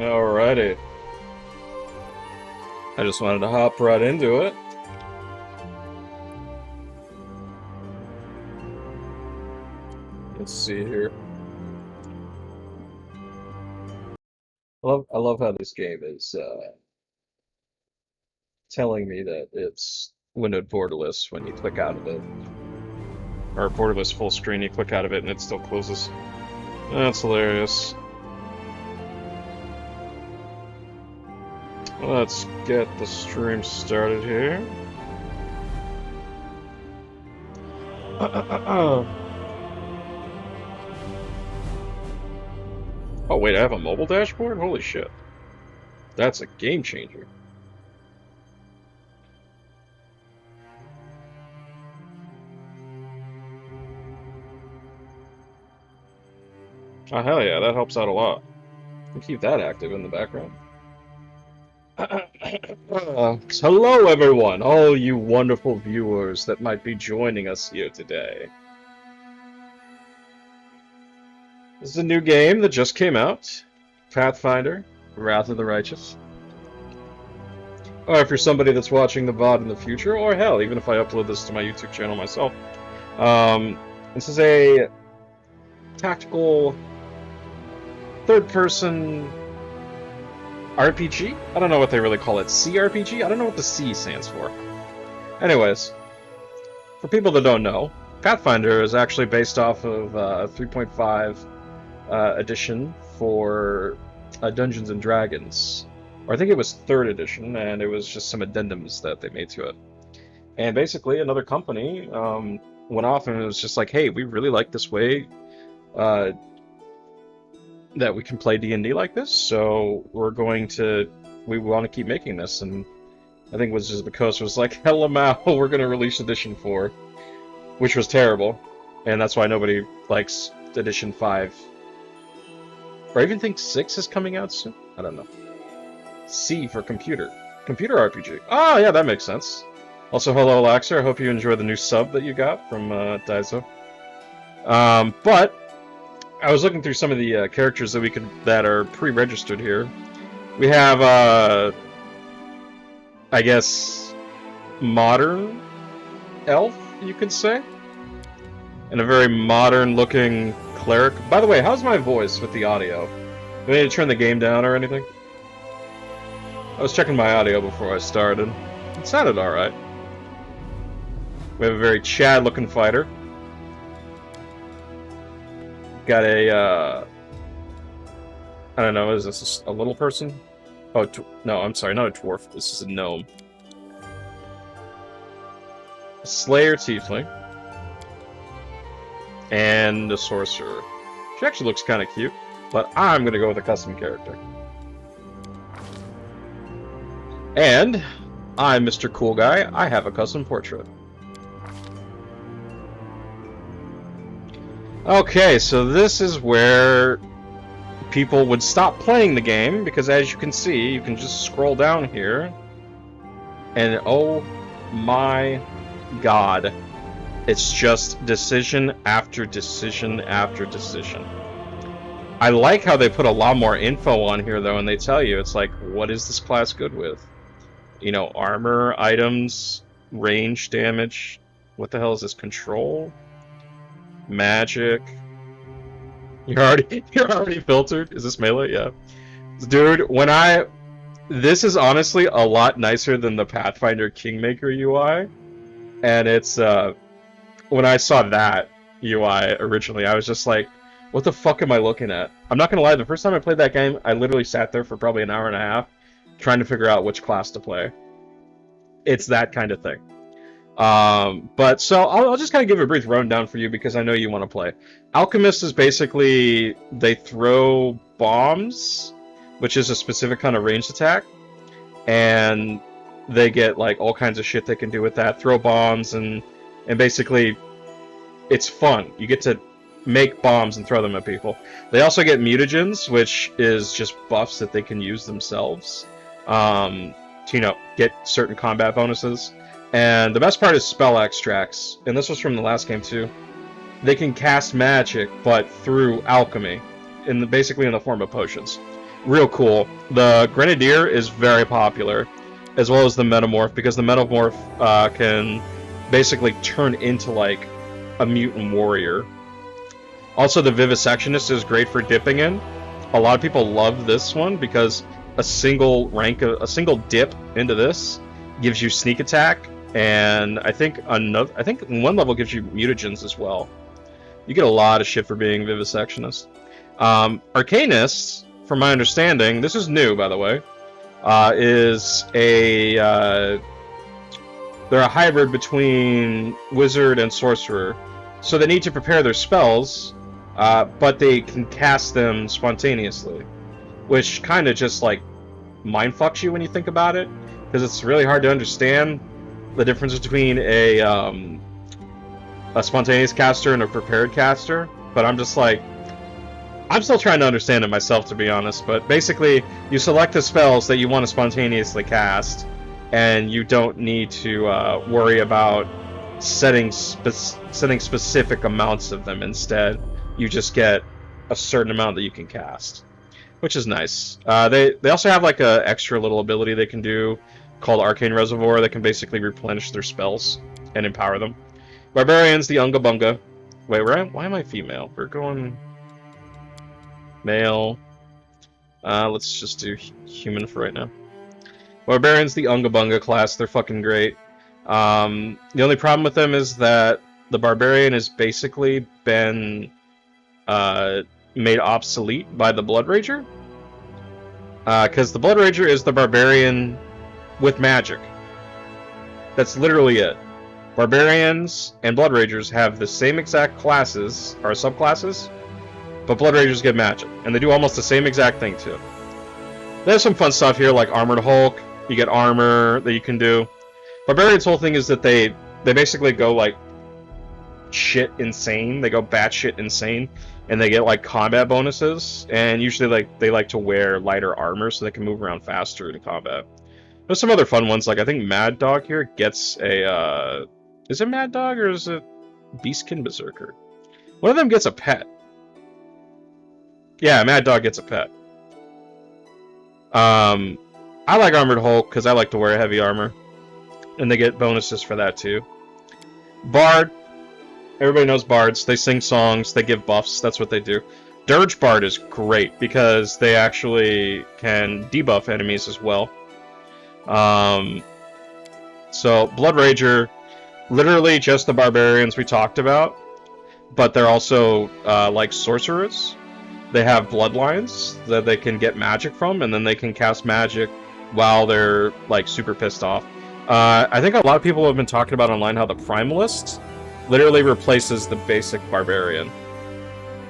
Alrighty. I just wanted to hop right into it. Let's see here. I love how this game is telling me that it's windowed borderless when you click out of it. Or borderless full screen, you click out of it and it still closes. That's hilarious. Let's get the stream started here. Oh wait, I have a mobile dashboard? Holy shit. That's a game changer. Oh hell yeah, that helps out a lot. We'll keep that active in the background. Hello everyone, all you wonderful viewers that might be joining us here today. This is a new game that just came out. Pathfinder, Wrath of the Righteous. Or if you're somebody that's watching the VOD in the future, or hell, even if I upload this to my YouTube channel myself. This is a tactical third-person RPG? I don't know what they really call it. CRPG? I don't know what the C stands for. Anyways, for people that don't know, Pathfinder is actually based off of 3.5 edition for Dungeons and Dragons. Or I think it was 3rd edition, and it was just some addendums that they made to it. And basically, another company went off and it was just like, hey, we really like this way that we can play D&D like this, so we want to keep making this. And I think Wizards of the Coast was like, hellamau, we're going to release Edition 4, which was terrible, and that's why nobody likes Edition 5. Or I even think 6 is coming out soon? I don't know. C for computer. Computer RPG. Oh, yeah, that makes sense. Also, hello, Laxer. I hope you enjoy the new sub that you got from Daiso. But I was looking through some of the characters that are pre-registered here. We have, I guess, modern elf, you could say, and a very modern-looking cleric. By the way, how's my voice with the audio? Do I need to turn the game down or anything? I was checking my audio before I started. It sounded alright. We have a very Chad-looking fighter. Got a, I don't know, is this a little person? Oh, no, I'm sorry, not a dwarf. This is a gnome. A Slayer Tiefling. And a Sorcerer. She actually looks kind of cute, but I'm going to go with a custom character. And I'm Mr. Cool Guy. I have a custom portrait. Okay, so this is where people would stop playing the game, because as you can see, you can just scroll down here, and oh my god, it's just decision after decision after decision. I like how they put a lot more info on here, though, and they tell you, it's like, what is this class good with? You know, armor, items, range damage, what the hell is this, control? Magic. You're already filtered? Is this melee? Yeah. Dude, this is honestly a lot nicer than the Pathfinder Kingmaker UI. And it's when I saw that UI originally, I was just like, what the fuck am I looking at? I'm not gonna lie, the first time I played that game, I literally sat there for probably an hour and a half trying to figure out which class to play. It's that kind of thing. But so I'll just kind of give a brief rundown for you because I know you want to play. Alchemist is basically, they throw bombs, which is a specific kind of ranged attack, and they get like all kinds of shit they can do with that. Throw bombs and basically it's fun. You get to make bombs and throw them at people. They also get mutagens, which is just buffs that they can use themselves to, you know, get certain combat bonuses. And the best part is spell extracts, and this was from the last game too. They can cast magic, but through alchemy, basically in the form of potions. real cool. The Grenadier is very popular, as well as the Metamorph, because the Metamorph can basically turn into like a mutant warrior. Also, the Vivisectionist is great for dipping in. A lot of people love this one because a single dip into this gives you sneak attack, and I think one level gives you mutagens as well. You get a lot of shit for being Vivisectionist. Arcanist, from my understanding, this is new by the way, is they're a hybrid between wizard and sorcerer, so they need to prepare their spells. But they can cast them spontaneously, which kind of just like mindfucks you when you think about it, because it's really hard to understand the difference between a spontaneous caster and a prepared caster. But I'm just like, I'm still trying to understand it myself, to be honest. But basically, you select the spells that you want to spontaneously cast, and you don't need to worry about setting specific amounts of them. Instead, you just get a certain amount that you can cast, which is nice. They also have like a extra little ability they can do called Arcane Reservoir that can basically replenish their spells and empower them. Barbarians, the Unga Bunga. Wait, why am I female? We're going male. Let's just do human for right now. Barbarians, the Unga Bunga class. They're fucking great. The only problem with them is that the Barbarian has basically been made obsolete by the Blood Rager, because the Blood Rager is the Barbarian with magic. That's literally it. Barbarians and Blood Ragers have the same exact classes, or subclasses, but Blood Ragers get magic, and they do almost the same exact thing too. There's some fun stuff here, like Armored Hulk. You get armor that you can do. Barbarians' whole thing is that they basically go like shit insane. They go batshit insane, and they get like combat bonuses. And usually, like they like to wear lighter armor so they can move around faster in combat. There's some other fun ones, like I think Mad Dog here gets a. Is it Mad Dog or is it Beastkin Berserker? One of them gets a pet. Yeah, Mad Dog gets a pet. I like Armored Hulk because I like to wear heavy armor, and they get bonuses for that too. Bard. Everybody knows bards. They sing songs, they give buffs, that's what they do. Dirge Bard is great because they actually can debuff enemies as well. So Blood Rager, literally just the barbarians we talked about, but they're also like sorcerers. They have bloodlines that they can get magic from, and then they can cast magic while they're like super pissed off. I think a lot of people have been talking about online how the Primalist literally replaces the basic barbarian.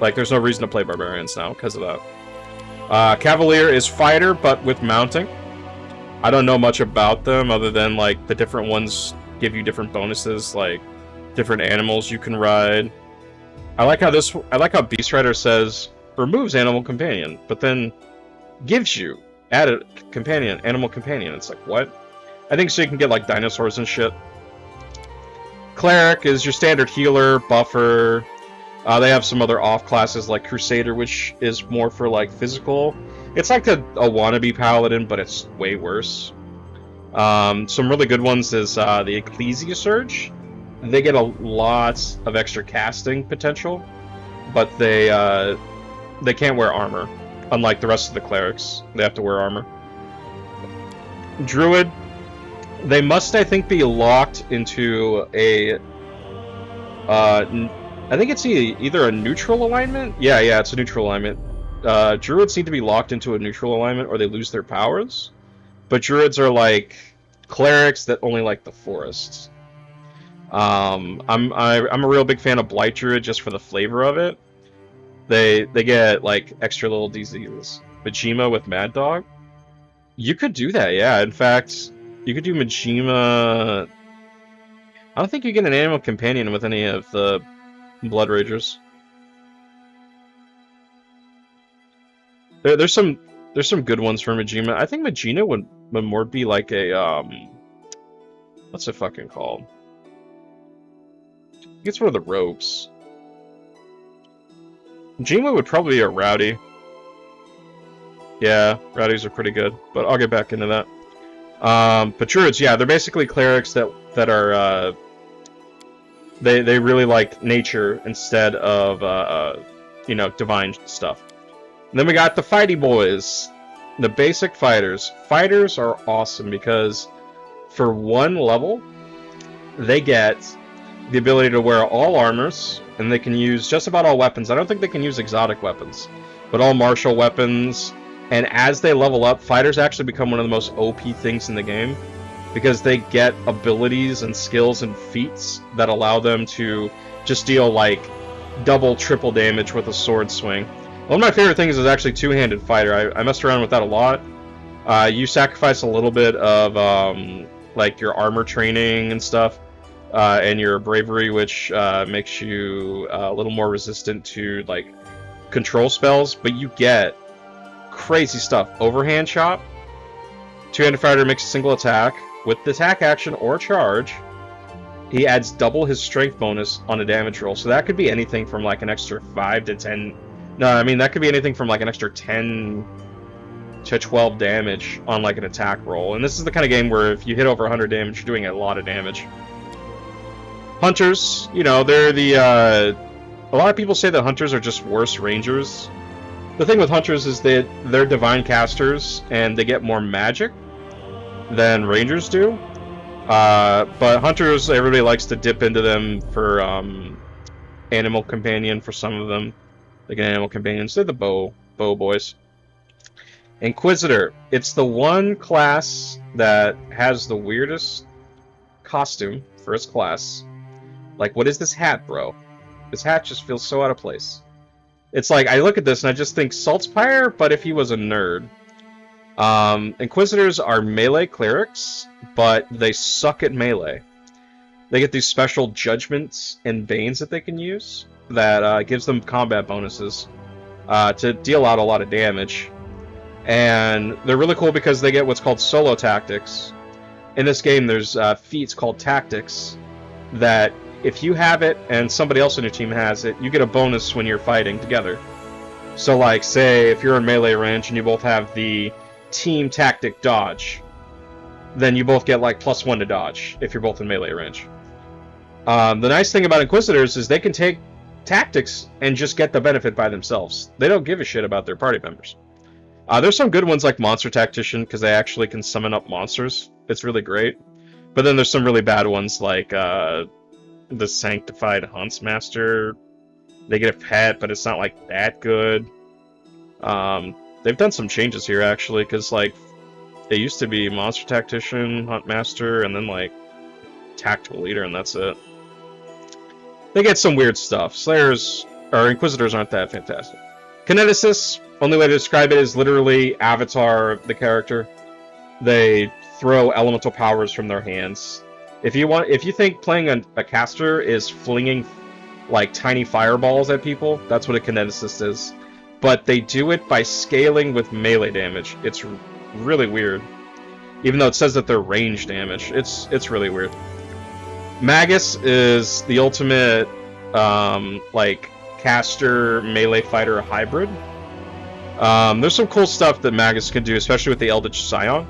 Like, there's no reason to play barbarians now because of that. Cavalier is fighter, but with mounting. I don't know much about them other than like the different ones give you different bonuses, like different animals you can ride. I like how Beast Rider says removes animal companion, but then gives you added animal companion. It's like, what? I think so you can get like dinosaurs and shit. Cleric is your standard healer, buffer. They have some other off classes like Crusader, which is more for like physical. It's like a wannabe Paladin, but it's way worse. Some really good ones is the Ecclesia Surge. They get a lot of extra casting potential, but they can't wear armor, unlike the rest of the clerics. They have to wear armor. Druid, they must, I think, be locked into a... I think it's either a neutral alignment? Yeah, it's a neutral alignment. Druids need to be locked into a neutral alignment or they lose their powers. But Druids are like clerics that only like the forests. I'm a real big fan of Blight Druid just for the flavor of it. They get like extra little diseases. Majima with Mad Dog? You could do that, yeah. In fact, you could do Majima... I don't think you get an animal companion with any of the Blood Ragers. There's some good ones for Majima. I think Majima would more be like a what's it fucking called? It's one of the rogues. Majima would probably be a rowdy. Yeah, rowdies are pretty good, but I'll get back into that. But druids, yeah, they're basically clerics that are they really like nature instead of you know, divine stuff. And then we got the fighty boys, the basic fighters. Fighters are awesome because for one level, they get the ability to wear all armors, and they can use just about all weapons. I don't think they can use exotic weapons, but all martial weapons. And as they level up, fighters actually become one of the most OP things in the game because they get abilities and skills and feats that allow them to just deal like double, triple damage with a sword swing. One of my favorite things is actually two-handed fighter. I messed around with that a lot. You sacrifice a little bit of like your armor training and stuff, and your bravery, which makes you a little more resistant to like control spells, but you get crazy stuff. Overhand chop. Two-handed fighter makes a single attack with the attack action or charge. He adds double his strength bonus on a damage roll, so that could be anything from like an extra 5 to 10. No, I mean that could be anything from like an extra 10 to 12 damage on like an attack roll. And this is the kind of game where if you hit over 100 damage, you're doing a lot of damage. Hunters, you know, they're the a lot of people say that hunters are just worse rangers. The thing with hunters is that they're divine casters and they get more magic than rangers do. But hunters, everybody likes to dip into them for animal companion for some of them. They get animal companions. They're the bow boys. Inquisitor. It's the one class that has the weirdest costume for its class. Like, what is this hat, bro? This hat just feels so out of place. It's like, I look at this and I just think Saltzpyre, but if he was a nerd. Inquisitors are melee clerics, but they suck at melee. They get these special judgments and banes that they can use that gives them combat bonuses to deal out a lot of damage. And they're really cool because they get what's called solo tactics. In this game, there's feats called tactics that if you have it and somebody else on your team has it, you get a bonus when you're fighting together. So like, say, if you're in melee range and you both have the team tactic dodge, then you both get like +1 to dodge if you're both in melee range. The nice thing about Inquisitors is they can take tactics and just get the benefit by themselves. They don't give a shit about their party members. There's some good ones like Monster Tactician because they actually can summon up monsters. It's really great. But then there's some really bad ones like the Sanctified Huntsmaster. They get a pet, but it's not like that good. They've done some changes here actually, because like it used to be Monster Tactician, Huntmaster, and then like Tactical Leader, and that's it. They get some weird stuff. Slayers or Inquisitors aren't that fantastic. Kineticists, only way to describe it is literally Avatar the character. They throw elemental powers from their hands. If you think playing a caster is flinging like tiny fireballs at people, that's what a kineticist is. But they do it by scaling with melee damage. It's really weird. Even though it says that they're range damage, it's really weird. Magus is the ultimate like caster melee fighter hybrid. There's some cool stuff that Magus can do, especially with the Eldritch Scion,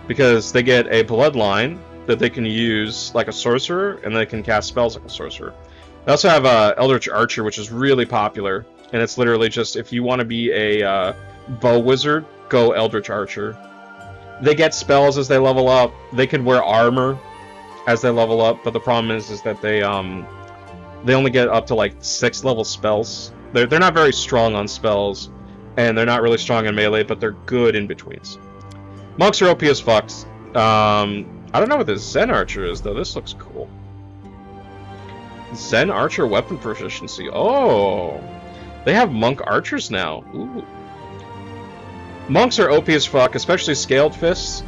because they get a bloodline that they can use like a sorcerer, and they can cast spells like a sorcerer. They also have Eldritch Archer, which is really popular, and it's literally just if you want to be a bow wizard, go Eldritch Archer. They get spells as they level up. They can wear armor as they level up, but the problem is that they only get up to like 6th level spells. They're not very strong on spells, and they're not really strong in melee, but they're good in betweens. Monks are OP as fucks. I don't know what this Zen Archer is, though. This looks cool. Zen Archer weapon proficiency. Oh! They have Monk Archers now. Ooh. Monks are OP as fuck, especially Scaled Fists.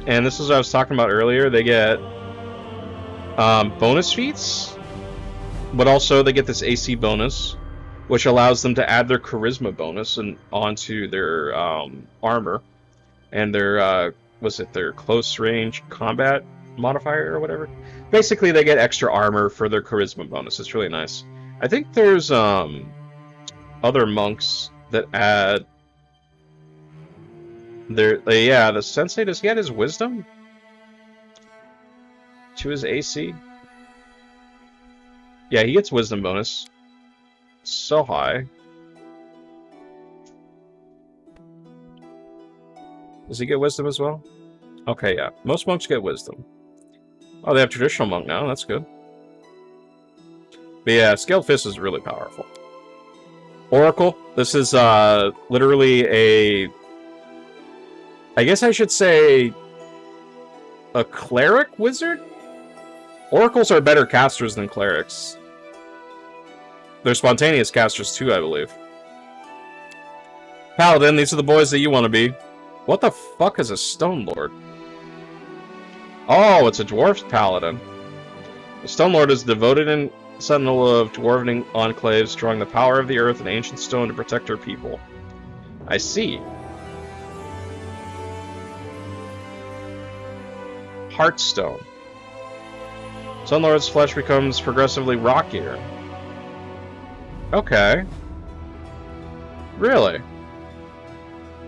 And this is what I was talking about earlier. They get bonus feats, but also they get this AC bonus, which allows them to add their Charisma bonus onto their armor and their their close range combat modifier or whatever. Basically, they get extra armor for their Charisma bonus. It's really nice. I think there's other monks that add Yeah, the sensei, does he get his wisdom to his AC? Yeah, he gets wisdom bonus. So high. Does he get wisdom as well? Okay, yeah. Most monks get wisdom. Oh, they have traditional monk now. That's good. But yeah, Scaled Fist is really powerful. Oracle. This is literally a... I guess I should say... a cleric wizard? Oracles are better casters than clerics. They're spontaneous casters too, I believe. Paladin, these are the boys that you want to be. What the fuck is a Stone Lord? Oh, it's a dwarf paladin. The Stone Lord is devoted and sentinel of dwarven enclaves, drawing the power of the earth and ancient stone to protect her people. I see. Heartstone. Stone Lord's flesh becomes progressively rockier. Okay. Really?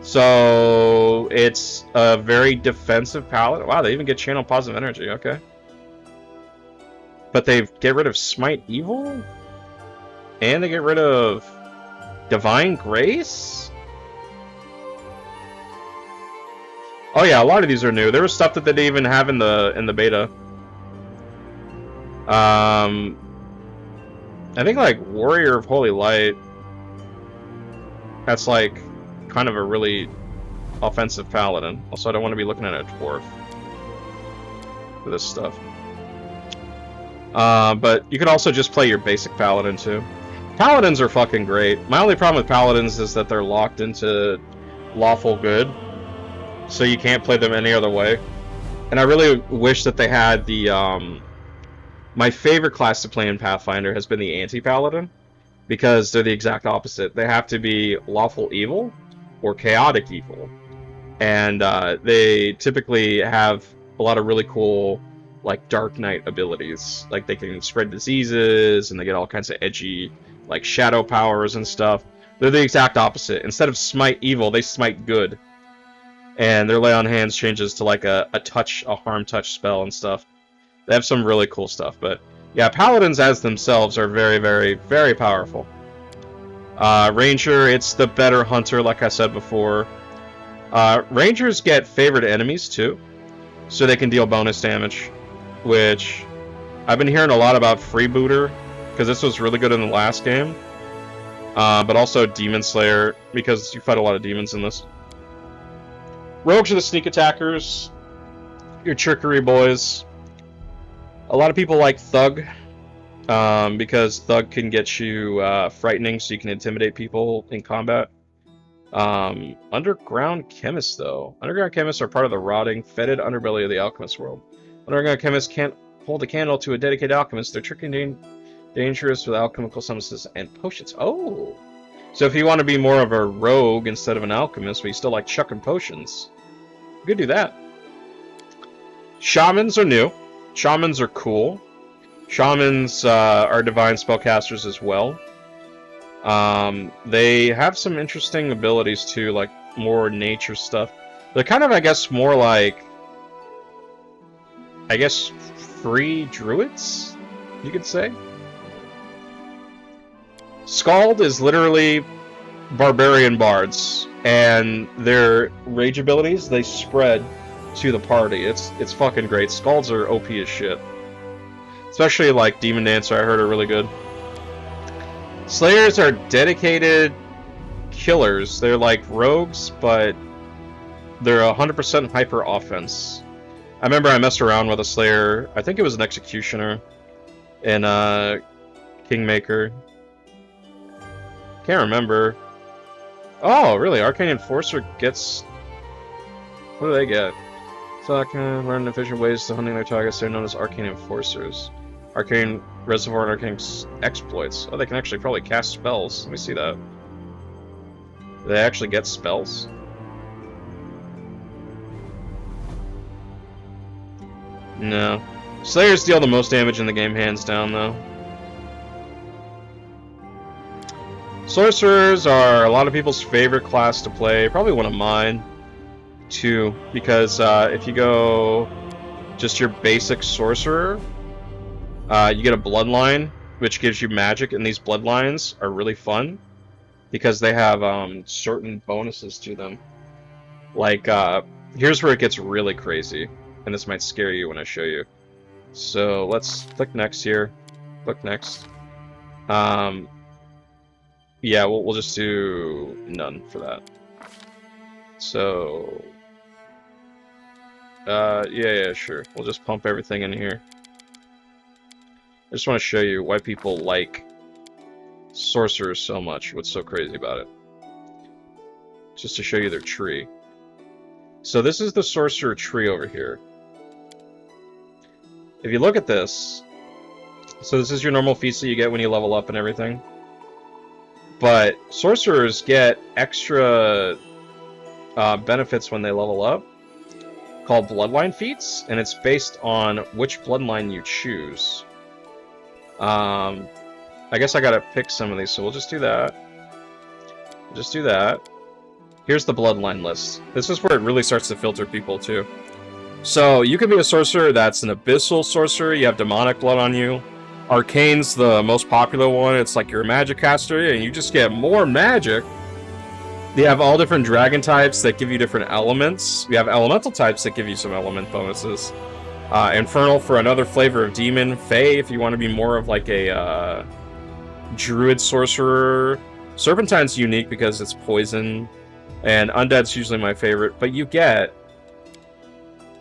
So it's a very defensive paladin. Wow, they even get channel positive energy. Okay. But they get rid of Smite Evil? And they get rid of Divine Grace? Oh yeah, a lot of these are new. There was stuff that they didn't even have in the beta. I think like Warrior of Holy Light. That's like kind of a really offensive paladin. Also, I don't want to be looking at a dwarf for this stuff. But you can also just play your basic paladin too. Paladins are fucking great. My only problem with paladins is that they're locked into lawful good, so you can't play them any other way. And I really wish that they had the my favorite class to play in Pathfinder has been the anti-paladin, because they're the exact opposite. They have to be lawful evil or chaotic evil, and they typically have a lot of really cool like Dark Knight abilities. Like they can spread diseases, and they get all kinds of edgy like shadow powers and stuff. They're the exact opposite. Instead of smite evil, they smite good. And their lay on hands changes to like a harm touch spell and stuff. They have some really cool stuff, but yeah, paladins as themselves are very, very, very powerful. Ranger, it's the better hunter, like I said before. Rangers get favored enemies too, so they can deal bonus damage, which I've been hearing a lot about Freebooter, because this was really good in the last game. But also Demon Slayer, because you fight a lot of demons in this. Rogues are the sneak attackers, your trickery boys. A lot of people like Thug, because Thug can get you frightening, so you can intimidate people in combat. Underground Chemists, though. Underground Chemists are part of the rotting, fetid underbelly of the alchemist world. Underground Chemists can't hold a candle to a dedicated alchemist. They're tricky and dangerous with alchemical substances and potions. Oh! So if you want to be more of a rogue instead of an alchemist, but you still like chucking potions, you could do that. Shamans are new. Shamans are cool. Shamans are divine spellcasters as well. They have some interesting abilities too, like more nature stuff. They're kind of, I guess, more like, I guess, free druids, you could say. Skald is literally barbarian bards, and their rage abilities, they spread to the party. It's fucking great. Skalds are OP as shit. Especially like Demon Dancer, I heard are really good. Slayers are dedicated killers. They're like rogues, but they're 100% hyper offense. I remember I messed around with a Slayer. I think it was an Executioner in Kingmaker. Can't remember. Oh, really? Arcane Enforcer gets... What do they get? So I can learn efficient ways to hunting their targets. They're known as Arcane Enforcers. Arcane Reservoir and Arcane Exploits. Oh, they can actually probably cast spells. Let me see that. Do they actually get spells? No. Slayers deal the most damage in the game, hands down, though. Sorcerers are a lot of people's favorite class to play. Probably one of mine. 2, because if you go just your basic sorcerer, you get a bloodline, which gives you magic, and these bloodlines are really fun because they have certain bonuses to them. Like, here's where it gets really crazy, and this might scare you when I show you. So let's click next here. Click next. Yeah, we'll just do none for that. So, yeah, sure. We'll just pump everything in here. I just want to show you why people like sorcerers so much, what's so crazy about it. Just to show you their tree. So this is the sorcerer tree over here. If you look at this, so this is your normal feats that you get when you level up and everything. But sorcerers get extra benefits when they level up, called bloodline feats, and it's based on which bloodline you choose. I guess I gotta pick some of these, so we'll just do that. We'll just do that. Here's the bloodline list. This is where it really starts to filter people, too. So, you can be a sorcerer that's an abyssal sorcerer, you have demonic blood on you. Arcane's the most popular one, it's like you're a magic caster, and you just get more magic. You have all different dragon types that give you different elements. You have elemental types that give you some element bonuses. Infernal for another flavor of demon. Fey if you want to be more of like a druid sorcerer. Serpentine's unique because it's poison. And Undead's usually my favorite. But you get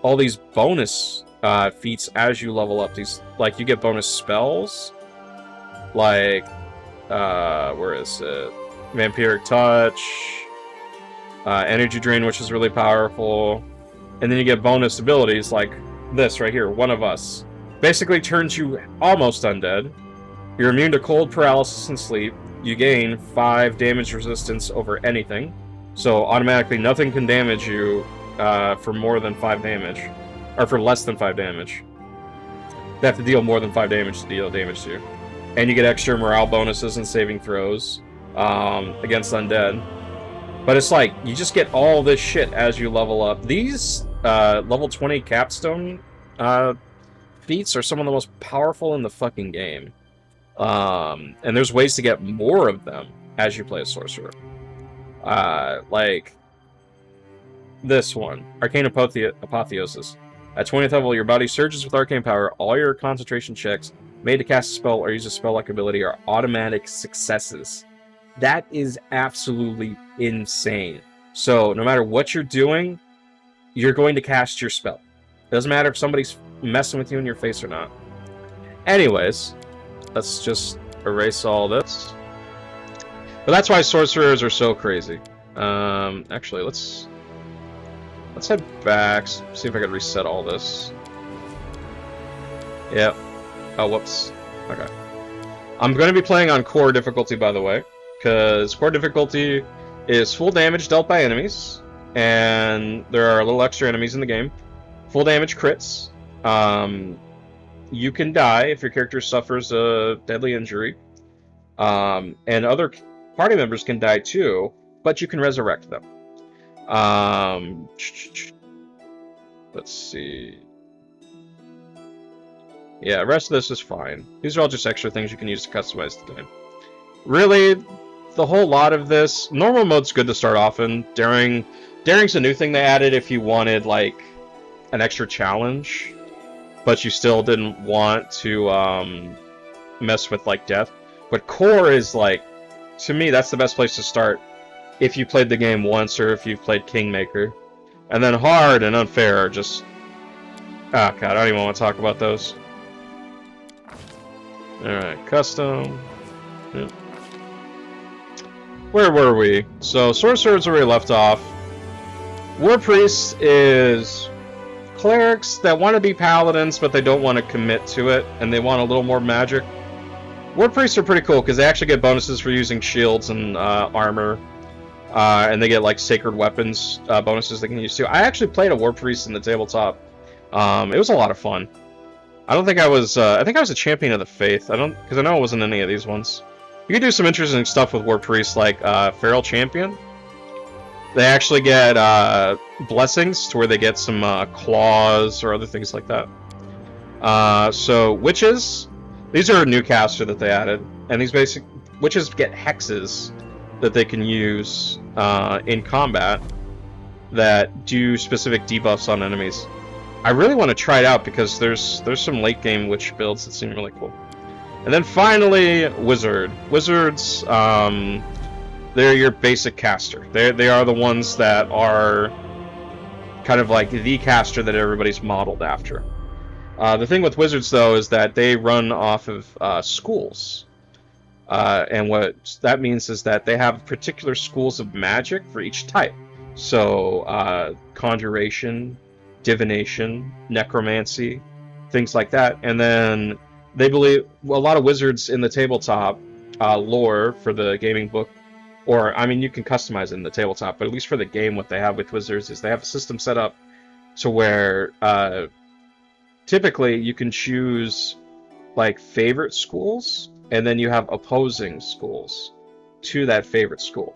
all these bonus feats as you level up. These, like, you get bonus spells. Like, where is it? Vampiric Touch. Energy Drain, which is really powerful. And then you get bonus abilities like this right here, One of Us. Basically turns you almost undead. You're immune to cold, paralysis, and sleep. You gain 5 damage resistance over anything. So automatically nothing can damage you for more than 5 damage. Or for less than 5 damage. They have to deal more than 5 damage to deal damage to you. And you get extra morale bonuses and saving throws against undead. But it's like, you just get all this shit as you level up. These level 20 capstone feats are some of the most powerful in the fucking game. And there's ways to get more of them as you play a sorcerer. Like this one, Arcane Apotheosis. At 20th level, your body surges with arcane power. All your concentration checks made to cast a spell or use a spell-like ability are automatic successes. That is absolutely insane. So, no matter what you're doing, you're going to cast your spell. It doesn't matter if somebody's messing with you in your face or not. Anyways, let's just erase all this. But that's why sorcerers are so crazy. Actually, let's head back, see if I can reset all this. Yep. Oh, whoops. Okay. I'm going to be playing on core difficulty, by the way, because core difficulty is full damage dealt by enemies, and there are a little extra enemies in the game. Full damage crits. You can die if your character suffers a deadly injury. And other party members can die too, but you can resurrect them. Let's see. Yeah, the rest of this is fine. These are all just extra things you can use to customize the game. Really, the whole lot of this, normal mode's good to start off in. Daring's a new thing they added if you wanted, like, an extra challenge, but you still didn't want to mess with, like, death. But core is, like, to me, that's the best place to start if you played the game once or if you've played Kingmaker. And then hard and unfair are just... Ah, God, I don't even want to talk about those. Alright, custom. Yep. Where were we? So, sorcerers are where we left off. War Priests is clerics that want to be paladins, but they don't want to commit to it, and they want a little more magic. War Priests are pretty cool, because they actually get bonuses for using shields and armor. And they get, like, sacred weapons bonuses they can use, too. I actually played a War Priest in the tabletop. It was a lot of fun. I don't think I was... I think I was a champion of the faith. Because I know it wasn't any of these ones. You can do some interesting stuff with War Priests, like Feral Champion. They actually get blessings to where they get some claws or other things like that. So witches, these are a new caster that they added, and these basic witches get hexes that they can use in combat that do specific debuffs on enemies. I really want to try it out because there's some late game witch builds that seem really cool. And then finally, wizard. Wizards, they're your basic caster. They are the ones that are kind of like the caster that everybody's modeled after. The thing with wizards, though, is that they run off of schools. And what that means is that they have particular schools of magic for each type. So, conjuration, divination, necromancy, things like that. And then they believe, well, a lot of wizards in the tabletop lore for the gaming book, or, I mean, you can customize it in the tabletop, but at least for the game, what they have with wizards is they have a system set up to where typically you can choose like favorite schools, and then you have opposing schools to that favorite school.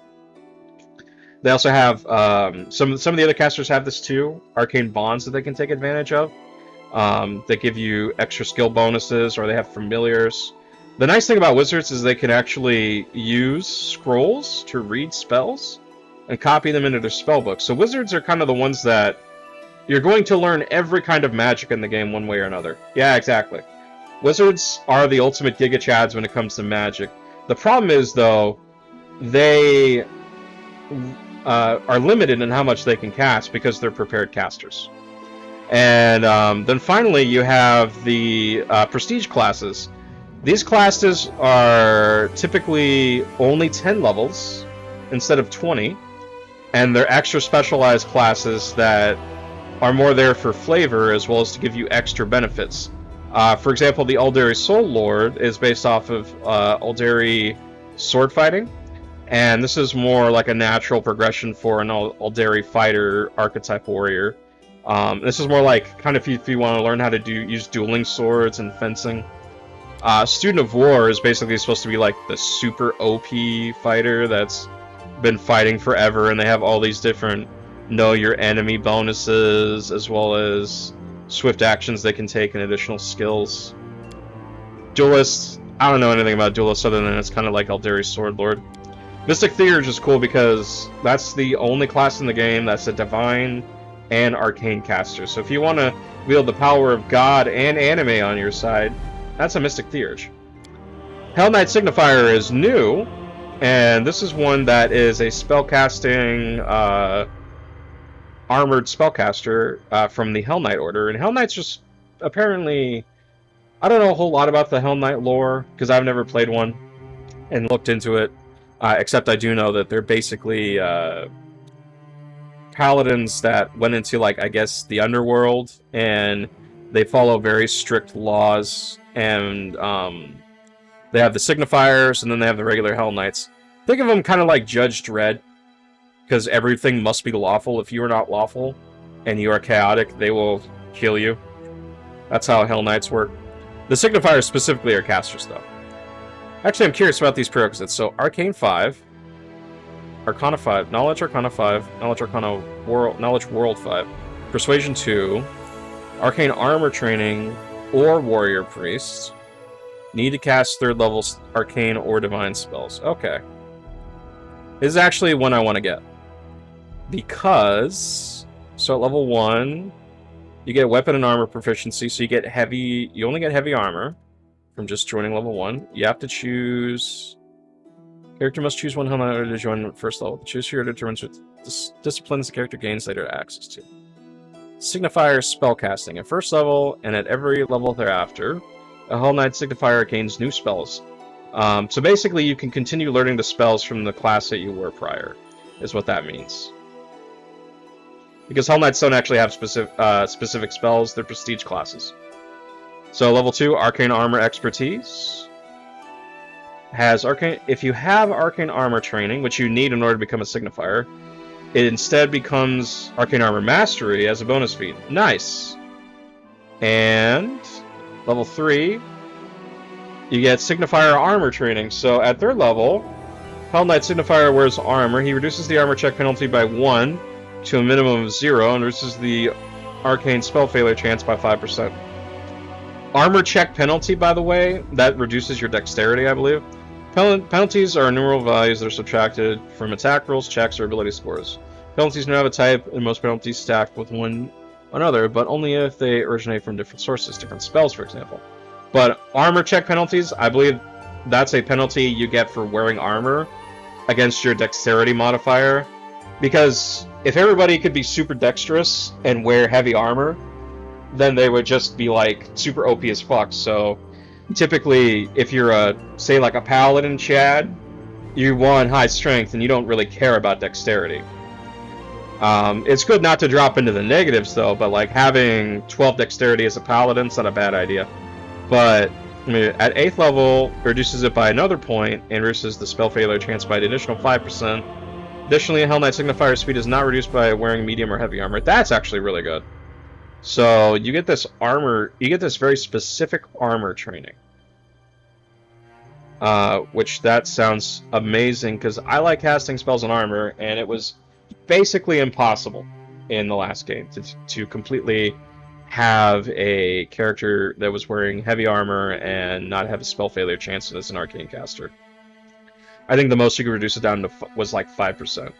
They also have some of the other casters have this too, arcane bonds that they can take advantage of. That give you extra skill bonuses, or they have familiars. The nice thing about wizards is they can actually use scrolls to read spells and copy them into their spellbook. So wizards are kind of the ones that you're going to learn every kind of magic in the game one way or another. Yeah, exactly. Wizards are the ultimate Giga Chads when it comes to magic. The problem is, though, they are limited in how much they can cast because they're prepared casters. And then finally, you have the prestige classes. These classes are typically only 10 levels instead of 20, and they're extra specialized classes that are more there for flavor as well as to give you extra benefits. For example, the Aldari Soul Lord is based off of Aldari sword fighting, and this is more like a natural progression for an Aldari fighter archetype warrior. This is more like kind of if you want to learn how to use dueling swords and fencing. Student of War is basically supposed to be like the super OP fighter that's been fighting forever, and they have all these different know your enemy bonuses as well as swift actions they can take and additional skills. Duelists, I don't know anything about Duelists other than it's kind of like Aldari Sword Lord. Mystic Theurge is cool because that's the only class in the game that's a divine and arcane caster. So if you want to wield the power of God and anime on your side, that's a Mystic Theurge. Hell Knight Signifier is new, and this is one that is a spellcasting armored spellcaster from the Hell Knight Order. And Hell Knight's just apparently, I don't know a whole lot about the Hell Knight lore because I've never played one and looked into it, except I do know that they're basically paladins that went into, like, I guess the underworld, and they follow very strict laws, and they have the signifiers, and then they have the regular Hell Knights. Think of them kind of like Judge Dredd, because everything must be lawful. If you are not lawful and you are chaotic, they will kill you. That's how Hell Knights work. The signifiers specifically are casters, though. Actually, I'm curious about these prerequisites. So, Arcane 5, Arcana 5, Knowledge Arcana 5, Knowledge Arcana World, Knowledge World 5, Persuasion 2, Arcane Armor Training, or Warrior Priest. Need to cast 3rd level Arcane or Divine spells. Okay. This is actually one I want to get. Because, so at level 1, you get Weapon and Armor Proficiency, so you only get heavy armor from just joining level 1. You have to choose... Character must choose one Hell Knight in order to join first level. Choose hero determines what disciplines the character gains later access to. Signifier spellcasting. At first level, and at every level thereafter, a Hell Knight Signifier gains new spells. So basically, you can continue learning the spells from the class that you were prior, is what that means. Because Hell Knights don't actually have specific spells, they're prestige classes. So level 2, Arcane Armor Expertise. Has arcane. If you have Arcane Armor Training, which you need in order to become a Signifier, it instead becomes Arcane Armor Mastery as a bonus feat. Nice! And level 3, you get Signifier Armor Training. So at 3rd level, Hell Knight Signifier wears armor. He reduces the armor check penalty by 1 to a minimum of 0 and reduces the arcane spell failure chance by 5%. Armor check penalty, by the way, that reduces your dexterity, I believe. Penalties are numeral values that are subtracted from attack rolls, checks, or ability scores. Penalties now have a type, and most penalties stack with one another, but only if they originate from different sources, different spells, for example. But armor check penalties, I believe that's a penalty you get for wearing armor against your dexterity modifier. Because if everybody could be super dexterous and wear heavy armor, then they would just be like super OP as fuck. So typically, if you're say like a Paladin Chad, you want high strength and you don't really care about dexterity. It's good not to drop into the negatives though, but like having 12 dexterity as a Paladin is not a bad idea. But I mean, at 8th level, reduces it by another point and reduces the spell failure chance by an additional 5%. Additionally, Hell Knight Signifier speed is not reduced by wearing medium or heavy armor. That's actually really good. So you get this armor, you get this very specific armor training. Which that sounds amazing, because I like casting spells on armor, and it was basically impossible in the last game to completely have a character that was wearing heavy armor and not have a spell failure chance as an arcane caster. I think the most you could reduce it down to was like 5%.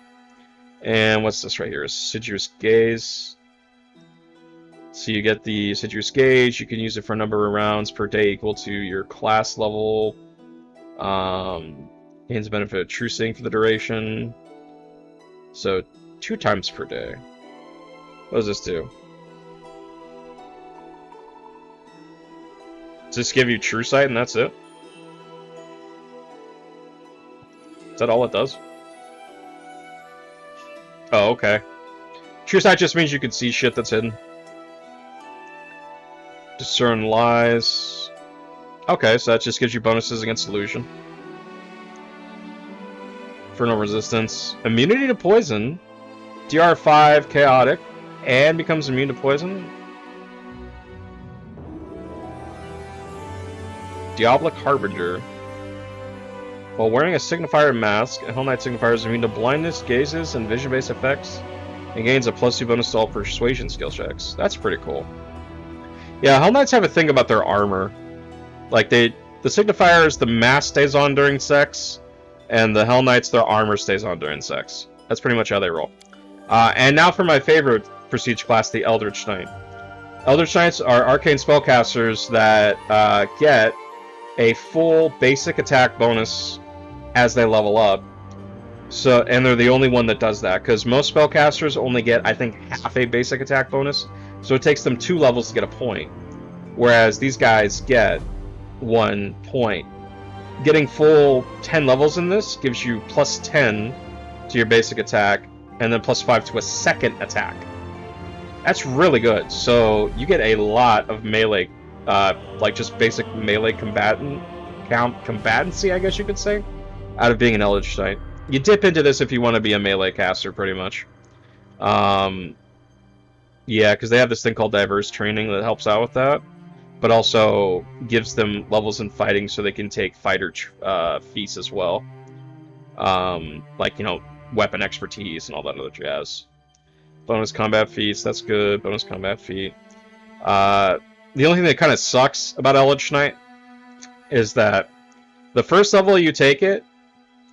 And what's this right here? Assiduous Gaze. So you get the Assiduous Gaze. You can use it for a number of rounds per day equal to your class level. Gains the benefit of True Seeing for the duration. So 2 times per day. What does this do? Does this give you True Sight and that's it? Is that all it does? Oh, okay. True Sight just means you can see shit that's hidden. Discern Lies. Okay, so that just gives you bonuses against illusion. Infernal Resistance. Immunity to Poison. DR5 Chaotic. And becomes immune to poison. Diabolic Harbinger. While wearing a Signifier mask, a Hell Knight Signifier is immune to blindness, gazes, and vision-based effects, and gains a +2 bonus to all persuasion skill checks. That's pretty cool. Yeah, Hell Knights have a thing about their armor. Like, the Signifiers, the mask stays on during sex, and the Hell Knights, their armor stays on during sex. That's pretty much how they roll. And now for my favorite prestige class, the Eldritch Knight. Eldritch Knights are arcane spellcasters that get a full basic attack bonus as they level up. So, and they're the only one that does that, because most spellcasters only get, I think, half a basic attack bonus. So it takes them 2 levels to get a point. Whereas these guys get 1 point. Getting full 10 levels in this gives you +10 to your basic attack, and then +5 to a second attack. That's really good. So you get a lot of melee, like just basic melee combatancy, I guess you could say, out of being an Eldritch Knight. You dip into this if you want to be a melee caster, pretty much. Yeah, because they have this thing called diverse training that helps out with that, but also gives them levels in fighting so they can take fighter feats as well. Like, you know, weapon expertise and all that other jazz. Bonus combat feats, that's good. Bonus combat feat. The only thing that kind of sucks about Eldritch Knight is that the first level you take it,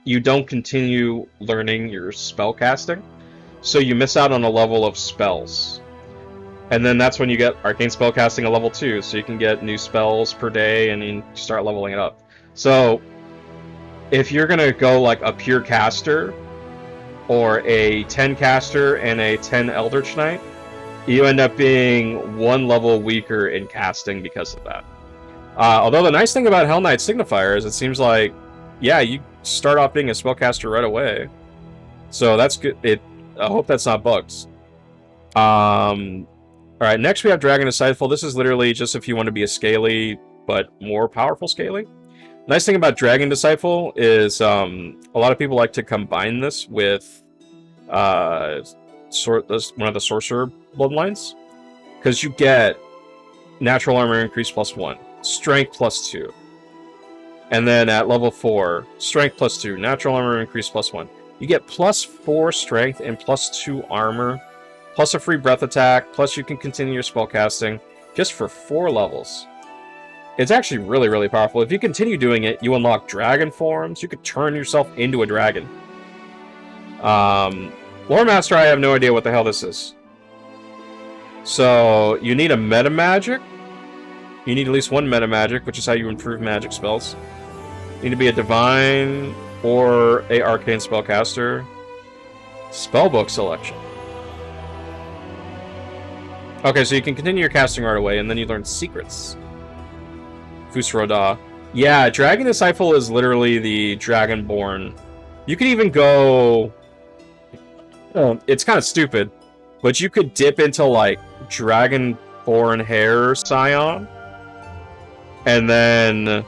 you don't continue learning your spell casting, so you miss out on a level of spells. And then that's when you get arcane spellcasting at level 2, so you can get new spells per day and you start leveling it up. So if you're gonna go like a pure caster or a 10 caster and a 10 Eldritch Knight, you end up being 1 level weaker in casting because of that. Although the nice thing about Hell Knight Signifier is it seems like, yeah, you start off being a spellcaster right away. So that's good. I hope that's not bugs. Alright, next we have Dragon Disciple. This is literally just if you want to be a Scaly, but more powerful Scaly. Nice thing about Dragon Disciple is a lot of people like to combine this with one of the Sorcerer bloodlines, because you get natural armor increase +1, strength +2, And then at level 4, strength +2, natural armor increase +1. You get +4 strength and +2 armor, plus a free breath attack, plus you can continue your spellcasting, just for 4 levels. It's actually really, really powerful. If you continue doing it, you unlock dragon forms. You could turn yourself into a dragon. Lore Master, I have no idea what the hell this is. So, you need a meta magic. You need at least one meta magic, which is how you improve magic spells. You need to be a divine or a arcane spellcaster. Spellbook selection. Okay, so you can continue your casting right away, and then you learn secrets. Fusroda. Yeah, Dragon Disciple is literally the Dragonborn. You could even go... it's kind of stupid, but you could dip into, like, Dragonborn Hair Scion, and then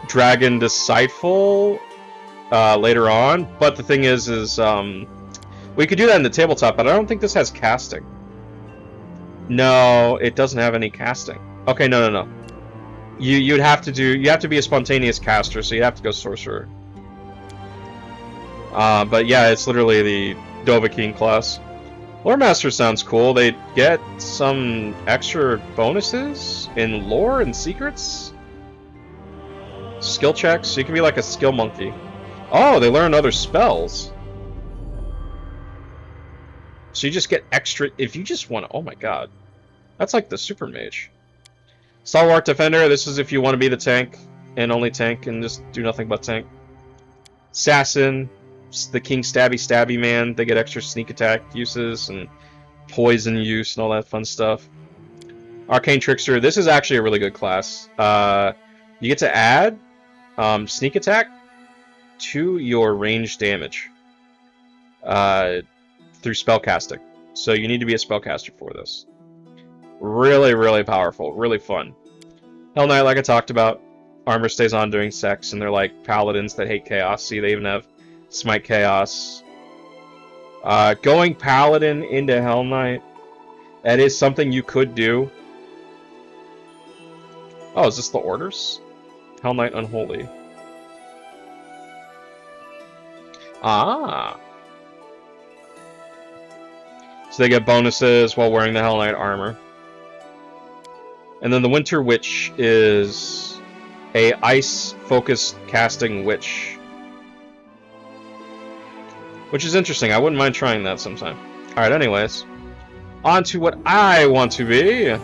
Dragon Disciple later on. But the thing is we could do that in the tabletop, but I don't think this has casting. No, it doesn't have any casting. Okay, no. You have to be a spontaneous caster, so you have to go sorcerer. But yeah, it's literally the Dovahkiin class. Lore Master sounds cool. They get some extra bonuses in lore and secrets. Skill checks, so you can be like a skill monkey. Oh, they learn other spells. So you just get extra if you just want to. Oh my god. That's like the super mage. Stalwart Defender, this is if you want to be the tank and only tank and just do nothing but tank. Assassin, the King Stabby Man, they get extra sneak attack uses and poison use and all that fun stuff. Arcane Trickster, this is actually a really good class. You get to add sneak attack to your range damage through spellcasting. So you need to be a spellcaster for this. Really, really powerful. Really fun. Hell Knight, like I talked about, armor stays on during sex, and they're like paladins that hate chaos. See, they even have Smite Chaos. Going Paladin into Hell Knight, that is something you could do. Oh, is this the orders? Hell Knight Unholy. Ah. So they get bonuses while wearing the Hell Knight armor. And then the Winter Witch is a ice-focused casting witch. Which is interesting. I wouldn't mind trying that sometime. Alright, anyways. On to what I want to be.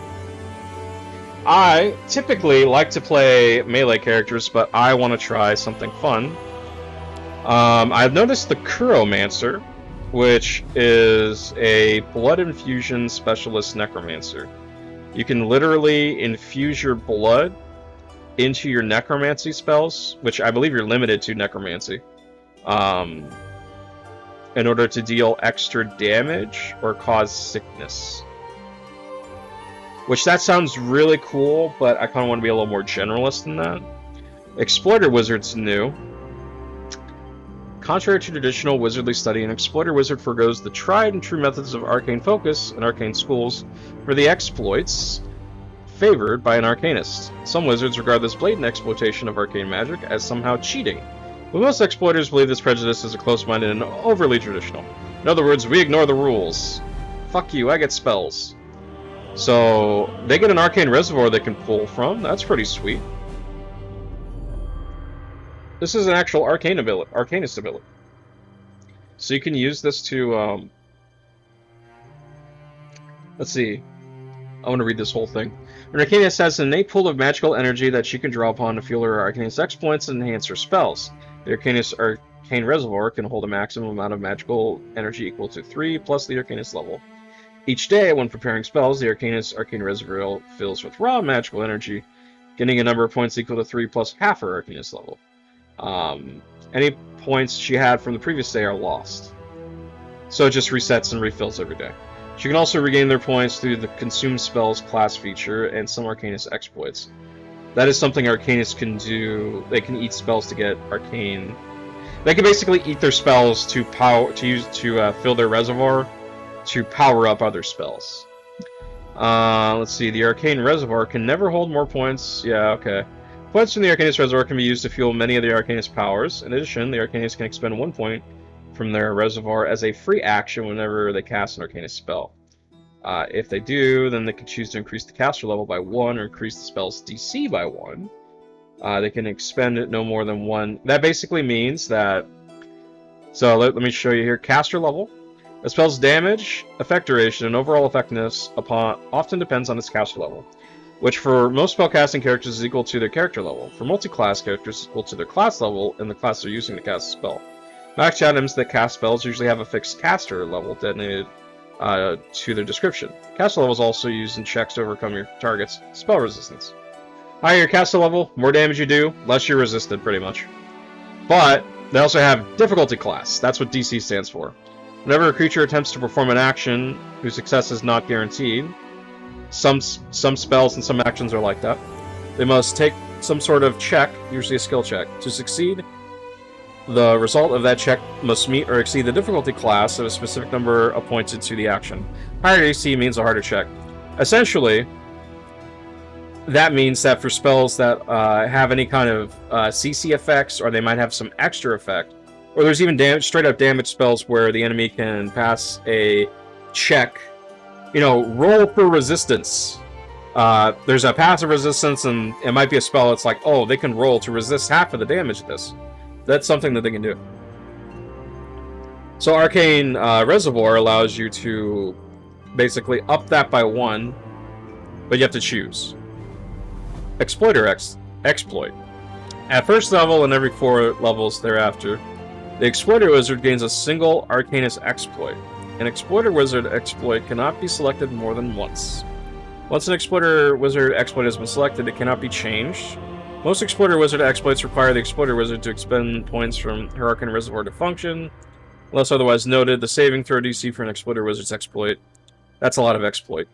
I typically like to play melee characters, but I want to try something fun. I've noticed the Kuromancer, which is a blood infusion specialist necromancer. You can literally infuse your blood into your necromancy spells, which I believe you're limited to necromancy, in order to deal extra damage or cause sickness. Which that sounds really cool, but I kind of want to be a little more generalist than that. Exploiter Wizard's new. Contrary to traditional wizardly study, an exploiter wizard forgoes the tried and true methods of arcane focus and arcane schools for the exploits favored by an arcanist. Some wizards regard this blatant exploitation of arcane magic as somehow cheating, but most exploiters believe this prejudice is close-minded and overly traditional. In other words, we ignore the rules. Fuck you, I get spells. So, they get an arcane reservoir they can pull from. That's pretty sweet. This is an actual arcanist ability. So you can use this to, let's see. I want to read this whole thing. An arcanist has an innate pool of magical energy that she can draw upon to fuel her arcanist exploits and enhance her spells. The arcanist arcane reservoir can hold a maximum amount of magical energy equal to 3 plus the arcanist level. Each day, when preparing spells, the arcanist's arcane reservoir fills with raw magical energy, getting a number of points equal to 3 plus half her arcanist level. Any points she had from the previous day are lost. So it just resets and refills every day. She can also regain their points through the Consume Spells class feature and some Arcanist exploits. That is something Arcanists can do. They can eat spells to get arcane. They can basically eat their spells to fill their reservoir to power up other spells. Let's see. The Arcane Reservoir can never hold more points. Yeah, okay. Points from the Arcanist Reservoir can be used to fuel many of the Arcanist powers. In addition, the Arcanist can expend 1 point from their reservoir as a free action whenever they cast an Arcanist spell. If they do, then they can choose to increase the caster level by 1 or increase the spell's DC by 1. They can expend it no more than 1. That basically means that... So let me show you here. Caster level. A spell's damage, effect duration, and overall effectiveness often depends on its caster level, which for most spellcasting characters is equal to their character level. For multi-class characters, it's equal to their class level and the class they're using to cast a spell. Max items that cast spells usually have a fixed caster level designated to their description. Caster level is also used in checks to overcome your target's spell resistance. Higher your caster level, more damage you do, less you're resisted, pretty much. But they also have difficulty class. That's what DC stands for. Whenever a creature attempts to perform an action whose success is not guaranteed, some spells and some actions are like that, they must take some sort of check, usually a skill check. To succeed, the result of that check must meet or exceed the difficulty class of a specific number appointed to the action. Higher AC means a harder check. Essentially, that means that for spells that have any kind of CC effects, or they might have some extra effect, or there's even straight up damage spells where the enemy can pass a check, you know, roll for resistance. There's a passive resistance, and it might be a spell that's like, oh, they can roll to resist half of the damage of this. That's something that they can do. So Arcane Reservoir allows you to basically up that by 1, but you have to choose. Exploit or exploit. At first level and every 4 levels thereafter, the Exploiter Wizard gains a single Arcanist exploit. An Exploiter Wizard exploit cannot be selected more than once. Once an Exploiter Wizard exploit has been selected, it cannot be changed. Most Exploiter Wizard exploits require the Exploiter Wizard to expend points from her Arcane Reservoir to function. Unless otherwise noted, the saving throw DC for an Exploiter Wizard's exploit, that's a lot of exploit,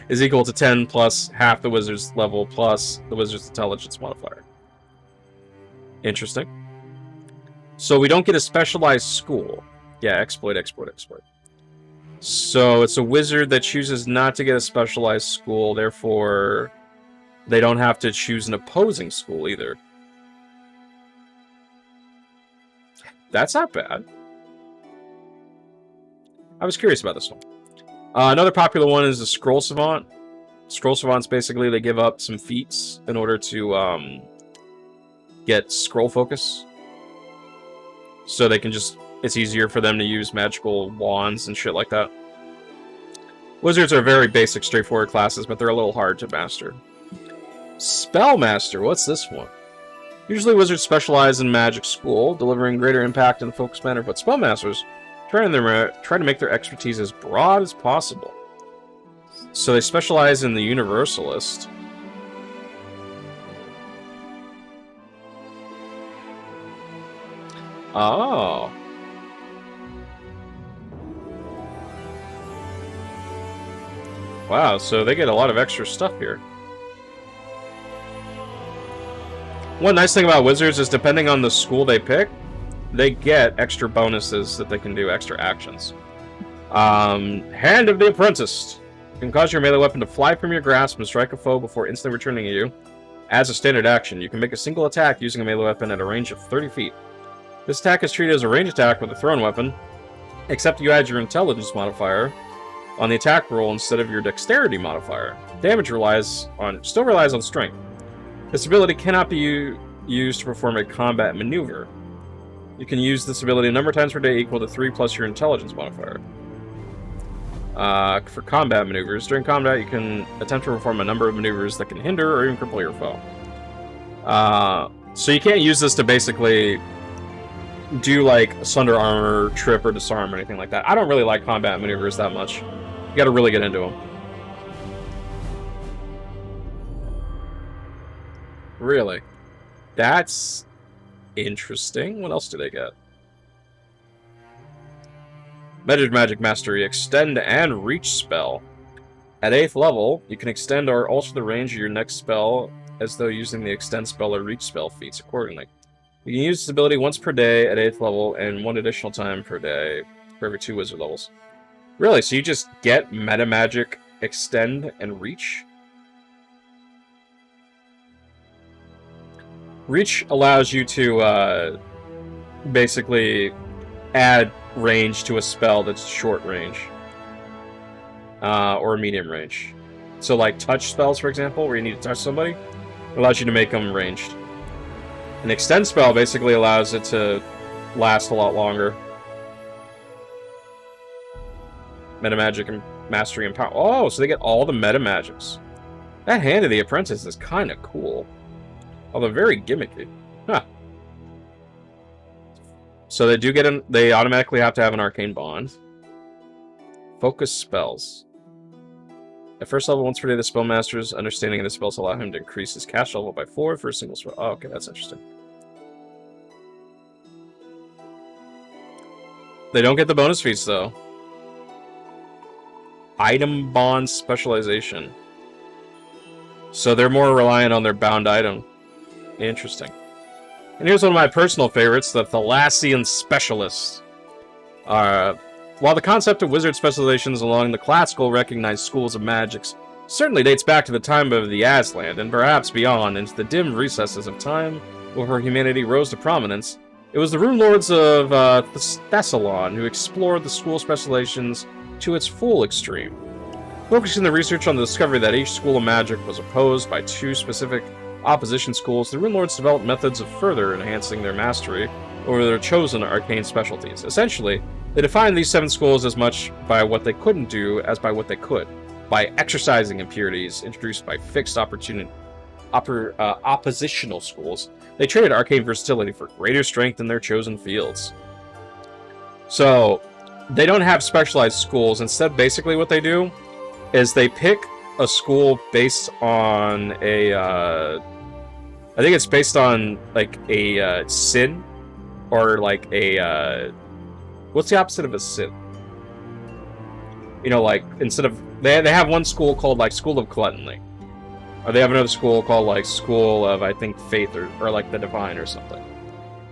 is equal to 10 plus half the Wizard's level plus the Wizard's intelligence modifier. Interesting. So we don't get a specialized school. Yeah, exploit. So it's a wizard that chooses not to get a specialized school, therefore they don't have to choose an opposing school either. That's not bad. I was curious about this one. Another popular one is the Scroll Savant. Scroll Savants, basically, they give up some feats in order to get scroll focus. So they can just, it's easier for them to use magical wands and shit like that. Wizards are very basic, straightforward classes, but they're a little hard to master. Spellmaster, what's this one? Usually wizards specialize in magic school, delivering greater impact in a focused manner, but spellmasters try to make their expertise as broad as possible. So they specialize in the Universalist. Oh. Wow, so they get a lot of extra stuff here. One nice thing about wizards is depending on the school they pick, they get extra bonuses that they can do, extra actions. Hand of the Apprentice. You can cause your melee weapon to fly from your grasp and strike a foe before instantly returning to you. As a standard action, you can make a single attack using a melee weapon at a range of 30 feet. This attack is treated as a ranged attack with a thrown weapon, except you add your intelligence modifier on the attack roll instead of your dexterity modifier. Damage still relies on strength. This ability cannot be used to perform a combat maneuver. You can use this ability a number of times per day equal to 3 plus your intelligence modifier. For combat maneuvers, during combat you can attempt to perform a number of maneuvers that can hinder or even cripple your foe. So you can't use this to basically do like sunder armor, trip, or disarm or anything like that. I don't really like combat maneuvers that much. You gotta really get into them. Really? That's interesting. What else do they get? Magic Mastery, Extend and Reach spell. At 8th level, you can extend or alter the range of your next spell as though using the Extend spell or Reach spell feats accordingly. You can use this ability once per day at 8th level and 1 additional time per day for every 2 wizard levels. Really? So you just get meta magic, Extend, and Reach? Reach allows you to basically add range to a spell that's short range. Or medium range. So like touch spells, for example, where you need to touch somebody, allows you to make them ranged. An extend spell basically allows it to last a lot longer. Meta magic and mastery and power. Oh, so they get all the meta magics. That Hand of the Apprentice is kind of cool. Although very gimmicky. Huh. So they do get they automatically have to have an arcane bond. Focus spells. At first level, once per day, the spellmaster's understanding of the spells allow him to increase his cast level by 4 for a single spell. Oh, okay, that's interesting. They don't get the bonus feats, though. Item bond specialization. So they're more reliant on their bound item. Interesting. And here's one of my personal favorites, the Thalassian Specialist. While the concept of wizard specializations along the classical recognized schools of magics certainly dates back to the time of the Aslan, and perhaps beyond into the dim recesses of time before humanity rose to prominence, it was the rune lords of Thessalon who explored the school specializations to its full extreme. Focusing the research on the discovery that each school of magic was opposed by 2 specific opposition schools, the rune lords developed methods of further enhancing their mastery over their chosen arcane specialties. Essentially, they defined these 7 schools as much by what they couldn't do as by what they could, by exercising impurities introduced by fixed oppositional schools. They traded arcane versatility for greater strength in their chosen fields. So, they don't have specialized schools. Instead, basically what they do is they pick a school based on a, I think it's based on, like, a sin, or like a, what's the opposite of a sin? You know, like, instead of... They have one school called, like, School of Gluttony. Or they have another school called, like, School of, I think, Faith, or like, the Divine or something.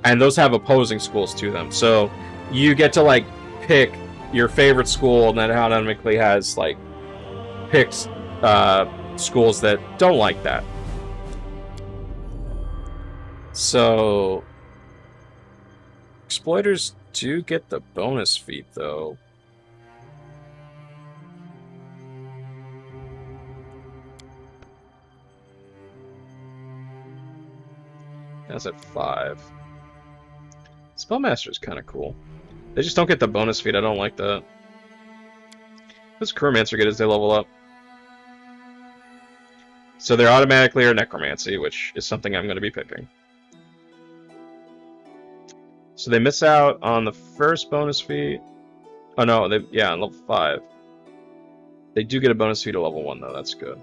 And those have opposing schools to them. So, you get to, like, pick your favorite school, and then it automatically has, like, picked schools that don't like that. So... Exploiters do get the bonus feat, though. That's at 5. Spellmaster is kind of cool. They just don't get the bonus feat. I don't like that. What does Chromancer get as they level up? So they're automatically are Necromancy, which is something I'm going to be picking. So they miss out on the first bonus feat. Oh no, on level 5. They do get a bonus feat at level 1 though, that's good.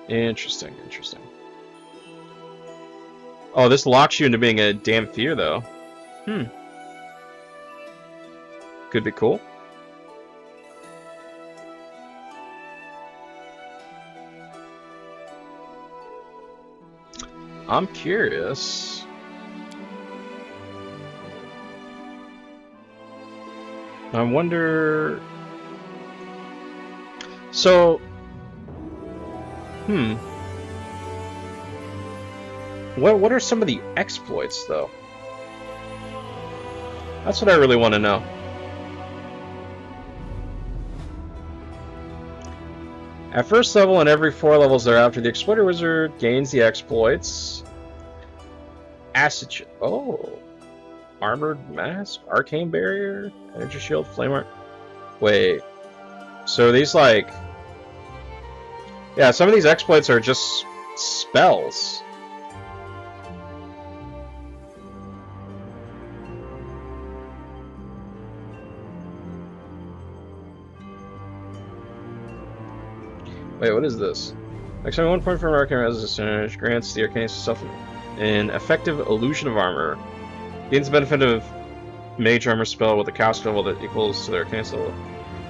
Interesting, interesting. Oh, this locks you into being a Dhampir though. Could be cool. I'm curious. I wonder... So... What are some of the exploits, though? That's what I really want to know. At first level and every 4 levels thereafter, the Exploiter Wizard gains the exploits. Acid... Oh. Armored Mask? Arcane Barrier? Energy Shield? Flame Art? Wait. So these, like... Yeah, some of these exploits are just spells. Wait, what is this? Next time 1 point from arcane resistance grants the arcanist itself an effective illusion of armor. Gains the benefit of mage armor spell with a cast level that equals to their arcanist level.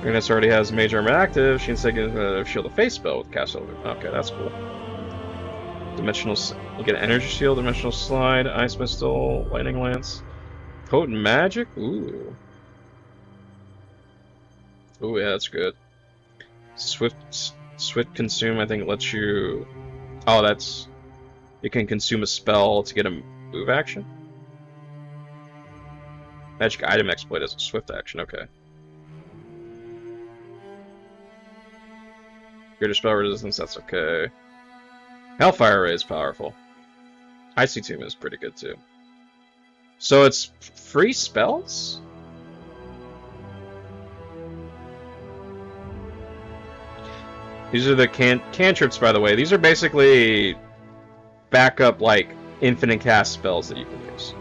Arcanist already has mage armor active. She instead gets a shield of face spell with cast level. Okay, that's cool. Dimensional. You get an energy shield, dimensional slide, ice pistol, lightning lance, potent magic. Ooh. Oh yeah, that's good. Swift consume, I think, lets you... Oh, that's... You can consume a spell to get a move action? Magic item exploit as a swift action, okay. Greater spell resistance, that's okay. Hellfire Ray is powerful. Icy Tomb is pretty good too. So it's free spells? These are the cantrips, by the way. These are basically backup, like, infinite cast spells that you can use.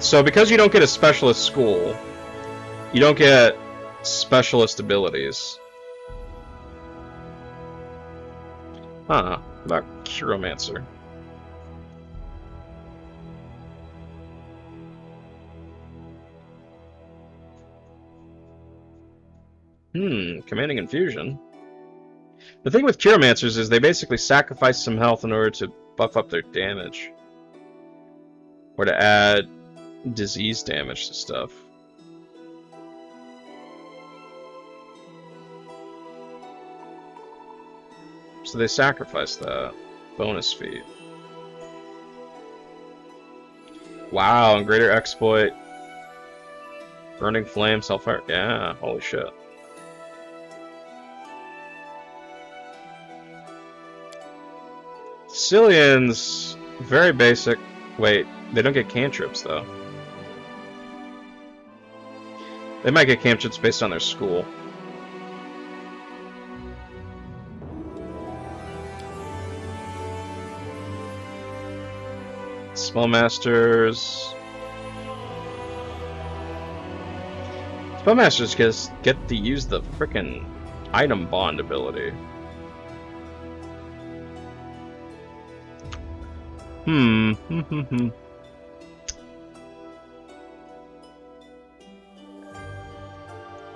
So because you don't get a specialist school, you don't get specialist abilities. Huh, about Curomancer. Commanding Infusion. The thing with Curomancers is they basically sacrifice some health in order to buff up their damage. Or to add disease damage to stuff. So they sacrifice that bonus feat. Wow, and Greater Exploit. Burning Flame, Hellfire. Yeah, holy shit. Cillian's very basic. Wait, they don't get cantrips though. They might get cantrips based on their school. Spellmasters. Spellmasters get to use the frickin' item bond ability.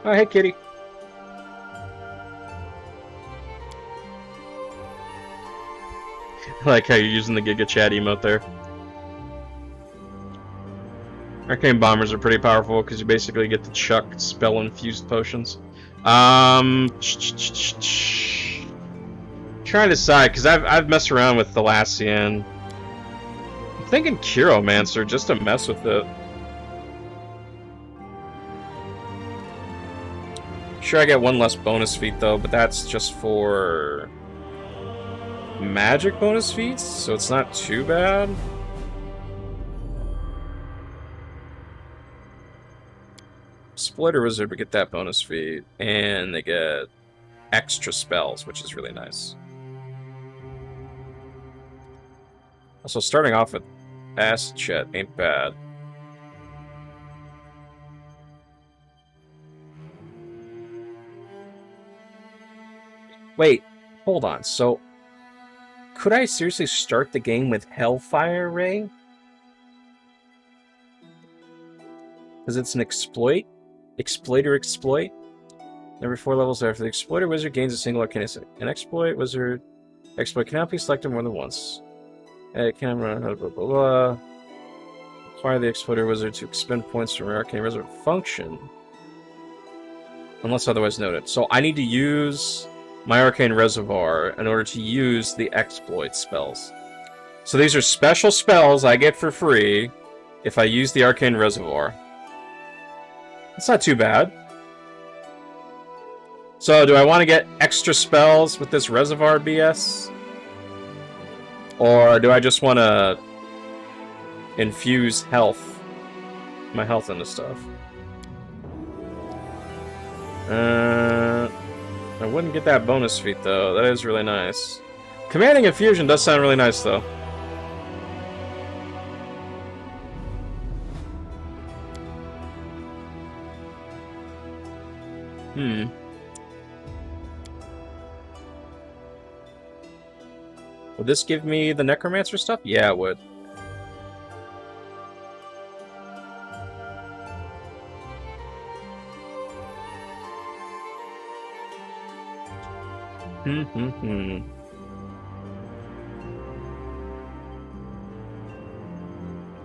Oh, hey, kitty. I like how you're using the Giga Chat emote there. Arcane Bombers are pretty powerful because you basically get to chuck spell-infused potions. Trying to decide, because I've messed around with Thalassian. I'm thinking Curomancer just to mess with it. Sure, I get one less bonus feat though, but that's just for magic bonus feats, so it's not too bad. Exploiter Wizard would get that bonus feat, and they get extra spells, which is really nice. Also, starting off with Acid Chat ain't bad. Wait, hold on. So, could I seriously start the game with Hellfire Ray? Because it's an exploit? Exploiter exploit? Every 4 levels after the Exploiter Wizard gains a single arcane. An Exploit Wizard exploit cannot be selected more than once. It can run blah blah blah. Require the Exploiter Wizard to expend points from an arcane reserve function. Unless otherwise noted. So I need to use my Arcane Reservoir in order to use the exploit spells. So these are special spells I get for free if I use the Arcane Reservoir. It's not too bad. So do I want to get extra spells with this Reservoir BS? Or do I just want to infuse my health into stuff? I wouldn't get that bonus feat though. That is really nice. Commanding Infusion does sound really nice though. Would this give me the Necromancer stuff? Yeah, it would.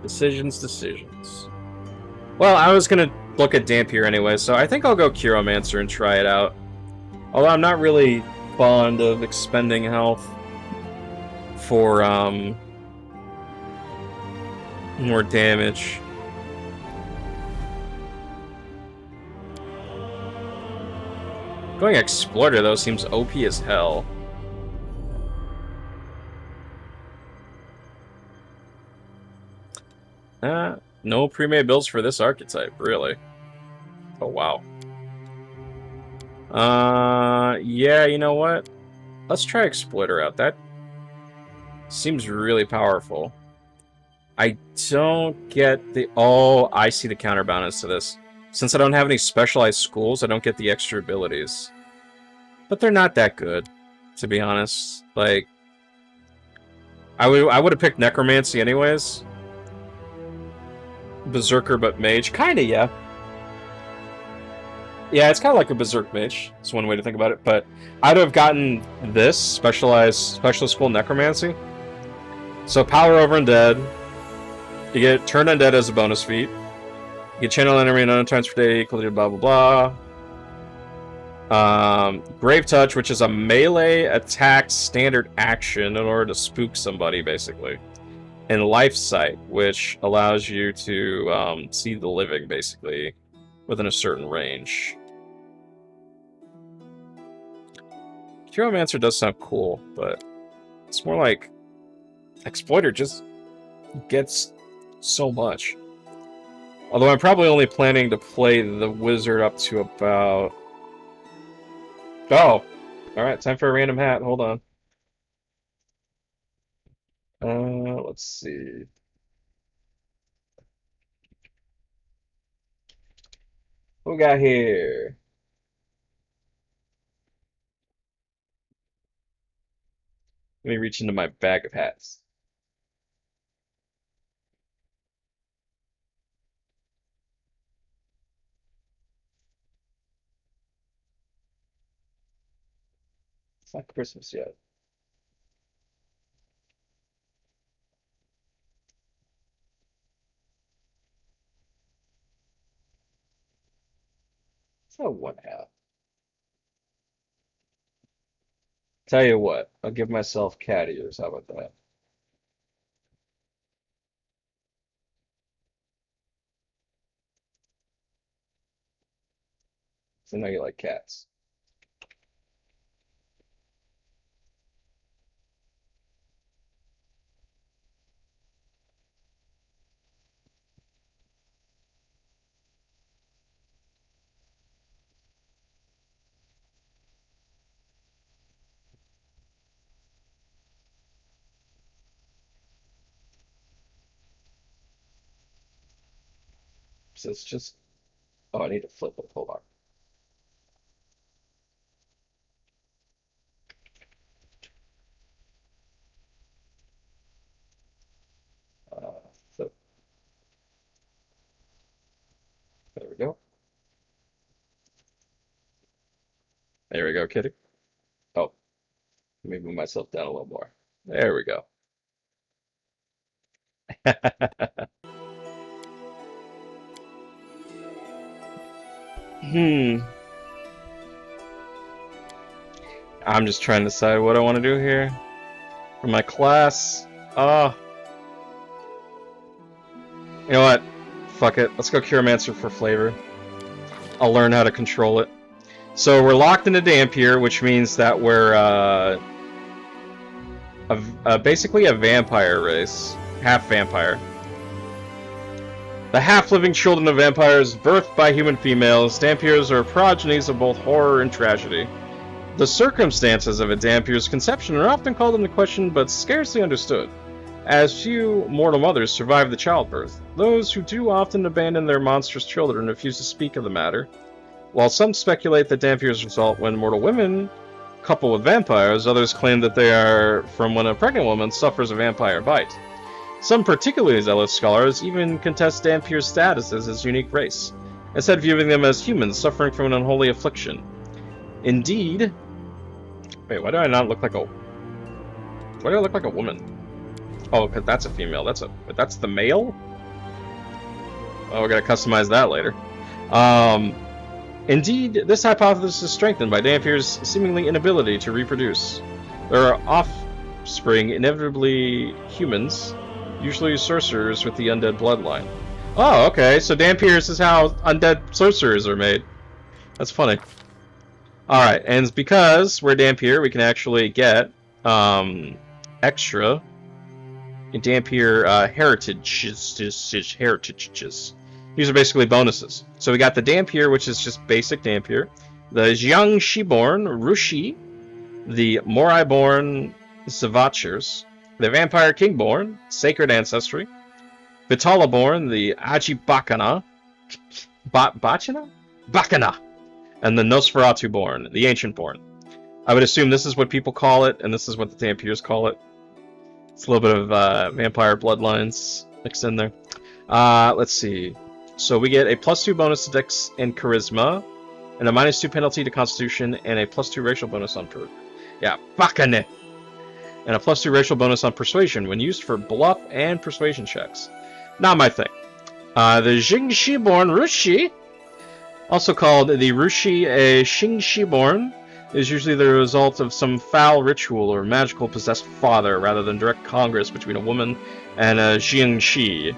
Decisions. Well, I was gonna look at Dampier anyway, so I think I'll go Chiromancer and try it out. Although I'm not really fond of expending health for more damage. Going Exploiter though seems OP as hell. No pre-made builds for this archetype, really. Oh wow. Yeah, you know what? Let's try Exploiter out. That seems really powerful. I don't get the... Oh, I see the counterbalance to this. Since I don't have any specialized schools, I don't get the extra abilities. But they're not that good, to be honest. Like, I would have picked Necromancy anyways. Berserker but Mage. Kinda, yeah. Yeah, it's kind of like a Berserk Mage. That's one way to think about it. But I'd have gotten this, specialist school Necromancy. So power over Undead. You get Turn Undead as a bonus feat. You get Channel Enemy and times per day equal to blah blah blah. Grave Touch, which is a melee attack standard action in order to spook somebody, basically. And Life Sight, which allows you to see the living, basically, within a certain range. Chiromancer does sound cool, but it's more like Exploiter just gets so much. Although I'm probably only planning to play the wizard up to about... Oh! Alright, time for a random hat. Hold on. Let's see. What we got here? Let me reach into my bag of hats. It's not Christmas yet. It's not one hat. Tell you what, I'll give myself cat ears. How about that? So now you like cats. So it's just... Oh, I need to flip it. Hold on. So there we go. There we go, kitty. Oh, let me move myself down a little more. There we go. I'm just trying to decide what I want to do here. For my class. You know what? Fuck it. Let's go Chiromancer for flavor. I'll learn how to control it. So we're locked into Dampier, which means that we're basically a vampire race. Half vampire. The half-living children of vampires, birthed by human females, Dampiers are progenies of both horror and tragedy. The circumstances of a Dampier's conception are often called into question, but scarcely understood, as few mortal mothers survive the childbirth. Those who do often abandon their monstrous children and refuse to speak of the matter. While some speculate that Dampiers result when mortal women couple with vampires, others claim that they are from when a pregnant woman suffers a vampire bite. Some particularly zealous scholars even contest Dampier's status as his unique race, instead viewing them as humans suffering from an unholy affliction. Indeed... Wait, why do I not look like a... Why do I look like a woman? Oh, because that's a female. That's the male? Oh, we're gonna customize that later. Indeed, this hypothesis is strengthened by Dampier's seemingly inability to reproduce. There are offspring inevitably humans, usually sorcerers with the undead bloodline. Oh, okay, so Dampiers is how undead sorcerers are made. That's funny. Alright, and it's because we're Dampier, we can actually get extra Dampier heritages. These are basically bonuses. So we got the Dampier, which is just basic Dampier. The Jiangshi-born Rushi. The Morai-born Zavachers. The Vampire King-born Sacred Ancestry. Vitala-born the Ajibakana. Bakana. And the Nosferatu-born, the Ancient-born. I would assume this is what people call it, and this is what the Dampiers call it. It's a little bit of vampire bloodlines mixed in there. Let's see. So we get a +2 bonus to Dex and Charisma, and a -2 penalty to Constitution, and a +2 racial bonus on Bakane. And a +2 racial bonus on Persuasion when used for bluff and persuasion checks. Not my thing. The Jingshi-born Rushi, also called the Rushi Xingshi-born, is usually the result of some foul ritual or magical possessed father rather than direct congress between a woman and a Jingshi.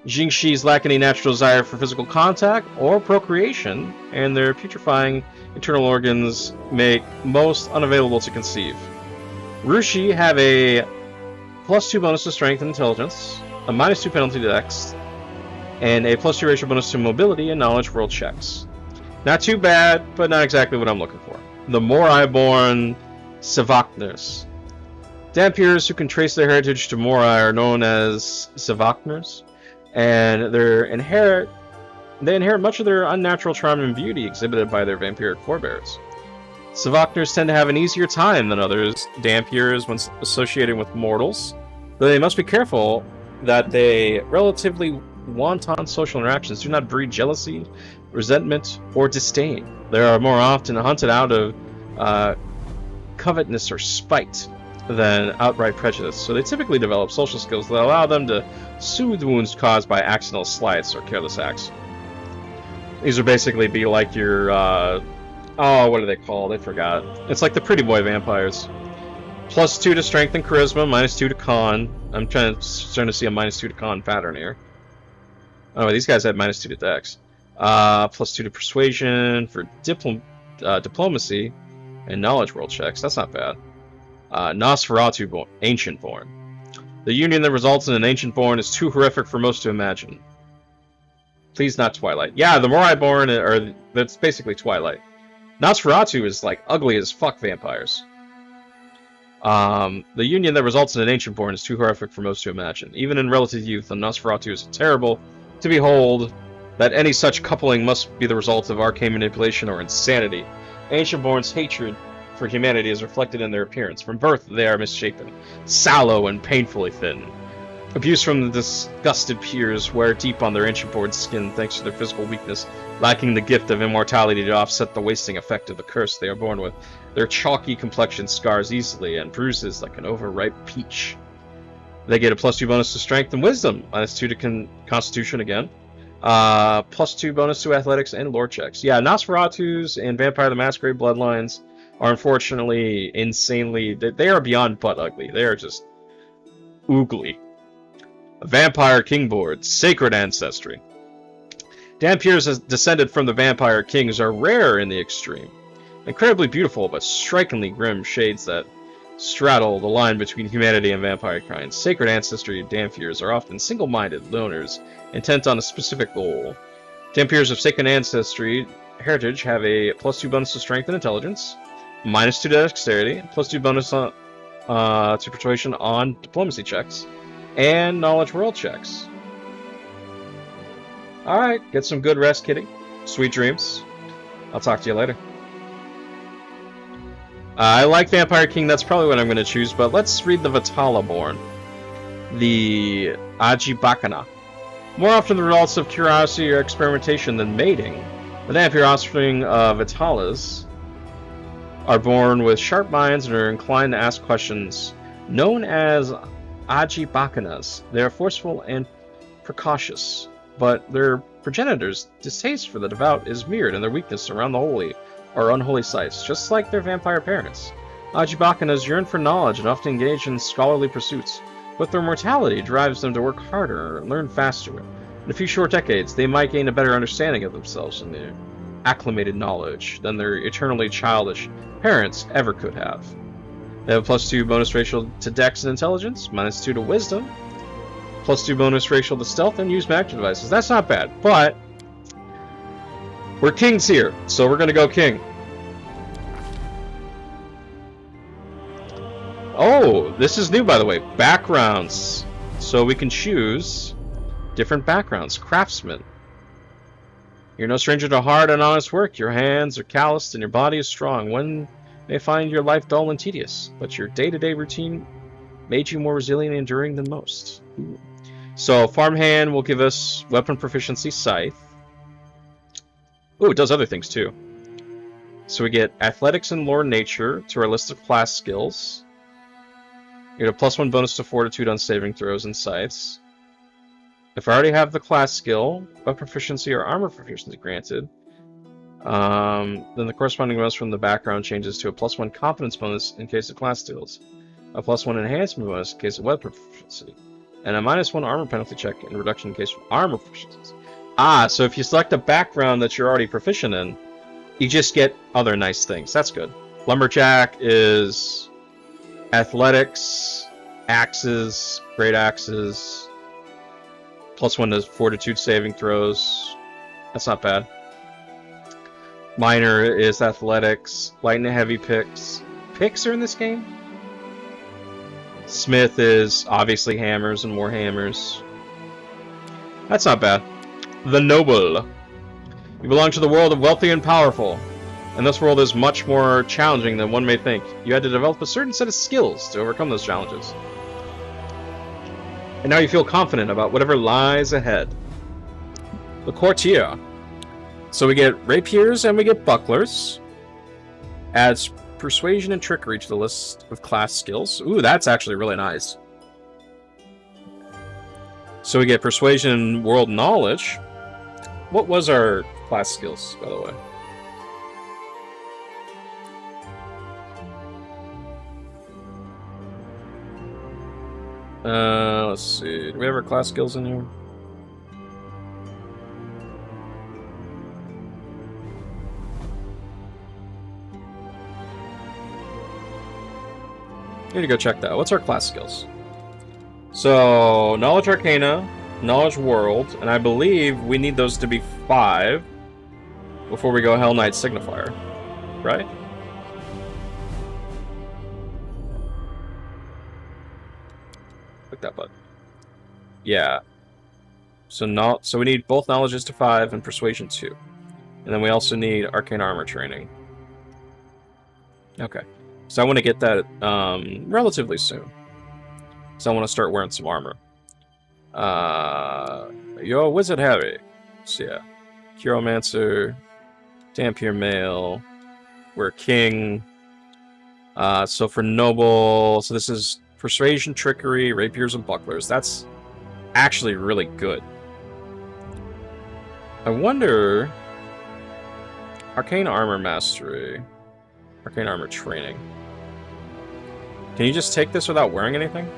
Jingshis lack any natural desire for physical contact or procreation, and their putrefying internal organs make most unavailable to conceive. Rushi have a +2 bonus to Strength and Intelligence, a -2 penalty to Dex, and a +2 racial bonus to Mobility and Knowledge World checks. Not too bad, but not exactly what I'm looking for. The Morai-born Savakners. Dampiers who can trace their heritage to Morai are known as Savakners, and they inherit much of their unnatural charm and beauty exhibited by their vampiric forebears. Savakners tend to have an easier time than others Dampiers when associating with mortals, though they must be careful that they relatively wanton social interactions do not breed jealousy, resentment, or disdain. They are more often hunted out of covetousness or spite than outright prejudice, so they typically develop social skills that allow them to soothe wounds caused by accidental slights or careless acts. These would basically be like your, what are they called? I forgot. It's like the pretty boy vampires. +2 to Strength and Charisma, -2 to Con. I'm starting to see a -2 to Con pattern here. Oh, these guys have -2 to Dex. +2 to Persuasion for Diplomacy and Knowledge World checks. That's not bad. Nosferatu Ancient-born. The union that results in an Ancient-born is too horrific for most to imagine. Please not Twilight. Yeah, the Morai-born that's basically Twilight. Nosferatu is like ugly as fuck vampires. The union that results in an Ancient-born is too horrific for most to imagine. Even in relative youth, the Nosferatu is terrible to behold. That any such coupling must be the result of arcane manipulation or insanity. Ancient-born's hatred for humanity is reflected in their appearance. From birth, they are misshapen, sallow, and painfully thin. Abuse from the disgusted peers wear deep on their Ancient-born skin thanks to their physical weakness, lacking the gift of immortality to offset the wasting effect of the curse they are born with. Their chalky complexion scars easily and bruises like an overripe peach. They get a +2 bonus to Strength and Wisdom, -2 to Constitution again. +2 bonus to Athletics and Lore checks. Yeah, Nosferatus and Vampire the Masquerade bloodlines are unfortunately insanely... They are beyond butt ugly. They are just oogly. Vampire King board, Sacred Ancestry. Dampiers descended from the Vampire Kings are rare in the extreme. Incredibly beautiful, but strikingly grim shades that straddle the line between humanity and vampire kind. Sacred Ancestry Dampiers are often single-minded loners, intent on a specific goal. Dampiers of Sacred Ancestry heritage have a +2 bonus to Strength and Intelligence, -2 to Dexterity, +2 bonus to Persuasion on Diplomacy checks, and Knowledge World checks. Alright, get some good rest, kitty. Sweet dreams. I'll talk to you later. I like Vampire King, that's probably what I'm going to choose, but let's read the Vitala-born. The Ajibakana. More often the results of curiosity or experimentation than mating, the Vampire offspring of Vitalas are born with sharp minds and are inclined to ask questions. Known as Ajibakanas, they are forceful and precocious. but their progenitors' distaste for the devout is mirrored in their weakness around the holy or unholy sites, just like their vampire parents. Ajibakanas yearn for knowledge and often engage in scholarly pursuits, but their mortality drives them to work harder and learn faster. In a few short decades, they might gain a better understanding of themselves and their acclimated knowledge than their eternally childish parents ever could have. They have a +2 bonus ratio to Dex and Intelligence, -2 to Wisdom, +2 bonus ratio to Stealth, and use magic devices. That's not bad, but we're kings here, so we're gonna go king. Oh, this is new, by the way. Backgrounds. So we can choose different backgrounds. Craftsman. You're no stranger to hard and honest work. Your hands are calloused and your body is strong. One may find your life dull and tedious, but your day-to-day routine made you more resilient and enduring than most. Ooh. So farmhand will give us weapon proficiency, scythe. Ooh, it does other things too. So we get athletics and lore nature to our list of class skills. You get a +1 bonus to fortitude on saving throws and scythes. If I already have the class skill, weapon proficiency or armor proficiency granted, then the corresponding bonus from the background changes to a +1 confidence bonus in case of class skills, a +1 enhancement bonus in case of weapon proficiency, and a -1 armor penalty check and reduction in case of armor proficiencies. Ah, so if you select a background that you're already proficient in, you just get other nice things. That's good. Lumberjack is athletics, axes, great axes, +1 to fortitude saving throws. That's not bad. Miner is athletics, light and heavy picks. Picks are in this game? Smith is obviously hammers and more hammers. That's not bad. The Noble. You belong to the world of wealthy and powerful, and this world is much more challenging than one may think. You had to develop a certain set of skills to overcome those challenges. And now you feel confident about whatever lies ahead. The Courtier. So we get rapiers and we get bucklers. Adds persuasion and trickery to the list of class skills. Ooh, that's actually really nice. So we get persuasion and world knowledge. What was our class skills, by the way? Let's see. Do we have our class skills in here? Need to go check that. What's our class skills? So, Knowledge Arcana, Knowledge World, and I believe we need those to be 5 before we go Hell Knight Signifier, right? Click that button. Yeah. So we need both Knowledges to 5 and Persuasion 2. And then we also need Arcane Armor training. Okay. So I want to get that relatively soon. So I want to start wearing some armor. You're a wizard, Harry. So yeah. Chiromancer. Dampier Mail. We're a king. So for noble, so this is persuasion, trickery, rapiers, and bucklers. That's actually really good. I wonder... Arcane Armor Mastery. Arcane Armor Training. Can you just take this without wearing anything?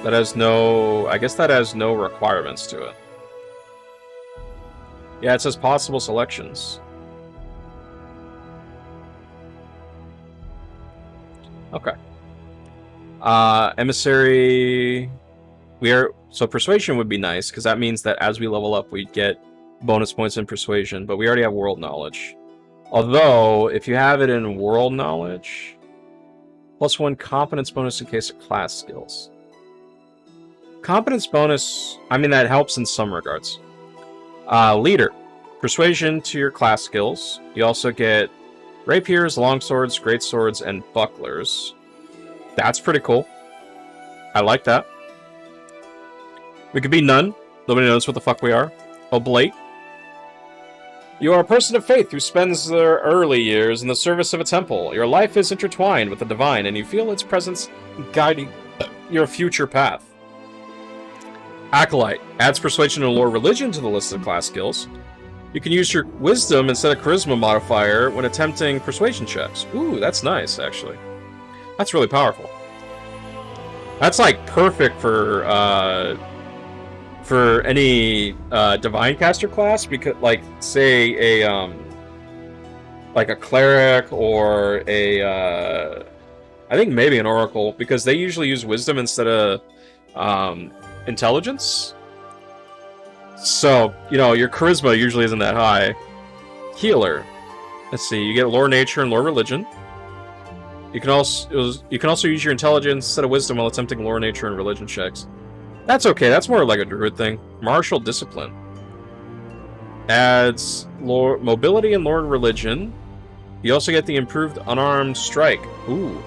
That has no... I guess that has no requirements to it. Yeah, it says possible selections. Okay. Emissary... So Persuasion would be nice, because that means that as we level up, we get bonus points in Persuasion, but we already have World Knowledge. Although, if you have it in World Knowledge, +1 Competence bonus in case of class skills. Competence bonus, I mean, that helps in some regards. Leader. Persuasion to your class skills. You also get rapiers, longswords, greatswords, and bucklers. That's pretty cool. I like that. We could be none. Nobody knows what the fuck we are. Oblate. You are a person of faith who spends their early years in the service of a temple. Your life is intertwined with the divine, and you feel its presence guiding your future path. Acolyte adds persuasion and lore religion to the list of class skills. You can use your wisdom instead of charisma modifier when attempting persuasion checks. Ooh, that's nice, actually. That's really powerful. That's like perfect for any divine caster class, because like say a like a cleric or a I think maybe an oracle, because they usually use wisdom instead of intelligence. So, you know, your charisma usually isn't that high. Healer. Let's see, you get lore nature and lore religion. You can also use your intelligence instead of wisdom while attempting lore nature and religion checks. That's okay, that's more like a druid thing. Martial discipline. Adds lore mobility and lore religion. You also get the improved unarmed strike. Ooh.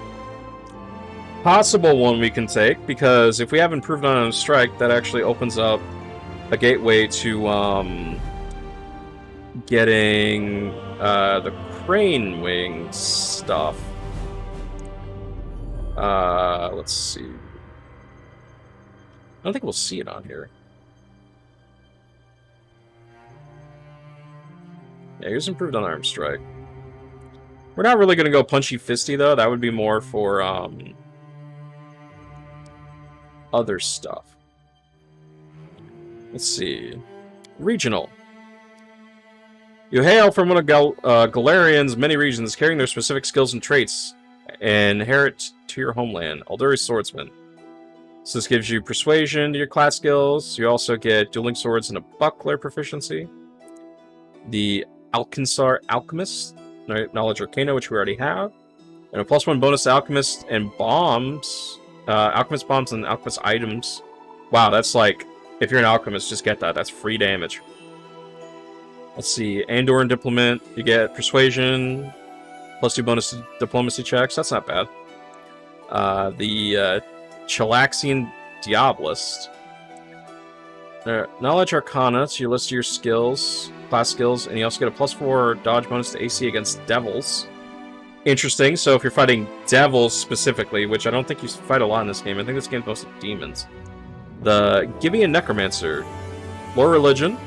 Possible one we can take, because if we have improved unarmed strike, that actually opens up a gateway to getting the crane wing stuff. Let's see. I don't think we'll see it on here. Yeah, here's improved unarmed strike. We're not really gonna go punchy fisty though. That would be more for other stuff. Let's see. Regional. You hail from one of Galarian's many regions, carrying their specific skills and traits, and inherit to your homeland. Alduri Swordsman. So this gives you persuasion to your class skills. You also get dueling swords and a buckler proficiency. The Alkinsar Alchemist, Knowledge Arcana, which we already have. And a +1 bonus to Alchemist and bombs. Alchemist bombs and Alchemist items. Wow, that's like, if you're an Alchemist, just get that. That's free damage. Let's see, Andoran Diplomat, you get Persuasion, +2 bonus to Diplomacy checks. That's not bad. The Chilaxian Diabolist. Knowledge Arcana, so you list your skills, class skills, and you also get a +4 dodge bonus to AC against devils. Interesting, so if you're fighting devils specifically, which I don't think you fight a lot in this game, I think this game's mostly demons. The Gibeon Necromancer. Lore Religion.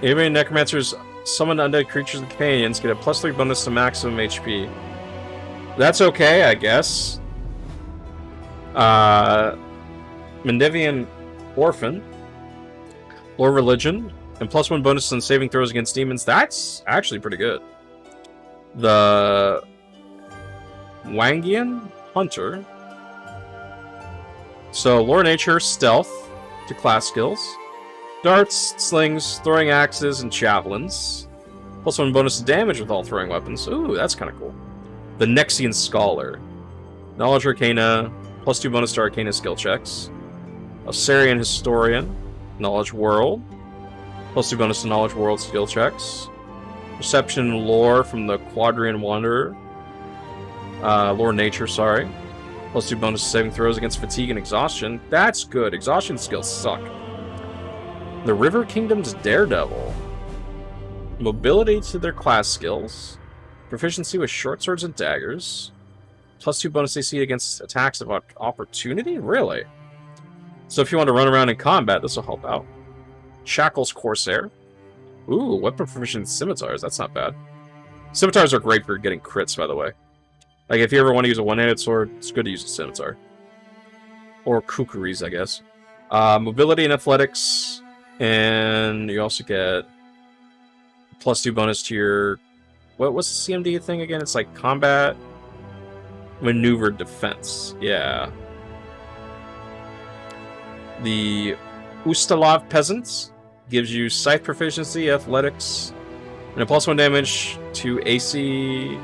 Gibeon Necromancers summon undead creatures and companions, get a +3 bonus to maximum HP. That's okay, I guess. Mendevian Orphan. Lore Religion. And +1 bonus on saving throws against demons. That's actually pretty good. The Wangian Hunter. So, Lore Nature, Stealth to class skills. Darts, slings, throwing axes, and javelins. +1 bonus to damage with all throwing weapons. Ooh, that's kind of cool. The Nexian Scholar. Knowledge Arcana, +2 bonus to Arcana skill checks. Osirian Historian. Knowledge World. +2 bonus to Knowledge World skill checks. Perception and Lore from the Quadrian Wanderer. Lore Nature, sorry. +2 bonus to saving throws against fatigue and exhaustion. That's good. Exhaustion skills suck. The River Kingdom's Daredevil. Mobility to their class skills. Proficiency with short swords and daggers. +2 bonus AC against attacks of opportunity? Really? So if you want to run around in combat, this will help out. Shackles Corsair. Ooh, weapon proficient scimitars. That's not bad. Scimitars are great for getting crits, by the way. Like, if you ever want to use a one-handed sword, it's good to use a scimitar. Or kukris, I guess. Mobility and athletics. And you also get +2 bonus to your... What's the CMD thing again? It's like combat, maneuver, defense. Yeah. The Ustalav Peasants gives you scythe proficiency, athletics, and a +1 damage to AC...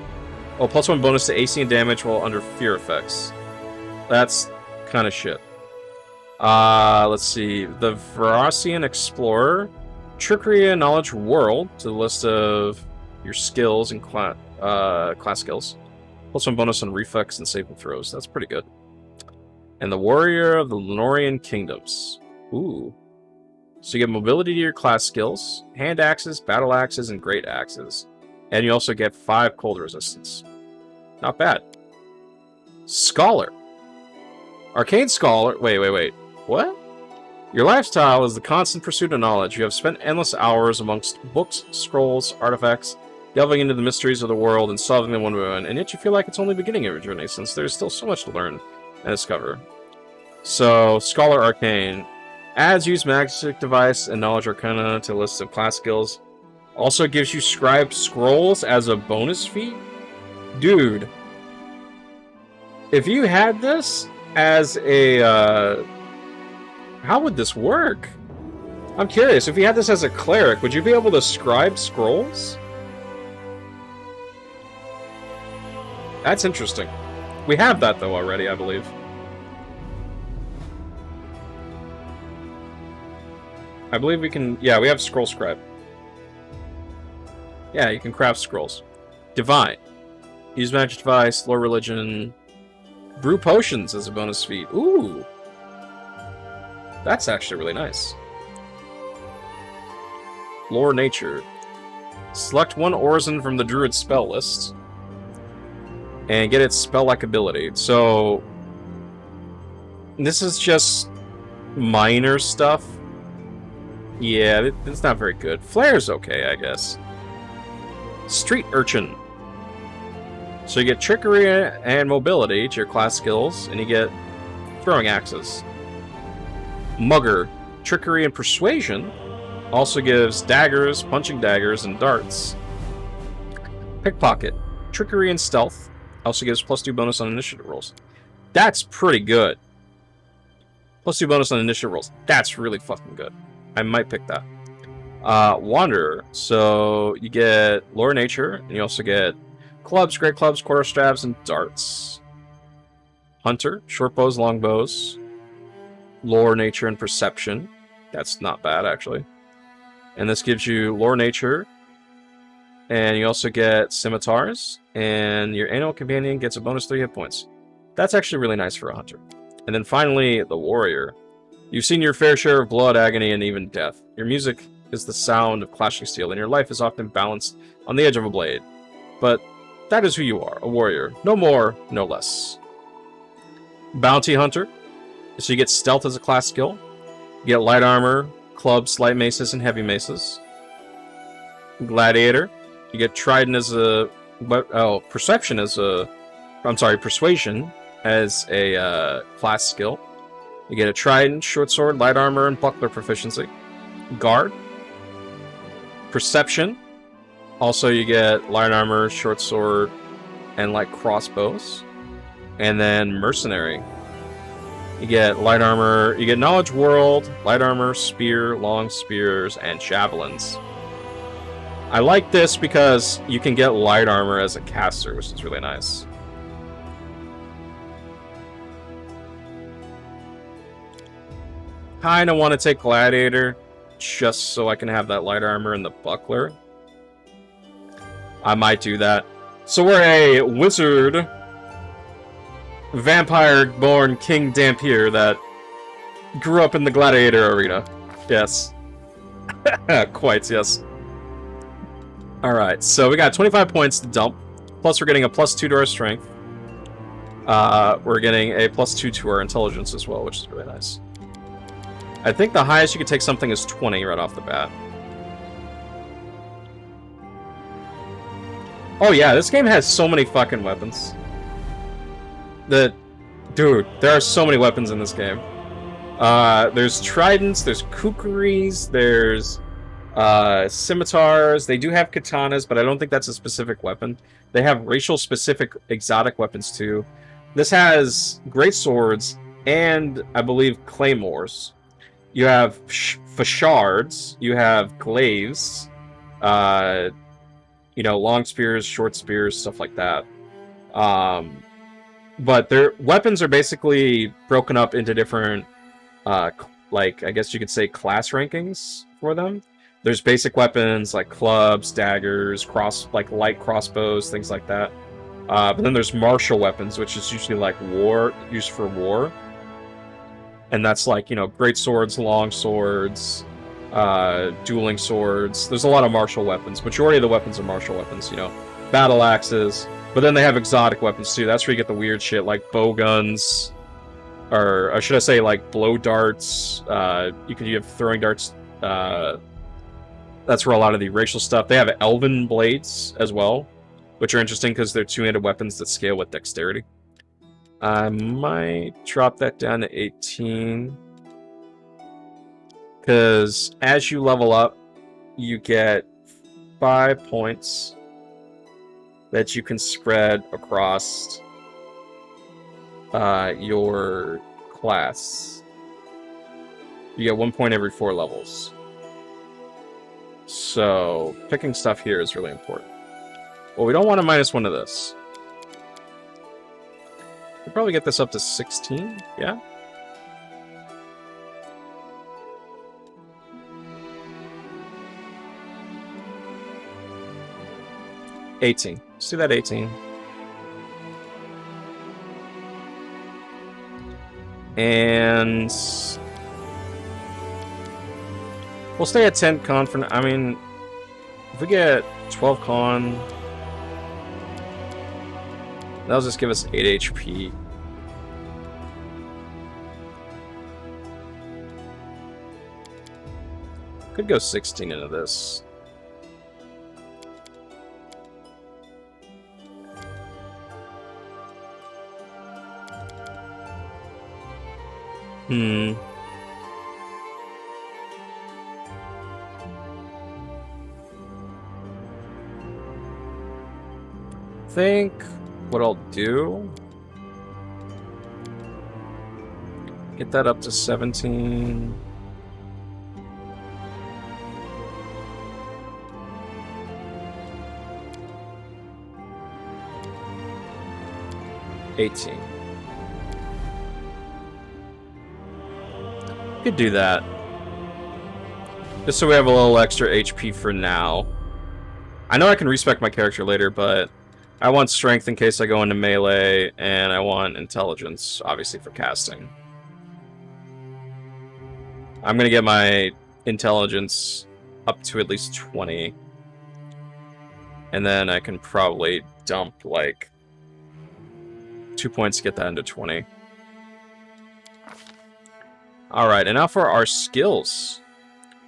Oh, +1 bonus to AC and damage while under fear effects. That's kind of shit. Let's see. The Veracian Explorer. Trickery and Knowledge World to the list of your skills and class skills. +1 bonus on reflex and saving throws. That's pretty good. And the Warrior of the Lenorian Kingdoms. Ooh. So you get mobility to your class skills, hand axes, battle axes, and great axes. And you also get 5 cold resistance. Not bad. Scholar. Arcane Scholar. Wait. What? Your lifestyle is the constant pursuit of knowledge. You have spent endless hours amongst books, scrolls, artifacts, delving into the mysteries of the world and solving them one by one, and yet you feel like it's only the beginning of your journey, since there's still so much to learn and discover. So, Scholar Arcane. Adds use magic device and knowledge arcana to a list of class skills. Also gives you scribed scrolls as a bonus feat? Dude. If you had this as a, how would this work? I'm curious, if you had this as a cleric, would you be able to scribe scrolls? That's interesting. We have that, though, already, I believe. I believe we can... Yeah, we have Scroll Scribe. Yeah, you can craft scrolls. Divine. Use magic device, lore religion. Brew potions as a bonus feat. Ooh! That's actually really nice. Lore nature. Select one Orison from the Druid spell list. And get its spell-like ability. So... This is just... minor stuff. Yeah, it's not very good. Flare's okay, I guess. Street Urchin. So you get Trickery and Mobility to your class skills, and you get Throwing Axes. Mugger. Trickery and Persuasion also gives Daggers, Punching Daggers, and Darts. Pickpocket. Trickery and Stealth also gives +2 bonus on initiative rolls. That's pretty good. +2 bonus on initiative rolls. That's really fucking good. I might pick that. Wanderer. So you get Lore Nature, and you also get clubs, great clubs, quarterstaves, and darts. Hunter. Short bows, long bows. Lore Nature and Perception. That's not bad, actually. And this gives you Lore Nature. And you also get Scimitars. And your Annual Companion gets a bonus 3 hit points. That's actually really nice for a Hunter. And then finally, the Warrior. You've seen your fair share of blood, agony, and even death. Your music is the sound of clashing steel, and your life is often balanced on the edge of a blade. But that is who you are, a warrior. No more, no less. Bounty Hunter. So you get stealth as a class skill. You get light armor, clubs, light maces, and heavy maces. Gladiator. You get trident as a... perception as a... persuasion as a class skill. You get a trident, short sword, light armor, and buckler proficiency. Guard. Perception. Also, you get light armor, short sword, and light crossbows. And then mercenary. You get light armor. You get knowledge world, light armor, spear, long spears, and javelins. I like this because you can get light armor as a caster, which is really nice. Kinda want to take Gladiator, just so I can have that light armor and the buckler. I might do that. So we're a wizard, vampire-born King Dampier that grew up in the Gladiator arena. Yes. Quite, yes. Alright, so we got 25 points to dump, plus we're getting a +2 to our strength. We're getting a +2 to our intelligence as well, which is really nice. I think the highest you could take something is 20 right off the bat. Oh yeah, this game has so many fucking weapons. Dude, there are so many weapons in this game. There's tridents, there's kukris, there's scimitars. They do have katanas, but I don't think that's a specific weapon. They have racial-specific exotic weapons too. This has great swords and, I believe, claymores. You have fashards, you have glaives, you know, long spears, short spears, stuff like that. But their weapons are basically broken up into different, like, I guess you could say class rankings for them. There's basic weapons like clubs, daggers, light crossbows, things like that. But then there's martial weapons, which is usually like used for war. And that's like, you know, great swords, long swords, dueling swords. There's a lot of martial weapons. Majority of the weapons are martial weapons, you know. Battle axes. But then they have exotic weapons too. That's where you get the weird shit like bow guns, or should I say, like, blow darts. You have throwing darts. That's where a lot of the racial stuff. They have elven blades as well, which are interesting because they're two-handed weapons that scale with dexterity. I might drop that down to 18. Because as you level up, you get 5 points that you can spread across your class. You get 1 point every 4 levels. So, picking stuff here is really important. Well, we don't want to -1 of this. We'll probably get this up to 16, yeah? $18. Let's do that 18. And we'll stay at 10 con for now. I mean, if we get 12 con, that'll just give us 8 HP. Could go 16 into this. Think what I'll do, get that up to 17. Could do that. Just so we have a little extra HP for now. I know I can respec my character later, but I want strength in case I go into melee, and I want intelligence, obviously, for casting. I'm gonna get my intelligence up to at least 20. And then I can probably dump, like, 2 points to get that into 20. Alright, and now for our skills.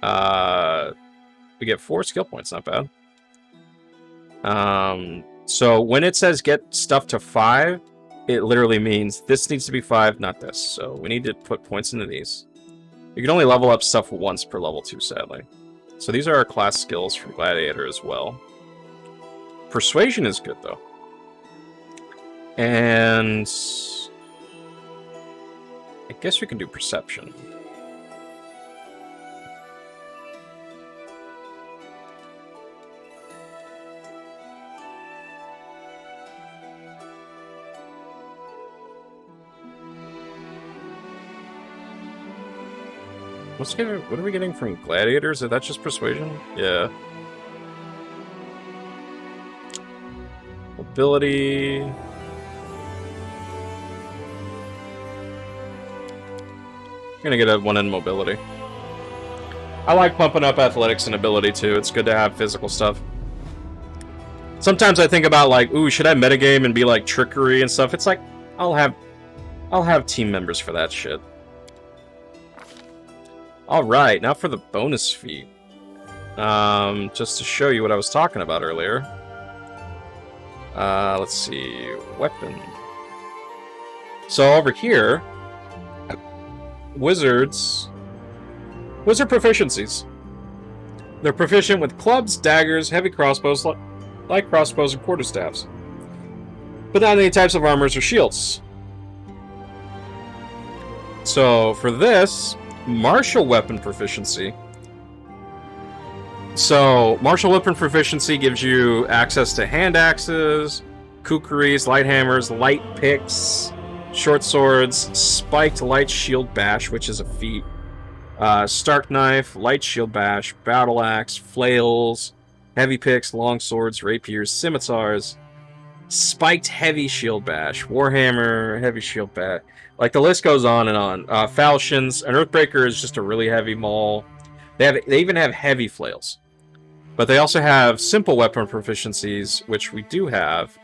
We get 4 skill points, not bad. So when it says get stuff to 5, it literally means this needs to be 5, not this. So we need to put points into these. You can only level up stuff once per level 2, sadly. So these are our class skills for Gladiator as well. Persuasion is good, though. And I guess we can do Perception. What are we getting from Gladiators? Is that just Persuasion? Yeah. Mobility. I'm gonna get a 1 in Mobility. I like pumping up athletics and ability too. It's good to have physical stuff. Sometimes I think about, like, ooh, should I metagame and be like trickery and stuff? It's like, I'll have team members for that shit. Alright, now for the bonus feat. Just to show you what I was talking about earlier. Let's see. Weapon. So over here, wizard proficiencies. They're proficient with clubs, daggers, heavy crossbows, light crossbows, and quarterstaffs. But not any types of armors or shields. So for this, martial weapon proficiency. So, martial weapon proficiency gives you access to hand axes, kukris, light hammers, light picks, short swords, spiked light shield bash, which is a feat, stark knife, light shield bash, battle axe, flails, heavy picks, long swords, rapiers, scimitars, spiked heavy shield bash, warhammer, heavy shield bash. Like, the list goes on and on. Falchions, an earthbreaker is just a really heavy maul. They even have heavy flails. But they also have simple weapon proficiencies, which we do have.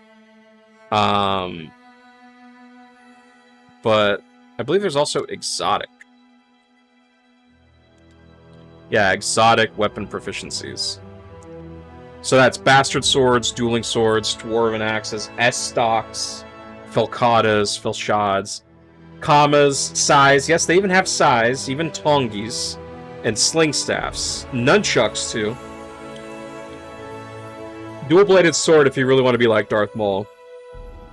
But I believe there's also exotic. Yeah, exotic weapon proficiencies. So that's bastard swords, dueling swords, dwarven axes, S-stocks, felcadas, felshads, commas, sais. Yes, they even have sais, even tongis, and sling staffs. Nunchucks, too. Dual-bladed sword if you really want to be like Darth Maul.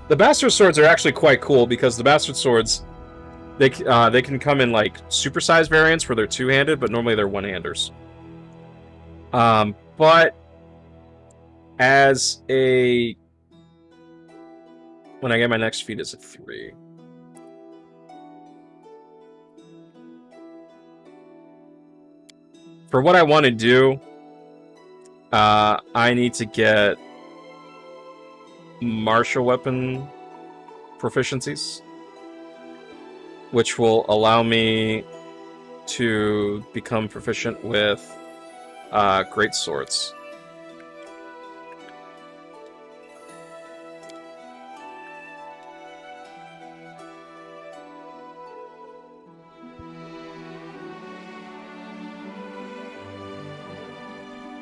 The bastard swords are actually quite cool because the bastard swords, they can come in like supersized variants where they're two-handed, but normally they're one-handers. But as a... when I get my next feat, it's a 3. For what I want to do, I need to get martial weapon proficiencies, which will allow me to become proficient with great swords.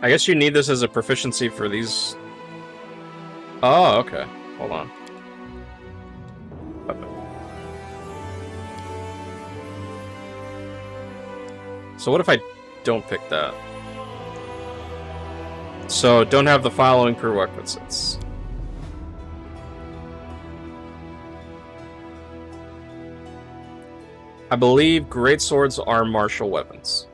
I guess you need this as a proficiency for these. Oh, okay. Hold on. Okay. So what if I don't pick that? So don't have the following prerequisites. I believe great swords are martial weapons.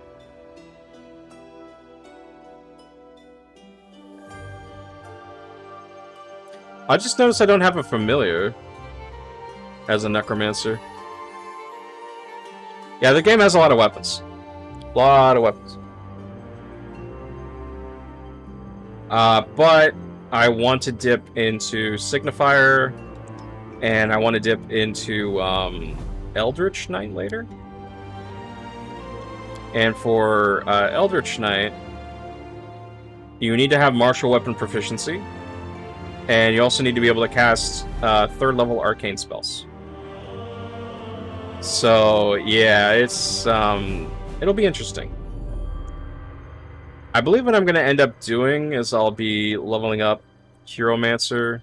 I just noticed I don't have a familiar as a necromancer. Yeah, the game has a lot of weapons. A lot of weapons. But I want to dip into Signifier, and I want to dip into Eldritch Knight later. And for Eldritch Knight, you need to have martial weapon proficiency. And you also need to be able to cast 3rd level arcane spells. So yeah, it's it'll be interesting. I believe what I'm gonna end up doing is I'll be leveling up Chiromancer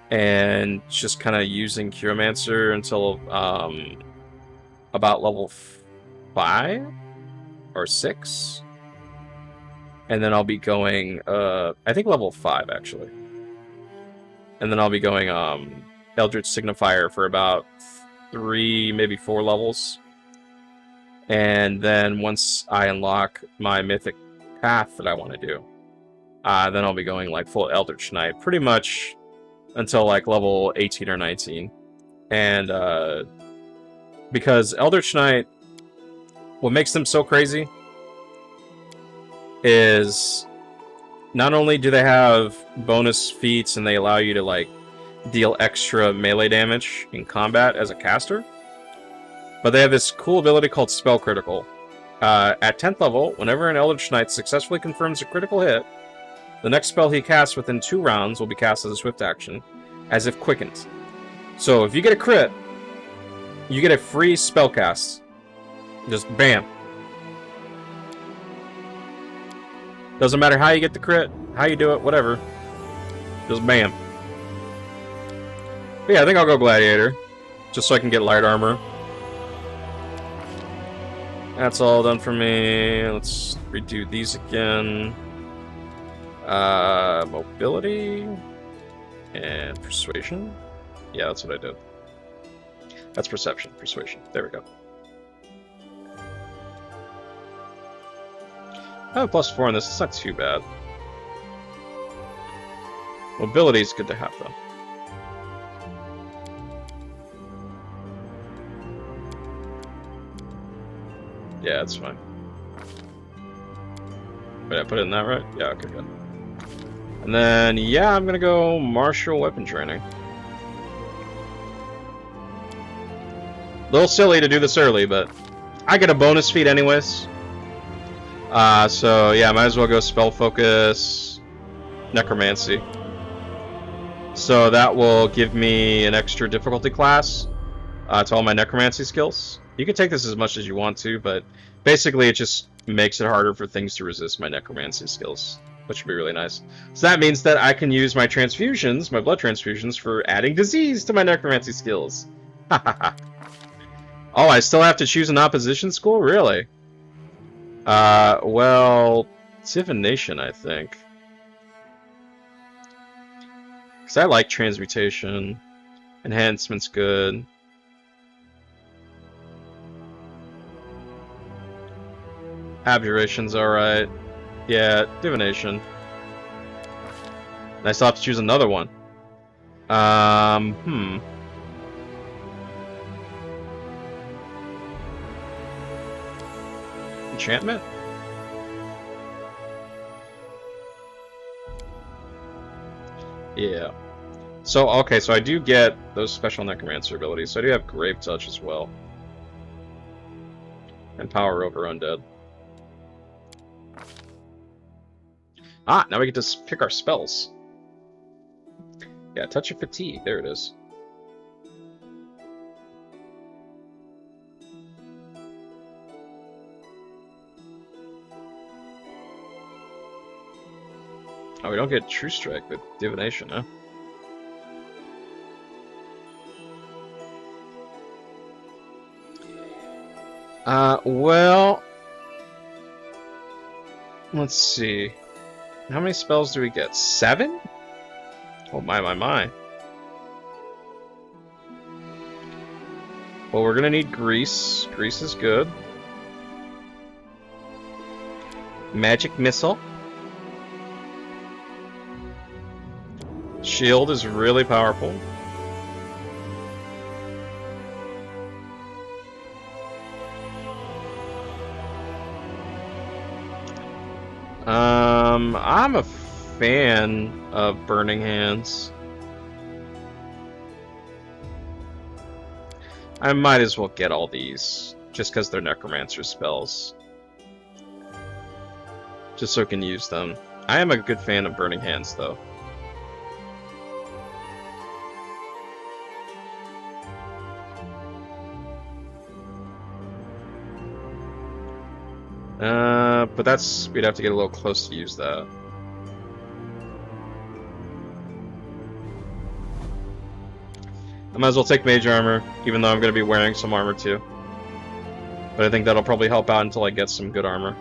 and just kind of using Chiromancer until about level 5 or 6. And then I'll be going I think level 5 actually. And then I'll be going Eldritch Signifier for about 3, maybe 4 levels. And then once I unlock my mythic path that I want to do, then I'll be going like full Eldritch Knight, pretty much until like level 18 or 19. And because Eldritch Knight, what makes them so crazy is not only do they have bonus feats and they allow you to like deal extra melee damage in combat as a caster, but they have this cool ability called Spell Critical. At 10th level, whenever an Eldritch Knight successfully confirms a critical hit, the next spell he casts within 2 rounds will be cast as a swift action, as if quickened. So if you get a crit, you get a free spell cast. Just bam. Doesn't matter how you get the crit, how you do it, whatever. Just bam. But yeah, I think I'll go Gladiator, just so I can get light armor. That's all done for me. Let's redo these again. Mobility and persuasion. Yeah, that's what I did. That's perception, persuasion. There we go. I have +4 on this. It's not too bad. Mobility is good to have, though. Yeah, it's fine. Did I put it in that right? Yeah, okay, good. And then, yeah, I'm gonna go martial weapon training. A little silly to do this early, but I get a bonus feat anyways. So yeah, might as well go spell focus, necromancy. So that will give me an extra difficulty class to all my necromancy skills. You can take this as much as you want to, but basically it just makes it harder for things to resist my necromancy skills, which would be really nice. So that means that I can use my transfusions, my blood transfusions, for adding disease to my necromancy skills. Oh, I still have to choose an opposition school? Really? Well, divination, I think. Because I like transmutation. Enhancement's good. Abjuration's alright. Yeah, divination. And I still have to choose another one. Enchantment? Yeah. So, okay, so I do get those special necromancer abilities. So I do have Grave Touch as well. And Power over Undead. Ah, now we get to pick our spells. Yeah, Touch of Fatigue. There it is. Oh, we don't get True Strike with Divination, huh? Well... Let's see. How many spells do we get? 7? Oh, my. Well, we're gonna need Grease. Grease is good. Magic Missile. Shield is really powerful. I'm a fan of Burning Hands. I might as well get all these, just because they're Necromancer spells. Just so I can use them. I am a good fan of Burning Hands, though. But we'd have to get a little close to use that. I might as well take Mage Armor, even though I'm going to be wearing some armor too. But I think that'll probably help out until I get some good armor.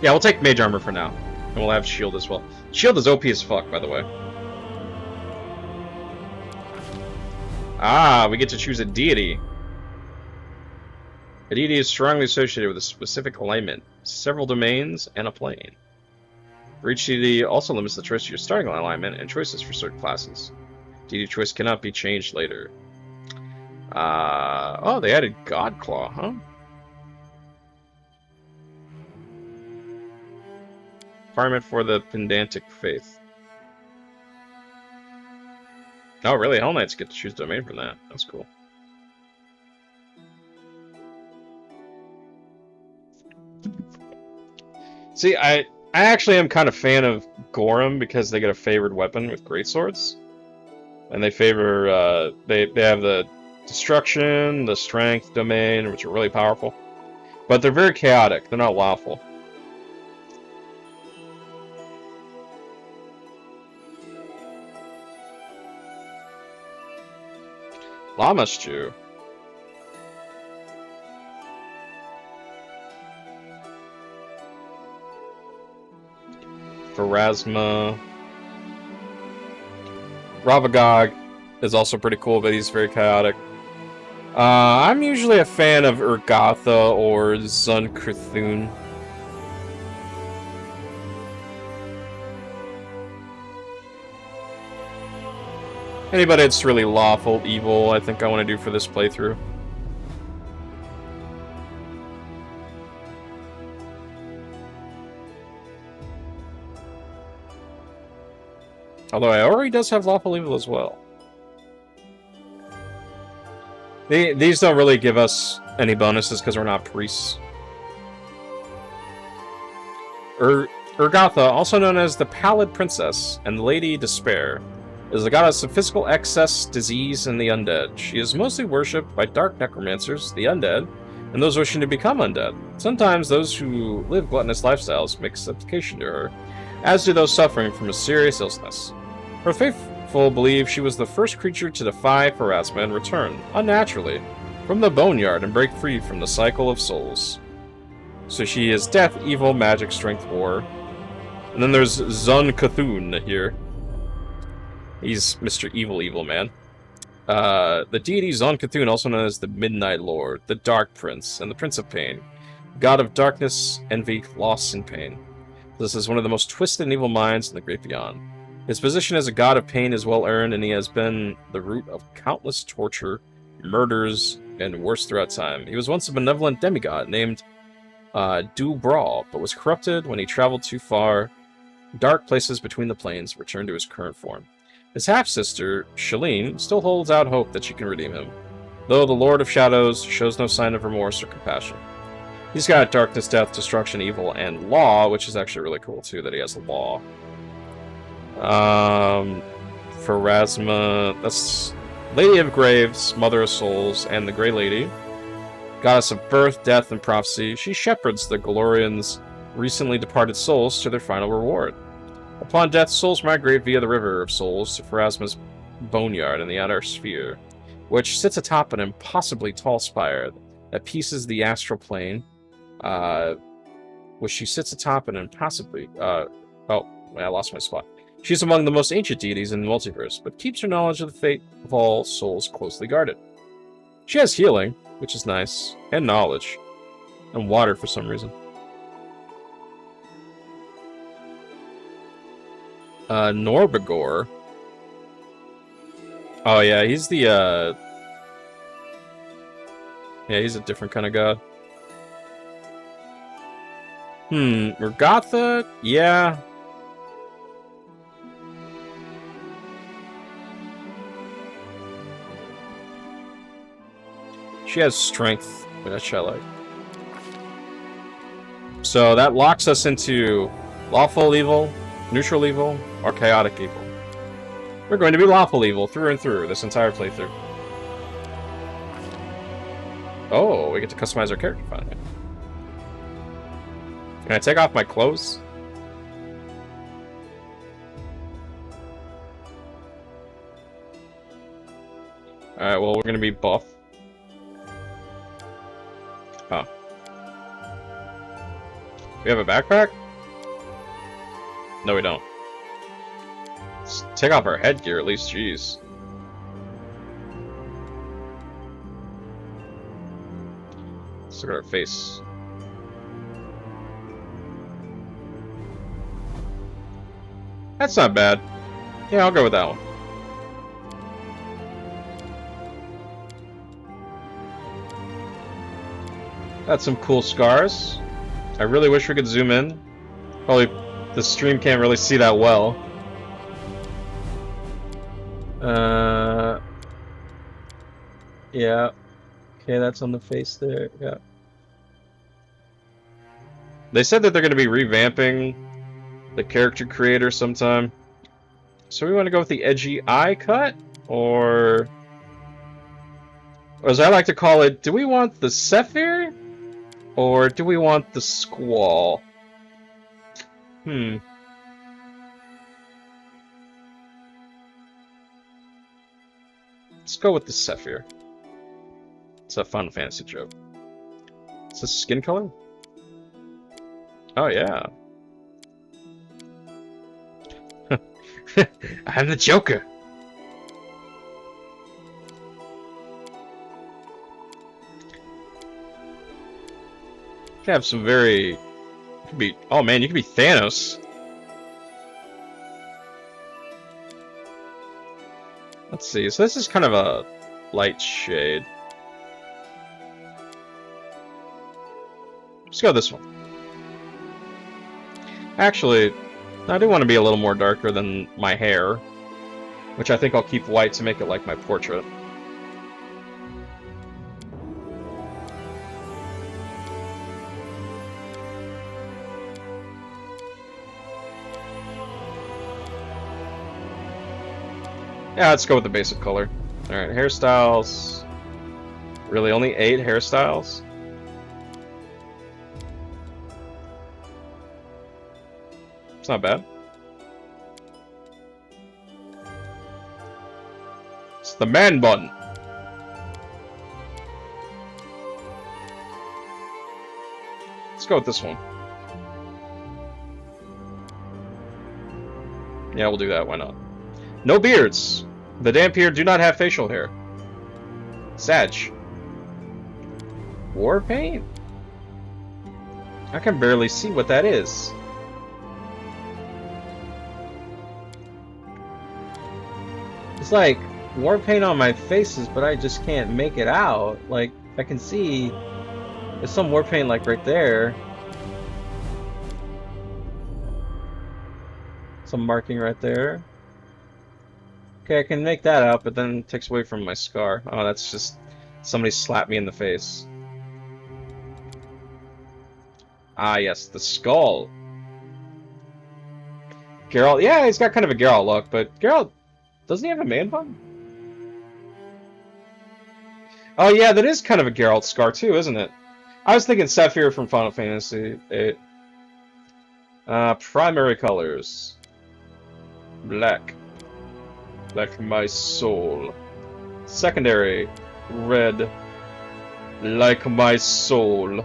Yeah, we'll take Mage Armor for now. And we'll have Shield as well. Shield is OP as fuck, by the way. Ah, we get to choose a deity. A deity is strongly associated with a specific alignment, several domains, and a plane. For each deity also limits the choice of your starting alignment and choices for certain classes. Deity choice cannot be changed later. Oh, they added Godclaw, huh? Requirement for the Pedantic Faith. Oh, really? Hell Knights get to choose domain from that. That's cool. See, I actually am kind of a fan of Gorham because they get a favored weapon with greatswords. And they favor, they have the Destruction, the Strength domain, which are really powerful. But they're very chaotic. They're not lawful. Lamashju. Pharasma. Ravagog is also pretty cool, but he's very chaotic. I'm usually a fan of Urgatha or Zun-Kuthun. Anybody that's really lawful evil, I think I want to do for this playthrough. Although Aori does have lawful evil as well. These don't really give us any bonuses because we're not priests. Urgatha, also known as the Pallid Princess and the Lady Despair, is the goddess of physical excess, disease, and the undead. She is mostly worshipped by dark necromancers, the undead, and those wishing to become undead. Sometimes those who live gluttonous lifestyles make supplication to her, as do those suffering from a serious illness. Her faithful believe she was the first creature to defy Pharasma and return, unnaturally, from the boneyard and break free from the cycle of souls. So she is death, evil, magic, strength, war. And then there's Zun Cthulhu here. He's Mr. Evil Man. The deity Zon Cthulhu, also known as the Midnight Lord, the Dark Prince, and the Prince of Pain, god of darkness, envy, loss, and pain. This is one of the most twisted and evil minds in the great beyond. His position as a god of pain is well earned, and he has been the root of countless torture, murders, and worse throughout time. He was once a benevolent demigod named Du Brawl, but was corrupted when he traveled too far. Dark places between the planes returned to his current form. His half-sister, Shalene, still holds out hope that she can redeem him, though the Lord of Shadows shows no sign of remorse or compassion. He's got darkness, death, destruction, evil, and law, which is actually really cool, too, that he has law. Pharasma, that's Lady of Graves, Mother of Souls, and the Grey Lady. Goddess of birth, death, and prophecy, she shepherds the Galorians' recently departed souls to their final reward. Upon death, souls migrate via the River of Souls to Pharasma's boneyard in the outer sphere, which sits atop an impossibly tall spire that pieces the astral plane, which she sits atop an impossibly... oh, I lost my spot. She's among the most ancient deities in the multiverse, but keeps her knowledge of the fate of all souls closely guarded. She has healing, which is nice, and knowledge, and water for some reason. Norbagor. Oh yeah, he's the yeah, he's a different kind of god. Urgatha? Yeah. She has strength, which I like. So that locks us into lawful evil, neutral evil, or chaotic evil. We're going to be lawful evil through and through this entire playthrough. Oh, we get to customize our character finally. Can I take off my clothes? Alright, well, we're going to be buff. Oh. We have a backpack? No, we don't. Let's take off our headgear at least, jeez. Let's look at our face. That's not bad. Yeah, I'll go with that one. Got some cool scars. I really wish we could zoom in. Probably the stream can't really see that well. Yeah. Okay, that's on the face there. Yeah. They said that they're going to be revamping the character creator sometime. So we want to go with the edgy eye cut? Or as I like to call it, do we want the Sephir? Or do we want the Squall? Let's go with the Sephir. It's a Final Fantasy joke. Is this skin color? Oh, yeah. I'm the Joker. You can have some very... You could be... Oh, man, you could be Thanos. Let's see. So this is kind of a light shade. Let's go this one. Actually, I do want to be a little more darker than my hair, which I think I'll keep white to make it like my portrait. Yeah, let's go with the basic color. Alright, hairstyles. Really, only 8 hairstyles? It's not bad. It's the man bun. Let's go with this one. Yeah, we'll do that. Why not? No beards. The Dampier do not have facial hair. Sag. War paint? I can barely see what that is. It's like war paint on my faces, but I just can't make it out. Like, I can see there's some war paint like right there. Some marking right there. Okay, I can make that out, but then it takes away from my scar. Oh, that's just somebody slapped me in the face. Ah, yes, the skull. Geralt, yeah, he's got kind of a Geralt look, but Geralt, doesn't he have a man bun? Oh yeah, that is kind of a Geralt scar too, isn't it? I was thinking Sapphire from Final Fantasy VIII. Primary colors. Black. Like my soul. Secondary. Red. Like my soul.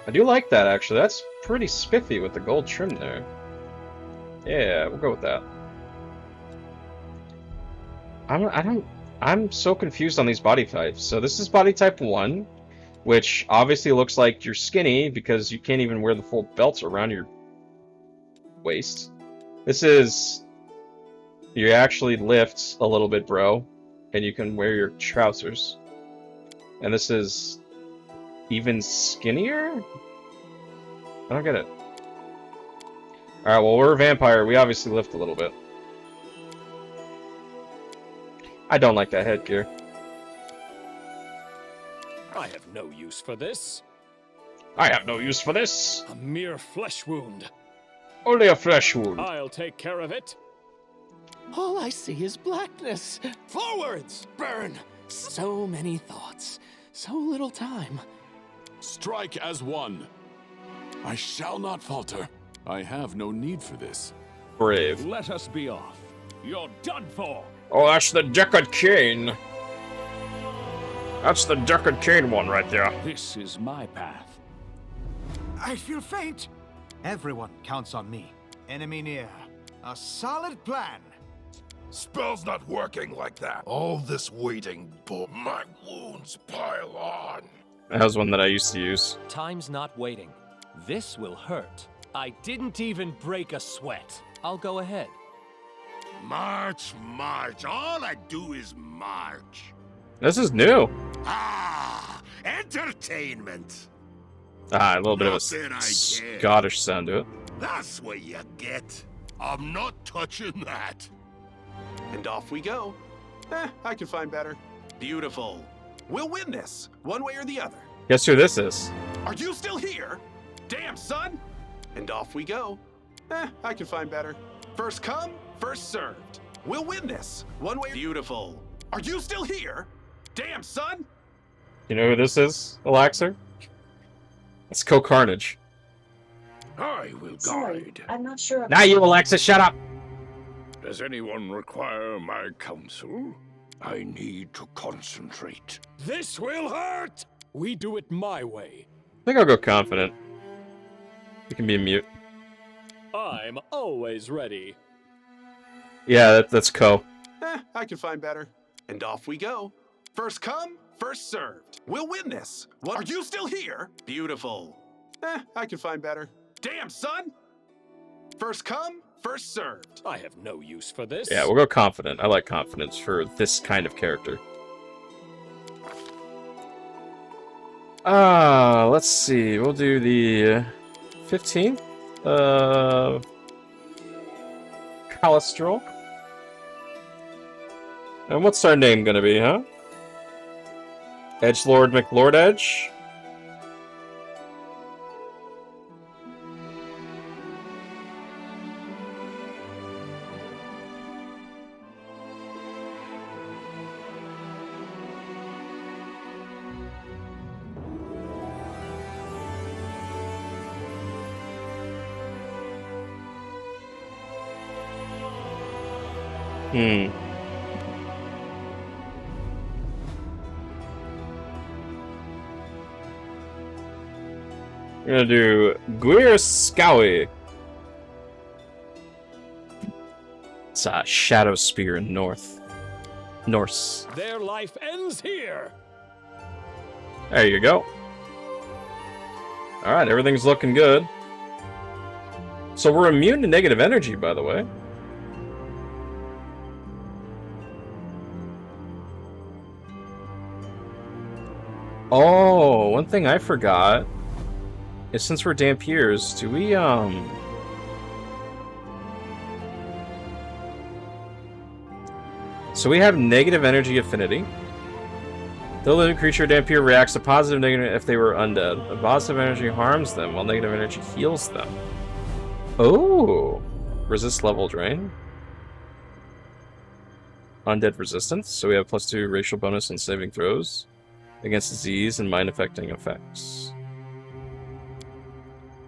I do like that, actually. That's pretty spiffy with the gold trim there. Yeah, we'll go with that. I'm so confused on these body types. So this is body type 1, which obviously looks like you're skinny because you can't even wear the full belts around your waist. This is... you actually lift a little bit, bro, and you can wear your trousers. And this is... even skinnier? I don't get it. Alright, well, we're a vampire. We obviously lift a little bit. I don't like that headgear. I have no use for this. I have no use for this. A mere flesh wound. Only a flesh wound. I'll take care of it. All I see is blackness. Forwards! Burn! So many thoughts. So little time. Strike as one. I shall not falter. I have no need for this. Brave. Let us be off. You're done for. Oh, that's the Deckard Cain. That's the Deckard Cain one right there. This is my path. I feel faint. Everyone counts on me. Enemy near. A solid plan. Spell's not working like that. All this waiting, but my wounds pile on. That was one that I used to use. Time's not waiting. This will hurt. I didn't even break a sweat. I'll go ahead. March, march. All I do is march. This is new. Ah, entertainment. Ah, a little bit of a Nothing I can. Scottish sound to it. That's what you get. I'm not touching that. And off we go. I can find better. Beautiful. We'll win this, one way or the other. Guess who this is? Are you still here? Damn, son! And off we go. I can find better. First come, first served. We'll win this, one way. Beautiful. Are you still here? Damn, son! You know who this is, Alaxer? It's Co-Carnage. I will Sorry, guide. I'm not sure. Now you, Alexis, shut up! Does anyone require my counsel? I need to concentrate. This will hurt! We do it my way. I think I'll go confident. You can be mute. I'm always ready. Yeah, that's Co. I can find better. And off we go. First come, first served. We'll win this. What? Are you still here? Beautiful. I can find better. Damn, son! First come, first served. I have no use for this. Yeah, we'll go confident. I like confidence for this kind of character. Let's see. We'll do the 15th. Calistrol. And what's our name gonna be, huh? Edgelord McLord Edge. Hmm. We're gonna do Gwir Scowy. It's a Shadow Spear in Norse. Their life ends here. There you go. Alright, everything's looking good. So we're immune to negative energy, by the way. Oh, one thing I forgot is since we're Dampiers, do we, So we have negative energy affinity. The living creature Dampier reacts to positive negative if they were undead. A positive energy harms them, while negative energy heals them. Oh! Resist level drain. Undead resistance, so we have +2 racial bonus and saving throws against disease and mind-affecting effects.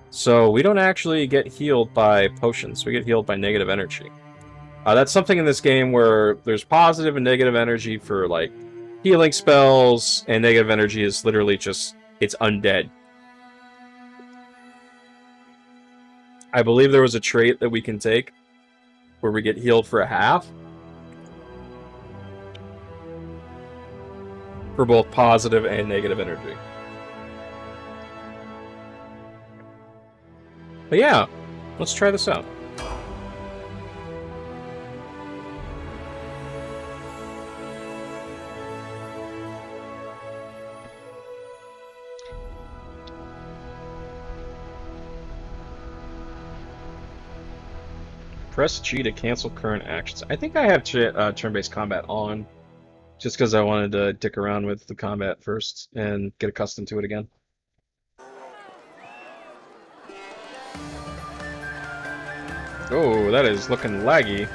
So we don't actually get healed by potions, we get healed by negative energy. That's something in this game where there's positive and negative energy for, like, healing spells, and negative energy is literally just, it's undead. I believe there was a trait that we can take where we get healed for a half. For both positive and negative energy. But yeah, let's try this out. Press G to cancel current actions. I think I have turn-based combat on. Just because I wanted to dick around with the combat first and get accustomed to it again. Oh, that is looking laggy.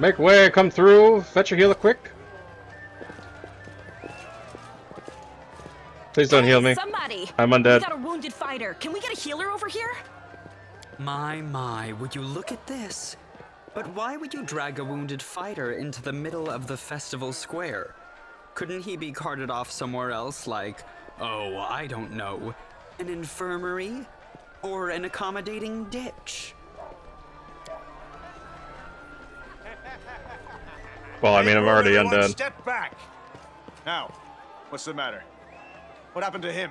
Make way, come through, fetch your healer quick. Please don't heal me. Somebody! I'm undead. We got a wounded fighter. Can we get a healer over here? My, would you look at this? But why would you drag a wounded fighter into the middle of the festival square? Couldn't he be carted off somewhere else, like, oh, I don't know, an infirmary? Or an accommodating ditch? Well, I mean, I'm already undead. Step back. Now, what's the matter? What happened to him?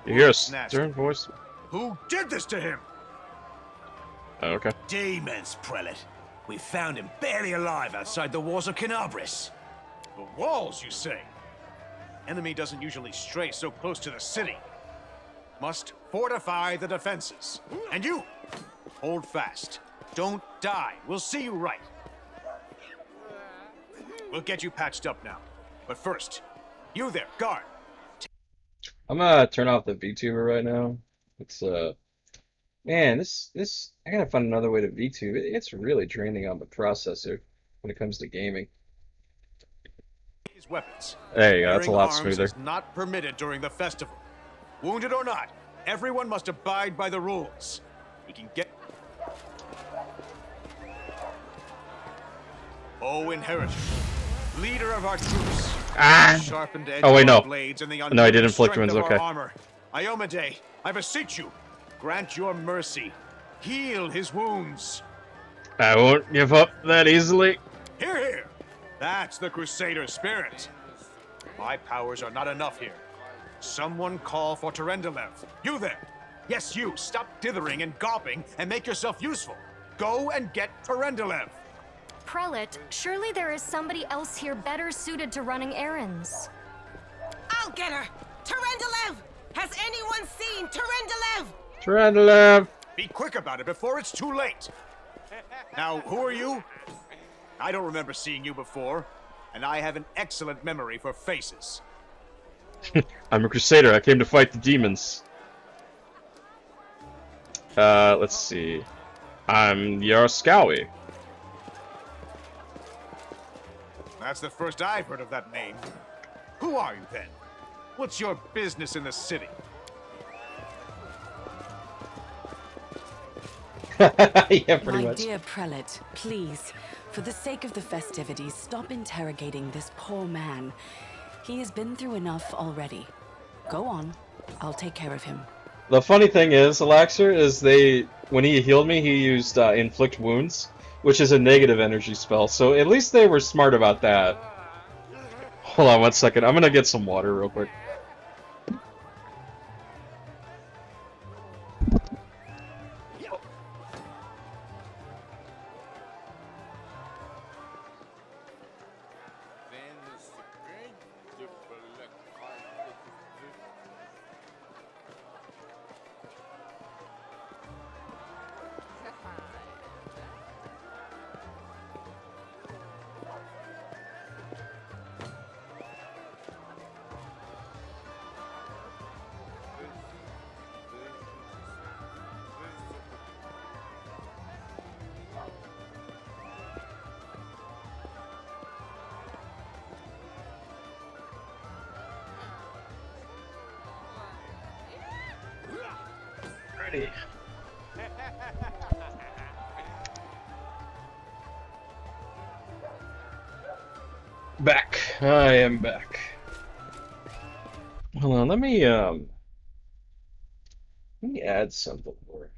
You hear a stern voice? Who did this to him? Oh, okay. Demons, Prelate. We found him barely alive outside the walls of Canabris. The walls, you say? Enemy doesn't usually stray so close to the city. Must fortify the defenses. And you, hold fast. Don't die. We'll see you right. We'll get you patched up now. But first, you there, guard. I'm gonna turn off the VTuber right now. It's man, this I gotta find another way to VTube. It's really draining on the processor when it comes to gaming. These weapons. There you go. That's a lot Bearing smoother. arms is not permitted during the festival. Wounded or not, everyone must abide by the rules. We can get. Oh, Inheritor, leader of our troops. Sharpened edge Oh wait, no. blades and the No, I did inflict wounds. strength of Okay. our armor. Iomade, I beseech you, grant your mercy. Heal his wounds. I won't give up that easily. Hear, hear. That's the Crusader spirit. My powers are not enough here. Someone call for Terendelev. You there. Yes, you. Stop dithering and gawping and make yourself useful. Go and get Terendelev. Prelate, surely there is somebody else here better suited to running errands. I'll get her! Terendelev! Has anyone seen Terendelev? Trendlev! Be quick about it before it's too late. Now, who are you? I don't remember seeing you before, and I have an excellent memory for faces. I'm a crusader. I came to fight the demons. Let's see. I'm Yaroskawi. That's the first I've heard of that name. Who are you then? What's your business in the city? Yeah, pretty My much. dear prelate, please, for the sake of the festivities, stop interrogating this poor man. He has been through enough already. Go on. I'll take care of him. The funny thing is, Alaxir, is when he healed me, he used Inflict Wounds, which is a negative energy spell, so at least they were smart about that. Hold on one second, I'm gonna get some water real quick. Ready. Back. I am back. Hold on, let me add something more.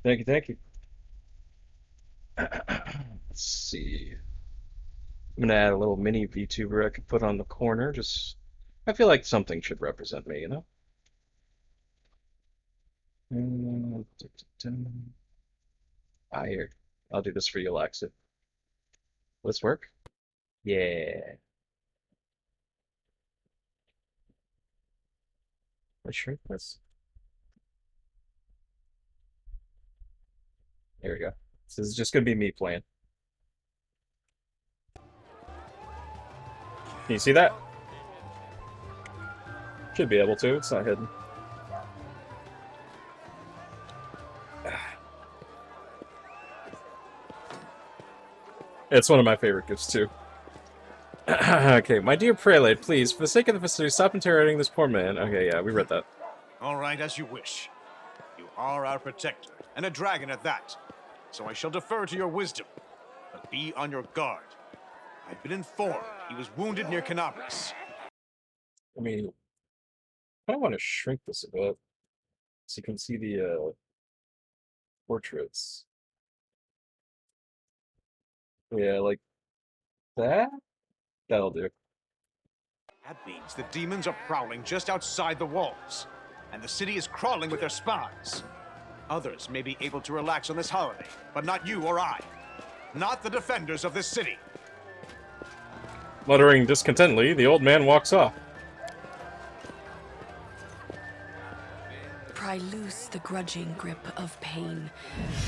Thank you, thank you. Let's see. I'm gonna add a little mini VTuber I could put on the corner. I feel like something should represent me, you know? Here. I'll do this for you, Alexa. Will this work? Yeah. Let's shrink this. There we go. This is just gonna be me playing. Can you see that? Should be able to, it's not hidden. It's one of my favorite gifts, too. Okay, my dear prelate, please, for the sake of the festivities, stop interrogating this poor man. Okay, yeah, we read that. All right, as you wish. You are our protector, and a dragon at that. So I shall defer to your wisdom. But be on your guard. I've been informed he was wounded near Canabris. I mean, I want to shrink this a bit so you can see the portraits. Yeah, like that? That'll do. That means the demons are prowling just outside the walls, and the city is crawling with their spies. Others may be able to relax on this holiday, but not you or I. Not the defenders of this city. Muttering discontentedly, the old man walks off. Pry loose the grudging grip of pain.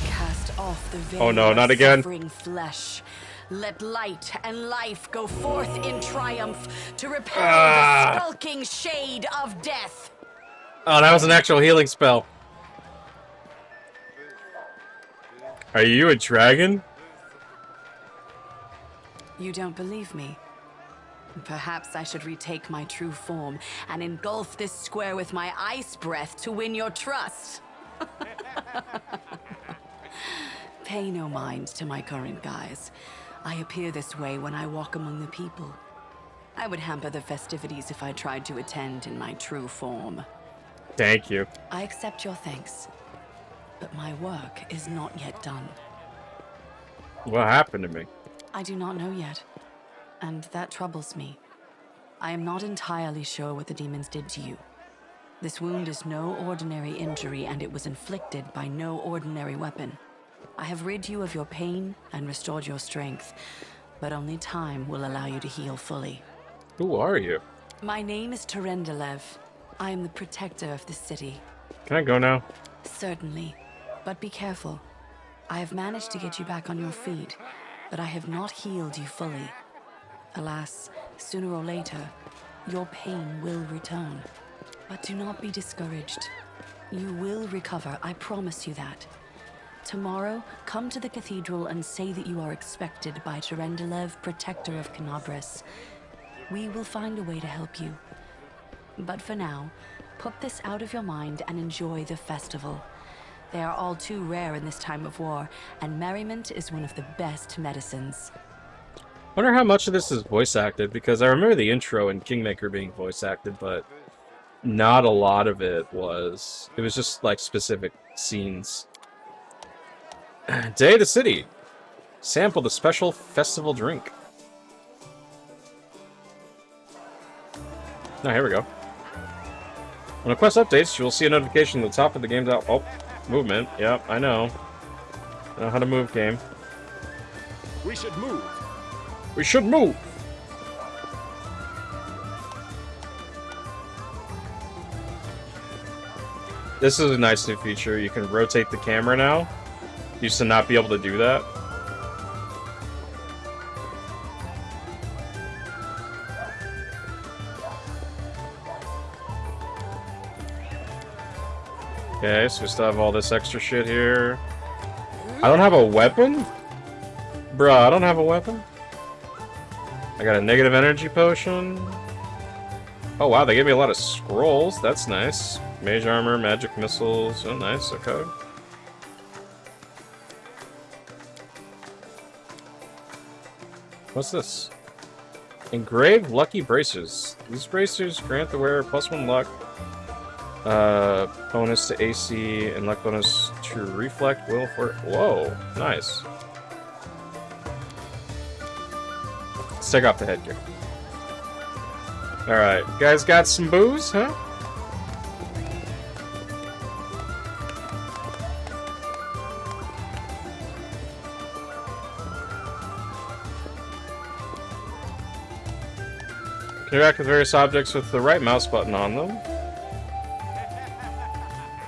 Cast off the veil Oh no, of not again. suffering flesh. Let light and life go forth in triumph to repel the skulking shade of death. Oh, that was an actual healing spell. Are you a dragon? You don't believe me? Perhaps I should retake my true form and engulf this square with my ice breath to win your trust. Pay no mind to my current guise. I appear this way when I walk among the people. I would hamper the festivities if I tried to attend in my true form. Thank you. I accept your thanks, but my work is not yet done. What happened to me? I do not know yet, and that troubles me. I am not entirely sure what the demons did to you. This wound is no ordinary injury, and it was inflicted by no ordinary weapon. I have rid you of your pain and restored your strength, but only time will allow you to heal fully. Who are you? My name is Terendelev. I am the protector of this city. Can I go now? Certainly, but be careful. I have managed to get you back on your feet, but I have not healed you fully. Alas, sooner or later, your pain will return. But do not be discouraged. You will recover, I promise you that. Tomorrow, come to the cathedral and say that you are expected by Terendelev, protector of Canabris. We will find a way to help you. But for now, put this out of your mind and enjoy the festival. They are all too rare in this time of war, and merriment is one of the best medicines. I wonder how much of this is voice acted, because I remember the intro and Kingmaker being voice acted, but not a lot of it was. It was just like specific scenes. Day of the city. Sample the special festival drink. Oh, here we go. When a quest updates, you will see a notification at the top of the game's out. Oh, movement. Yep, I know. I know how to move, game. We should move. We should move! This is a nice new feature. You can rotate the camera now. Used to not be able to do that. Okay, so we still have all this extra shit here. I don't have a weapon? Bruh, I don't have a weapon? I got a negative energy potion. Oh wow, they gave me a lot of scrolls. That's nice. Mage armor, magic missiles. Oh nice, okay. What's this? Engraved lucky bracers. These bracers grant the wearer +1 luck. Bonus to AC and luck bonus to reflect will for. Whoa, nice. Let's take off the headgear. Alright, guys got some booze, huh? Interact with various objects with the right mouse button on them.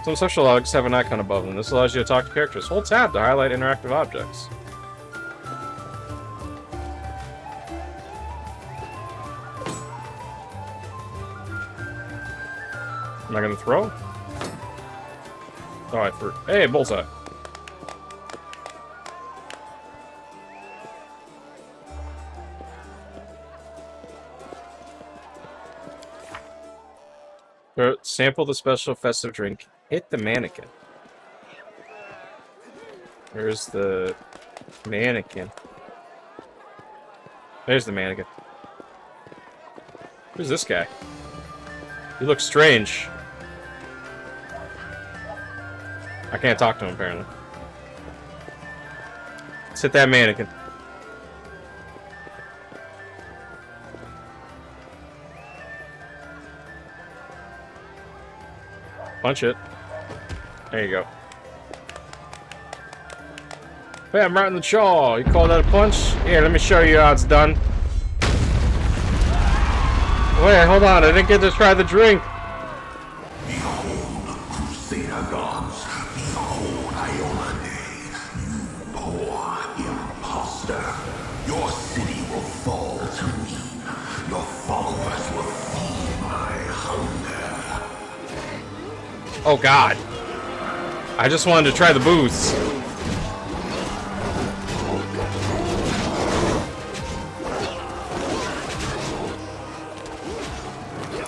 Some social logs have an icon above them. This allows you to talk to characters. Hold tab to highlight interactive objects. Am I gonna throw? Oh, I threw. Hey, bullseye. Sample the special festive drink. Hit the mannequin. Where's the mannequin? There's the mannequin. Who's this guy? He looks strange. I can't talk to him, apparently. Let's hit that mannequin. Punch it. There you go. Bam, right in the jaw. You call that a punch? Here, let me show you how it's done. Wait, hold on. I didn't get to try the drink. Behold, Crusader gods. Behold, Iolande. You poor imposter. Your city will fall to me. Your followers will feed my hunger. Oh, God. I just wanted to try the booze.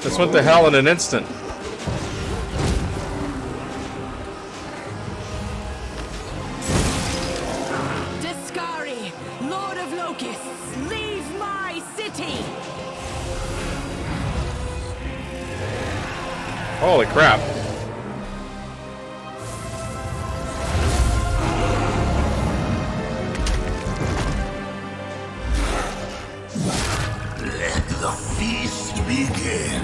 This went to hell in an instant. Discari, Lord of Locusts, leave my city! Holy crap. Let the feast begin.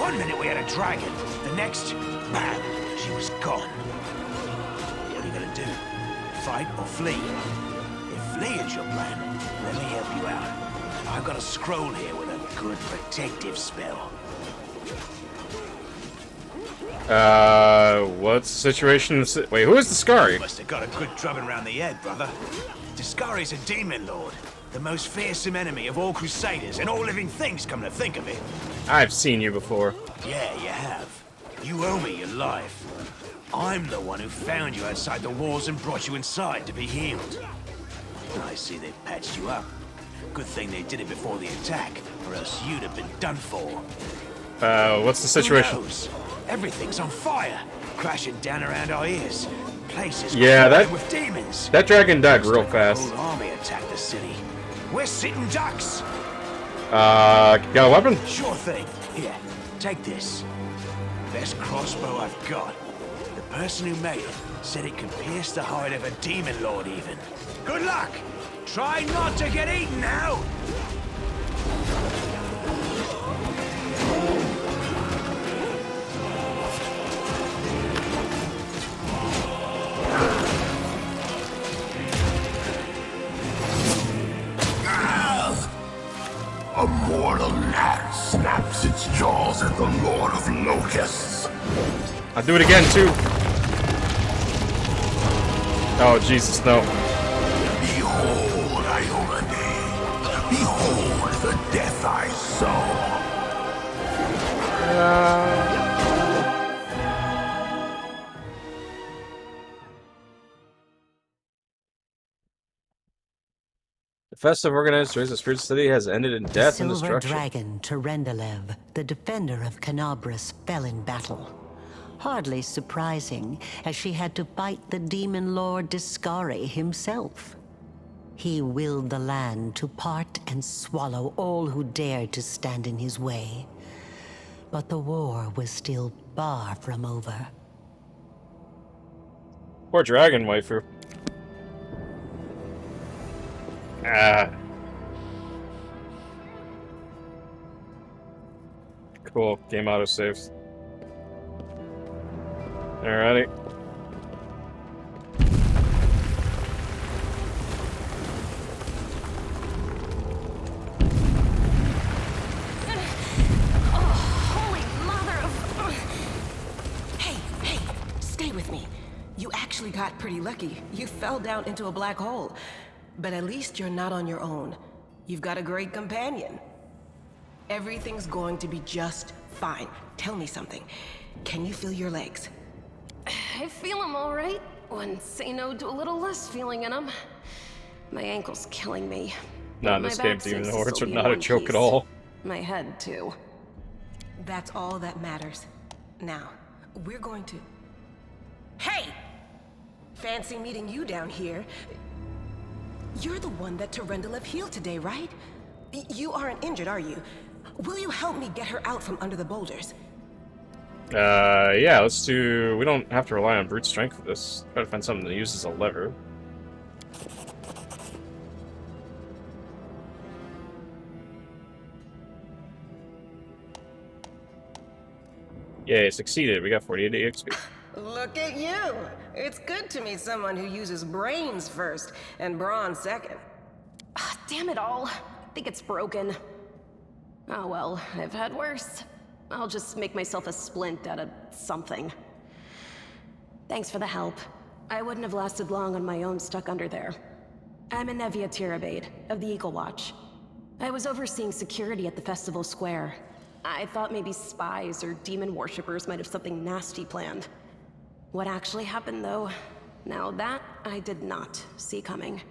One minute we had a dragon, the next, bam, she was gone. What are you gonna do? Fight or flee? If flee is your plan, let me help you out. I've got a scroll here with a good protective spell. What's the situation? Wait, who is the Scary? Must have got a good drubbing around the head, brother. Discari's a demon lord, the most fearsome enemy of all crusaders and all living things, come to think of it. I've seen you before. Yeah, you have. You owe me your life. I'm the one who found you outside the walls and brought you inside to be healed. I see they patched you up. Good thing they did it before the attack, or else you'd have been done for. What's the situation? Who knows? Everything's on fire, crashing down around our ears. Places that with demons. That dragon died real fast. The whole army attacked the city. We're sitting ducks. Got a weapon? Sure thing. Here, take this. Best crossbow I've got. The person who made it said it could pierce the hide of a demon lord even. Good luck! Try not to get eaten now! A mortal gnat snaps its jaws at the Lord of Locusts. I'll do it again, too. Oh, Jesus, no. Behold, Iomade. Behold the death I sow. The festive organized to raise the spirit city has ended in death and Silver destruction. dragon Terendelev, the defender of Canabras, fell in battle. Hardly surprising, as she had to fight the demon lord Discari himself. He willed the land to part and swallow all who dared to stand in his way. But the war was still far from over. Poor dragon waifu. Cool. Game auto saves. Alrighty. Hey, stay with me. You actually got pretty lucky. You fell down into a black hole. But at least you're not on your own. You've got a great companion. Everything's going to be just fine. Tell me something. Can you feel your legs? I feel them all right. When say no to a little less feeling in them. My ankle's killing me. Not in this game, Demon Hordes are not a joke at all. My head, too. That's all that matters. Now, we're going to... Hey! Fancy meeting you down here. You're the one that Terendelev healed today, right? You aren't injured, are you? Will you help me get her out from under the boulders? Yeah, let's do... We don't have to rely on brute strength for this. Try to find something that uses a lever. Yay, succeeded. We got 48 XP. Look at you! It's good to meet someone who uses brains first and brawn second. Damn it all. I think it's broken. Oh well, I've had worse. I'll just make myself a splint out of something. Thanks for the help. I wouldn't have lasted long on my own stuck under there. I'm Anevia Tirabade, of the Eagle Watch. I was overseeing security at the festival square. I thought maybe spies or demon worshippers might have something nasty planned. What actually happened, though, now that I did not see coming.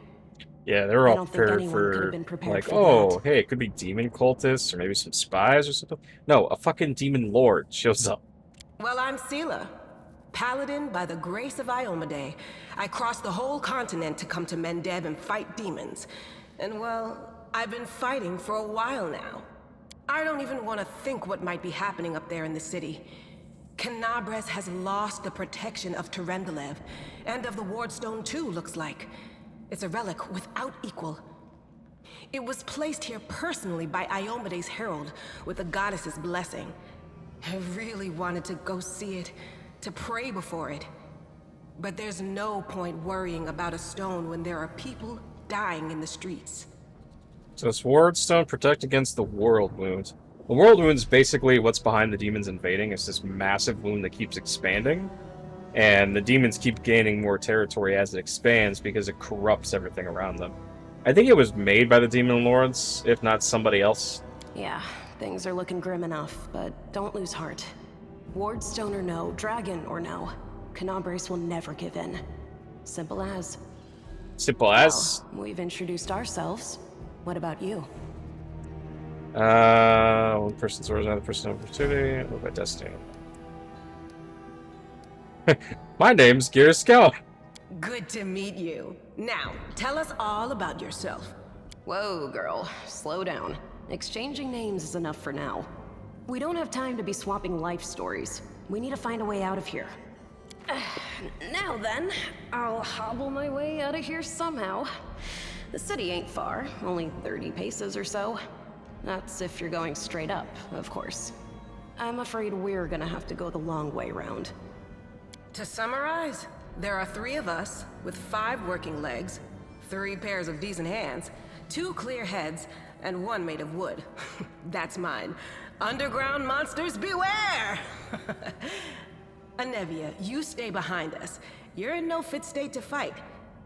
Yeah, they were all prepared for, like, oh, hey, it could be demon cultists, or maybe some spies or something. No, a fucking demon lord shows up. Well, I'm Sela. Paladin by the grace of Iomade. I crossed the whole continent to come to Mendeb and fight demons. And well, I've been fighting for a while now. I don't even want to think what might be happening up there in the city. Canabras has lost the protection of Terendelev, and of the Wardstone too, looks like. It's a relic without equal. It was placed here personally by Iomade's herald, with the goddess's blessing. I really wanted to go see it, to pray before it. But there's no point worrying about a stone when there are people dying in the streets. So it's Ward Stone, protect against the World Wound. The World Wound is basically what's behind the demons invading. It's this massive wound that keeps expanding. And the demons keep gaining more territory as it expands because it corrupts everything around them. I think it was made by the Demon Lords, if not somebody else. Yeah, things are looking grim enough, but don't lose heart. Wardstone or no, dragon or no, Canabres will never give in. Simple as. Simple as? Well, we've introduced ourselves. What about you? One person's orders, another person's opportunity. What about destiny? My name's Gear Scout. Good to meet you. Now, tell us all about yourself. Whoa, girl. Slow down. Exchanging names is enough for now. We don't have time to be swapping life stories. We need to find a way out of here. Now then, I'll hobble my way out of here somehow. The city ain't far, only 30 paces or so. That's if you're going straight up, of course. I'm afraid we're gonna have to go the long way round. To summarize, there are 3 of us with 5 working legs, 3 pairs of decent hands, 2 clear heads, and 1 made of wood. That's mine. Underground monsters beware! Anevia, you stay behind us. You're in no fit state to fight.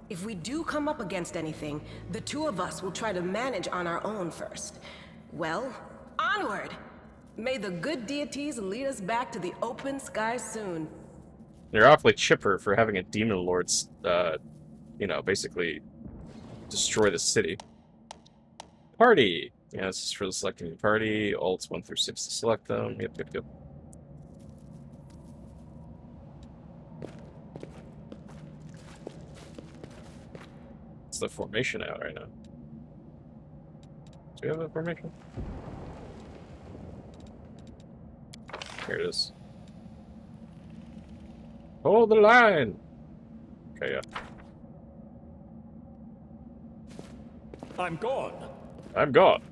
If we do come up against anything, the 2 of us will try to manage on our own first. Well, onward! May the good deities lead us back to the open sky soon. You're awfully chipper for having a Demon Lord, basically destroy the city. Party! Yeah, this is for selecting the party. Alts 1 through 6 to select them. Yep. It's the formation out right now. Do we have a formation? Here it is. Hold the line! Okay, yeah. I'm gone. I'm gone.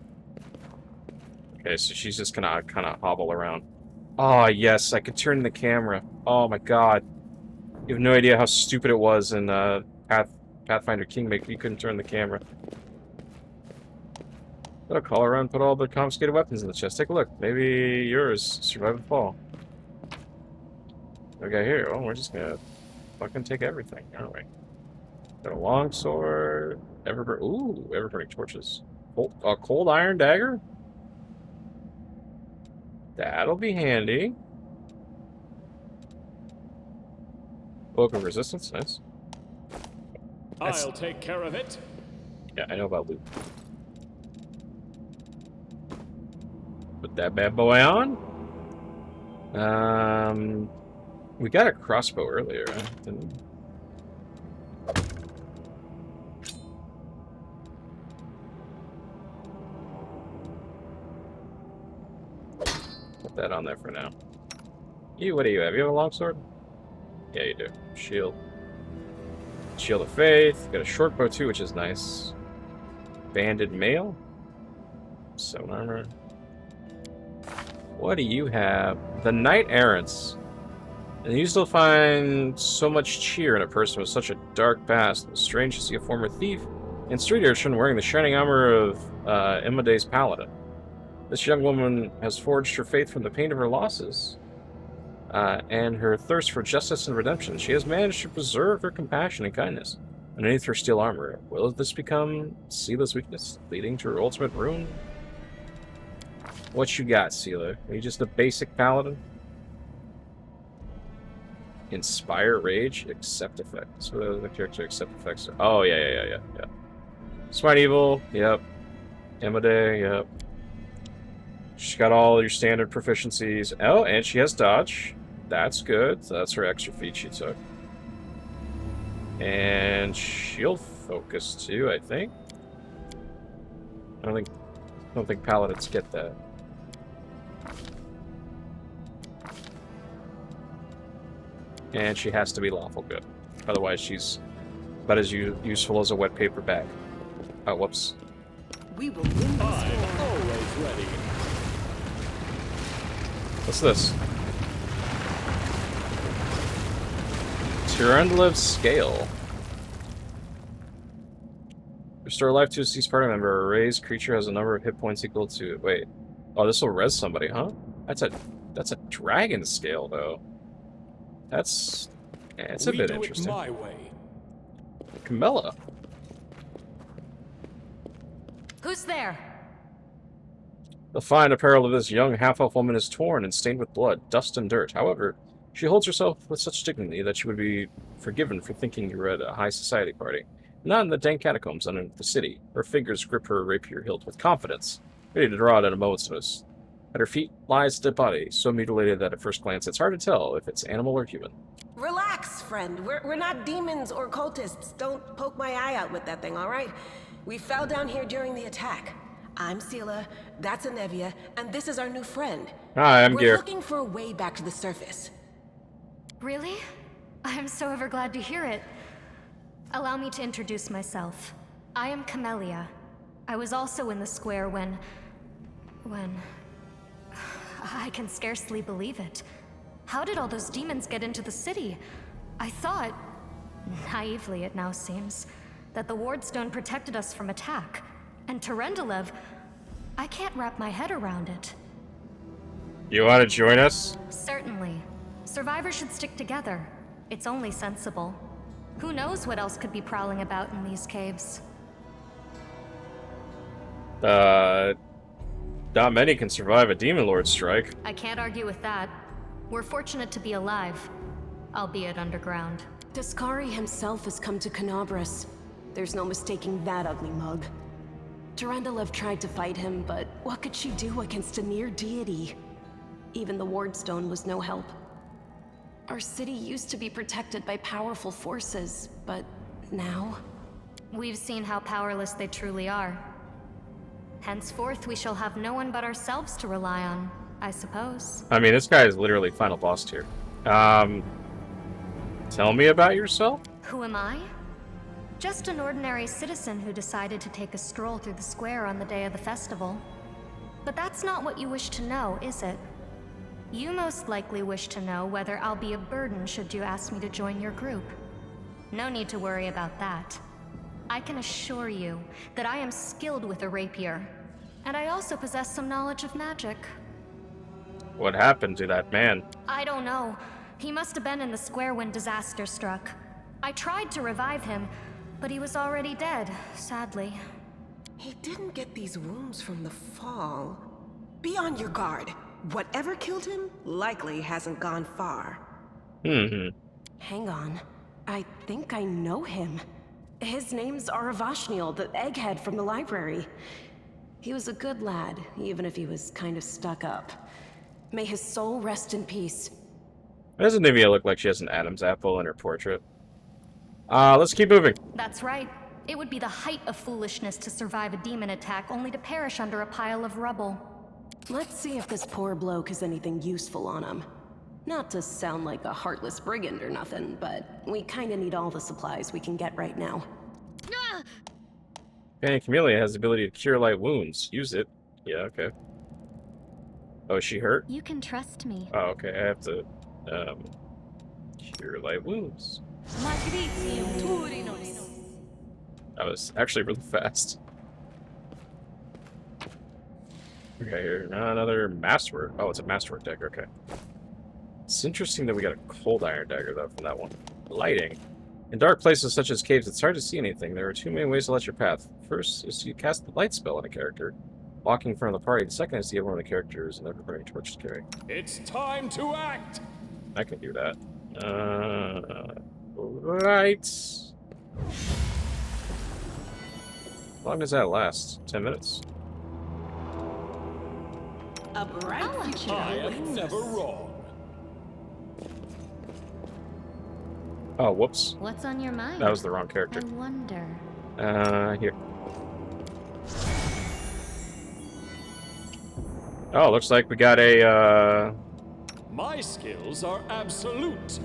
Okay, so she's just gonna kind of hobble around. Oh, yes, I could turn the camera. Oh my god. You have no idea how stupid it was in Pathfinder Kingmaker. You couldn't turn the camera. I'll call around, put all the confiscated weapons in the chest. Take a look. Maybe yours survived the fall. Okay, here. Oh, we're just gonna fucking take everything, aren't we? Got a longsword. Ever-burning torches. A cold iron dagger? That'll be handy. Book of resistance, nice. I'll take care of it. Yeah, I know about loot. Put that bad boy on. We got a crossbow earlier, right? Didn't we? Put that on there for now. What do you have? You have a longsword? Yeah, you do. Shield. Shield of Faith. Got a short bow too, which is nice. Banded mail. Stone armor. What do you have? The Knight Errants. And you still find so much cheer in a person with such a dark past. It was strange to see a former thief and street urchin wearing the shining armor of Imade's Paladin. This young woman has forged her faith from the pain of her losses and her thirst for justice and redemption. She has managed to preserve her compassion and kindness underneath her steel armor. Will this become Sela's weakness, leading to her ultimate ruin? What you got, Sela? Are you just a basic paladin? Inspire Rage, Accept Effects. What are the character accept effects? Oh, yeah. Smite Evil, yep. Imade, yep. She's got all your standard proficiencies. Oh, and she has Dodge. That's good. So that's her extra feat she took. And Shield Focus, too, I think. I don't think Paladins get that. And she has to be lawful good. Otherwise, she's about as useful as a wet paper bag. Oh, whoops. We will win this war. I'm always ready. What's this? Tyrandlev's Scale. Restore life to a deceased party member. A raised creature has a number of hit points equal to... Wait. Oh, this will res somebody, huh? That's a dragon scale, though. That's... Yeah, it's a bit interesting. We do it my way. Camilla. Who's there? The fine apparel of this young half-elf woman is torn and stained with blood, dust, and dirt. However, she holds herself with such dignity that she would be forgiven for thinking you were at a high society party. Not in the dank catacombs underneath the city. Her fingers grip her rapier hilt with confidence, ready to draw it at a moment's notice. At her feet lies the body, so mutilated that at first glance it's hard to tell if it's animal or human. Relax, friend. We're not demons or cultists. Don't poke my eye out with that thing, all right? We fell down here during the attack. I'm Sela, that's Anevia, and this is our new friend. Hi, I'm Gear. We're looking for a way back to the surface. Really? I'm so ever glad to hear it. Allow me to introduce myself. I am Camellia. I was also in the square when... I can scarcely believe it. How did all those demons get into the city? I thought, naively it now seems, that the Wardstone protected us from attack. And Tyrandlev, I can't wrap my head around it. You want to join us? Certainly. Survivors should stick together. It's only sensible. Who knows what else could be prowling about in these caves? Not many can survive a Demon Lord strike. I can't argue with that. We're fortunate to be alive, albeit underground. Discari himself has come to Canabras. There's no mistaking that ugly mug. Tyrandlev tried to fight him, but what could she do against a near deity? Even the Wardstone was no help. Our city used to be protected by powerful forces, but now... We've seen how powerless they truly are. Henceforth, we shall have no one but ourselves to rely on, I suppose. I mean, this guy is literally final boss tier. Tell me about yourself? Who am I? Just an ordinary citizen who decided to take a stroll through the square on the day of the festival. But that's not what you wish to know, is it? You most likely wish to know whether I'll be a burden should you ask me to join your group. No need to worry about that. I can assure you that I am skilled with a rapier, and I also possess some knowledge of magic. What happened to that man? I don't know. He must have been in the square when disaster struck. I tried to revive him, but he was already dead, sadly. He didn't get these wounds from the fall. Be on your guard. Whatever killed him likely hasn't gone far. Hang on. I think I know him. His name's Aravashniel, the egghead from the library. He was a good lad, even if he was kind of stuck up. May his soul rest in peace. Doesn't Nivea look like she has an Adam's apple in her portrait? Let's keep moving. That's right. It would be the height of foolishness to survive a demon attack only to perish under a pile of rubble. Let's see if this poor bloke has anything useful on him. Not to sound like a heartless brigand or nothing, but we kinda need all the supplies we can get right now. And Camellia has the ability to cure light wounds. Use it. Yeah, okay. Oh, is she hurt? You can trust me. Oh, okay. I have to, cure light wounds. That was actually really fast. Okay, here. Another masterwork. Oh, it's a masterwork dagger. Okay. It's interesting that we got a cold iron dagger, though, from that one. Lighting. In dark places such as caves, it's hard to see anything. There are two main ways to light your path. First is to cast the light spell on a character, walking in front of the party. The second is to give one of the characters another burning torch to carry. It's time to act! I can do that. Right. How long does that last? 10 minutes? A bright future. I am never wrong. Oh, whoops. What's on your mind? That was the wrong character. I wonder. Here. Oh, looks like we got a, My skills are absolute.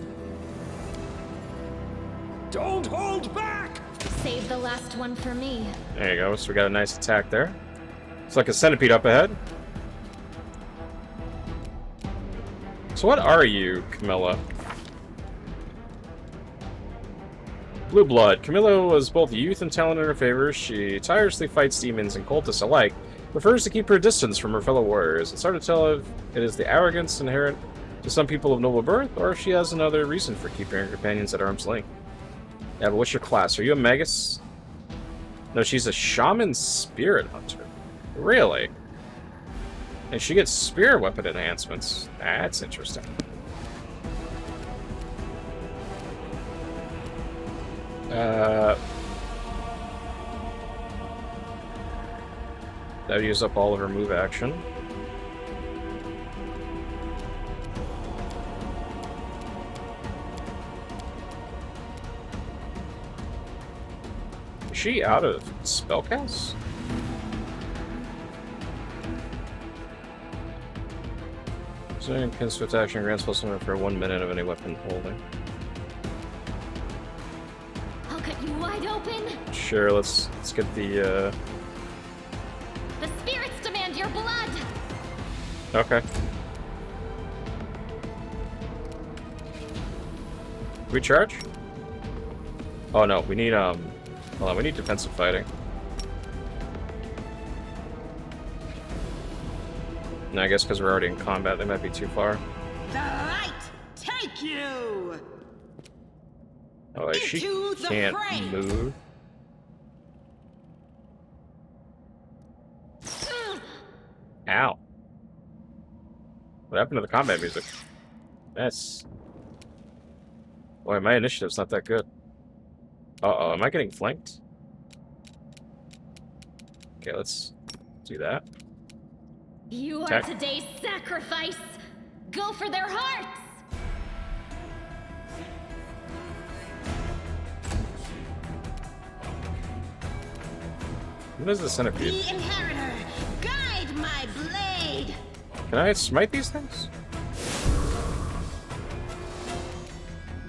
Don't hold back! Save the last one for me. There you go, so we got a nice attack there. It's like a centipede up ahead. So what are you, Camilla? Blue blood. Camilla was both youth and talent in her favor. She tirelessly fights demons and cultists alike. Prefers to keep her distance from her fellow warriors. It's hard to tell if it is the arrogance inherent to some people of noble birth, or if she has another reason for keeping her companions at arm's length. Yeah, but what's your class? Are you a magus? No, she's a shaman spirit hunter. Really? And she gets spear weapon enhancements. That's interesting. That used up all of her move action. Is she out of spellcast? So can swift action grants plus limit for 1 minute of any weapon holding. I'll cut you wide open. Sure, let's get the The spirits demand your blood. Okay. We charge? Oh no, we need hold on, we need defensive fighting. No, I guess because we're already in combat, they might be too far. The light take you! Oh, she can't move. Ow. What happened to the combat music? That's... Boy, my initiative's not that good. Uh-oh, am I getting flanked? Okay, let's do that. You are Attack. today's sacrifice. Go for their hearts. What is the centipede? The inheritor, guide my blade. Can I smite these things?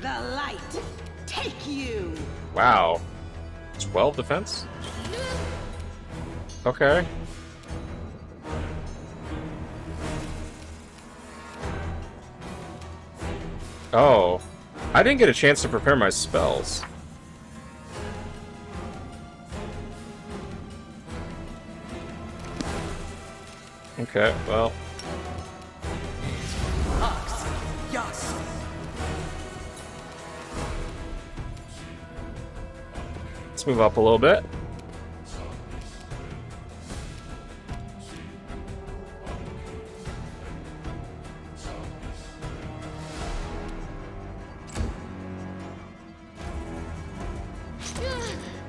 The light take you. Wow. 12 defense? Okay. Oh. I didn't get a chance to prepare my spells. Okay, well. Yes. Let's move up a little bit.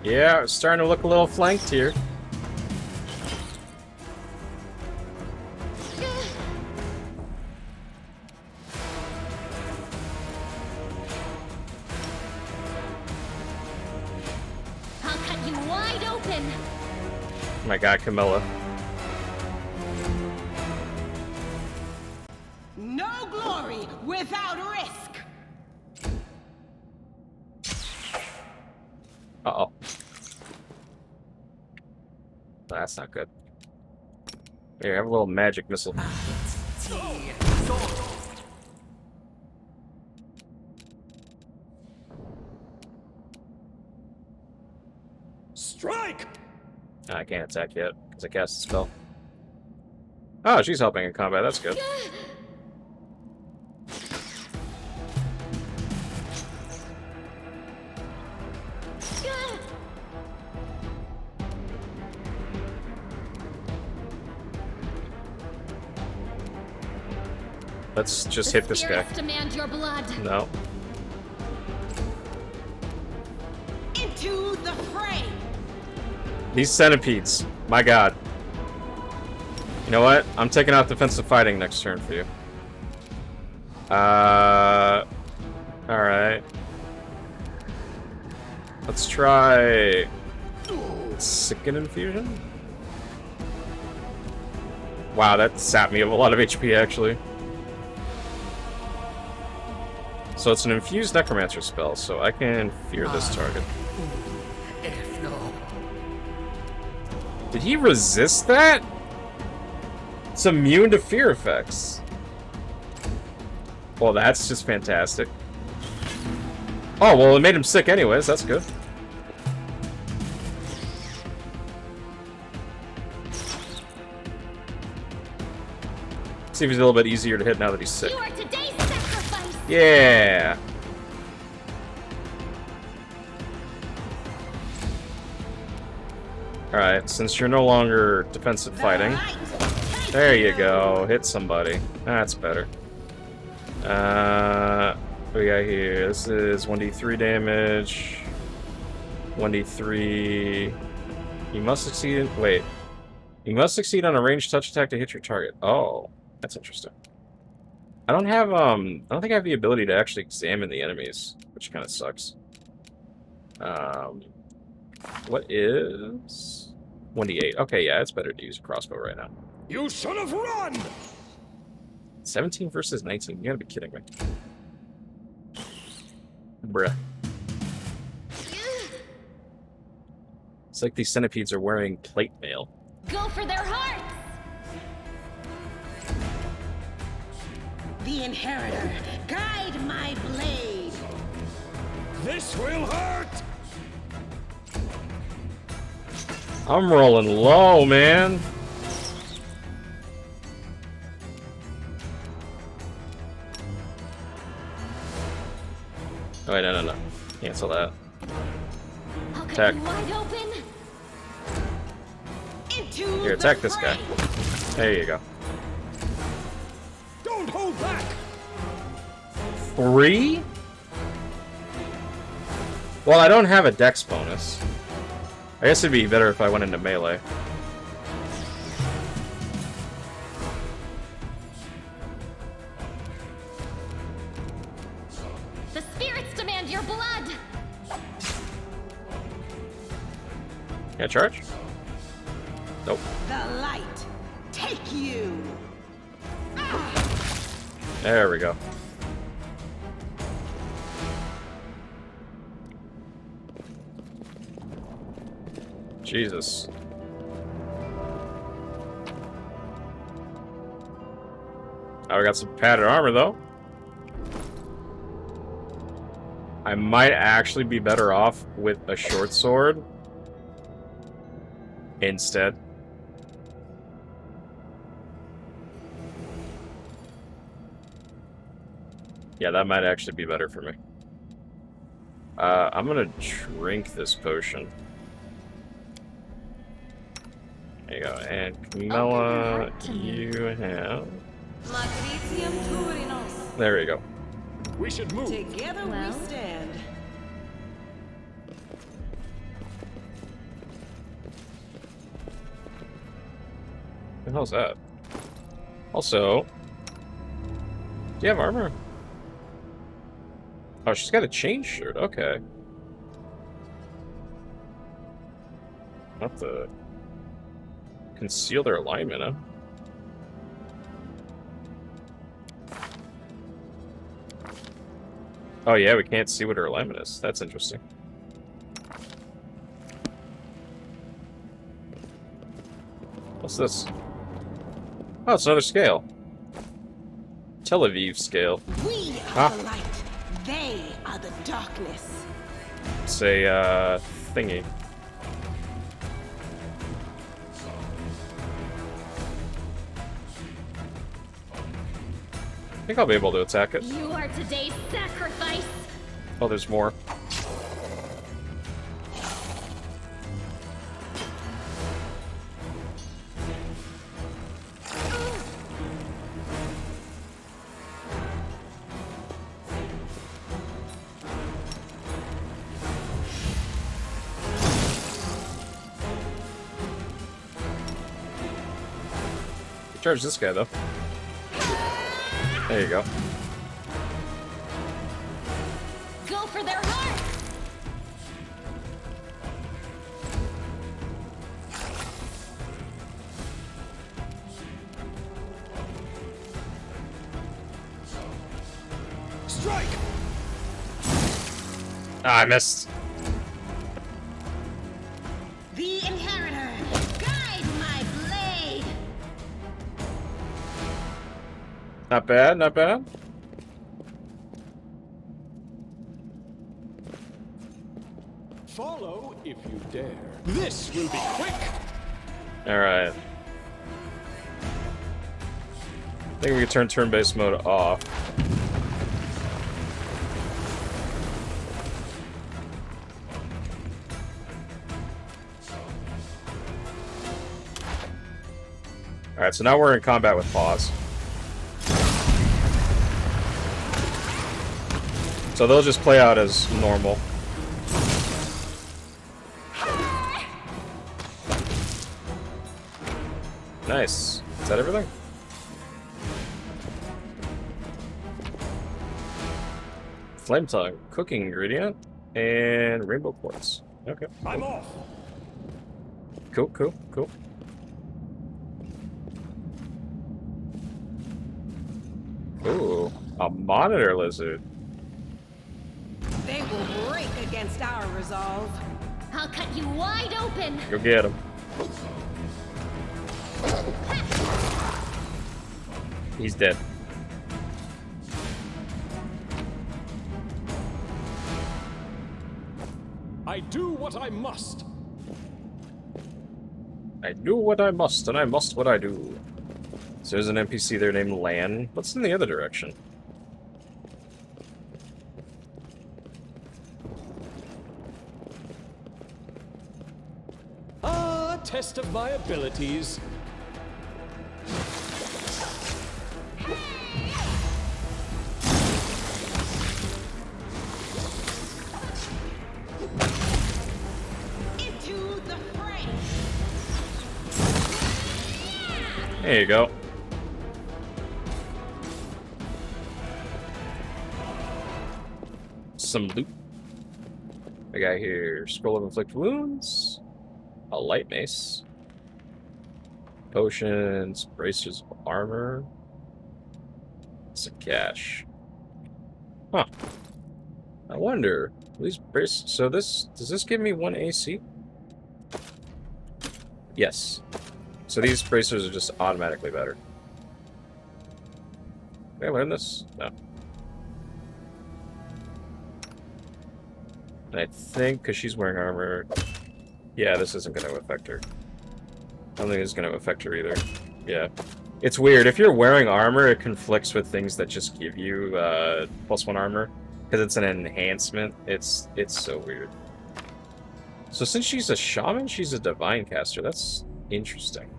Yeah, it's starting to look a little flanked here. I'll cut you wide open. Oh my god, Camilla. No glory without risk. Uh-oh. That's not good. Here, have a little magic missile. Strike! I can't attack yet, because I cast a spell. Oh, she's helping in combat, that's good. Let's just hit this guy. Spirits demand your blood. No. Into the fray. These centipedes. My god. You know what? I'm taking out defensive fighting next turn for you. Alright. Let's try... Sicken Infusion? Wow, that sapped me of a lot of HP, actually. So it's an infused necromancer spell, so I can fear this target. Did he resist that? It's immune to fear effects. Well, that's just fantastic. Oh, well, it made him sick anyways. That's good. See if he's a little bit easier to hit now that he's sick. You are today's sacrifice. Yeah. Alright, since you're no longer defensive fighting. There you go. Hit somebody. That's better. What we got here? This is 1d3 damage. 1d3. You must succeed. Wait. You must succeed on a ranged touch attack to hit your target. Oh, that's interesting. I don't think I have the ability to actually examine the enemies, which kind of sucks. What is 1d8? Okay, yeah, it's better to use a crossbow right now. You should have run! 17 versus 19. You gotta be kidding me. Bruh. It's like these centipedes are wearing plate mail. Go for their hearts! The Inheritor, guide my blade! This will hurt! I'm rolling low, man. Oh, wait, no. Cancel that. Attack. Wide open. Here, attack this guy. There you go. Don't hold back! 3? Well, I don't have a dex bonus. I guess it'd be better if I went into melee. The spirits demand your blood. Can I charge? Nope. The light, take you! There we go. Jesus. Oh, we got some padded armor, though. I might actually be better off with a short sword instead. Yeah, that might actually be better for me. I'm gonna drink this potion. There you go. And Camilla, you have... There we go. We should move. Together we stand. What the hell's that? Also, do you have armor? Oh, she's got a chain shirt. Okay. Not the conceal their alignment, huh? Oh yeah, we can't see what her alignment is. That's interesting. What's this? Oh, it's another scale. Tel Aviv scale. We are the light. They are the darkness. It's a, thingy. I think I'll be able to attack it. You are today's sacrifice. Oh, there's more. Charge this guy, though. There you go. Go for their heart. Strike. Ah, I missed. The Inheritor, guide my blade. Not bad, not bad. Follow if you dare. This will be quick. Alright. I think we can turn turn-based mode off. Alright, so now we're in combat with pause. So they'll just play out as normal. Nice. Is that everything? Flame tongue, cooking ingredient, and rainbow quartz. Okay. I'm off. Cool, cool, cool. Ooh, a monitor lizard. They will break against our resolve. I'll cut you wide open. Go get him. He's dead. I do what I must. I do what I must, and I must what I do. So there's an NPC there named Lan. What's in the other direction? Ah, test of my abilities. Into the fray. There you go. Some loot. I got here scroll of inflict wounds, a light mace, potions, bracers of armor, some cash. Huh. I wonder, these braces. So does this give me 1 AC? Yes. So these bracers are just automatically better. Can I learn this? No. And I think, because she's wearing armor, yeah, this isn't going to affect her. I don't think it's going to affect her either. Yeah. It's weird. If you're wearing armor, it conflicts with things that just give you +1 armor. Because it's an enhancement. It's so weird. So since she's a shaman, she's a divine caster. That's interesting.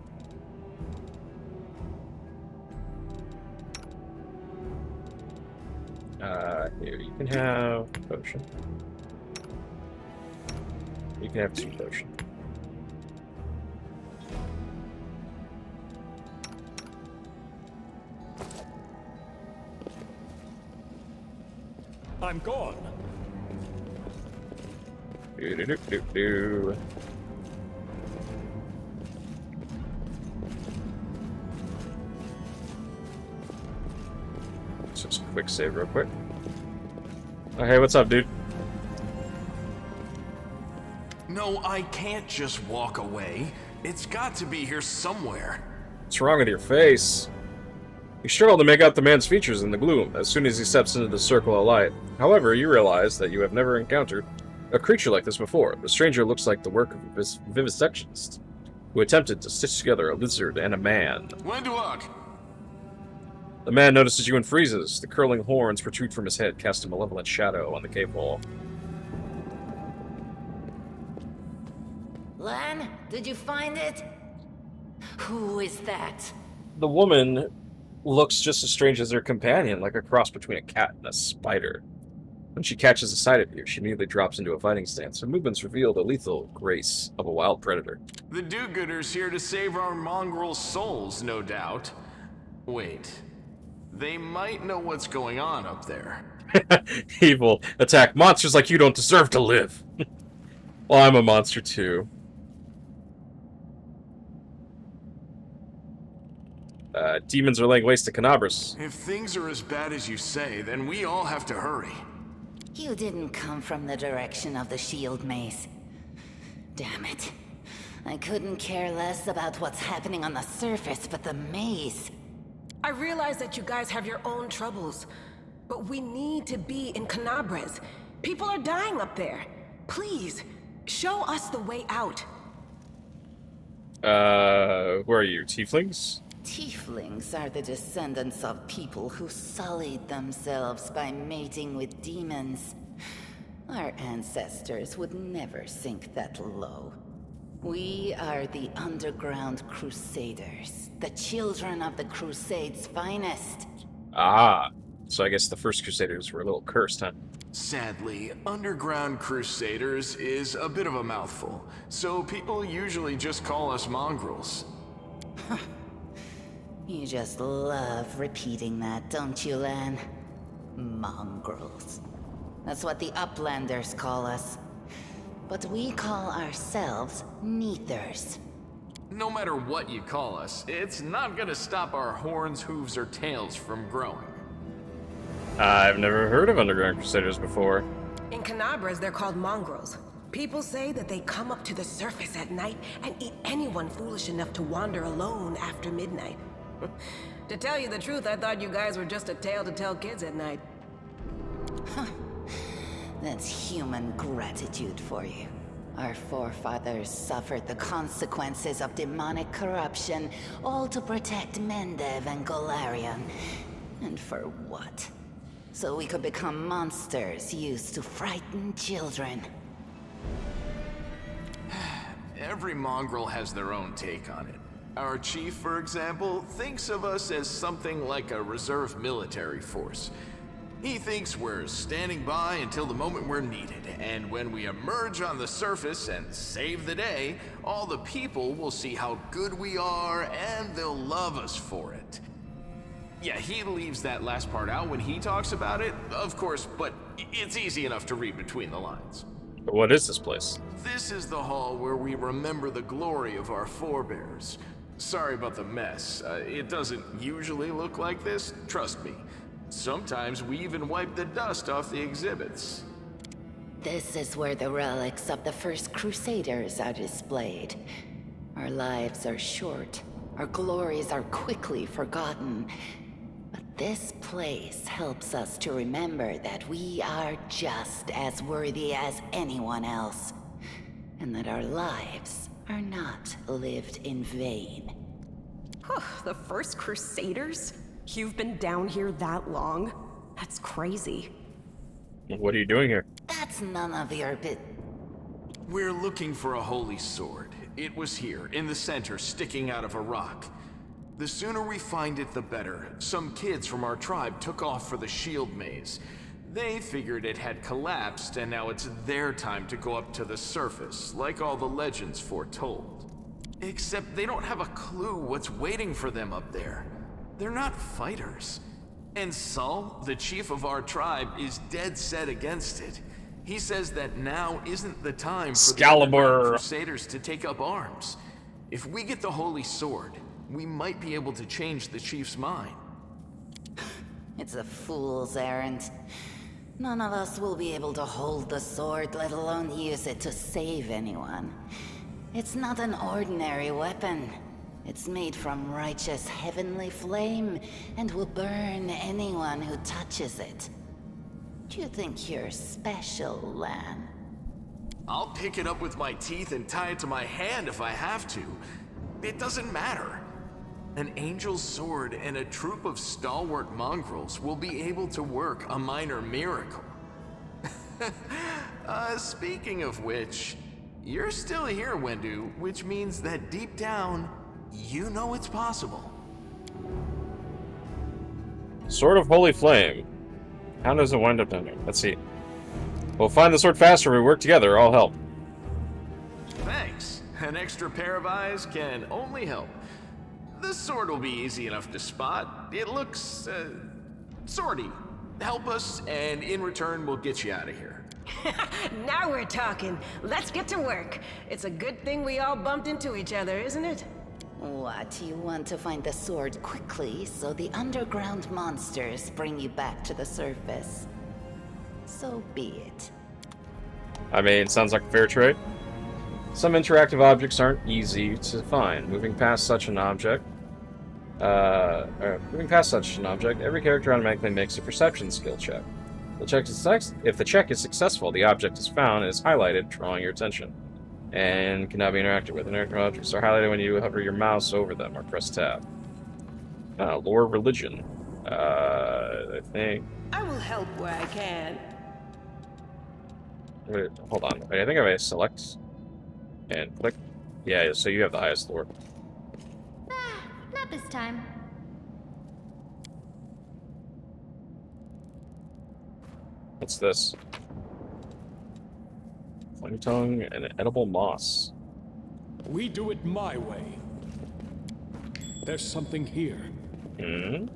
Here, you can have potion. You can have 2 potion. I'm gone. Do. Just a quick save real quick. Oh, hey, what's up, dude? No, I can't just walk away. It's got to be here somewhere. What's wrong with your face? You struggle to make out the man's features in the gloom as soon as he steps into the circle of light. However, you realize that you have never encountered a creature like this before. The stranger looks like the work of a vivisectionist who attempted to stitch together a lizard and a man. Wenduok! The man notices you and freezes. The curling horns protrude from his head, cast a malevolent shadow on the cave wall. Lan, did you find it? Who is that? The woman looks just as strange as her companion, like a cross between a cat and a spider. When she catches a sight of you, she immediately drops into a fighting stance. Her movements reveal the lethal grace of a wild predator. The do-gooders here to save our mongrel souls, no doubt. Wait. They might know what's going on up there. Evil. Attack. Monsters like you don't deserve to live. Well, I'm a monster too. Demons are laying waste to Canabras. If things are as bad as you say, then we all have to hurry. You didn't come from the direction of the shield mace. Damn it. I couldn't care less about what's happening on the surface, but the maze... I realize that you guys have your own troubles, but we need to be in Canabras. People are dying up there. Please, Show us the way out. Who are you, tieflings? Tieflings are the descendants of people who sullied themselves by mating with demons. Our ancestors would never sink that low. We are the Underground Crusaders, the children of the Crusades' finest. Ah, so I guess the first Crusaders were a little cursed, huh? Sadly, Underground Crusaders is a bit of a mouthful, so people usually just call us mongrels. You just love repeating that, don't you, Lan? Mongrels. That's what the Uplanders call us. But we call ourselves Neathers. No matter what you call us, it's not gonna stop our horns, hooves, or tails from growing. I've never heard of Underground Crusaders before. In Canabras, they're called mongrels. People say that they come up to the surface at night and eat anyone foolish enough to wander alone after midnight. To tell you the truth, I thought you guys were just a tale to tell kids at night. That's human gratitude for you. Our forefathers suffered the consequences of demonic corruption, all to protect Mendev and Golarion. And for what? So we could become monsters used to frighten children. Every mongrel has their own take on it. Our chief, for example, thinks of us as something like a reserve military force. He thinks we're standing by until the moment we're needed, and when we emerge on the surface and save the day, all the people will see how good we are, and they'll love us for it. Yeah, he leaves that last part out when he talks about it, of course, but it's easy enough to read between the lines. What is this place? This is the hall where we remember the glory of our forebears. Sorry about the mess. It doesn't usually look like this, trust me. Sometimes we even wipe the dust off the exhibits. This is where the relics of the first Crusaders are displayed. Our lives are short. Our glories are quickly forgotten. But this place helps us to remember that we are just as worthy as anyone else. And that our lives are not lived in vain. The first Crusaders? You've been down here that long? That's crazy. What are you doing here? That's none of your bit. We're looking for a holy sword. It was here, in the center, sticking out of a rock. The sooner we find it, the better. Some kids from our tribe took off for the shield maze. They figured it had collapsed, and now it's their time to go up to the surface, like all the legends foretold. Except they don't have a clue what's waiting for them up there. They're not fighters. And Saul, the chief of our tribe, is dead set against it. He says that now isn't the time for the Crusaders to take up arms. If we get the holy sword, we might be able to change the chief's mind. It's a fool's errand. None of us will be able to hold the sword, let alone use it to save anyone. It's not an ordinary weapon. It's made from righteous heavenly flame, and will burn anyone who touches it. Do you think you're special, Lan? I'll pick it up with my teeth and tie it to my hand if I have to. It doesn't matter. An angel's sword and a troop of stalwart mongrels will be able to work a minor miracle. Speaking of which, you're still here, Wendu, which means that deep down, you know it's possible. Sword of Holy Flame. How does it wind up down here? Let's see. We'll find the sword faster when we work together. I'll help. Thanks. An extra pair of eyes can only help. The sword will be easy enough to spot. It looks, swordy. Help us, and in return, we'll get you out of here. Now we're talking. Let's get to work. It's a good thing we all bumped into each other, isn't it? What, you want to find the sword quickly so the underground monsters bring you back to the surface? So be it. I mean, sounds like a fair trade. Some interactive objects aren't easy to find. Moving past such an object, every character automatically makes a perception skill check. If the check is successful, the object is found and is highlighted, drawing your attention, and cannot be interacted with. Interactive objects are highlighted when you hover your mouse over them or press tab. Lore religion. I think. I will help where I can. Wait, hold on. Wait, I think if I select and click. Yeah, so you have the highest lore. Not this time. What's this? Flame tongue and edible moss. We do it my way. There's something here. Hmm?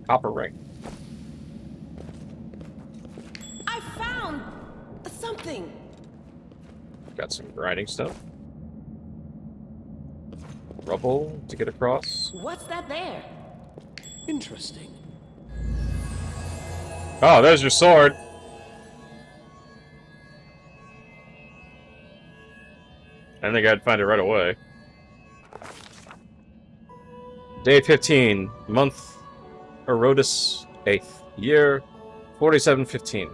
Copper ring. I found something. Got some grinding stuff. Rubble to get across. What's that there? Interesting. Oh, there's your sword. I think I'd find it right away. Day 15, month Erodus 8th, year 4715.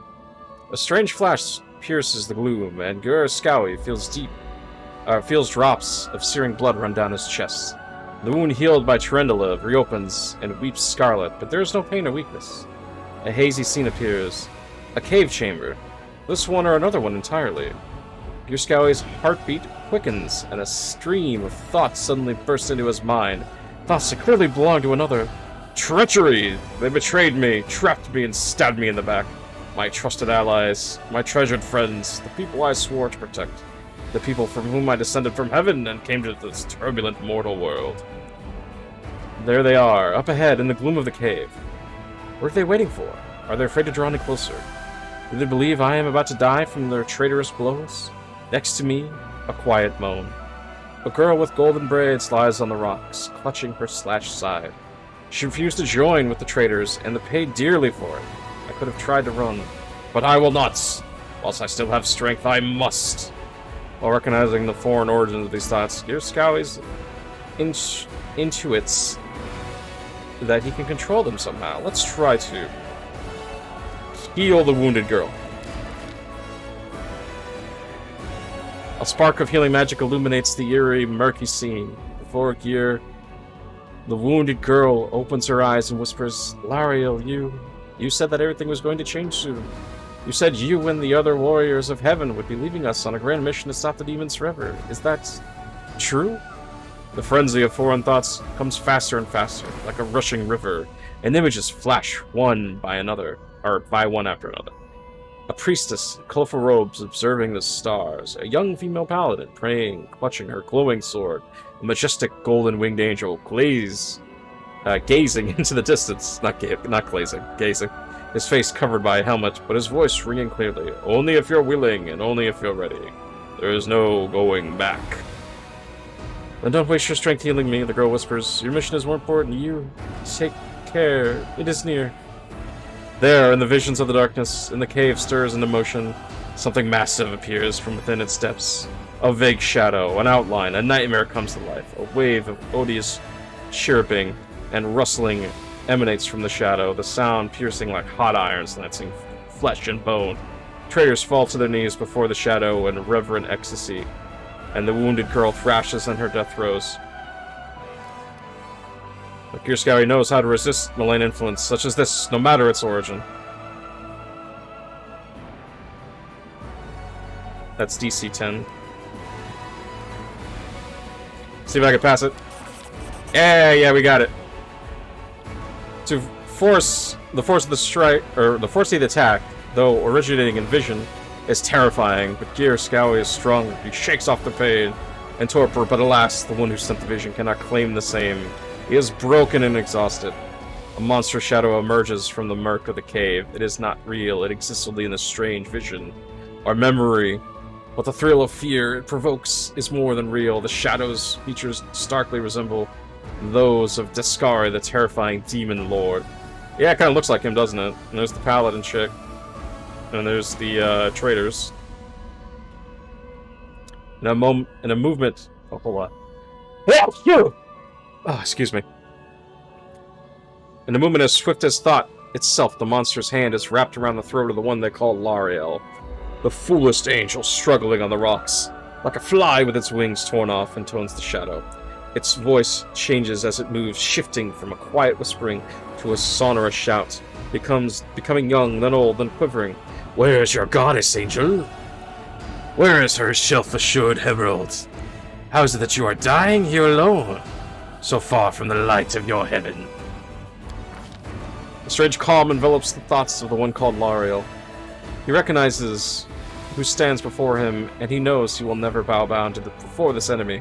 A strange flash pierces the gloom, and Gur Scowy feels drops of searing blood run down his chest. The wound healed by Trendala reopens and weeps scarlet, but there is no pain or weakness. A hazy scene appears. A cave chamber. This one or another one entirely. Gurskawi's heartbeat quickens, and a stream of thoughts suddenly bursts into his mind. Thoughts that clearly belong to another. Treachery! They betrayed me, trapped me, and stabbed me in the back. My trusted allies, my treasured friends, the people I swore to protect. The people from whom I descended from heaven and came to this turbulent mortal world. There they are, up ahead in the gloom of the cave. What are they waiting for? Are they afraid to draw any closer? Do they believe I am about to die from their traitorous blows? Next to me, a quiet moan. A girl with golden braids lies on the rocks, clutching her slashed side. She refused to join with the traitors, and paid dearly for it. I could have tried to run, but I will not. Whilst I still have strength, I must. While recognizing the foreign origins of these thoughts, Gurskawi's intuits that he can control them somehow. Let's try to heal the wounded girl. A spark of healing magic illuminates the eerie, murky scene. Before Gyr, the wounded girl opens her eyes and whispers, Lariel, you said that everything was going to change soon. You said you and the other warriors of heaven would be leaving us on a grand mission to stop the demons forever. Is that true? The frenzy of foreign thoughts comes faster and faster, like a rushing river, and images flash one by one after another. A priestess in colorful robes observing the stars, a young female paladin praying, clutching her glowing sword, a majestic golden winged angel gazing into the distance, not glazing, gazing. His face covered by a helmet, but his voice ringing clearly. Only if you're willing, and only if you're ready. There is no going back. Then don't waste your strength healing me, the girl whispers. Your mission is more important. You take care. It is near. There, in the visions of the darkness, in the cave stirs into motion. Something massive appears from within its depths. A vague shadow, an outline, a nightmare comes to life. A wave of odious chirping and rustling emanates from the shadow, the sound piercing like hot irons lancing flesh and bone. Traitors fall to their knees before the shadow in reverent ecstasy, and the wounded girl thrashes in her death throes. But Gurskawi knows how to resist malign influence such as this, no matter its origin. That's DC 10. See if I can pass it. Yeah, we got it. To force the force of the strike, or the force of the attack, though originating in vision, is terrifying. But Gurskawi is strong. He shakes off the pain and torpor. But alas, the one who sent the vision cannot claim the same. He is broken and exhausted. A monstrous shadow emerges from the murk of the cave. It is not real. It exists only in a strange vision, or memory. But the thrill of fear it provokes is more than real. The shadow's features starkly resemble those of Descari, the terrifying demon lord. Yeah, it kind of looks like him, doesn't it? And there's the paladin chick. And there's the traitors. In a movement... Oh, hold on. Oh, excuse me. In a movement as swift as thought itself, the monster's hand is wrapped around the throat of the one they call Lariel, the foolish angel struggling on the rocks. Like a fly with its wings torn off, intones the shadow. Its voice changes as it moves, shifting from a quiet whispering to a sonorous shout, becoming young, then old, then quivering. Where is your goddess, angel? Where is her self-assured herald? How is it that you are dying here alone, so far from the light of your heaven? A strange calm envelops the thoughts of the one called Lariel. He recognizes who stands before him, and he knows he will never bow down before this enemy.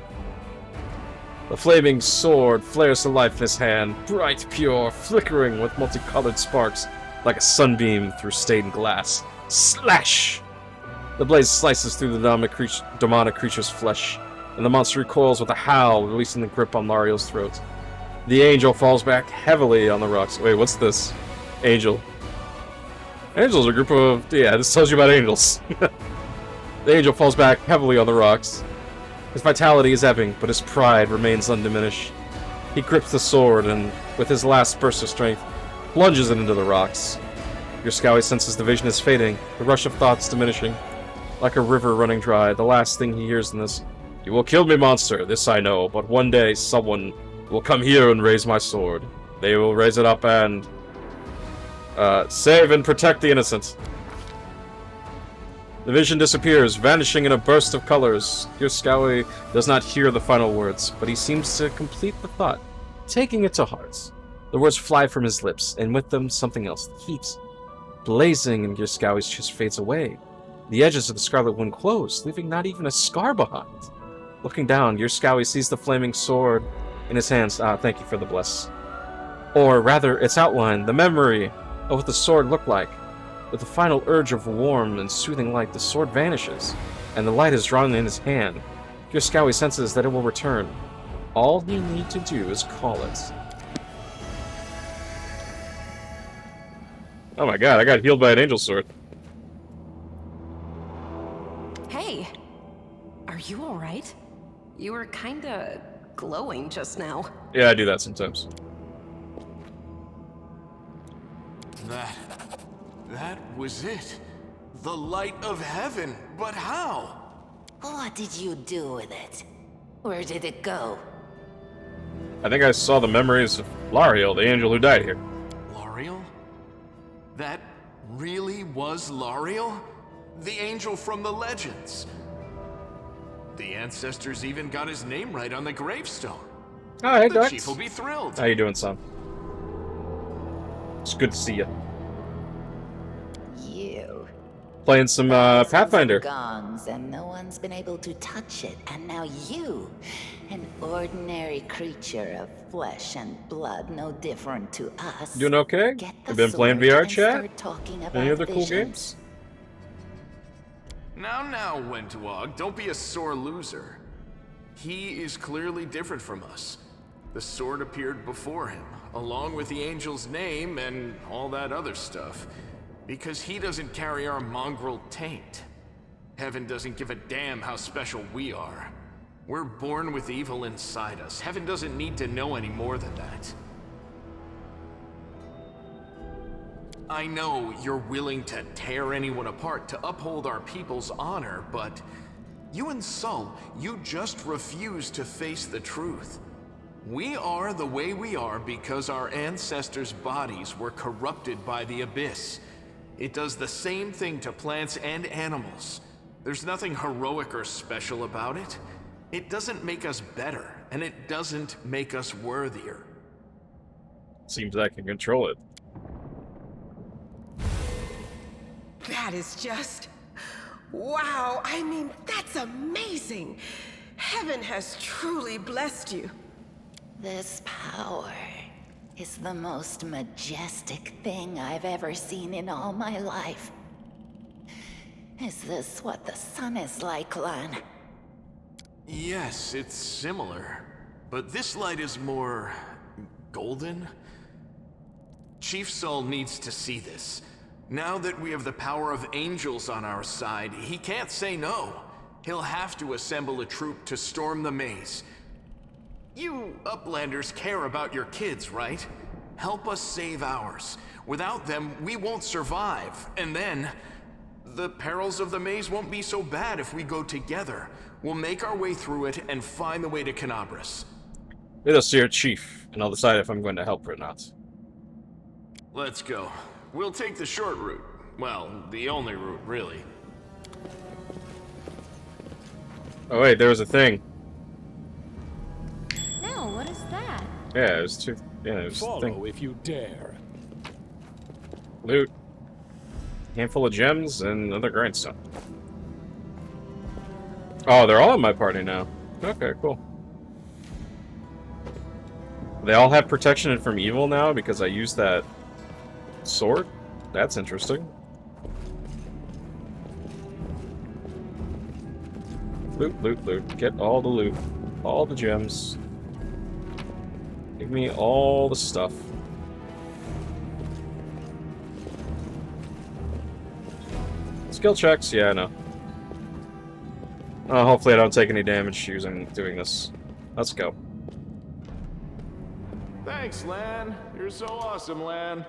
The flaming sword flares to life in his hand, bright, pure, flickering with multicolored sparks, like a sunbeam through stained glass. Slash! The blade slices through the demonic creature's flesh, and the monster recoils with a howl, releasing the grip on Lariel's throat. The angel falls back heavily on the rocks. Wait, what's this? Angel. Angels are a group of... yeah, this tells you about angels. The angel falls back heavily on the rocks. His vitality is ebbing, but his pride remains undiminished. He grips the sword and, with his last burst of strength, plunges it into the rocks. Yoskawi senses the vision is fading, the rush of thoughts diminishing. Like a river running dry, the last thing he hears in this, "You will kill me, monster, this I know, but one day someone will come here and raise my sword. They will raise it up and... save and protect the innocent." The vision disappears, vanishing in a burst of colors. Yoskawi does not hear the final words, but he seems to complete the thought, taking it to heart. The words fly from his lips, and with them something else, the heat. Blazing in Yoskawi's chest fades away. The edges of the scarlet wound close, leaving not even a scar behind. Looking down, Yoskawi sees the flaming sword in his hands. Thank you for the bless. Or rather, its outline, the memory of what the sword looked like. With the final urge of warm and soothing light, the sword vanishes, and the light is drawn in his hand. Yoskawi senses that it will return. All he needs to do is call it. Oh my god, I got healed by an angel sword. Hey! Are you alright? You were kinda glowing just now. Yeah, I do that sometimes. That was it. The light of heaven. But how? What did you do with it? Where did it go? I think I saw the memories of Lariel, the angel who died here. Lariel? That really was Lariel? The angel from the legends. The ancestors even got his name right on the gravestone. Oh, hey, the Dux. chief will be thrilled. How you doing, son? It's good to see you. You. Playing some Pathfinder. Gongs, and no one's been able to touch it. And now you, an ordinary creature of flesh and blood, no different to us. Doing okay? I've been playing VR chat. Any other cool games? Now, Wentwog, don't be a sore loser. He is clearly different from us. The sword appeared before him, along with the angel's name and all that other stuff, because he doesn't carry our mongrel taint. Heaven doesn't give a damn how special we are. We're born with evil inside us. Heaven doesn't need to know any more than that. I know you're willing to tear anyone apart to uphold our people's honor, but you and Sol, you just refuse to face the truth. We are the way we are because our ancestors' bodies were corrupted by the Abyss. It does the same thing to plants and animals. There's nothing heroic or special about it. It doesn't make us better, and it doesn't make us worthier. Seems I can control it. That is just... wow, I mean, that's amazing! Heaven has truly blessed you. This power is the most majestic thing I've ever seen in all my life. Is this what the sun is like, Lan? Yes, it's similar, but this light is more... golden? Chief Sol needs to see this. Now that we have the power of angels on our side, he can't say no. He'll have to assemble a troop to storm the maze. You Uplanders care about your kids, right? Help us save ours. Without them, we won't survive. And then, the perils of the maze won't be so bad if we go together. We'll make our way through it and find the way to Canabras. It'll see your chief, and I'll decide if I'm going to help or not. Let's go. We'll take the short route. Well, the only route, really. Oh wait, there was a thing. No, what is that? Yeah, it was two. Yeah, it was a Follow thing. if you dare. Loot. Handful of gems and another grindstone. Oh, they're all in my party now. Okay, cool. They all have protection from evil now because I used that sword? That's interesting. Loot, loot, loot. Get all the loot. All the gems. Give me all the stuff. Skill checks? Yeah, I know. Hopefully I don't take any damage doing this. Let's go. Thanks, Lan. You're so awesome, Lan.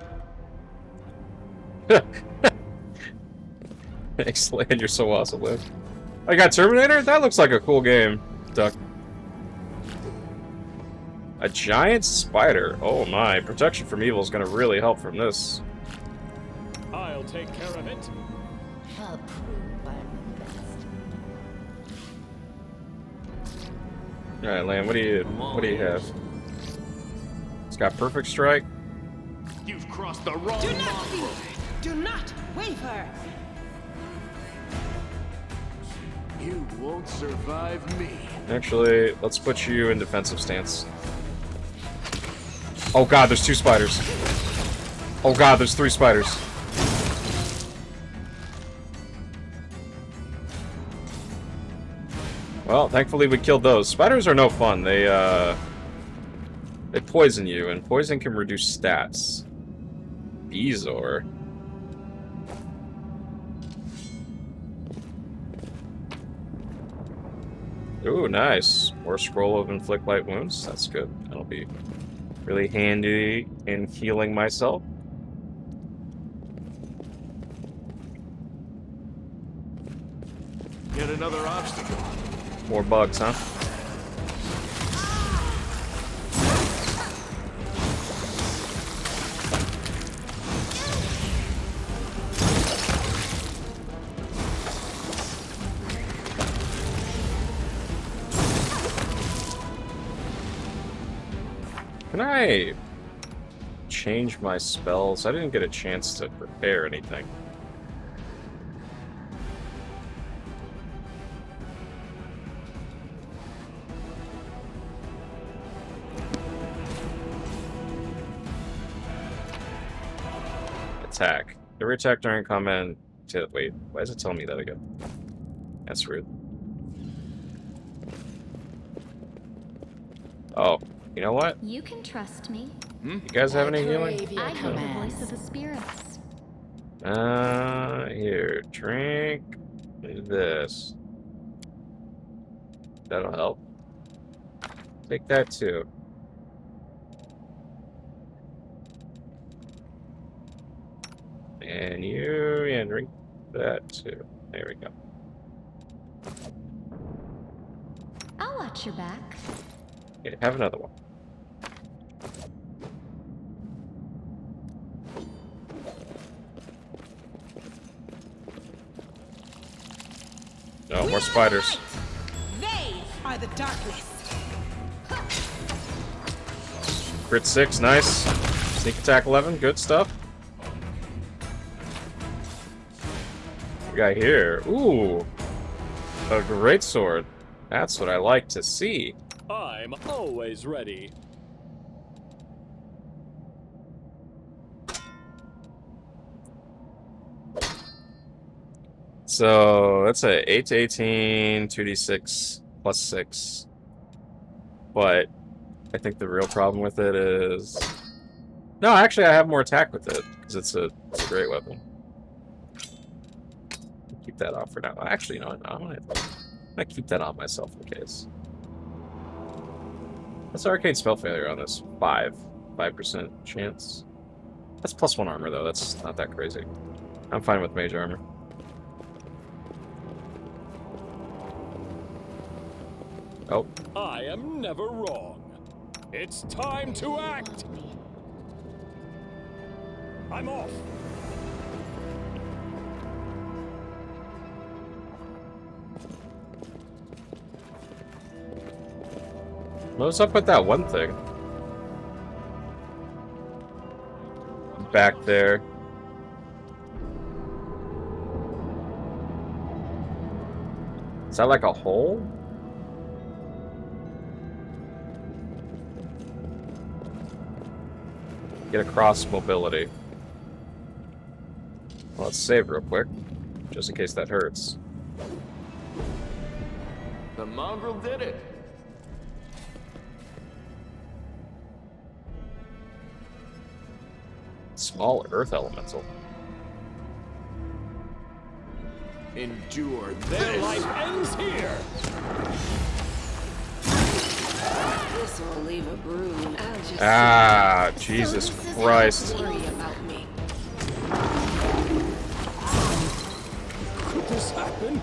Thanks, Lan. You're so awesome, Lan. I got Terminator? That looks like a cool game, Duck. A giant spider. Oh my. Protection from evil is going to really help from this. I'll take care of it. Help prove I'm the best. Alright, Lan, what do you have? It's got perfect strike. You've crossed the wrong Do not mongrel. Do not waver! You won't survive me. Actually, let's put you in defensive stance. Oh god, there's 2 spiders. Oh god, there's 3 spiders. Well, thankfully we killed those. Spiders are no fun. They poison you, and poison can reduce stats. Beezor. Ooh, nice. More scroll of inflict light wounds. That's good. That'll be really handy in healing myself. Yet another obstacle. More bugs, huh? Can I change my spells? I didn't get a chance to prepare anything. Attack. Every attack during combat. Wait, why is it telling me that again? That's rude. Oh, you know what? You can trust me. You guys have any healing? I know the voice of the spirits. Here, drink this. That'll help. Take that too. And you, and drink that too. There we go. I'll watch your back. Okay, have another one. No, more spiders. They are the darkness. Crit 6, nice. Sneak attack 11, good stuff. What we got here? Ooh, a great sword. That's what I like to see. I'm always ready. So that's a 8 to 18, 2d6 plus 6. But I think the real problem with it is... No, actually I have more attack with it, because it's a great weapon. Keep that off for now. Actually, no, I'm gonna keep that on myself in case. What's arcane spell failure on this? 5. 5% chance. That's +1 armor, though. That's not that crazy. I'm fine with mage armor. Oh. I am never wrong. It's time to act! I'm off! What's up with that one thing? Back there. Is that like a hole? Get across mobility. Well, let's save real quick, just in case that hurts. The mongrel did it. Small earth elemental. Endure Their this. life ends here! This will leave a bruise. I'll just Ah, Jesus Christ. worry about me. Could this happen?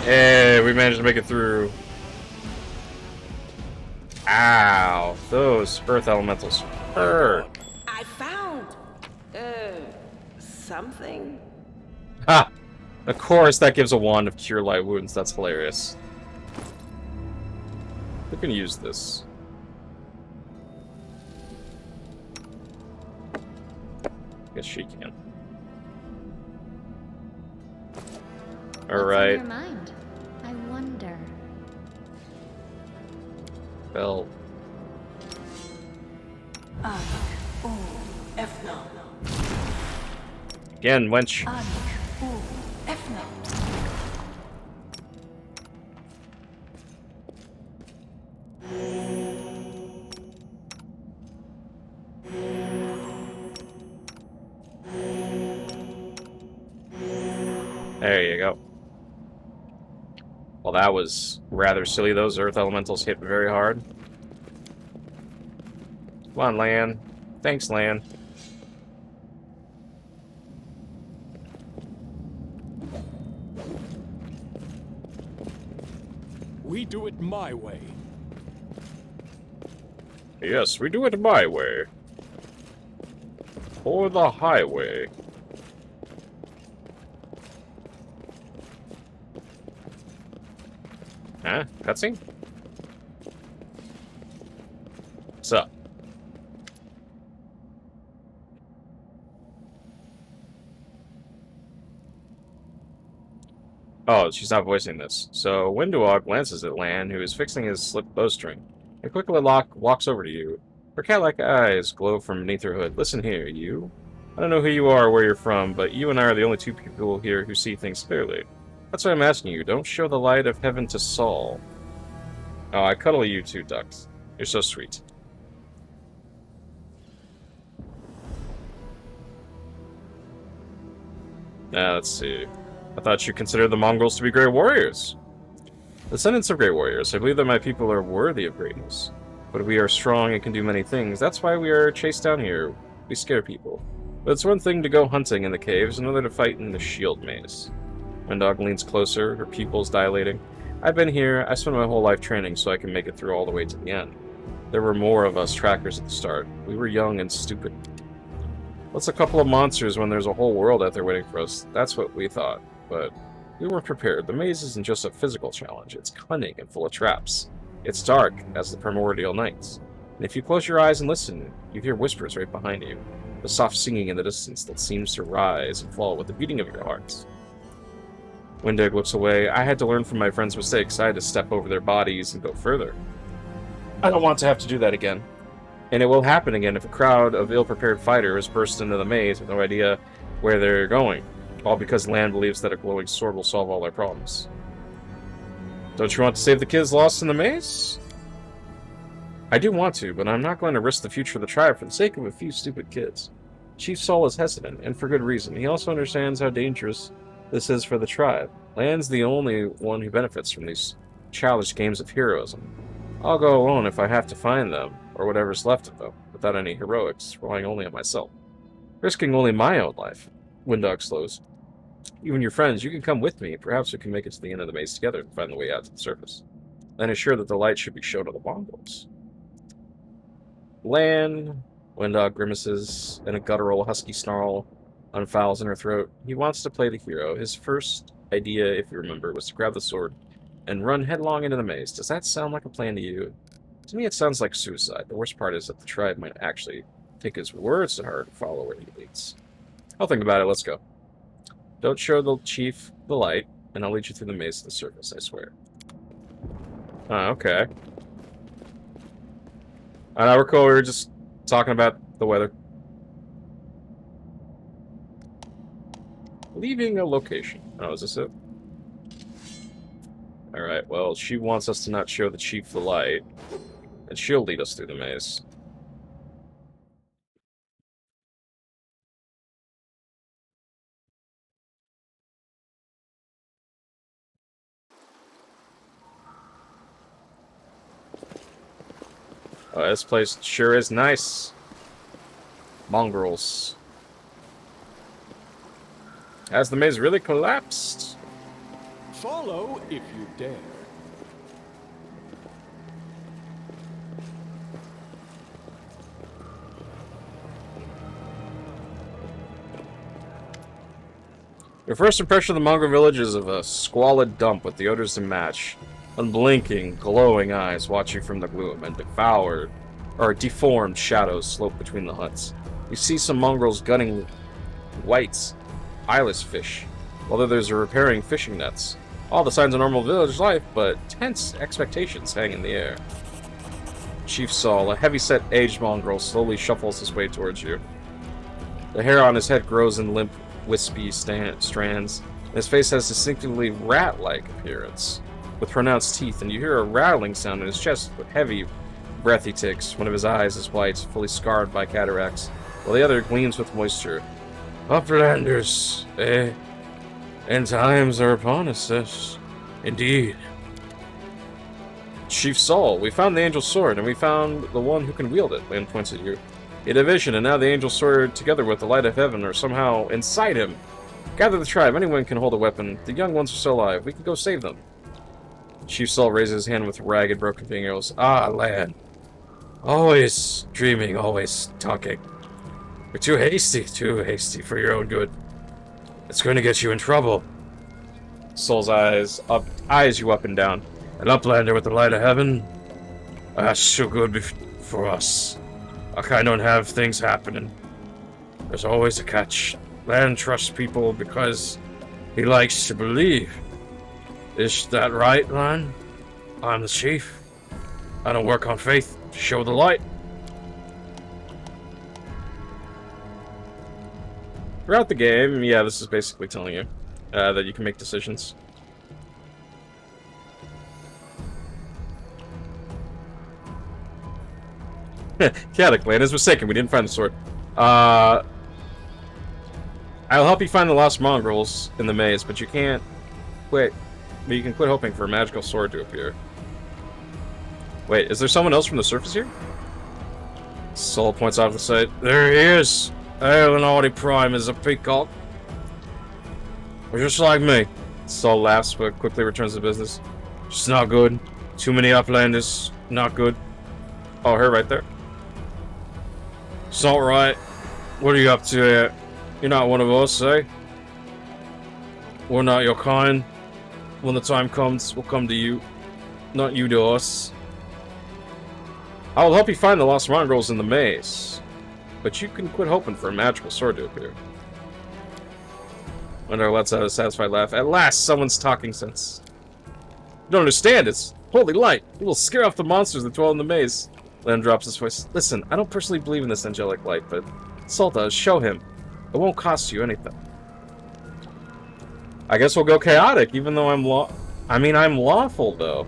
Hey, we managed to make it through. Ow, those earth elementals hurt. I found something. Ha! Of course, that gives a wand of cure light wounds. That's hilarious. Who can use this? Guess she can. All right. What's on your mind? I wonder. Bell. Again, wench. There you go. Well, that was rather silly. Those earth elementals hit very hard. Come on, Lan. Thanks, Lan. We do it my way. Yes, we do it my way. Or the highway. Huh? Cutscene? What's up? Oh, she's not voicing this. So, Windowog glances at Lan, who is fixing his slipped bowstring. And quickly walks over to you. Her cat-like eyes glow from beneath her hood. Listen here, you. I don't know who you are or where you're from, but you and I are the only two people here who see things clearly. That's why I'm asking you. Don't show the light of heaven to Saul. Oh, I cuddle you too, Ducks. You're so sweet. Now, let's see. I thought you considered the Mongols to be great warriors. Descendants of great warriors, I believe that my people are worthy of greatness. But we are strong and can do many things. That's why we are chased down here. We scare people. But it's one thing to go hunting in the caves, another to fight in the shield maze. Windog leans closer, her pupils dilating. I've been here. I spent my whole life training so I can make it through all the way to the end. There were more of us trackers at the start. We were young and stupid. What's a couple of monsters when there's a whole world out there waiting for us? That's what we thought. But we weren't prepared. The maze isn't just a physical challenge. It's cunning and full of traps. It's dark as the primordial nights. And if you close your eyes and listen, you hear whispers right behind you. The soft singing in the distance that seems to rise and fall with the beating of your hearts. Windog looks away. I had to learn from my friends' mistakes. I had to step over their bodies and go further. I don't want to have to do that again. And it will happen again if a crowd of ill-prepared fighters burst into the maze with no idea where they're going. All because Lan believes that a glowing sword will solve all their problems. Don't you want to save the kids lost in the maze? I do want to, but I'm not going to risk the future of the tribe for the sake of a few stupid kids. Chief Saul is hesitant, and for good reason. He also understands how dangerous this is for the tribe. Lan's the only one who benefits from these childish games of heroism. I'll go alone if I have to find them, or whatever's left of them, without any heroics, relying only on myself. Risking only my own life. Windog slows. Even your friends, you can come with me. Perhaps we can make it to the end of the maze together and find the way out to the surface. Lan is sure that the light should be shown to the mongrels. Lan, Windog grimaces, and a guttural, husky snarl unfouls in her throat. He wants to play the hero. His first idea, if you remember, was to grab the sword and run headlong into the maze. Does that sound like a plan to you? To me, it sounds like suicide. The worst part is that the tribe might actually take his words to heart and follow where he leads. I'll think about it. Let's go. Don't show the chief the light, and I'll lead you through the maze to the surface, I swear. Oh, okay. We're cool. We were just talking about the weather. Leaving a location. Oh, is this it? Alright, well, she wants us to not show the chief the light, and she'll lead us through the maze. This place sure is nice. Mongrels. Has the maze really collapsed? Follow if you dare. Your first impression of the mongrel village is of a squalid dump with the odors to match. Unblinking, glowing eyes watch you from the gloom, and deformed shadows slope between the huts. You see some mongrels gutting whites, eyeless fish, while others are repairing fishing nets. All the signs of normal village life, but tense expectations hang in the air. Chief Saul, a heavy-set aged mongrel, slowly shuffles his way towards you. The hair on his head grows in limp, wispy strands, and his face has distinctively rat-like appearance, with pronounced teeth, and you hear a rattling sound in his chest with heavy breath he takes. One of his eyes is white, fully scarred by cataracts, while the other gleams with moisture. Uplanders, end times are upon us, yes. Indeed. Chief Saul, we found the Angel Sword, and we found the one who can wield it, Lan points at you. He had a vision, and now the Angel Sword, together with the Light of Heaven, are somehow inside him. Gather the tribe, anyone can hold a weapon. The young ones are still alive, we can go save them. Chief Saul raises his hand with ragged, broken fingernails. Ah, Lan. Always dreaming, always talking. You're too hasty for your own good. It's going to get you in trouble. Saul's eyes you up and down. An uplander with the Light of Heaven? That's so good for us. I kind don't have things happening. There's always a catch. Lan trusts people because he likes to believe. Is that right, Lan? I'm the chief. I don't work on faith. Show the light. Throughout the game, yeah, this is basically telling you that you can make decisions. Chaotic, Lan is mistaken. We didn't find the sword. I'll help you find the lost mongrels in the maze, but you can't quit. But you can quit hoping for a magical sword to appear. Wait, is there someone else from the surface here? Saul points out of the sight. There he is. Aelinardi Prime is a peacock. Just like me. Saul laughs, but quickly returns to business. Just not good. Too many uplanders. Not good. Oh, her right there. It's not right. What are you up to here? You're not one of us, eh? We're not your kind. When the time comes, we'll come to you. Not you to us. I will help you find the lost mongrels in the maze. But you can quit hoping for a magical sword to appear. Wonder lets out a satisfied laugh. At last, someone's talking sense. You don't understand, it's holy light. It will scare off the monsters that dwell in the maze. Lan drops his voice. Listen, I don't personally believe in this angelic light, but Saul does. Show him. It won't cost you anything. I guess we'll go chaotic, even though I'm lawful, though.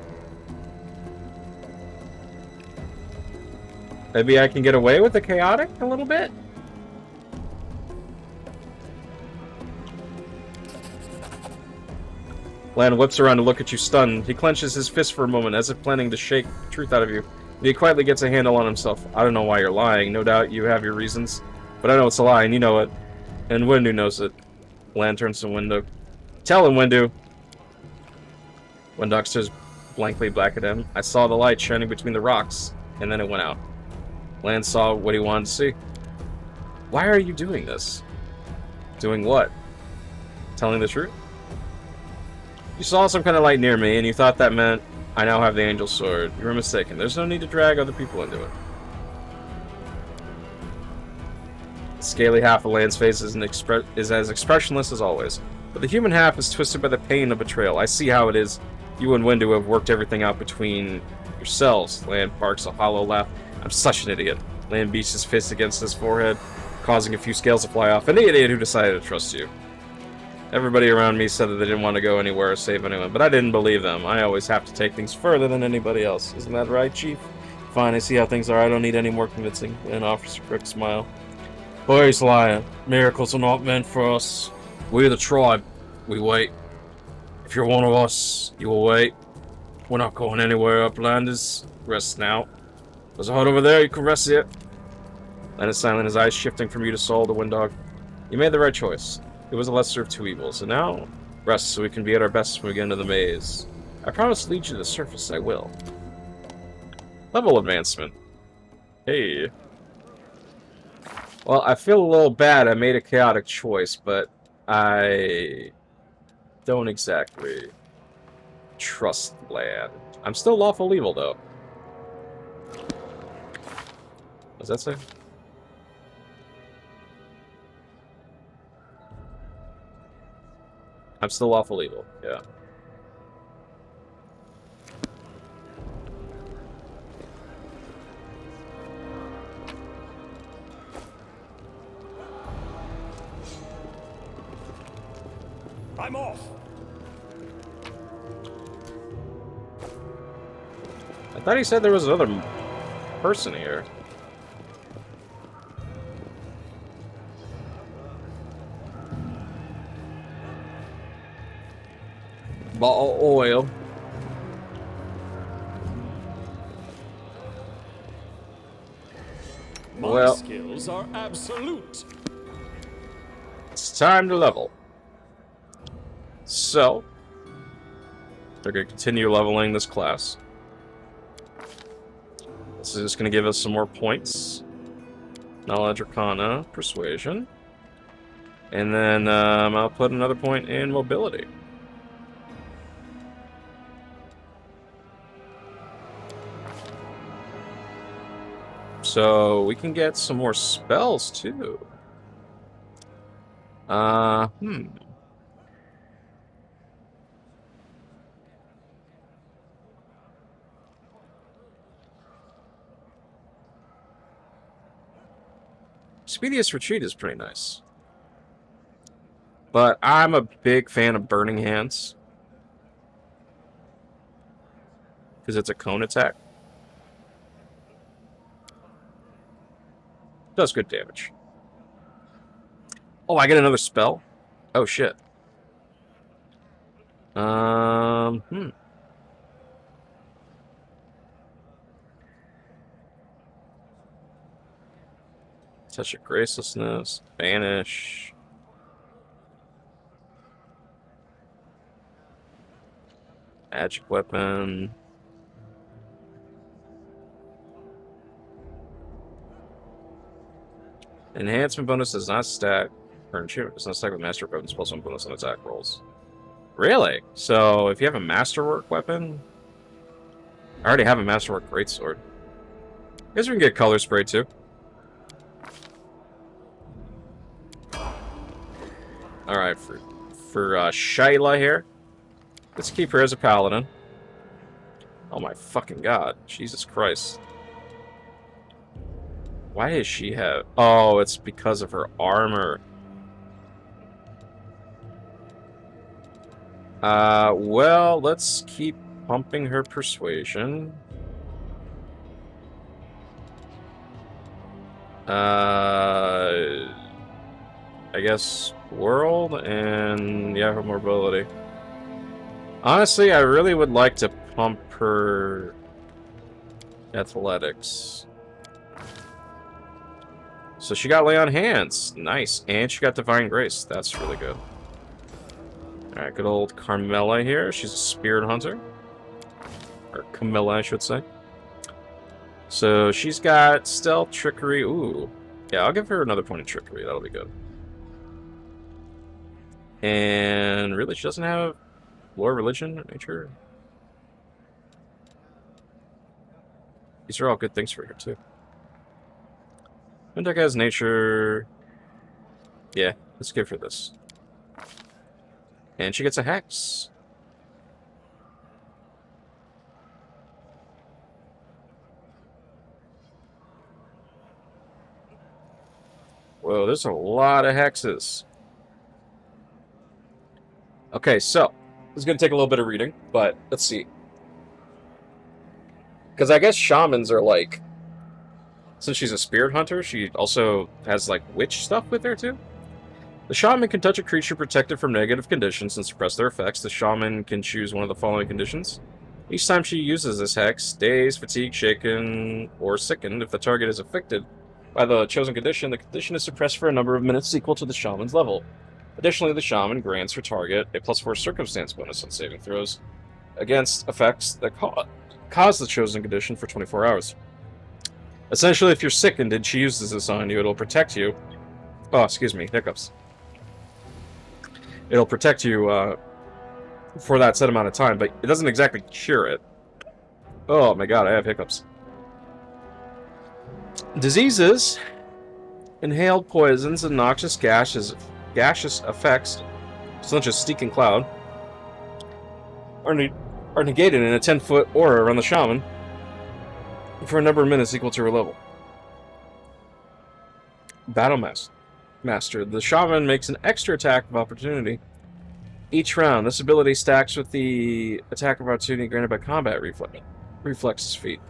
Maybe I can get away with the chaotic a little bit? Lan whips around to look at you stunned. He clenches his fist for a moment, as if planning to shake the truth out of you. He quietly gets a handle on himself. I don't know why you're lying. No doubt you have your reasons. But I know it's a lie, and you know it. And Windu knows it. Lan turns to Windu. Tell him, Windu. Windog stares blankly back at him. I saw the light shining between the rocks, and then it went out. Lan saw what he wanted to see. Why are you doing this? Doing what? Telling the truth? You saw some kind of light near me, and you thought that meant I now have the Angel Sword. You were mistaken. There's no need to drag other people into it. The scaly half of Lan's face is as expressionless as always, but the human half is twisted by the pain of betrayal. I see how it is. You and Windu have worked everything out between yourselves. Lan barks a hollow laugh. I'm such an idiot. Lan beats his fist against his forehead, causing a few scales to fly off. An idiot who decided to trust you. Everybody around me said that they didn't want to go anywhere or save anyone, but I didn't believe them. I always have to take things further than anybody else. Isn't that right, Chief? Fine, I see how things are. I don't need any more convincing. Lan offers a quick smile. Boy, he's lying. Miracles are not meant for us. We're the tribe. We wait. If you're one of us, you will wait. We're not going anywhere, Uplanders. Rest now. There's a hut over there. You can rest here. Lan is silent, his eyes shifting from you to Soul to Windog. You made the right choice. It was a lesser of two evils, and now, rest so we can be at our best when we get into the maze. I promise to lead you to the surface, I will. Level advancement. Hey. Well, I feel a little bad I made a chaotic choice, but I don't exactly trust Lan. I'm still lawful evil, though. What does that say? I'm still lawful evil, yeah. I'm off. I thought he said there was another person here. Bottle of oil. My skills are absolute. It's time to level. So, they're going to continue leveling this class. This is just going to give us some more points. Knowledge, Arcana, Persuasion. And then I'll put another point in Mobility. So, we can get some more spells, too. Speediest Retreat is pretty nice. But I'm a big fan of Burning Hands. Because it's a cone attack. Does good damage. Oh, I get another spell? Oh, shit. Touch of Gracelessness. Banish. Magic Weapon. Enhancement bonus does not stack. Or enchantment does not stack with Master Weapons plus 1 bonus on attack rolls. Really? So, if you have a Masterwork weapon... I already have a Masterwork Greatsword. I guess we can get Color Spray, too. Alright, for Shayla here. Let's keep her as a Paladin. Oh my fucking god. Jesus Christ. Why does she have... Oh, it's because of her armor. Well, let's keep pumping her persuasion. I guess world and yeah, her mobility. Honestly, I really would like to pump her athletics. So she got Lay on Hands. Nice. And she got Divine Grace. That's really good. Alright, good old Carmilla here. She's a Spirit Hunter. Or Camilla, I should say. So she's got Stealth, Trickery. Ooh. Yeah, I'll give her another point of Trickery. That'll be good. And really, she doesn't have Lore, Religion, Nature. These are all good things for her, too. Mendek has Nature. Yeah, let's give her this. And she gets a Hex. Whoa, there's a lot of hexes. Okay, so this is going to take a little bit of reading, but let's see. Because I guess shamans are like, since she's a spirit hunter, she also has like witch stuff with her too. The shaman can touch a creature protected from negative conditions and suppress their effects. The shaman can choose one of the following conditions. Each time she uses this hex, dazed, fatigued, shaken, or sickened, if the target is affected by the chosen condition, the condition is suppressed for a number of minutes equal to the shaman's level. Additionally, the shaman grants her target a +4 circumstance bonus on saving throws against effects that cause the chosen condition for 24 hours. Essentially, if you're sickened and she uses this on you, it'll protect you. Oh, excuse me, hiccups. It'll protect you for that set amount of time, but it doesn't exactly cure it. Oh my god, I have hiccups. Diseases, inhaled poisons, and noxious gaseous effects, such as Steak and Cloud, are negated in a 10-foot aura around the shaman for a number of minutes equal to her level. Battle Master. The shaman makes an extra attack of opportunity each round. This ability stacks with the attack of opportunity granted by combat reflexes feat.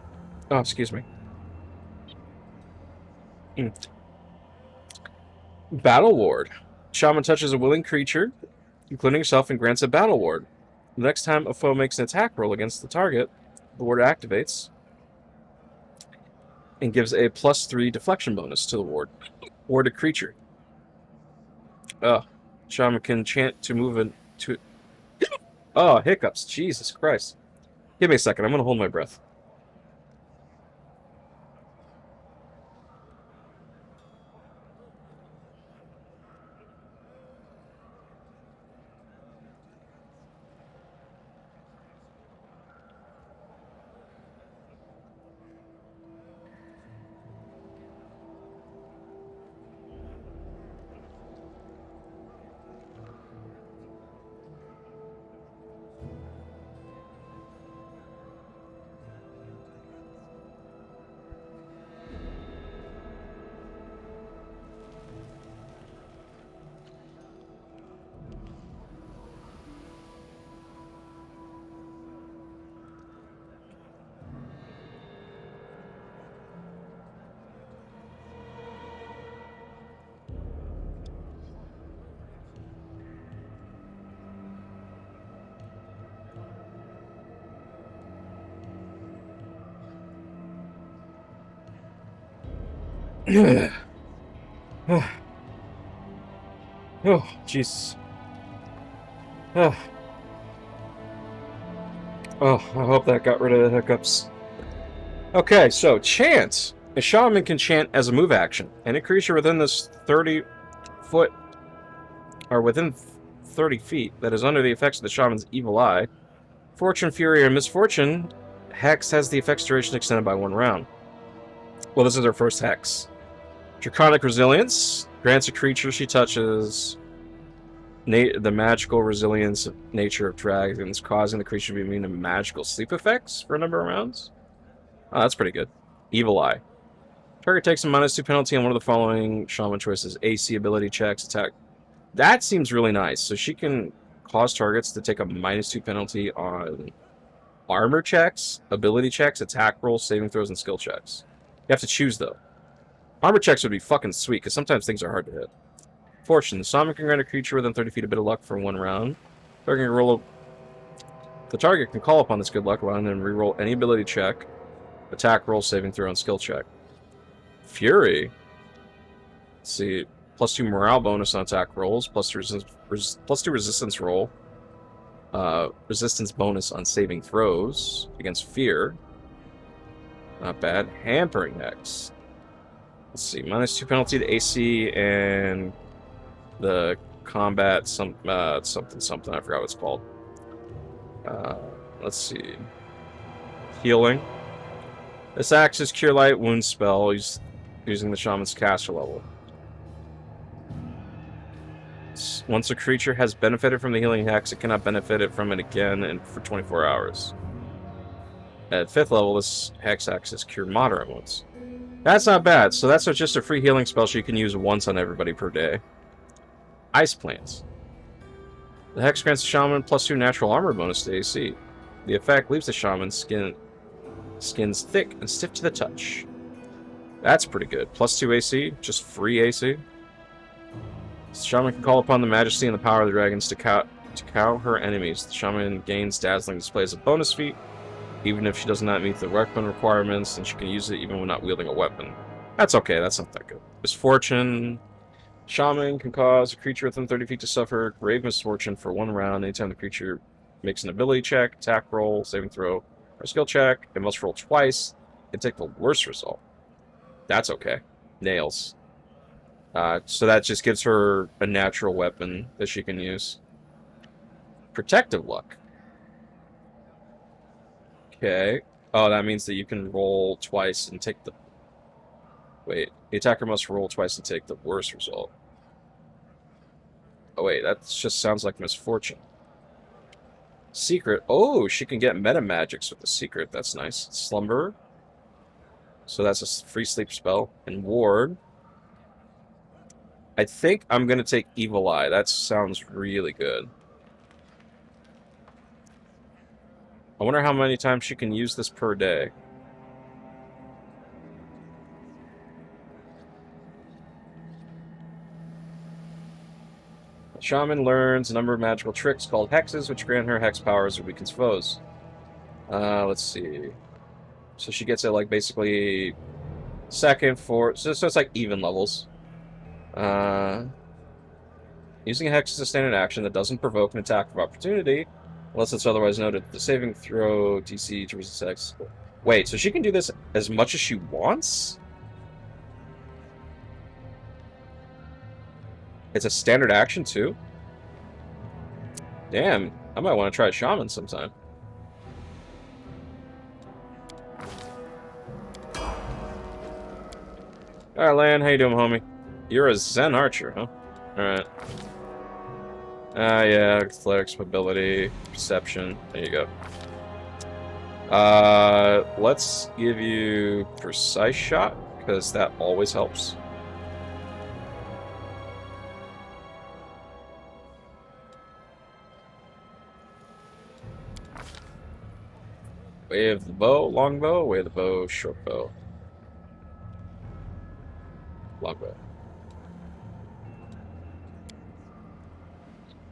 Oh, excuse me. Battle Ward. Shaman touches a willing creature, including herself, and grants a Battle Ward. The next time a foe makes an attack roll against the target, the ward activates and gives a +3 deflection bonus to the warded creature. Shaman can chant to move into... Oh, hiccups. Jesus Christ. Give me a second. I'm going to hold my breath. Oh, jeez. Oh, I hope that got rid of the hiccups. Okay, so chant. A shaman can chant as a move action. Any creature within this 30-foot or within 30 feet that is under the effects of the shaman's evil eye, Fortune, Fury, or Misfortune, Hex has the effect's duration extended by 1 round. Well, this is her first Hex. Draconic Resilience grants a creature she touches the magical resilience nature of dragons, causing the creature to be immune to magical sleep effects for a number of rounds. Oh, that's pretty good. Evil Eye. Target takes a -2 penalty on one of the following shaman choices: AC, ability checks, attack. That seems really nice. So she can cause targets to take a -2 penalty on armor checks, ability checks, attack rolls, saving throws, and skill checks. You have to choose, though. Armor checks would be fucking sweet, because sometimes things are hard to hit. Fortune. The shaman can grant a creature within 30 feet a bit of luck for 1 round. Target can roll The target can call upon this good luck line and reroll any ability check, attack roll, saving throw, and skill check. Fury. Let's see. +2 morale bonus on attack rolls, +2 resistance roll. Resistance bonus on saving throws against fear. Not bad. Hampering Hex. Let's see. -2 penalty to AC and the combat something. I forgot what it's called. Let's see. Healing. This acts as Cure Light Wound spell using the Shaman's caster level. Once a creature has benefited from the healing hex, it cannot benefit from it again for 24 hours. At 5th level, this hex acts as Cure Moderate Wounds. That's not bad. So that's just a free healing spell you can use once on everybody per day. Ice Plants. The hex grants the Shaman +2 natural armor bonus to AC. The effect leaves the Shaman's skins thick and stiff to the touch. That's pretty good. +2 AC, just free AC. The Shaman can call upon the majesty and the power of the dragons to cow her enemies. The Shaman gains dazzling display as a bonus feat, even if she does not meet the weapon requirements, and she can use it even when not wielding a weapon. That's okay, that's not that good. Misfortune. Shaman can cause a creature within 30 feet to suffer grave misfortune for 1 round anytime the creature makes an ability check, attack roll, saving throw, or skill check. It must roll twice and take the worst result. That's okay. Nails. So that just gives her a natural weapon that she can use. Protective Luck. Okay. Oh, that means that you can roll twice and take the... Wait. The attacker must roll twice and take the worst result. Oh, wait. That just sounds like Misfortune. Secret. Oh, she can get meta magics with the secret. That's nice. Slumber. So that's a free sleep spell. And Ward. I think I'm going to take Evil Eye. That sounds really good. I wonder how many times she can use this per day. The Shaman learns a number of magical tricks called hexes, which grant her hex powers or weakens foes. Let's see. So she gets it like basically second, fourth. So it's like even levels. Using a hex is a standard action that doesn't provoke an attack of opportunity, unless it's otherwise noted. The saving throw DC to resist hex. Wait, so she can do this as much as she wants? It's a standard action too? Damn, I might want to try Shaman sometime. Alright, Lan, how you doing, homie? You're a Zen archer, huh? Alright. Yeah, athletics, mobility, perception. There you go. Let's give you Precise Shot, because that always helps. Way of the bow, long bow, way of the bow, short bow. Long bow.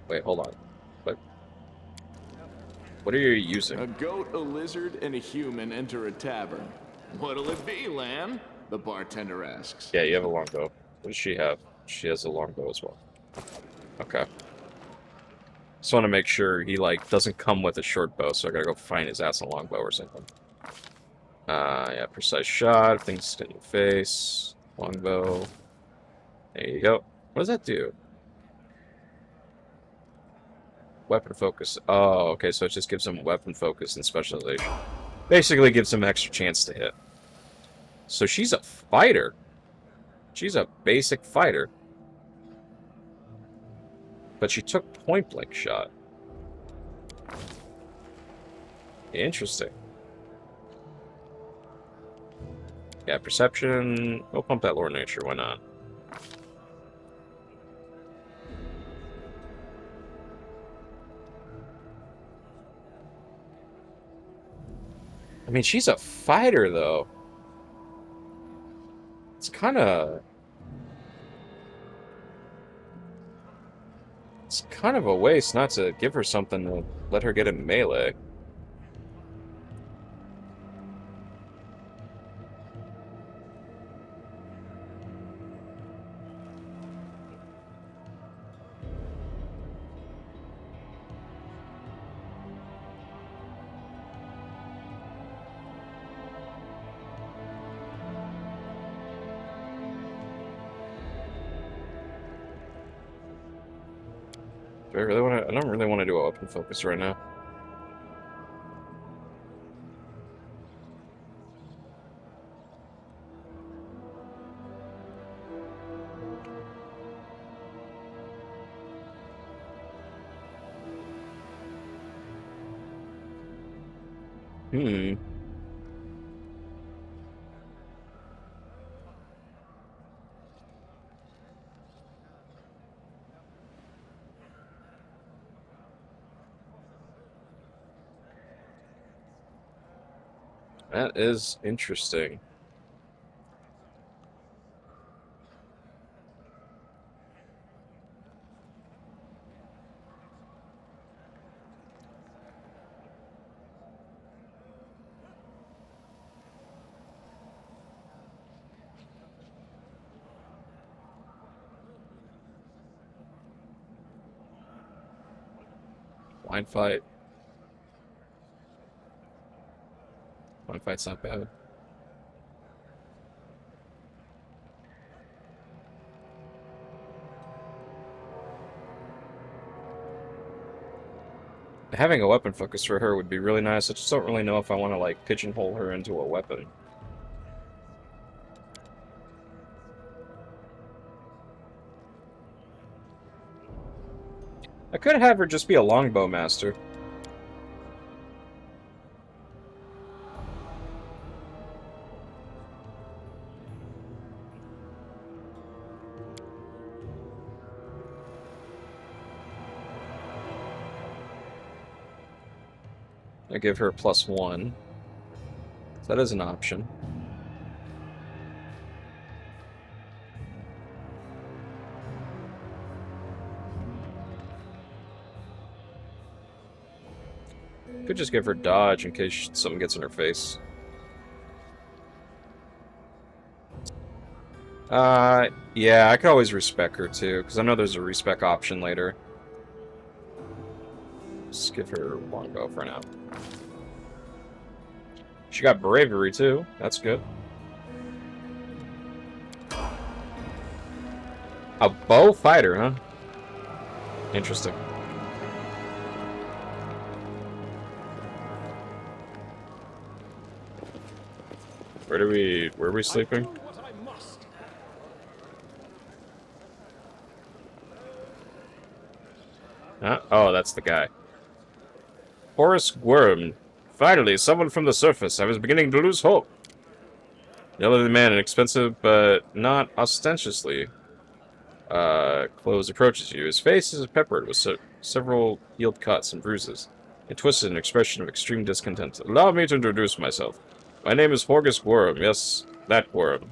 Wait, hold on. What are you using? A goat, a lizard, and a human enter a tavern. What'll it be, Lan? The bartender asks. Yeah, you have a longbow. What does she have? She has a longbow as well. Okay. Just want to make sure he, like, doesn't come with a short bow, so I gotta go find his ass a longbow or something. Yeah, Precise Shot, things in your face, longbow. There you go. What does that do? Weapon focus. Oh, okay, so it just gives him weapon focus and specialization. Basically gives him extra chance to hit. So she's a fighter. She's a basic fighter. But she took point blank shot. Interesting. Yeah, perception. We'll pump that lore nature, why not? I mean, she's a fighter, though. It's kind of a waste not to give her something to let her get in melee. Do I really want to? I don't really want to do an open focus right now. Hmm. That is interesting. Blind fight. Blind fight's not bad. Having a weapon focus for her would be really nice. I just don't really know if I want to, like, pigeonhole her into a weapon. I could have her just be a longbow master. I give her +1. So that is an option. Could just give her dodge in case something gets in her face. Yeah, I could always respec her too, because I know there's a respec option later. Just give her longbow for now. She got bravery too. That's good. A bow fighter, huh? Interesting. Where are we sleeping? Huh? Oh, that's the guy. Horace Worm. Finally, someone from the surface. I was beginning to lose hope. The elderly man, inexpensive but not ostentatiously clothes, approaches you. His face is peppered with several healed cuts and bruises, and twisted an expression of extreme discontent. Allow me to introduce myself. My name is Horace Worm. Yes, that Worm.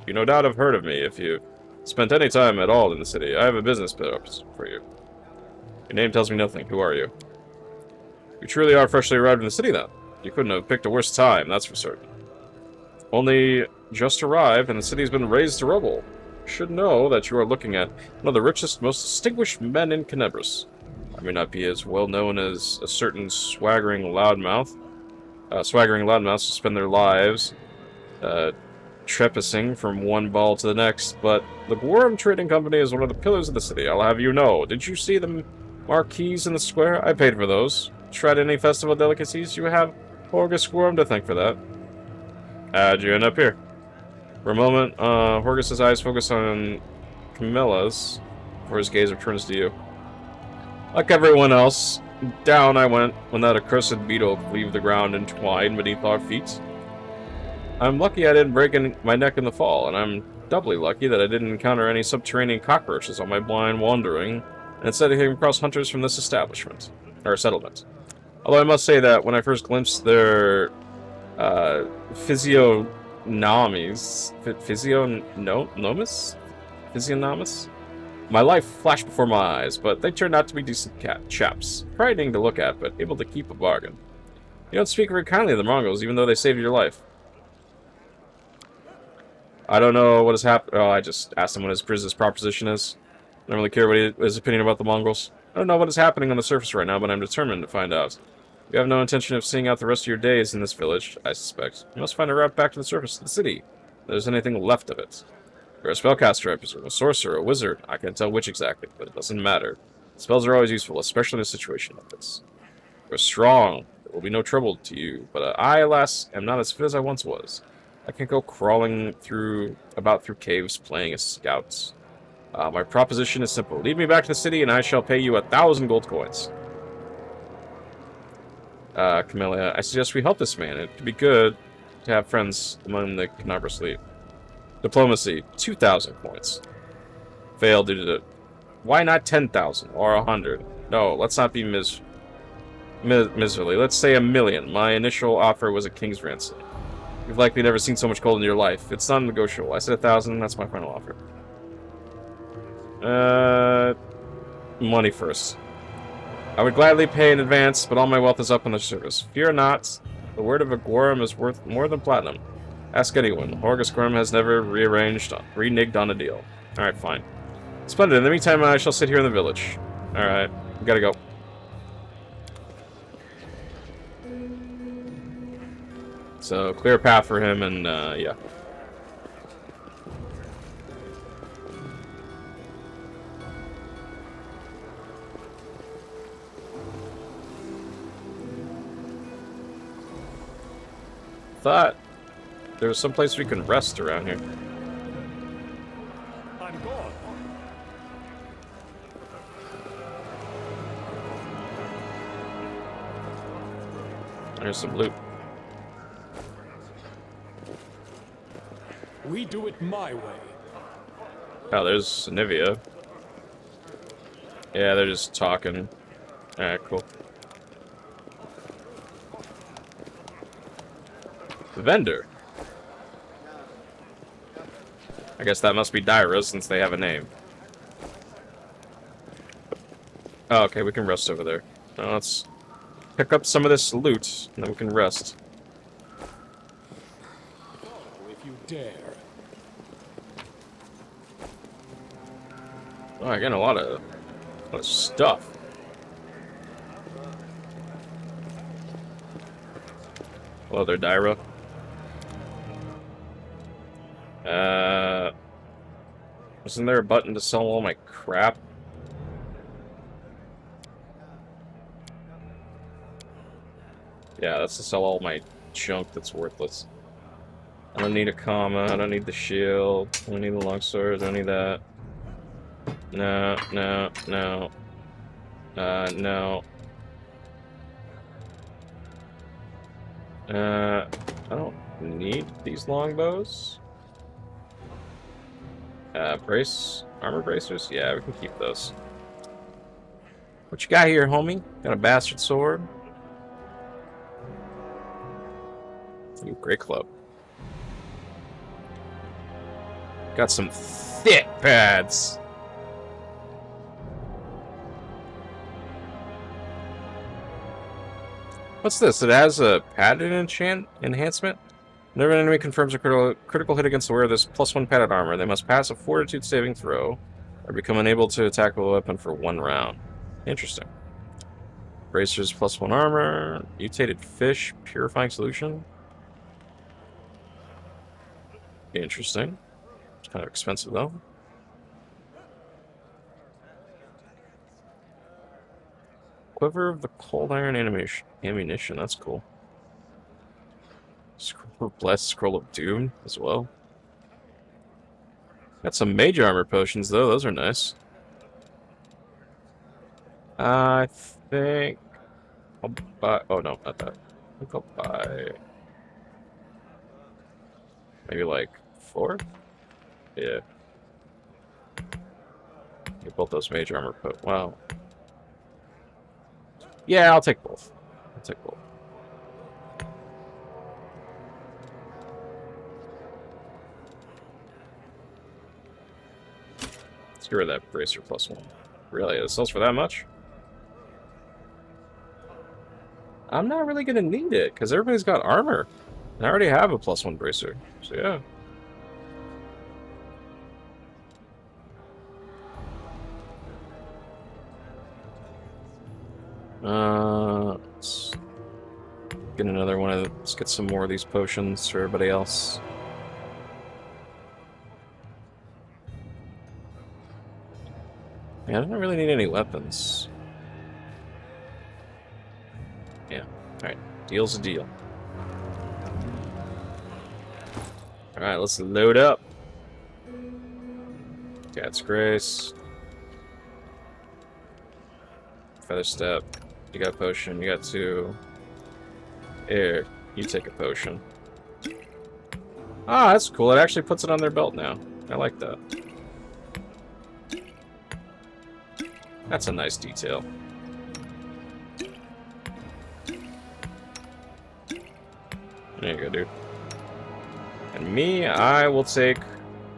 You no doubt have heard of me if you spent any time at all in the city. I have a business purpose for you. Your name tells me nothing. Who are you? You truly are freshly arrived in the city, then. You couldn't have picked a worse time, that's for certain. Only just arrived, and the city's been razed to rubble. You should know that you are looking at one of the richest, most distinguished men in Canabras. I may not be as well known as a certain swaggering loudmouths who spend their lives trepiding from one ball to the next, but the Worm Trading Company is one of the pillars of the city, I'll have you know. Did you see the marquees in the square? I paid for those. Tried any festival delicacies? You have Horgus Worm to thank for that. How'd you end up here? For a moment, Horgus's eyes focus on Camilla's before his gaze returns to you. Like everyone else, down I went when that accursed beetle cleaved the ground entwined beneath our feet. I'm lucky I didn't break my neck in the fall, and I'm doubly lucky that I didn't encounter any subterranean cockroaches on my blind wandering, and instead I came across hunters from this settlement. Although I must say that when I first glimpsed their physiognomies, my life flashed before my eyes, but they turned out to be decent chaps. Frightening to look at, but able to keep a bargain. You don't speak very kindly of the Mongols, even though they saved your life. I don't know what has happened. Oh, I just asked him what his business proposition is. I don't really care what his opinion about the Mongols. I don't know what is happening on the surface right now, but I'm determined to find out. You have no intention of seeing out the rest of your days in this village, I suspect. You must find a route back to the surface of the city, if there's anything left of it. You're a spellcaster, I presume, a sorcerer, a wizard. I can't tell which exactly, but it doesn't matter. Spells are always useful, especially in a situation like this. You're strong. There will be no trouble to you, but I, alas, am not as fit as I once was. I can't go crawling about through caves playing as scouts. My proposition is simple. Lead me back to the city, and I shall pay you 1,000 gold coins. Camellia, I suggest we help this man. It could be good to have friends among the Canabras fleet. Diplomacy, 2,000 points. Failed due to the... Why not 10,000 or 100? No, let's not be miserly. Let's say 1,000,000. My initial offer was a king's ransom. You've likely never seen so much gold in your life. It's non-negotiable. I said 1,000. That's my final offer. Money first. I would gladly pay in advance, but all my wealth is up in the service. Fear not. The word of a Gorum is worth more than platinum. Ask anyone. Horgus Gorum has never reneged on a deal. Alright, fine. Splendid. In the meantime, I shall sit here in the village. Alright, we gotta go. So, clear a path for him, and, yeah. Thought there was some place we can rest around here. I'm gone. There's some loot. We do it my way. Oh, there's Nivea. Yeah, they're just talking. Alright, cool. The vendor. I guess that must be Dyra, since they have a name. Oh, okay, we can rest over there. Now let's pick up some of this loot, and then we can rest. If you dare. Oh, again, a lot of stuff. Hello there, Dyra. Isn't there a button to sell all my crap? Yeah, that's to sell all my junk that's worthless. I don't need a comma, I don't need the shield, I don't need the longsword, I don't need that. No, no, no. No. I don't need these longbows. Armor bracers? Yeah, we can keep those. What you got here, homie? Got a bastard sword? Ooh, great club. Got some thick pads. What's this? It has a padded enhancement? Whenever an enemy confirms a critical hit against the wearer of this +1 padded armor, they must pass a fortitude saving throw or become unable to attack with a weapon for 1 round. Interesting. Bracers +1 armor. Mutated fish. Purifying solution. Interesting. It's kind of expensive, though. Quiver of the cold iron ammunition. That's cool. Blessed Scroll of Doom as well. Got some mage armor potions, though. Those are nice. I think I'll buy... Oh, no, not that. I think I'll buy... maybe, like, 4? Yeah. Get both those mage armor wow. Yeah, I'll take both. I'll take both. Let's get rid of that bracer +1. Really? It sells for that much? I'm not really going to need it, because everybody's got armor. And I already have a +1 bracer. So, yeah. Let's get another one of... Let's get some more of these potions for everybody else. Yeah, I don't really need any weapons. Yeah. Alright. Deal's a deal. Alright, let's load up. Cat's Grace. Feather Step. You got a potion. You got 2. Here, you take a potion. Ah, that's cool. It actually puts it on their belt now. I like that. That's a nice detail. There you go, dude. And me, I will take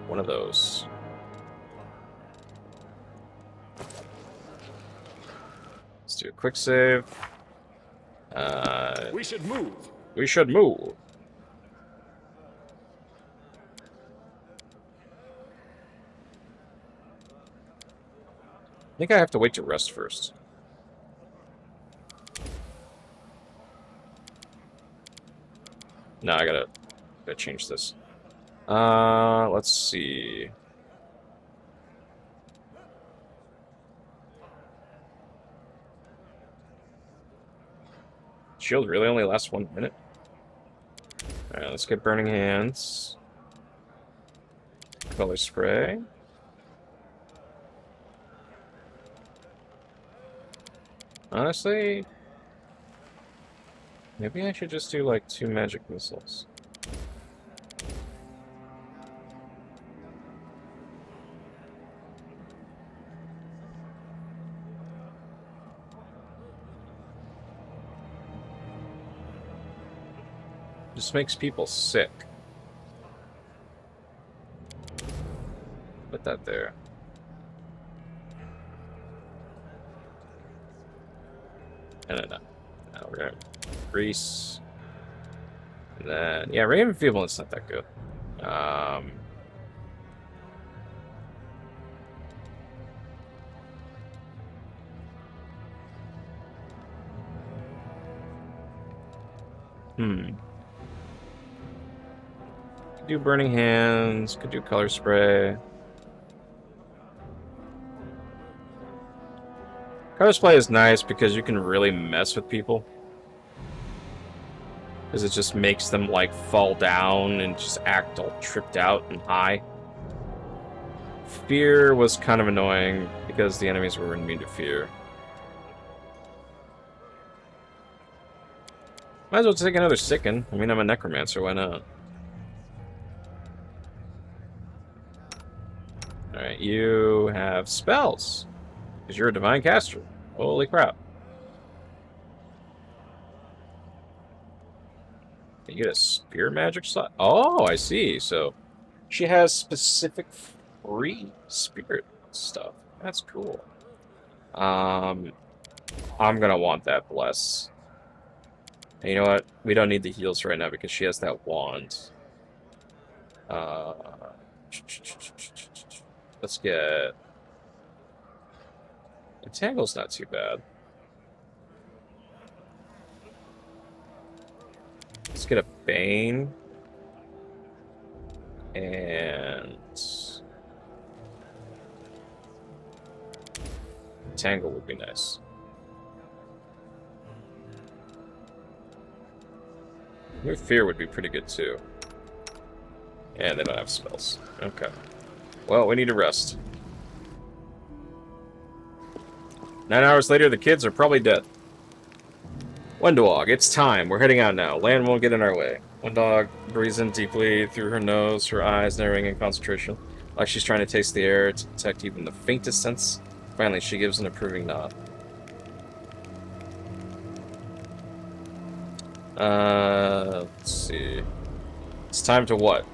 one of those. Let's do a quick save. We should move. We should move. I think I have to wait to rest first. No, I gotta change this. Let's see. Shield really only lasts 1 minute? Alright, let's get Burning Hands. Color Spray. Honestly, maybe I should just do like 2 magic missiles. Just makes people sick. Put that there. No. Now we're gonna Grease. And then, yeah, Ray of Enfeeblement's not that good. Could do Burning Hands, could do Color Spray. Color Spray is nice because you can really mess with people. Because it just makes them, like, fall down and just act all tripped out and high. Fear was kind of annoying because the enemies were immune to fear. Might as well take another Sicken. I mean, I'm a Necromancer, why not? Alright, you have spells. Because you're a Divine Caster. Holy crap. You get a Spear Magic slot? Oh, I see. So, she has specific free Spirit stuff. That's cool. I'm gonna want that Bless. And you know what? We don't need the heals right now because she has that wand. Let's get... Entangle's not too bad. Let's get a Bane. And... Entangle would be nice. New Fear would be pretty good too. And they don't have spells. Okay. Well, we need to rest. 9 hours later, the kids are probably dead. Wendog, it's time. We're heading out now. Land won't get in our way. Wendog breathes in deeply through her nose, her eyes narrowing in concentration, like she's trying to taste the air to detect even the faintest sense. Finally, she gives an approving nod. Let's see. It's time to what?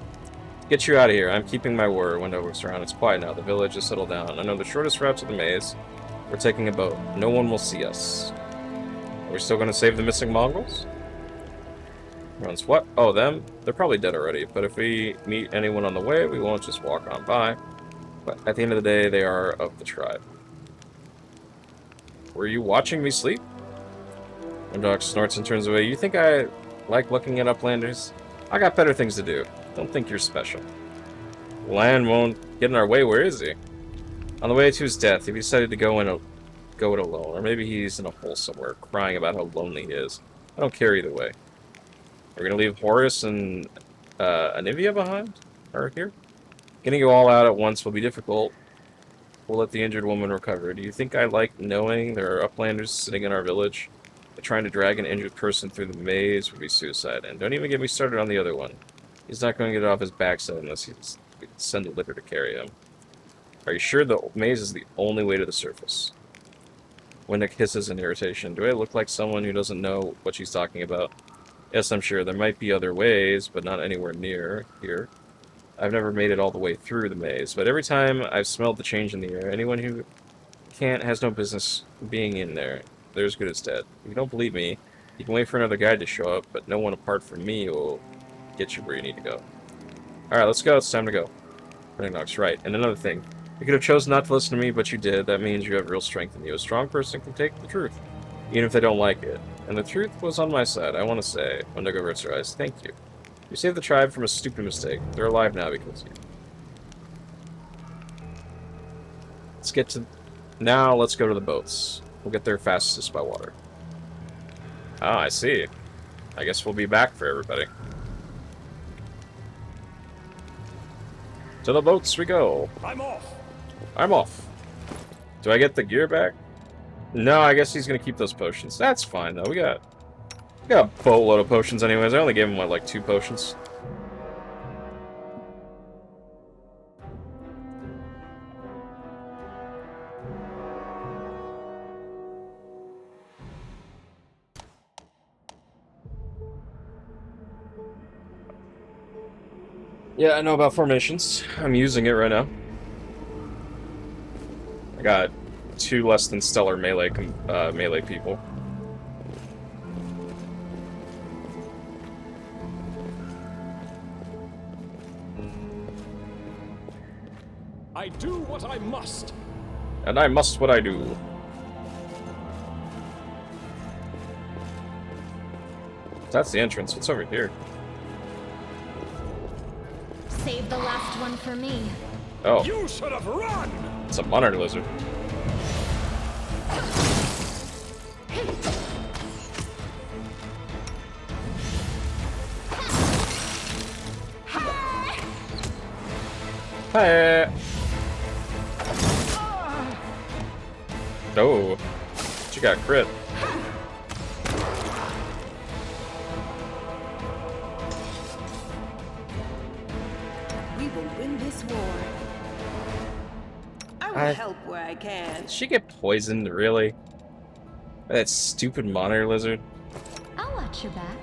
Get you out of here. I'm keeping my word. Wendog looks around. It's quiet now. The village has settled down. I know the shortest route to the maze. We're taking a boat. No one will see us. Are we still going to save the missing mongrels? Runs what? Oh, them? They're probably dead already, but if we meet anyone on the way, we won't just walk on by. But at the end of the day, they are of the tribe. Were you watching me sleep? Wendog snorts and turns away. You think I like looking at Uplanders? I got better things to do. Don't think you're special. Lan won't get in our way. Where is he? On the way to his death, he decided to go it alone, or maybe he's in a hole somewhere, crying about how lonely he is. I don't care either way. We're gonna leave Horus and Anivia behind, or here. Getting you all out at once will be difficult. We'll let the injured woman recover. Do you think I like knowing there are uplanders sitting in our village? But trying to drag an injured person through the maze would be suicide. And don't even get me started on the other one. He's not going to get off his backside unless we send a litter to carry him. Are you sure the maze is the only way to the surface? Winnick hisses in irritation. Do I look like someone who doesn't know what she's talking about? Yes, I'm sure. There might be other ways, but not anywhere near here. I've never made it all the way through the maze, but every time I've smelled the change in the air, anyone who can't has no business being in there. They're as good as dead. If you don't believe me, you can wait for another guide to show up, but no one apart from me will get you where you need to go. Alright, let's go. It's time to go. Knox, right. And another thing. You could have chosen not to listen to me, but you did. That means you have real strength in you. A strong person can take the truth, even if they don't like it. And the truth was on my side, I want to say. Wendigo averts her eyes. Thank you. You saved the tribe from a stupid mistake. They're alive now because of you. Let's get to... Now, let's go to the boats. We'll get there fastest by water. Ah, I see. I guess we'll be back for everybody. To the boats we go. I'm off. I'm off. Do I get the gear back? No, I guess he's gonna keep those potions. That's fine, though. We got a boatload of potions anyways. I only gave him, what, like 2 potions? Yeah, I know about formations. I'm using it right now. I got 2 less than stellar melee people. I do what I must. And I must what I do. That's the entrance. What's over here? Save the last one for me. Oh. You should have run! It's a monarch lizard. Hey! Oh. She got crit. We will win this war. I will help where I can. Did she get poisoned, really? By that stupid monitor lizard? I'll watch your back.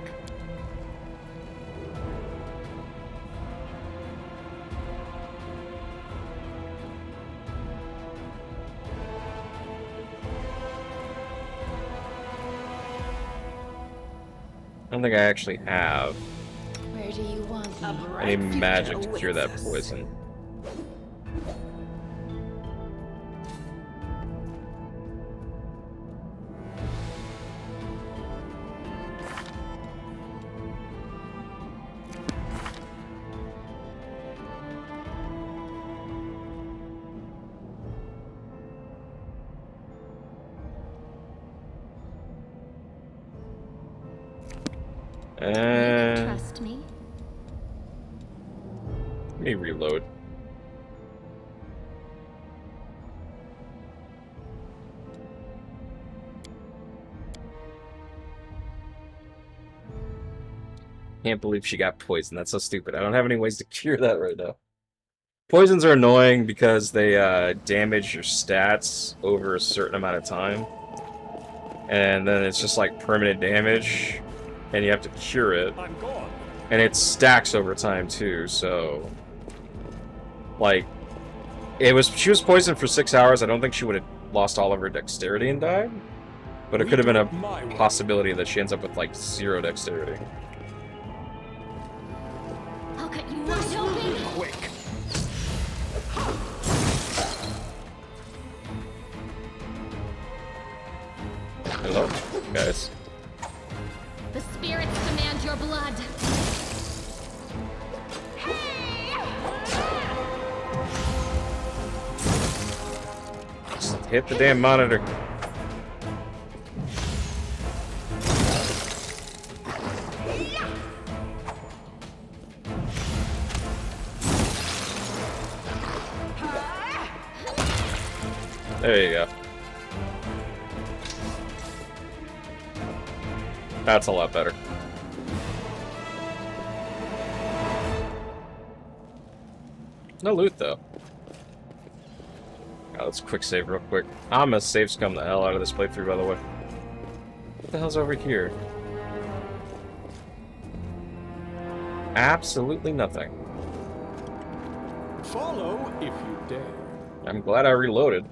I don't think I actually have Where do you want me? any magic to cure that poison. Trust me. Let me reload. Can't believe she got poisoned. That's so stupid. I don't have any ways to cure that right now. Poisons are annoying because they damage your stats over a certain amount of time. And then it's just like permanent damage. And you have to cure it. I'm gone. And it stacks over time too, so... Like... She was poisoned for 6 hours. I don't think she would have lost all of her dexterity and died. But it could have been a possibility that she ends up with like 0 dexterity. I'll cut you wide open. Quick. Hello, guys. The spirits demand your blood. hit the damn monitor. There you go. That's a lot better. No loot, though. Oh, let's quick save real quick. I'm gonna save scum the hell out of this playthrough, by the way. What the hell's over here? Absolutely nothing. Follow if you dare. I'm glad I reloaded.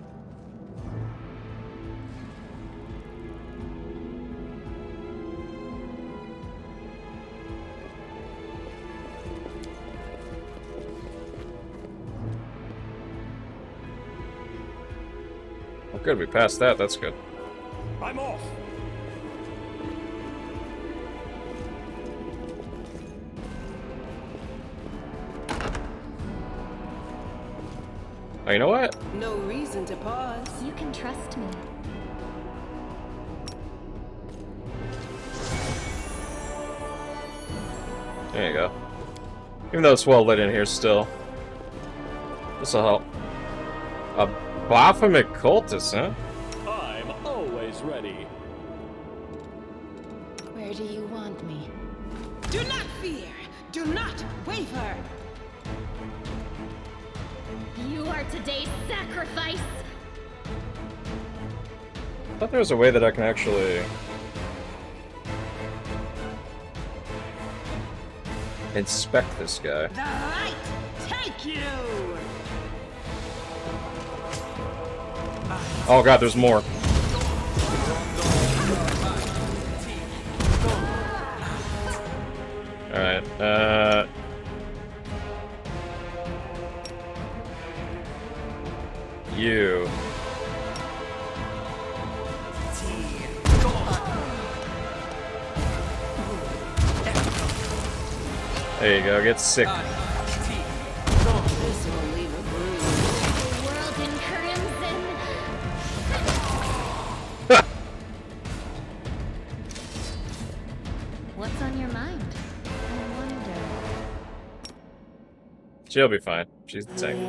Well, good, we passed that. That's good. I'm off. Oh, you know what? No reason to pause. You can trust me. There you go. Even though it's well lit in here still. This'll help. A Baphomet cultist, huh? I'm always ready. Where do you want me? Do not fear. Do not waver. You are today's sacrifice. I thought there was a way that I can actually inspect this guy. The light take you. Oh god, there's more. Alright, you. There you go, get sick. What's on your mind? I wonder. She'll be fine. She's the tank.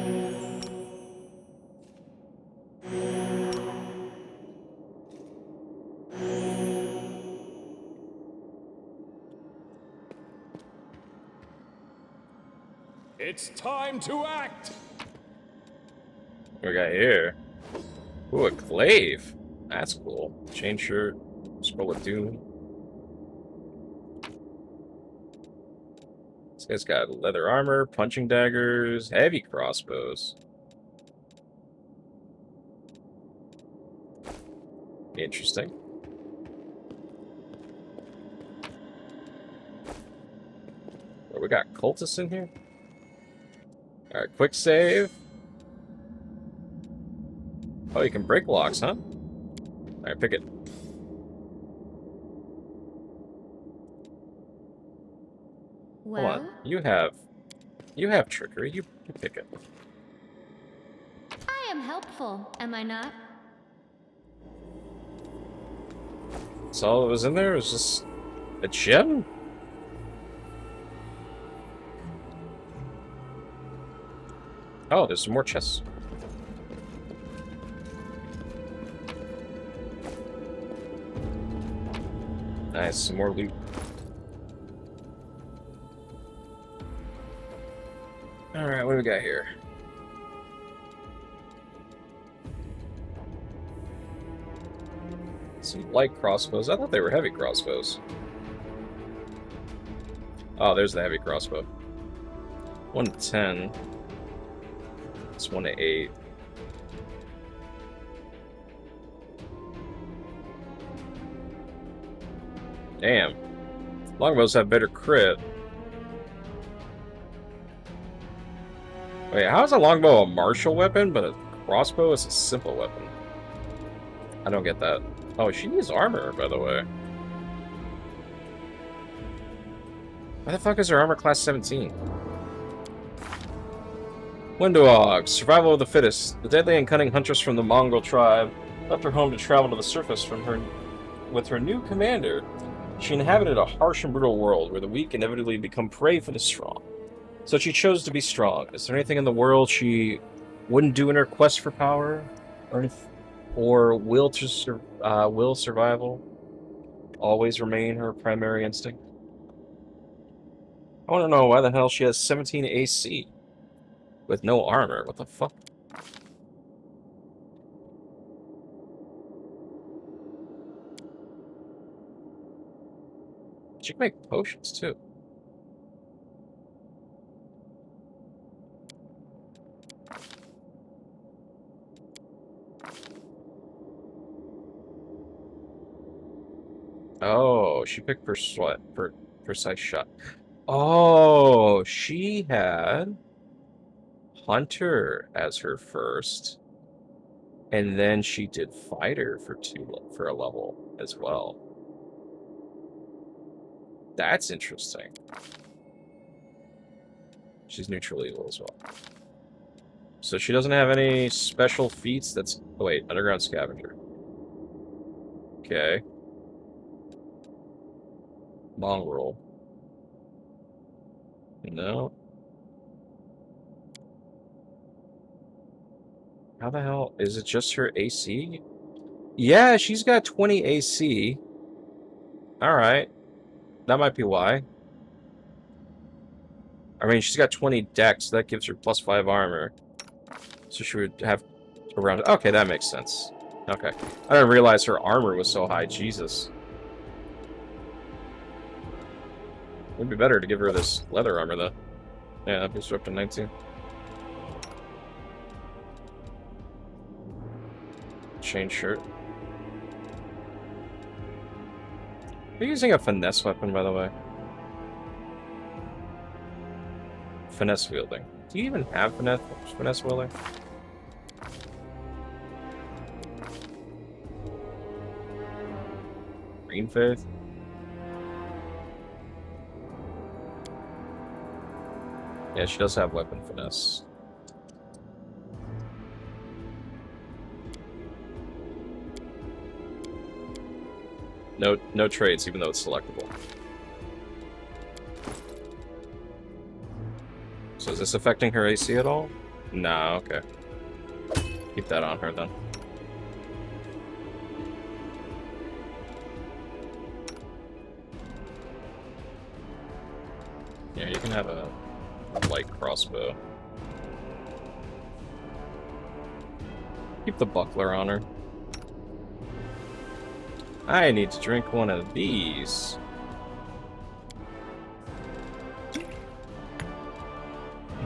It's time to act. What we got here? Ooh, a glaive. That's cool. Chain shirt. Scroll of doom. This guy's got leather armor, punching daggers, heavy crossbows. Interesting. Oh, we got cultists in here? Alright, quick save. Oh, you can break locks, huh? Alright, pick it. Well, Hold on. You have trickery. You pick it. I am helpful, am I not? That's all that was in there? It was just a gem? Oh, there's some more chests. Nice, some more loot. Alright, what do we got here? Some light crossbows. I thought they were heavy crossbows. Oh, there's the heavy crossbow. 1 to 10. It's 1 to 8. Damn. Longbows have better crit. Wait, how is a longbow a martial weapon, but a crossbow is a simple weapon? I don't get that. Oh, she needs armor, by the way. Why the fuck is her armor class 17? Windowog, survival of the fittest. The deadly and cunning huntress from the mongrel tribe left her home to travel to the surface with her new commander. She inhabited a harsh and brutal world where the weak inevitably become prey for the strong. So she chose to be strong. Is there anything in the world she wouldn't do in her quest for power, or will survival always remain her primary instinct? I want to know why the hell she has 17 AC with no armor. What the fuck? She can make potions too. Oh, she picked precise shot. Oh, she had Hunter as her first, and then she did Fighter for a level as well. That's interesting. She's neutral evil as well. So she doesn't have any special feats. That's oh wait, Underground Scavenger. Okay. Mongrel. No. How the hell is it? Just her AC? Yeah, she's got 20 AC. All right, that might be why. I mean, she's got 20 dex, so that gives her +5 armor. So she would have around. Okay, that makes sense. Okay, I didn't realize her armor was so high. Jesus. It'd be better to give her this leather armor, though. Yeah, that boosts her up to 19. Chain shirt. You're using a finesse weapon, by the way. Finesse wielding. Do you even have finesse wielding? Green Faith? Yeah, she does have weapon finesse. No traits, even though it's selectable. So is this affecting her AC at all? Nah, okay. Keep that on her then. Yeah, you can have a light crossbow. Keep the buckler on her. I need to drink one of these.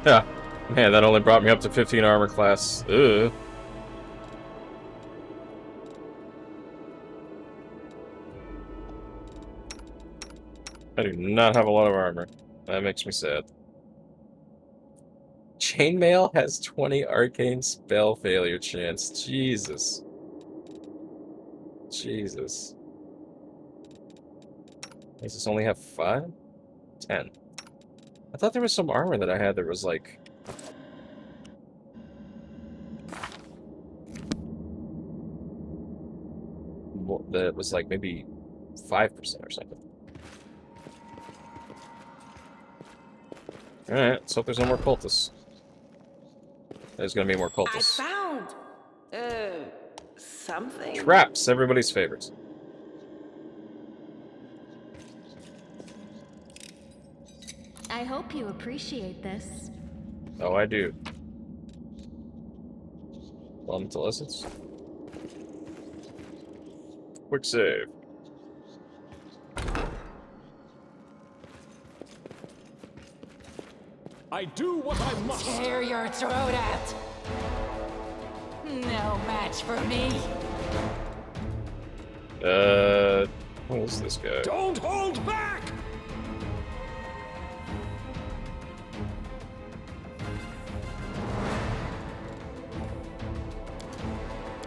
Yeah, man, that only brought me up to 15 armor class. Ugh. I do not have a lot of armor. That makes me sad. Chainmail has 20 arcane spell failure chance. Jesus. Jesus. Does this only have 5? 10. I thought there was some armor that I had that was like... that was like maybe 5% or something. Alright, let's hope there's no more cultists. There's gonna be more cultists. I found... something. Traps, everybody's favorites. I hope you appreciate this. Oh, I do. Plum to lessons. Quick save. I do what I must. Tear your throat out. No match for me. Who is this guy? Don't hold back!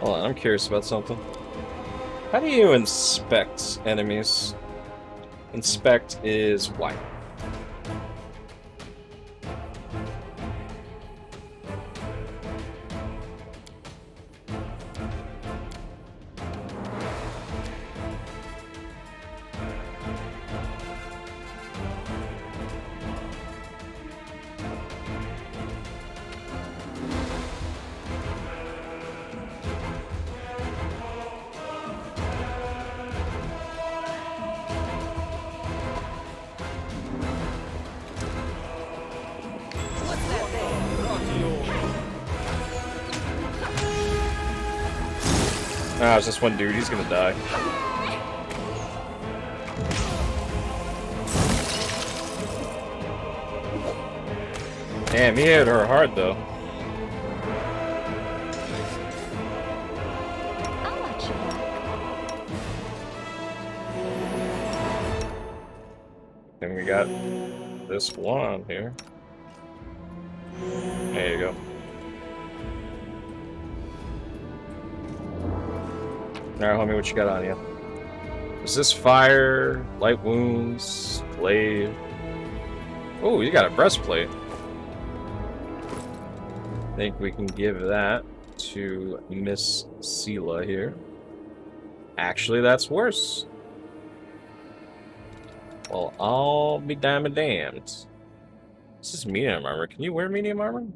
Hold on, I'm curious about something. How do you inspect enemies? Inspect is white. gosh, this one dude, he's gonna die. Damn, he hit her hard though. I'll watch you back. Then we got this one here. There you go. Alright, homie, what you got on you? Resist fire, light wounds, glaive. Oh, you got a breastplate. I think we can give that to Miss Sela here. Actually, that's worse. Well, I'll be damned. This is medium armor. Can you wear medium armor?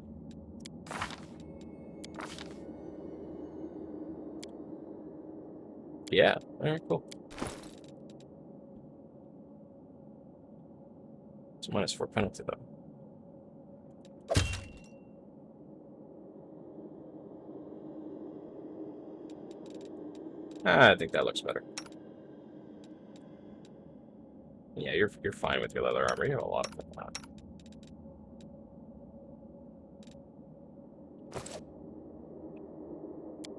Yeah. Alright, cool. It's a -4 penalty, though. I think that looks better. Yeah, you're fine with your leather armor. You have a lot of that.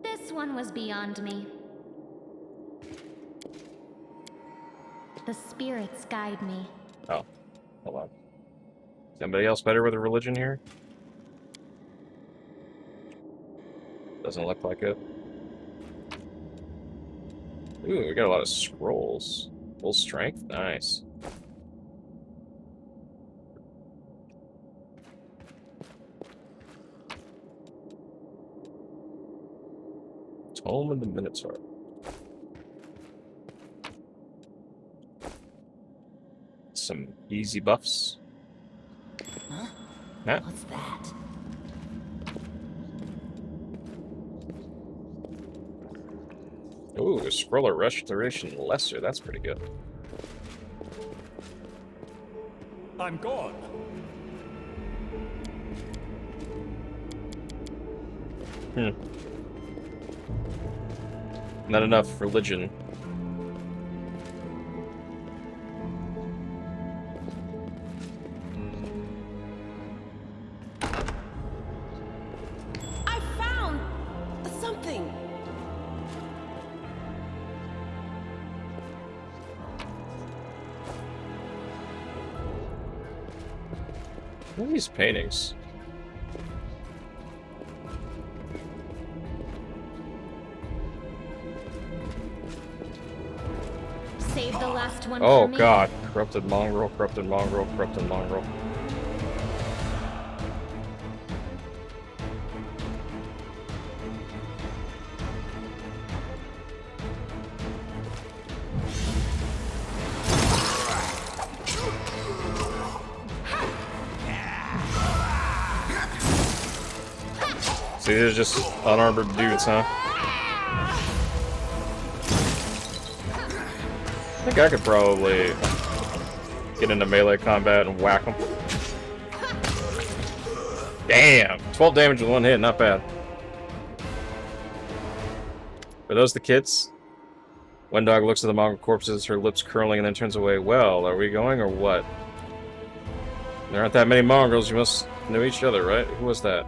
This one was beyond me. The spirits guide me. Oh, hold on. Somebody else better with a religion here? Doesn't look like it. Ooh, we got a lot of scrolls. Full strength? Nice. Tome of the Minotaur. Some easy buffs. Huh? Yeah. What's that? Ooh, a scroll of restoration lesser. That's pretty good. I'm gone. Not enough religion. I found something. What are these paintings? Save the last one Oh for me. god. Corrupted mongrel, corrupted mongrel, corrupted mongrel. See, these are just unarmored dudes, huh? I think I could probably get into melee combat and whack them. Damn! 12 damage with one hit, not bad. Are those the kids? One dog looks at the mongrel corpses, her lips curling, and then turns away. Well, are we going or what? There aren't that many mongrels, you must know each other, right? Who was that?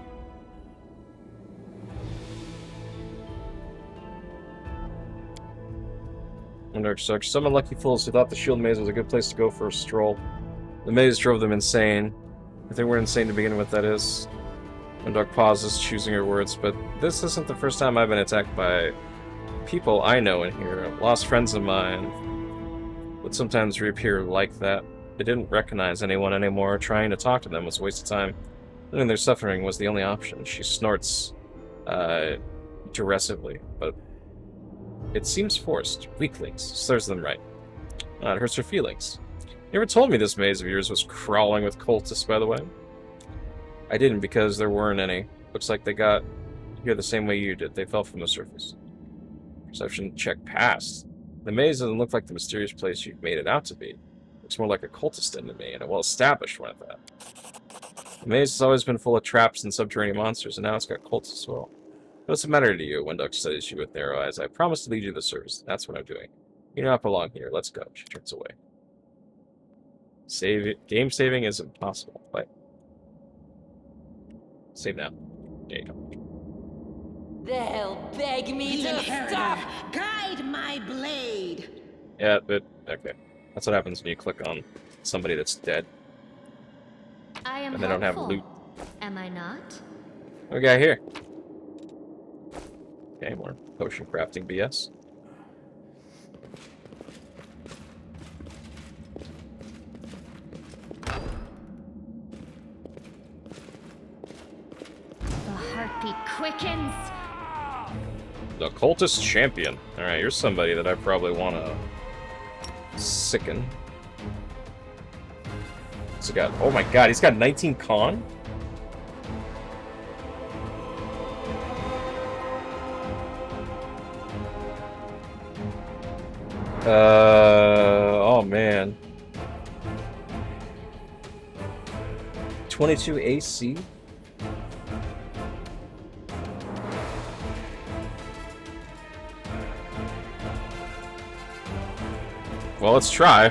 Dark sucks. Some unlucky fools who thought the shield maze was a good place to go for a stroll. The maze drove them insane. If they were insane to begin with, that is. Dark pauses, choosing her words, but this isn't the first time I've been attacked by people I know in here. Lost friends of mine would sometimes reappear like that. They didn't recognize anyone anymore. Trying to talk to them was a waste of time. Letting their suffering was the only option. She snorts derisively, but it seems forced. Weaklings. Serves them right. It hurts her feelings. You never told me this maze of yours was crawling with cultists, by the way. I didn't because there weren't any. Looks like they got here the same way you did. They fell from the surface. Perception check passed. The maze doesn't look like the mysterious place you've made it out to be. Looks more like a cultist den to me, and a well-established one at that. The maze has always been full of traps and subterranean monsters, and now it's got cultists as well. What's the matter to you? Windux studies you with narrow eyes. I promise to lead you to the service. That's what I'm doing. You do not belong here. Let's go. She turns away. Save it. Game saving is impossible. Wait. Save now. There you go. They'll beg me to stop. Guide my blade. Yeah, okay. That's what happens when you click on somebody that's dead. I am And they don't have helpful. loot. Am I not? What we got here? Okay, more potion crafting BS. The heartbeat quickens. The cultist champion. Alright, you're somebody that I probably want to sicken. What's he got? Oh my god, he's got 19 con? Oh man. 22 AC? Well, let's try.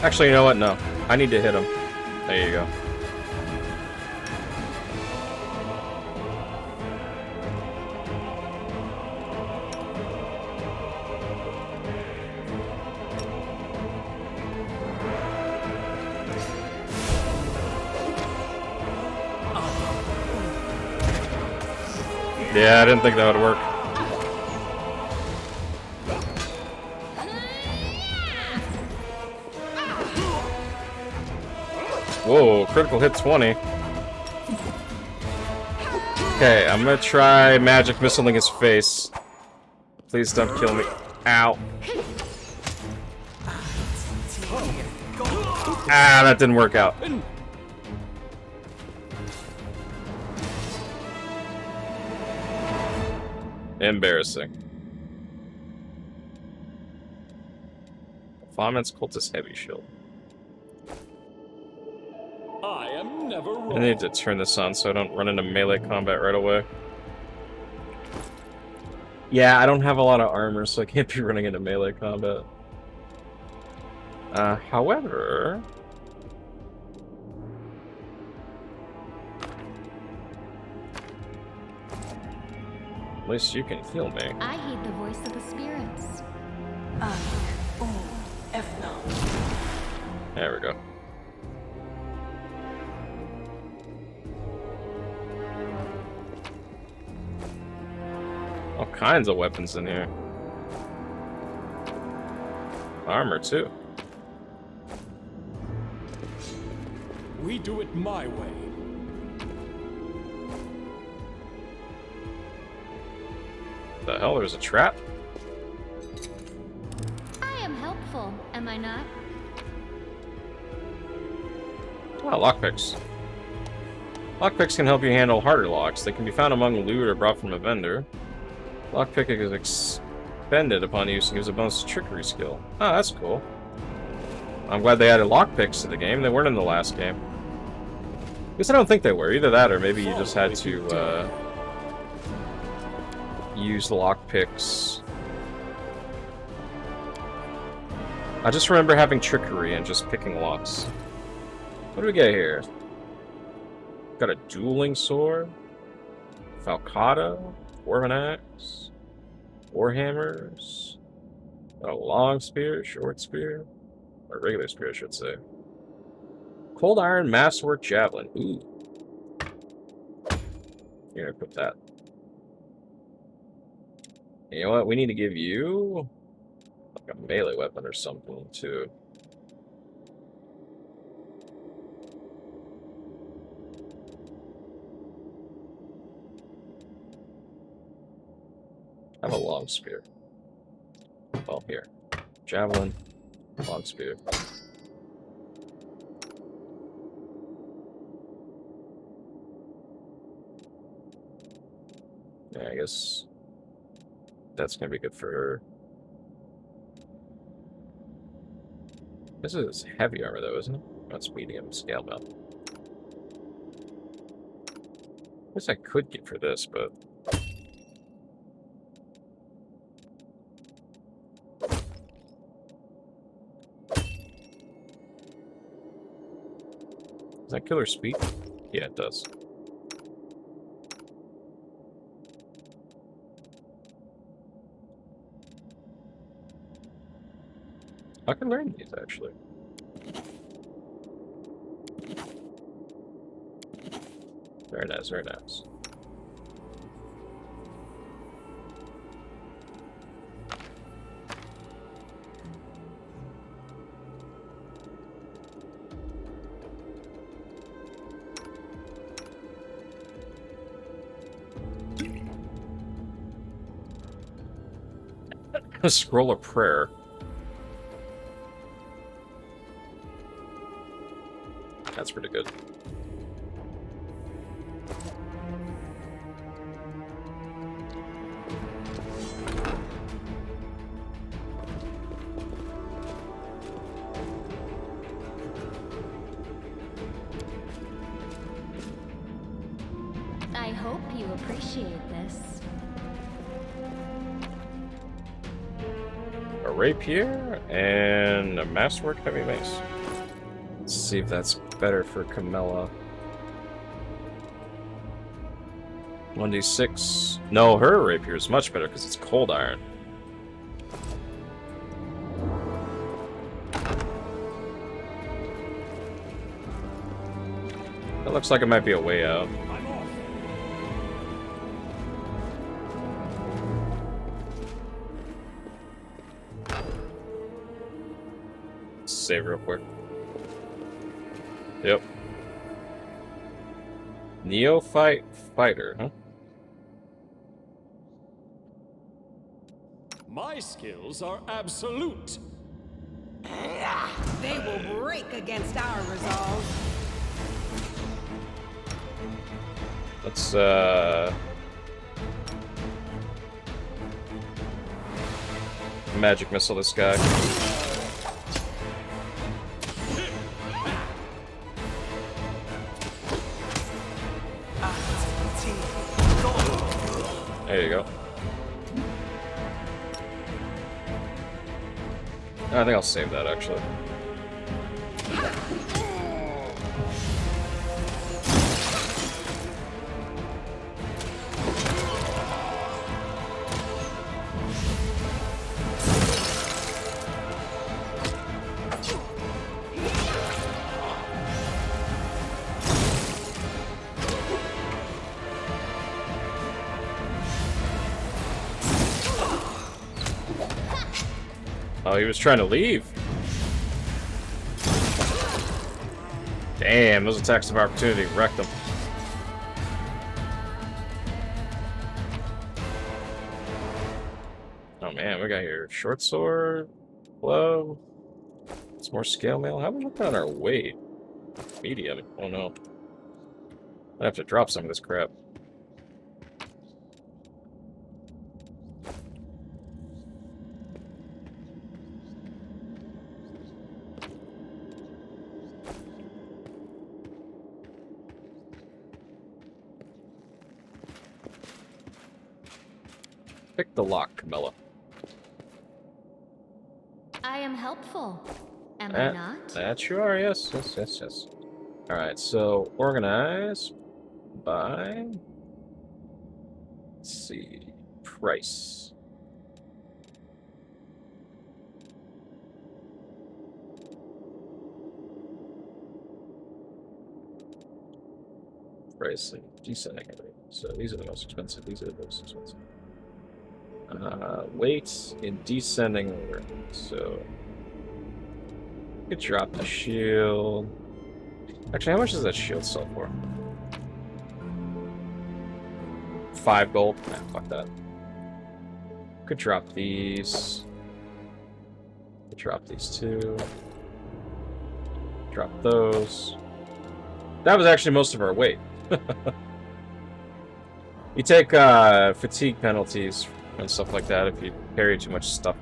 Actually, you know what? No. I need to hit him. There you go. Yeah, I didn't think that would work. Whoa, critical hit 20. Okay, I'm gonna try magic missiling his face. Please don't kill me. Ow. Ah, that didn't work out. Embarrassing. Foment's cultist heavy shield. I am never wrong. I need to turn this on so I don't run into melee combat right away. Yeah, I don't have a lot of armor, so I can't be running into melee combat. However... At least you can heal me. I heed the voice of the spirits. There we go. All kinds of weapons in here. Armor, too. We do it my way. The hell, there's a trap? I am helpful, am I not? Oh, lockpicks. Lockpicks can help you handle harder locks. They can be found among loot or brought from a vendor. Lockpicking is expended upon use and gives a bonus to trickery skill. Oh, that's cool. I'm glad they added lockpicks to the game. They weren't in the last game. I guess I don't think they were. Either that or maybe you just had to use the lockpicks. I just remember having trickery and just picking locks. What do we get here? Got a dueling sword, falcata, dwarven axe, warhammers, a long spear, short spear, or regular spear, I should say. Cold iron masterwork javelin. Ooh. You're gonna put that. You know what? We need to give you like a melee weapon or something too. I have a long spear. Well, here. Javelin, long spear. I Yeah, I guess that's gonna be good for her. This is heavy armor though, isn't it? That's medium scale now. I guess I could get for this, but does that kill her speed? Yeah, it does. I can learn these actually. Very nice, very nice. A scroll of prayer. That's pretty good. I hope you appreciate this. A rapier and a masterwork heavy mace. Let's see if that's better for Camilla. 1d6. No, her rapier is much better because it's cold iron. That looks like it might be a way out. Save real quick. Yep. Neophyte fighter, huh? My skills are absolute. They will break against our resolve. Let's magic missile this guy. There you go. I think I'll save that actually. Oh, he was trying to leave. Damn, those attacks of opportunity wrecked him. Oh man, we got here short sword, blow. It's more scale mail. How are we looking on our weight? Medium. Oh no. I have to drop some of this crap. Pick the lock, Camilla. I am helpful, am I not? That you are, yes, yes, yes, yes. Alright, so organize by, let's see, price. Pricing, descending. So these are the most expensive, these are the most expensive. Weight in descending order. So you could drop the shield. Actually, how much does that shield sell for? 5 gold? Nah, fuck that. Could drop these. Could drop these two. Drop those. That was actually most of our weight. You take fatigue penalties and stuff like that if you carry too much stuff.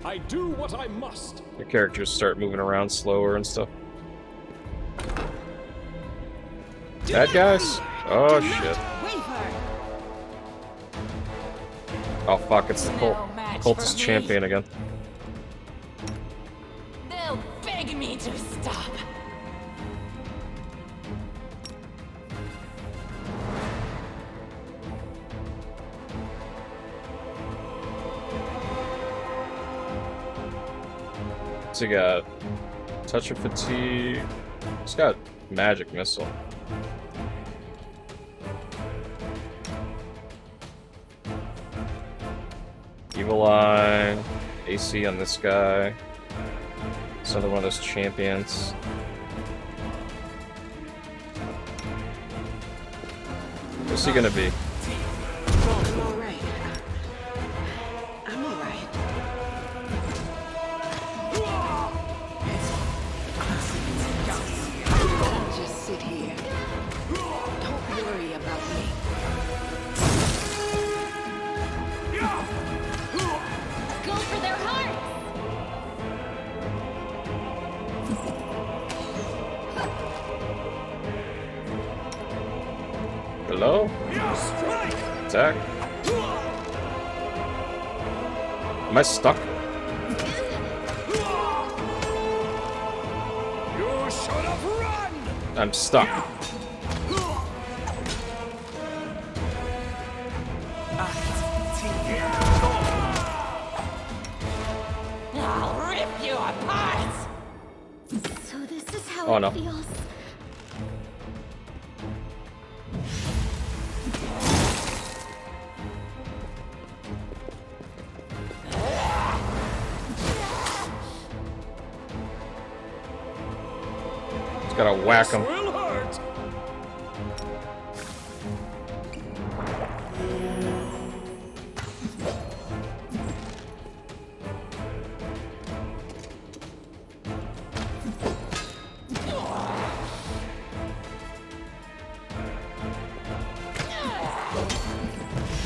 I do what I must. Your characters start moving around slower and stuff. Bad guys? Oh shit. Oh fuck, it's the cultist champion again. They'll beg me to stop. So you got touch of fatigue. It's got magic missile. Evil Eye, AC on this guy. It's another one of those champions. What's he gonna be? I'm alright. I'm alright. Just sit here. Don't worry about me. Go for their hearts! Hello? Attack. Am I stuck? You should have run! I'm stuck. I'll rip you apart. So this is how Oh, it no. feels. Just gotta whack him. Will hurt.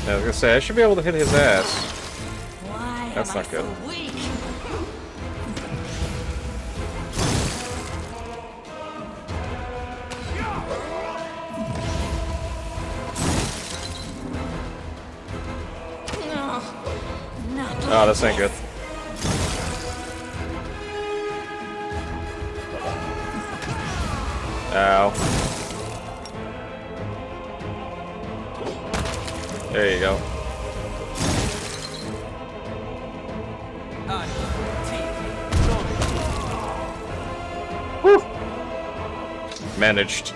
I was gonna say, I should be able to hit his ass. Why That's am not I good. so weak? No, not Oh, this ain't good. Ow. There you go. Woo! Managed.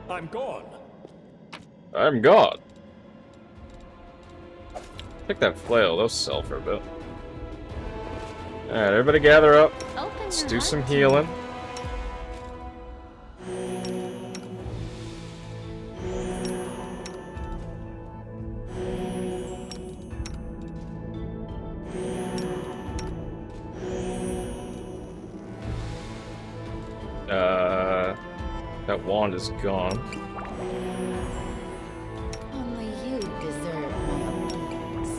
I'm gone. I'm gone. Take that flail, they'll sell for a bit. Alright, everybody gather up. Let's do some healing. That wand is gone. Only you deserve my obedience.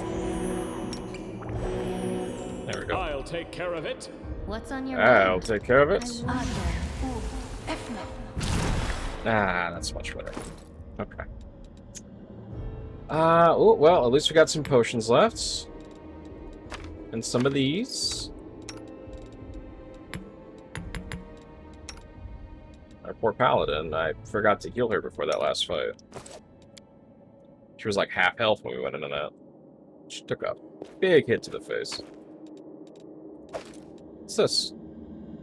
There we go. I'll take care of it. What's on your I'll mind? take care of it. Efna. Ah, that's much better. Okay. Oh, well, at least we got some potions left. And some of these. Our poor Paladin, I forgot to heal her before that last fight. She was like half health when we went into that. She took a big hit to the face. What's this?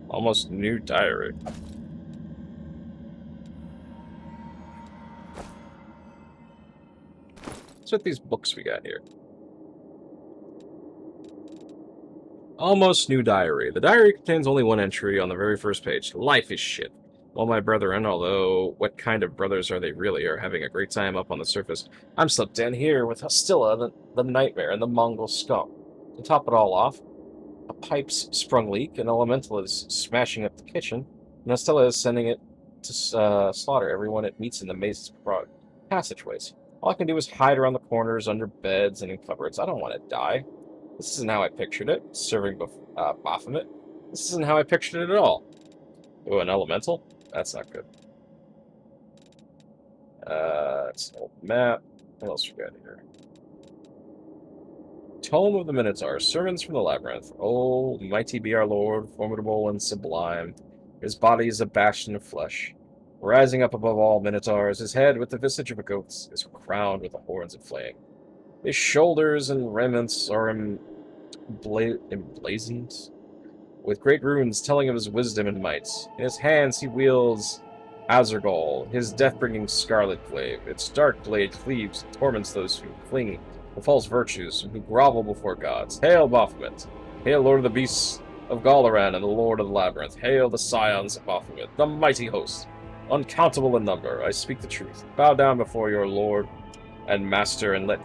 Almost new diary. What's with these books we got here? Almost new diary. The diary contains only one entry on the very first page. Life is shit. All my brethren, although what kind of brothers are they really, are having a great time up on the surface. I'm stuck down here with Hostilla, the nightmare, and the Mongol scum. To top it all off, a pipe's sprung leak, an elemental is smashing up the kitchen, and Hostilla is sending it to slaughter everyone it meets in the maze's passageways. All I can do is hide around the corners, under beds, and in cupboards. I don't want to die. This isn't how I pictured it, serving Baphomet. This isn't how I pictured it at all. Oh, an elemental? That's not good. It's an old map. What else we got here? Tome of the Minotaur, Sermons from the Labyrinth. Oh, mighty be our Lord, formidable and sublime. His body is a bastion of flesh. Rising up above all Minotaurs, his head, with the visage of a goat, is crowned with the horns of flame. His shoulders and remnants are emblazoned with great runes telling of his wisdom and might. In his hands he wields Azurgol, his death-bringing scarlet glaive. Its dark blade cleaves and torments those who cling to false virtues and who grovel before gods. Hail Baphomet! Hail Lord of the Beasts of Galaran and the Lord of the Labyrinth! Hail the scions of Baphomet, the mighty host, uncountable in number! I speak the truth. Bow down before your Lord and Master, and let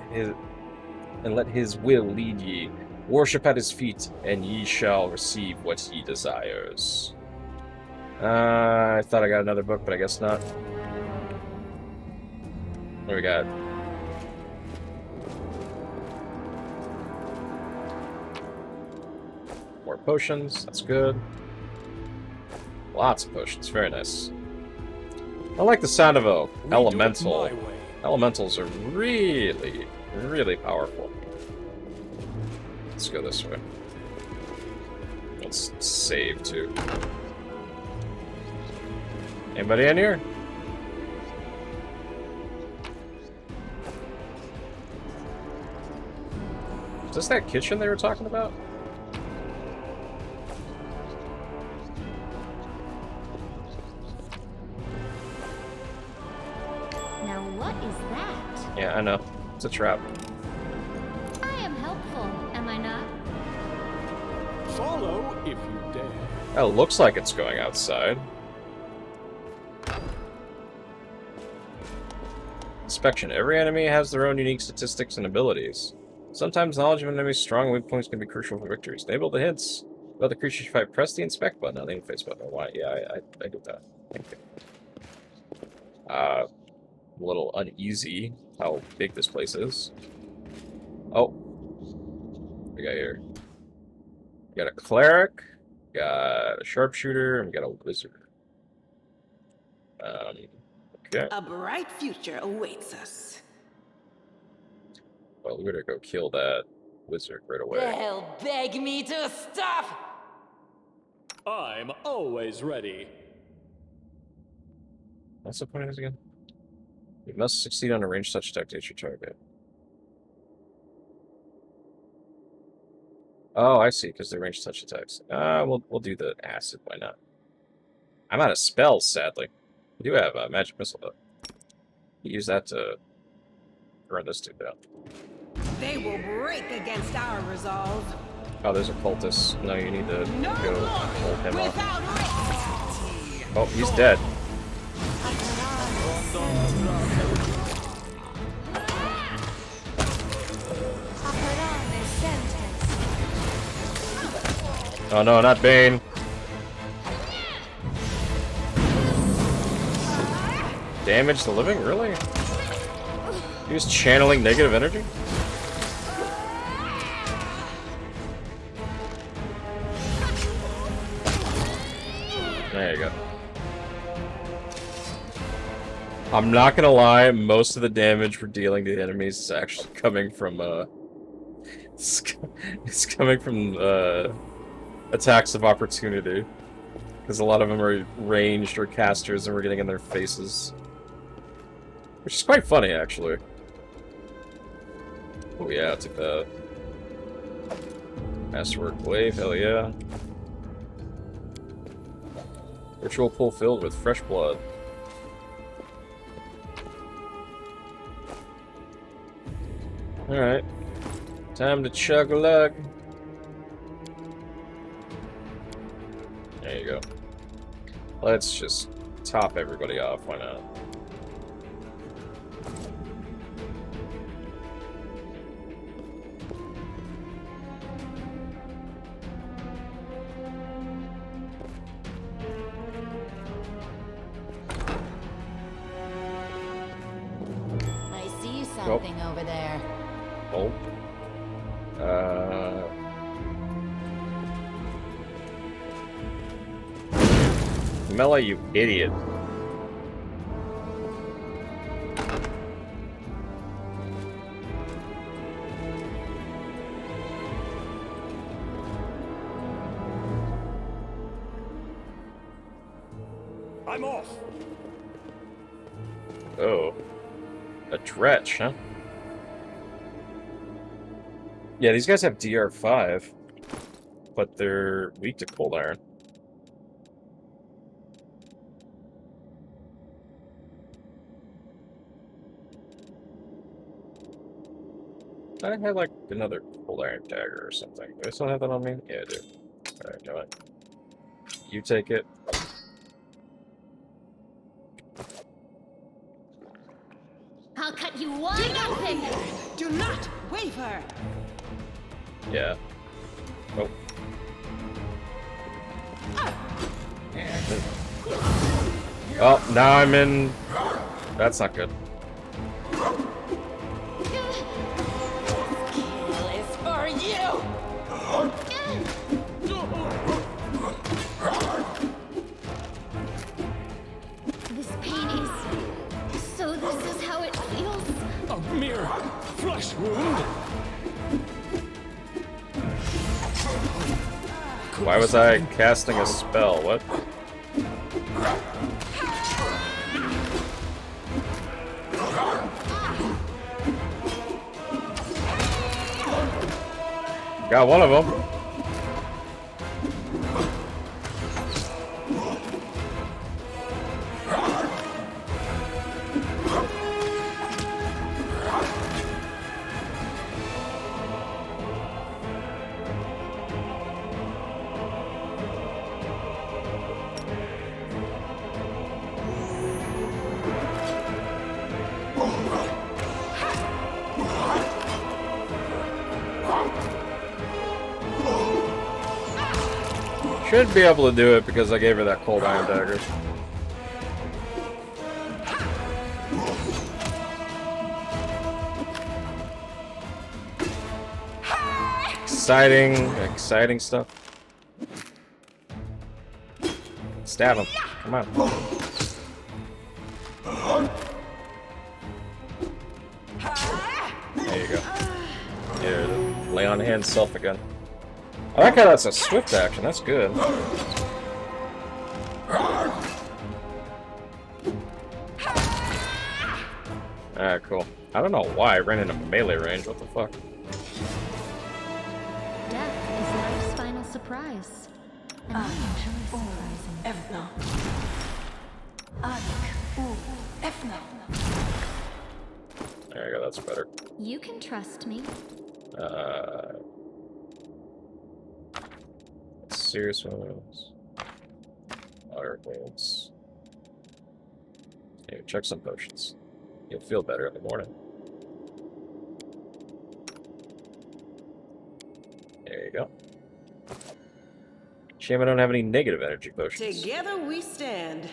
his will lead ye. Worship at his feet, and ye shall receive what ye desires. I thought I got another book, but I guess not. What do we got? More potions, that's good. Lots of potions, very nice. I like the sound of a elemental. Elementals are really, really powerful. Let's go this way. Let's save, too. Anybody in here? Is this that kitchen they were talking about? Now what is that? Yeah, I know. It's a trap. I am helpful, am I not? Follow if you dare. That looks like it's going outside. Inspection. Every enemy has their own unique statistics and abilities. Sometimes knowledge of an enemy's strong weak points can be crucial for victories. Enable the hints about the creatures you fight. Press the inspect button on the interface button. Why? Yeah, I do that. Thank you. A little uneasy how big this place is. Oh. What we got here? We got a cleric, got a sharpshooter, and we got a wizard. Okay. A bright future awaits us. Well, we better go kill that wizard right away. They'll beg me to stop! I'm always ready. What's the point of this again? You must succeed on a ranged touch attack to hit your target. Oh, I see, because they're ranged touch attacks. We'll do the acid, why not? I'm out of spells, sadly. We do have a magic missile, though. Use that to burn this dude down. They will break against our resolve. Oh, there's a cultist. No, you need to go hold him off. Oh, he's dead. Oh no, not Bane. Damage the living? Really? He was channeling negative energy? There you go. I'm not gonna lie, most of the damage we're dealing to the enemies is actually coming from, it's coming from, attacks of opportunity. Because a lot of them are ranged or casters and we're getting in their faces. Which is quite funny, actually. Oh yeah, I took that. Masterwork Wave, hell yeah. Ritual pool filled with fresh blood. Alright. Time to chug a lug. There you go. Let's just top everybody off, why not? anything over there. Oh. Mela, you idiot. I'm off. Oh. A Dretch, huh? Yeah, these guys have DR5, but they're weak to cold iron. I had like another cold iron dagger or something. Do I still have that on me? Yeah, I do. Alright, go ahead. You take it. I'll cut you wide open! Do not waver! Yeah. Oh. Oh, now I'm in... That's not good. Kill is for you! This pain is... So this is how it feels? A mere flesh wound? Why was I casting a spell? What? Got one of them. Should be able to do it because I gave her that cold iron dagger. Exciting stuff. Stab him. Come on. There you go. Here, lay on hand self again. I like how that's a swift action, that's good. Alright, cool. I don't know why I ran into melee range, what the fuck? Death is life's final surprise. And I'm usually surprising. There you go, that's better. You can trust me. Serious wounds. Water wounds. Here, check some potions. You'll feel better in the morning. There you go. Shame I don't have any negative energy potions. Together we stand.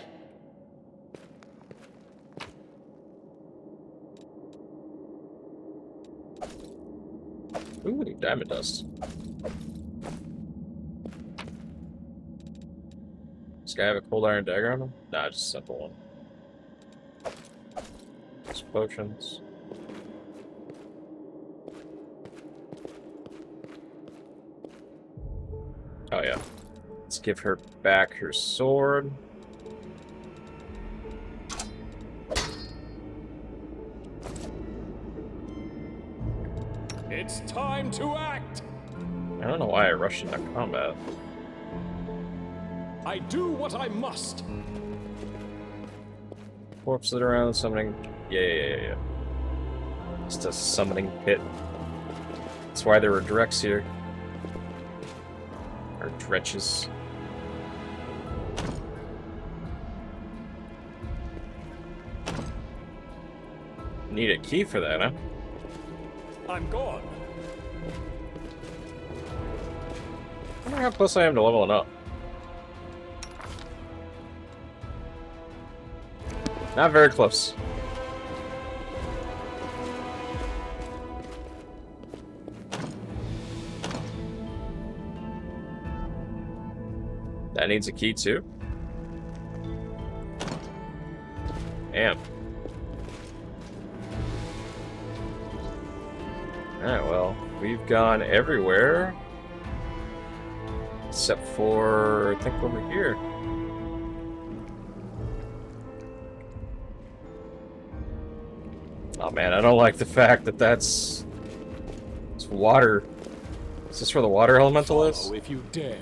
Ooh, diamond dust. Does this guy have a cold iron dagger on him? Nah, just a simple one. Some potions. Oh yeah. Let's give her back her sword. It's time to act! I don't know why I rushed into combat. I do what I must. Corpse sit around summoning. Yeah. Just a summoning pit. That's why there were Drex here. Or Dretches. Need a key for that, huh? I'm gone. I wonder how close I am to leveling up. Not very close. That needs a key too. Damn. Alright, well, we've gone everywhere. Except for, I think, over here. Oh man, I don't like the fact that it's water. Is this where the water elemental is? Follow if you dare.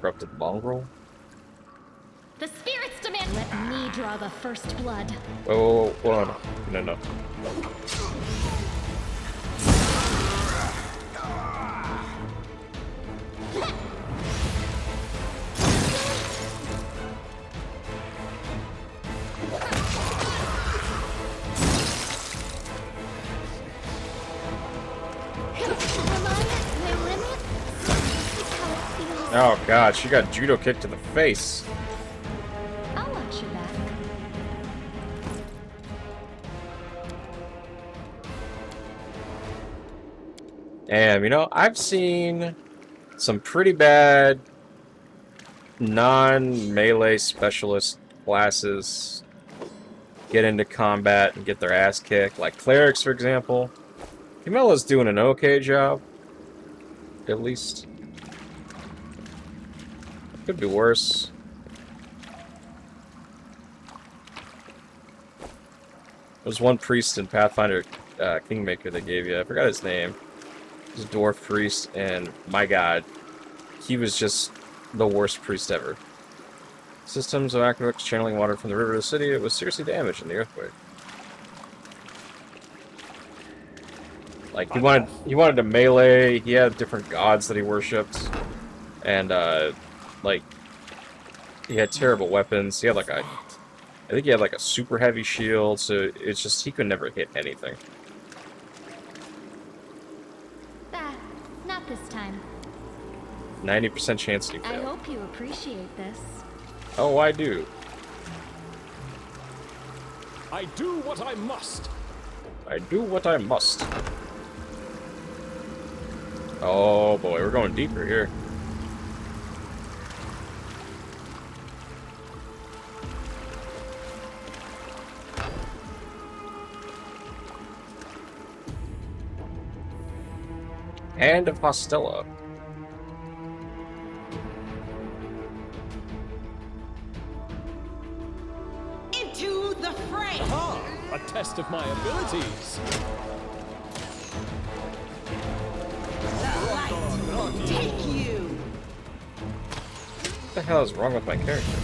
Corrupted mongrel? The spirits demand. Let me draw the first blood. Oh, hold on. No. Oh god, she got judo kicked to the face. I'll watch your back. Damn, you know, I've seen some pretty bad non-melee specialist classes get into combat and get their ass kicked. Like clerics, for example. Camilla's doing an okay job. At least. Could be worse. There's one priest in Pathfinder Kingmaker they gave you. I forgot his name. He's a dwarf priest, and my god, he was just the worst priest ever. Systems of aqueducts channeling water from the river to the city. It was seriously damaged in the earthquake. Like he wanted to melee. He had different gods that he worshipped, and like he had terrible weapons. He had like I think he had like a super heavy shield. So it's just he could never hit anything. Not this time. 90% chance to I fail. hope you appreciate this. Oh, I do. I do what I must. I do what I must. Oh boy, we're going deeper here. Hand of Hostella. Into the fray! Aha! A test of my abilities. The light take you! What the hell is wrong with my character?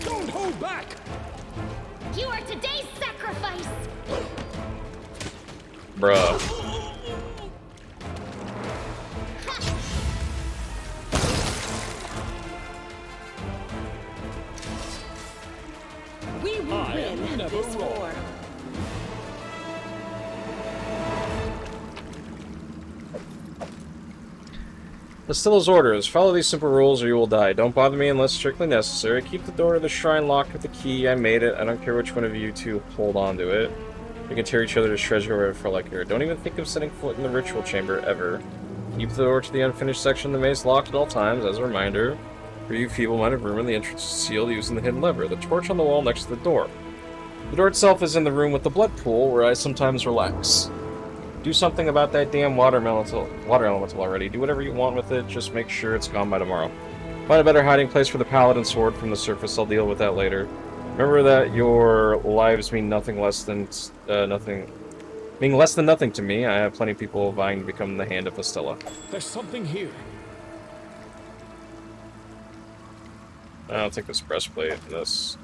Don't hold back! You are today's sacrifice! Bruh. We will win this war. Hostella's orders. Follow these simple rules or you will die. Don't bother me unless strictly necessary. Keep the door to the shrine locked with the key. I made it. I don't care which one of you two hold on to it. We can tear each other to shreds wherever for like here. Don't even think of setting foot in the ritual chamber ever. Keep the door to the unfinished section of the maze locked at all times as a reminder. For you feeble-minded vermin, the entrance is sealed using the hidden lever. The torch on the wall next to the door. The door itself is in the room with the blood pool where I sometimes relax. Do something about that damn water elemental already. Do whatever you want with it, just make sure it's gone by tomorrow. Find a better hiding place for the Paladin sword from the surface, I'll deal with that later. Remember that your lives mean nothing less than nothing to me. I have plenty of people vying to become the Hand of Hostella. There's something here. I don't think this breastplate and this.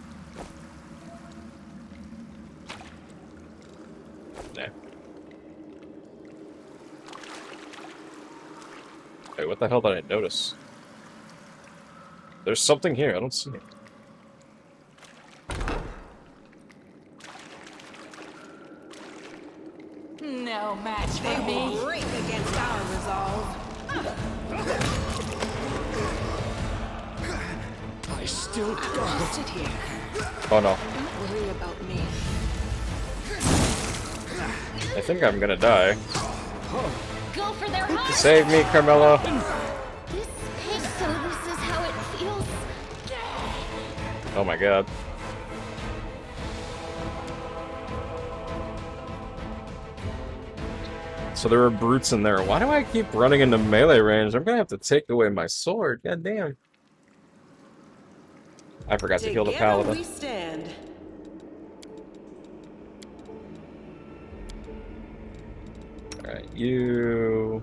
Nah. Wait, what the hell did I notice? There's something here, I don't see it. still go. Sit here. Oh no. Don't worry about me. I think I'm gonna die. Go for their heart! Save me, Carmela. This is how it feels. Oh my god. So there were brutes in there. Why do I keep running into melee range? I'm gonna have to take away my sword. God damn. I forgot to kill the Paladin. We stand. Alright, you...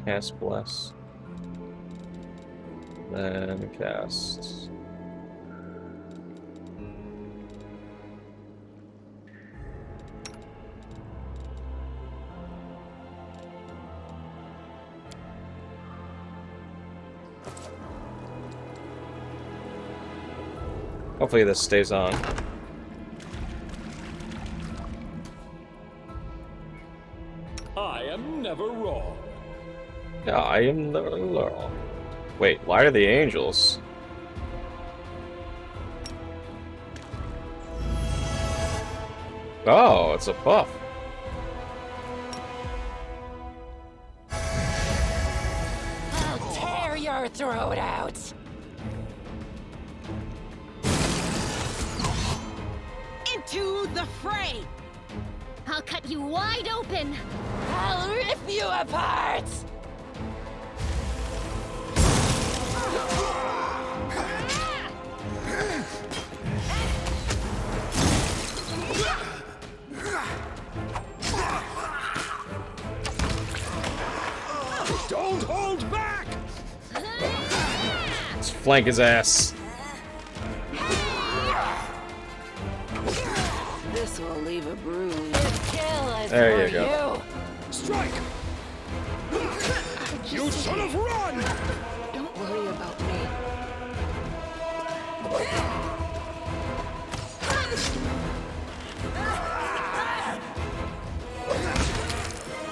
Cast Bless. Then cast... Hopefully this stays on. I am never wrong. Yeah, I am the Laurel. Wait, why are the angels? Oh, it's a buff. I'll tear your throat out. Into the fray! I'll cut you wide open! I'll rip you apart! Don't hold back! Let's flank his ass. This will leave a bruise. There you go. Strike! You should have run! Don't worry about me.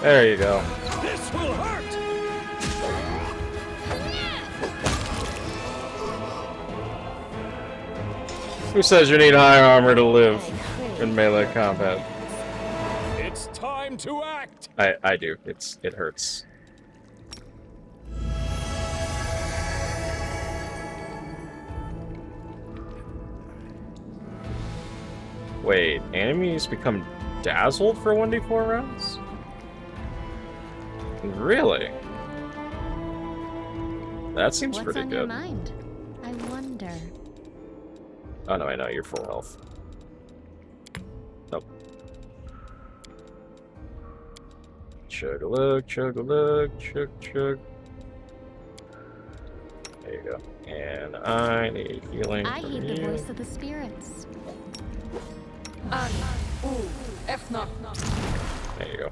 There you go. This will hurt! Who says you need high armor to live in melee combat? It's time to act! I do. It hurts. Wait, enemies become dazzled for 1d4 rounds? Really? That seems What's pretty on good. your mind? I wonder. Oh no, I know, you're full health. Nope. Chug-a-lug, chug-a-lug, chug-chug. There you go. And I need healing I from heed the you. voice of the spirits. There you go.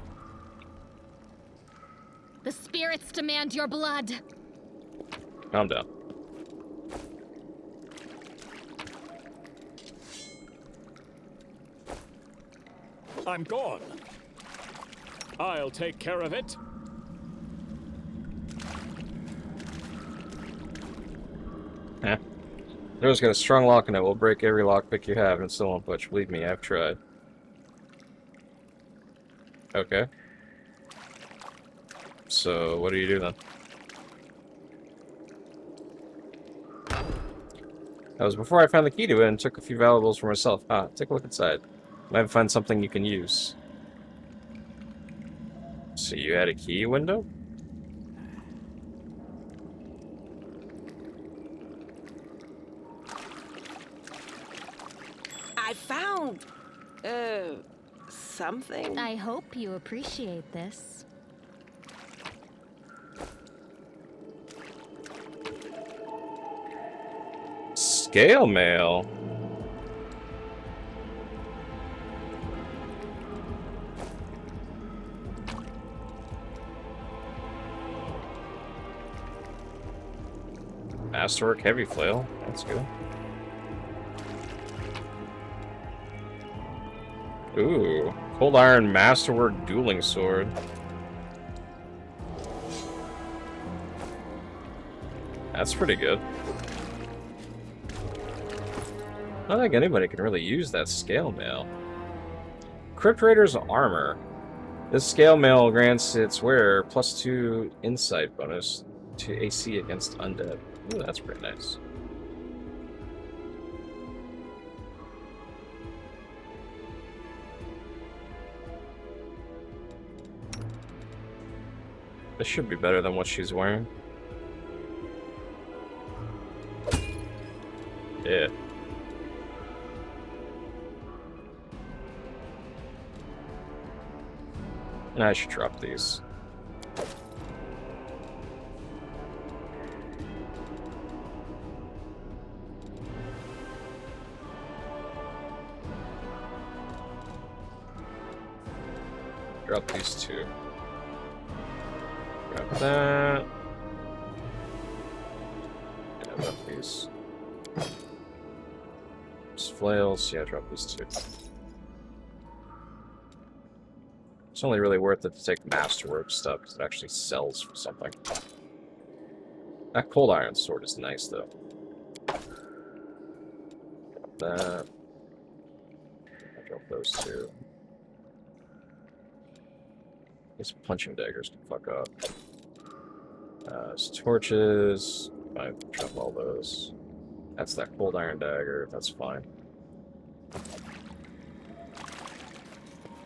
The spirits demand your blood. Calm down. I'm gone. I'll take care of it. Eh. There's got a strong lock in it. We'll break every lockpick you have and still won't budge. Believe me, I've tried. Okay. So, what do you do then? That was before I found the key to it and took a few valuables for myself. Ah, take a look inside. Might find something you can use. So you had a key window? I found... something. I hope you appreciate this. Scale mail. Masterwork heavy flail. That's good. Ooh, cold iron masterwork dueling sword. That's pretty good. I don't think anybody can really use that scale mail. Crypt Raider's armor. This scale mail grants its wearer +2 insight bonus to AC against undead. Ooh, that's pretty nice. This should be better than what she's wearing. Yeah. And I should drop these. Drop these two. Grab that. Yeah, drop these. Just flails. Yeah, drop these two. It's only really worth it to take Masterwork stuff because it actually sells for something. That Cold Iron sword is nice though. Drop that. I'll drop those two. These punching daggers can fuck up. There's torches. I drop all those. That's that Cold Iron dagger. That's fine.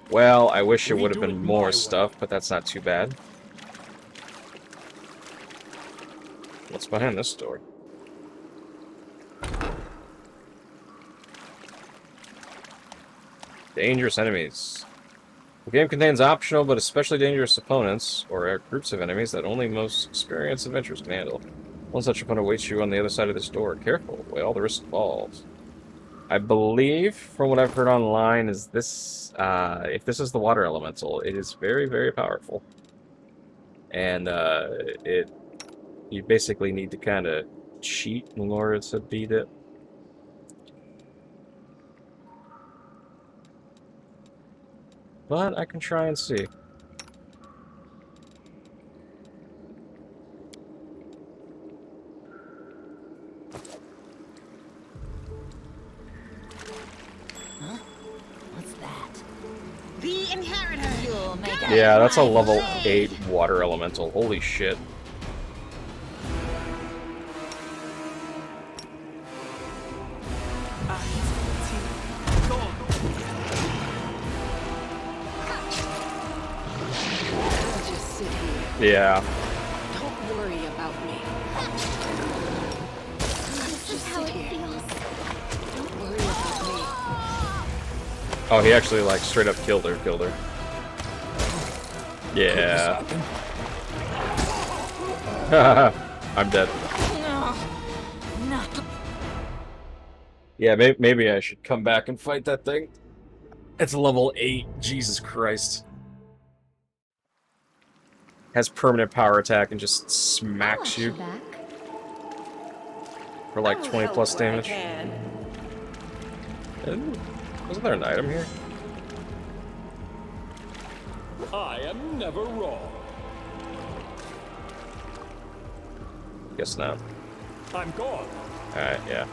Well, I wish it would have been more stuff, but that's not too bad. What's behind this door? Dangerous enemies. The game contains optional but especially dangerous opponents, or groups of enemies that only most experienced adventurers can handle. One such opponent awaits you on the other side of this door. Careful, weigh all the risks involved. I believe, from what I've heard online, is this, if this is the water elemental, it is very, very powerful. And, you basically need to kind of cheat in order to beat it. But I can try and see. The inheritor. Yeah, that's a level 8 water elemental. Holy shit. Yeah. Don't worry about me. This is how it feels. Don't worry about me. Oh, he actually, like, straight up killed her. Yeah. I'm dead. No, not. Yeah, maybe I should come back and fight that thing. It's level 8. Jesus Christ. Has permanent power attack and just smacks you. For like 20 plus damage. Ooh, wasn't there an item here? I am never wrong. Guess not. I'm gone. Alright, yeah.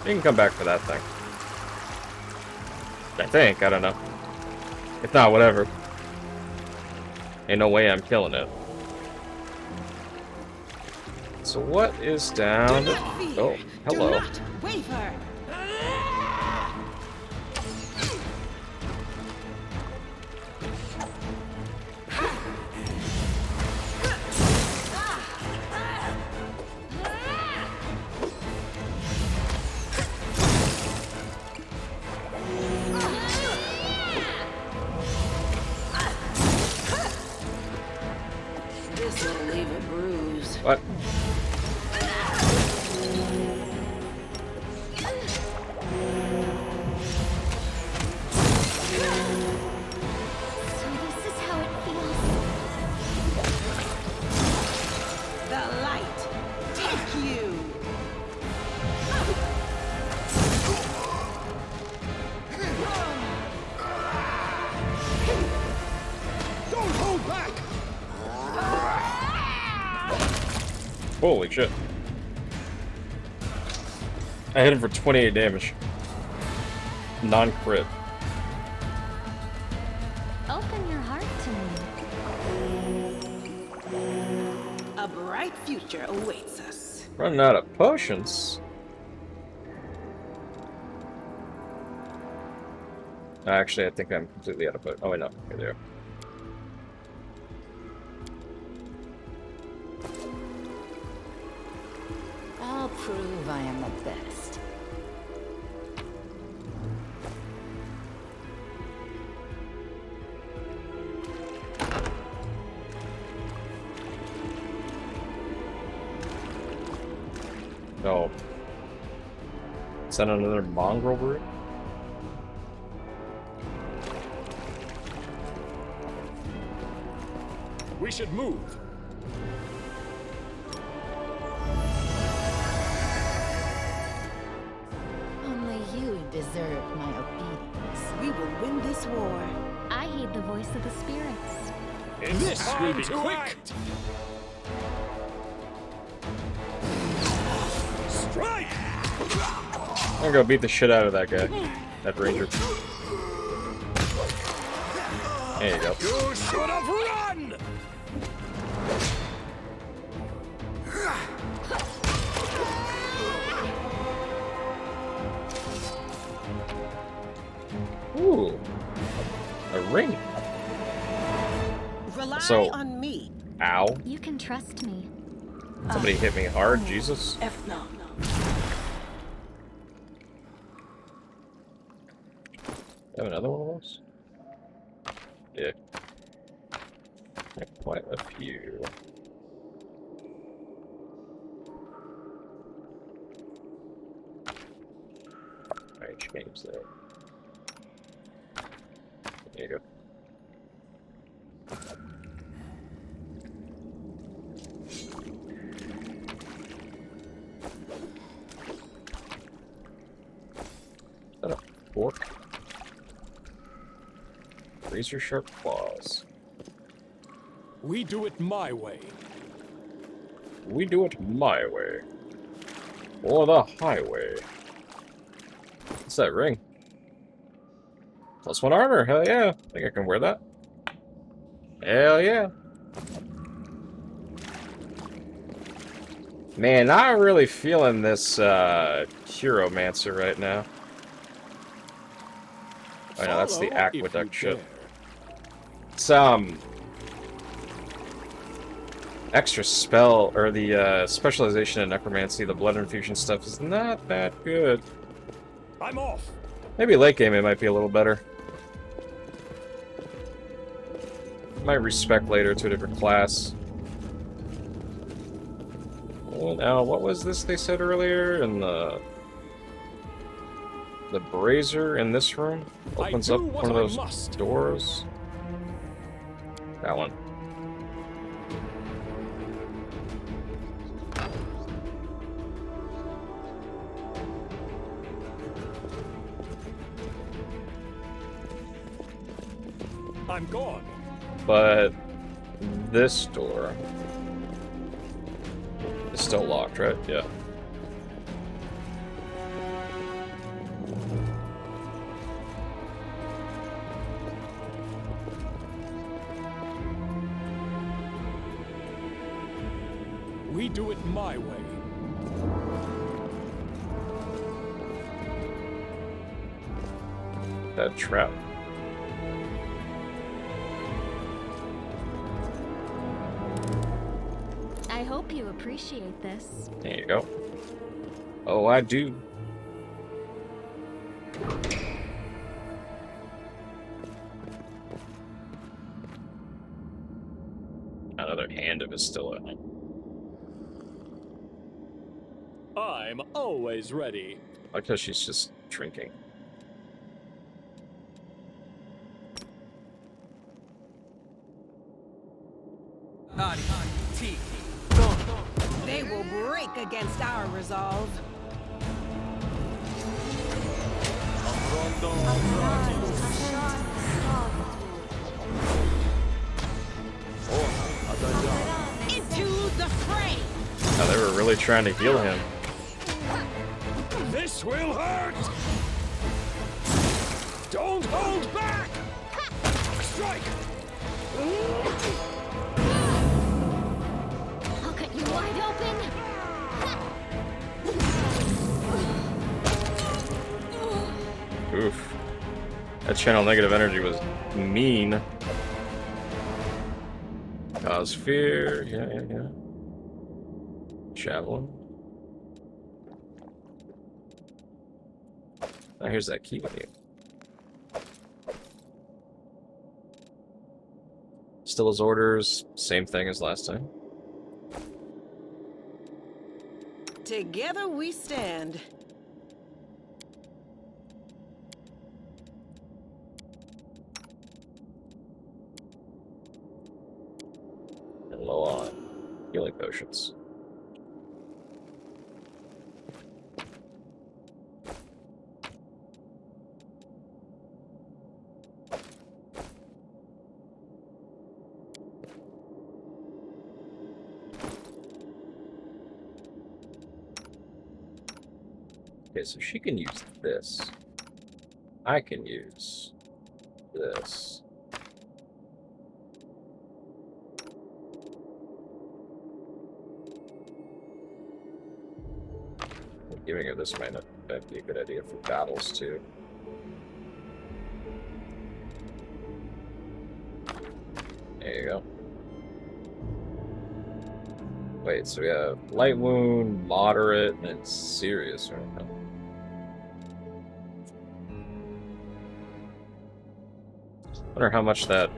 You can come back for that thing. I think, I don't know. If not, whatever. Ain't no way I'm killing it. So what is down? Oh, hello. Do not waver. This will leave a bruise. What? The light take you. Don't hold back. Holy shit. I hit him for 28 damage. Non-crit. Open your heart to me. A bright future awaits us. Running out of potions. Actually, I think I'm completely out of potions. Oh, wait, no. Here they are. I'll prove I am the best. No. Is that another mongrel brute? We should move. Only you deserve my obedience. We will win this war. I heed the voice of the spirits. This will be quick. Strike! I'm gonna go beat the shit out of that guy. That ranger. There you go. You should have run! Ooh. A ring. Rely So- on me. Ow. You can trust me. Somebody hit me hard, Jesus. No. Have another one of those? Yeah. Quite a few. Range games there. There you go. Is that a fork? Razor sharp claws. We do it my way. We do it my way. Or the highway. What's that ring? +1 armor, hell yeah. I think I can wear that. Hell yeah. Man, not really feeling this Huromancer right now. Oh no, that's the Follow if you aqueduct ship. dare. It's extra spell, or the specialization in necromancy, the blood infusion stuff is not that good. I'm off. Maybe late game it might be a little better. Might respec later to a different class. Well, now, what was this they said earlier? In the brazier in this room opens up one of those doors. That one. I'm gone. But this door is still locked, right? Yeah. We do it my way. That trap. I hope you appreciate this. There you go. Oh, I do. Another hand of it still in it. I'm always ready. I like how she's just drinking. They will break against our resolve. Into the fray. Oh, they were really trying to heal him. This This will hurt! Don't hold back! Strike! I'll cut you wide open! Oof. That channel negative energy was mean. Cause fear. Yeah. Javelin. Oh, here's that key with you. Still his orders. Same thing as last time. Together we stand. And low on healing potions. Okay, so she can use this. I can use this. Giving her this might not be a good idea for battles, too. There you go. Wait, so we have light wound, moderate, and then serious, right? I wonder how much that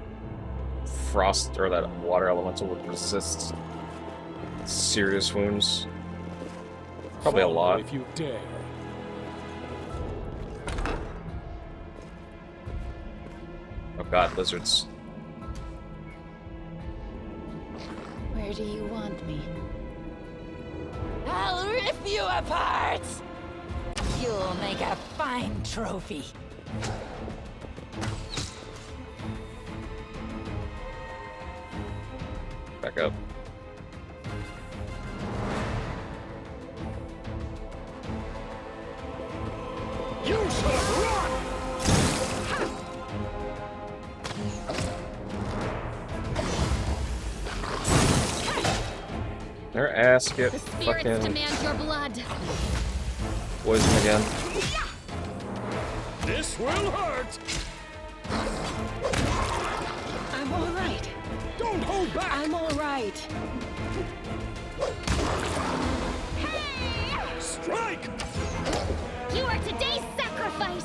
frost or that water elemental would resist serious wounds. Probably a lot. If you dare. Oh god, lizards. Where do you want me? I'll rip you apart! You'll make a fine trophy. Back up. You should run! Their ass get The spirits fucking demand your blood. poison again. This will hurt! I'm all right. Don't hold back! I'm all right. Strike! You are today's sacrifice!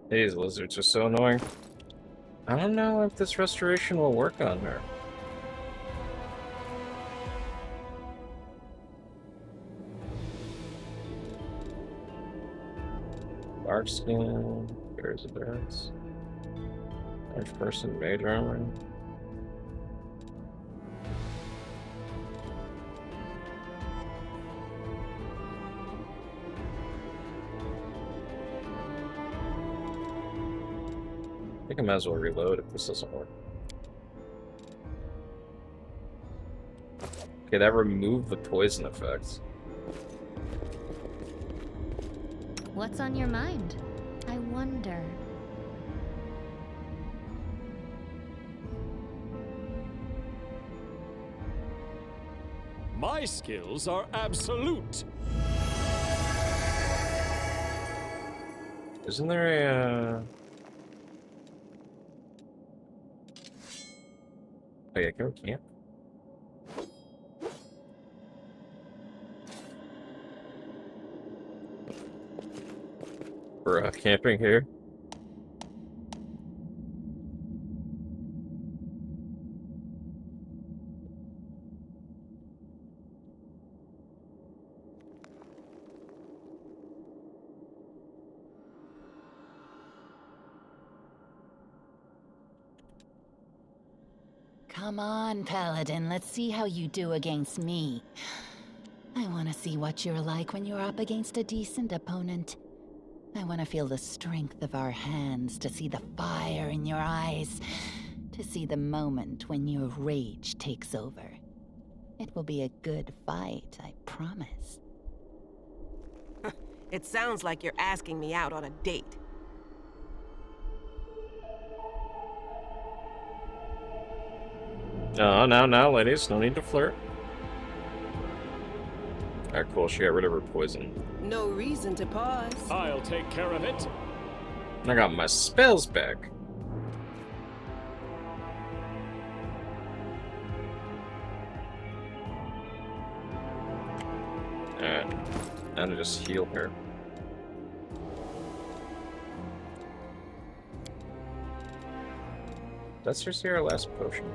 These lizards are so annoying. I don't know if this restoration will work on her. Dark skin, bears of bears. Large person, mage armor. I think I might as well reload if this doesn't work. Okay, that removed the poison effects. What's on your mind? I wonder. My skills are absolute. Isn't there a... Oh yeah, can we camp? We're camping here. Come on, Paladin, let's see how you do against me. I want to see what you're like when you're up against a decent opponent. I want to feel the strength of our hands, to see the fire in your eyes. to see the moment when your rage takes over. It will be a good fight, I promise. It sounds like you're asking me out on a date. Now, ladies, no need to flirt. Alright, cool, she got rid of her poison. No reason to pause. I'll take care of it. I got my spells back. Alright, now to just heal her. That's seriously our last potion.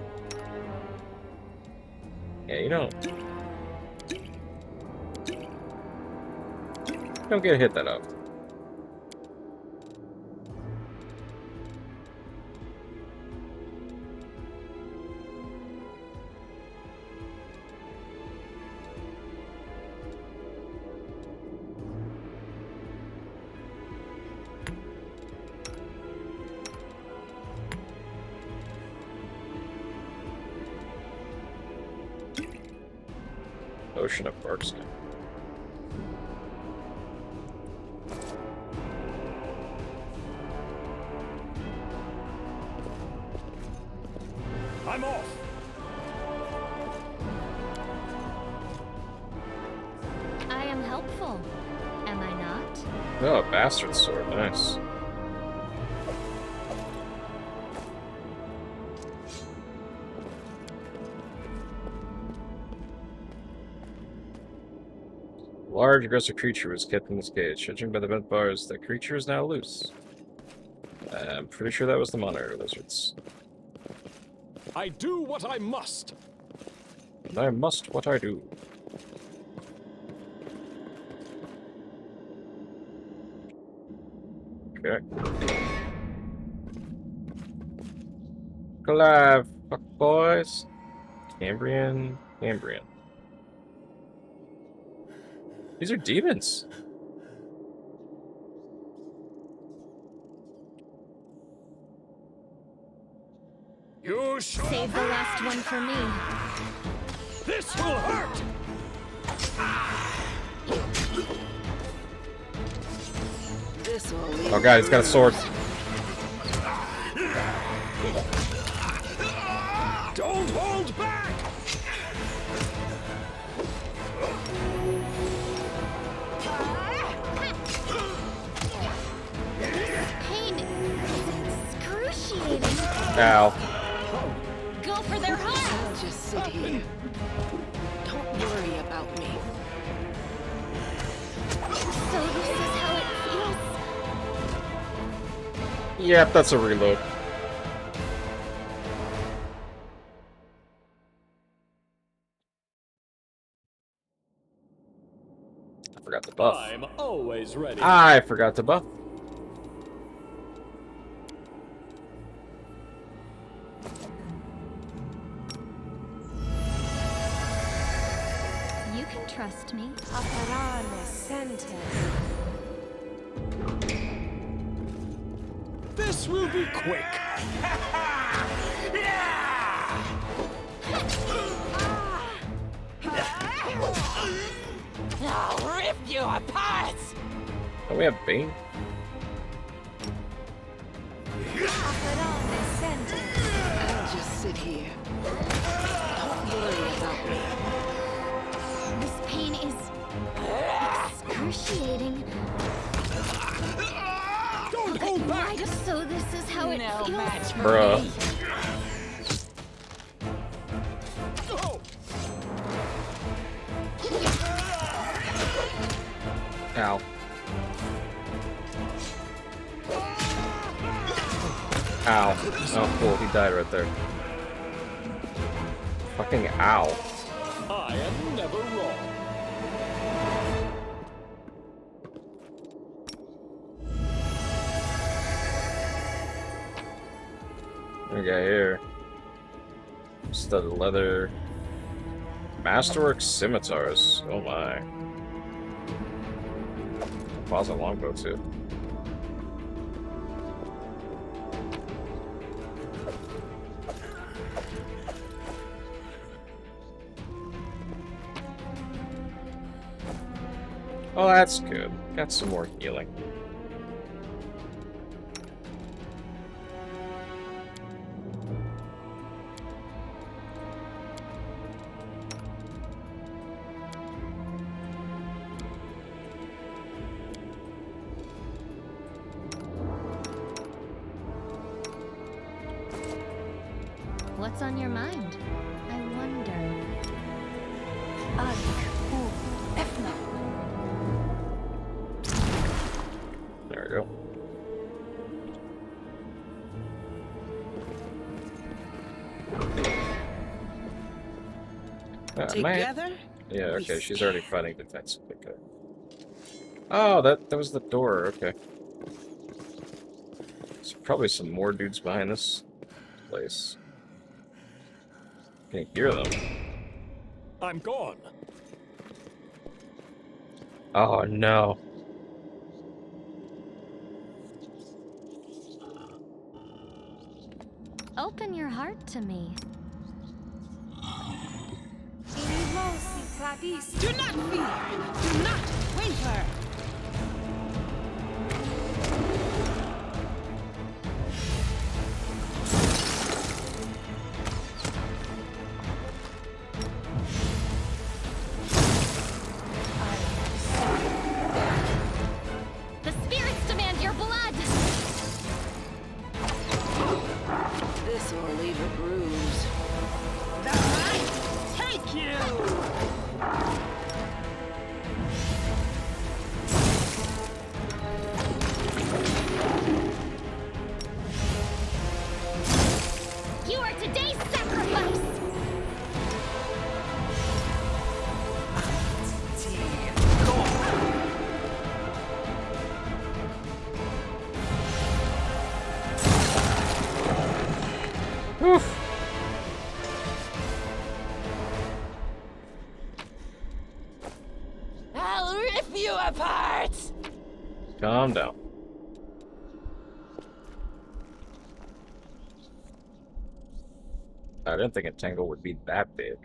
Yeah, you don't get hit that often. Ocean of Barkskin. I'm off. I am helpful, am I not? Oh, bastard sword, nice. A large, aggressive creature was kept in this cage. Judging by the vent bars, the creature is now loose. I'm pretty sure that was the monitor lizards. I do what I must. And I must what I do. Okay. Alive, fuck boys. Cambrian. These are demons. You Save the last one for me. This will hurt. This will leave. Oh god, he's got a sword. Don't hold back. Pain is excruciating. Ow. Go for their heart. I'll just sit here. Don't worry about me. So this is how it feels. Yep, that's a reload. I forgot to buff. I'm always ready. I forgot to buff. You can trust me. This will be quick. I'll rip you apart! Don't we have Bane? I'll just sit here. Don't worry about me. This pain is excruciating. Don't hold back. So this is how it feels. Match for Bruh. me. Ow. Ow. Oh, cool. He died right there. Fucking ow. I am never wrong. What do we got here? Studded leather. Masterwork scimitars. Oh my. Pause a longbow too. Oh, that's good. Got some more healing. What's on your mind? I wonder. There we go. Together? Yeah, okay, she's already fighting defensively. Good. Oh, that was the door, okay. There's probably some more dudes behind this place. Can you hear them? I'm gone. Oh no. Open your heart to me. Do not fear! Do not waver! The spirits demand your blood! This will leave a bruise. The light take you! You are today's sacrifice! Oof. I'll rip you apart! Calm down. I didn't think a tangle would be that big.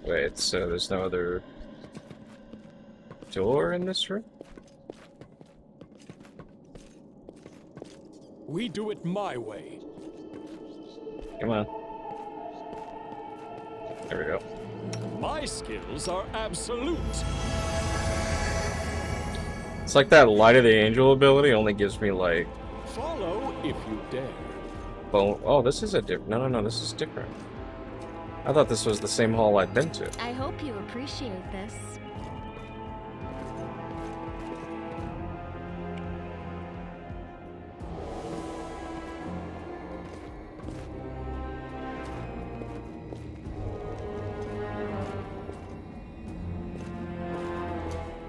Wait, so there's no other door in this room? We do it my way. Come on. There we go. My skills are absolute. It's like that Light of the Angel ability only gives me like... Follow if you dare. Bone. Oh, this is a different... No, this is different. I thought this was the same hall I'd been to. I hope you appreciate this.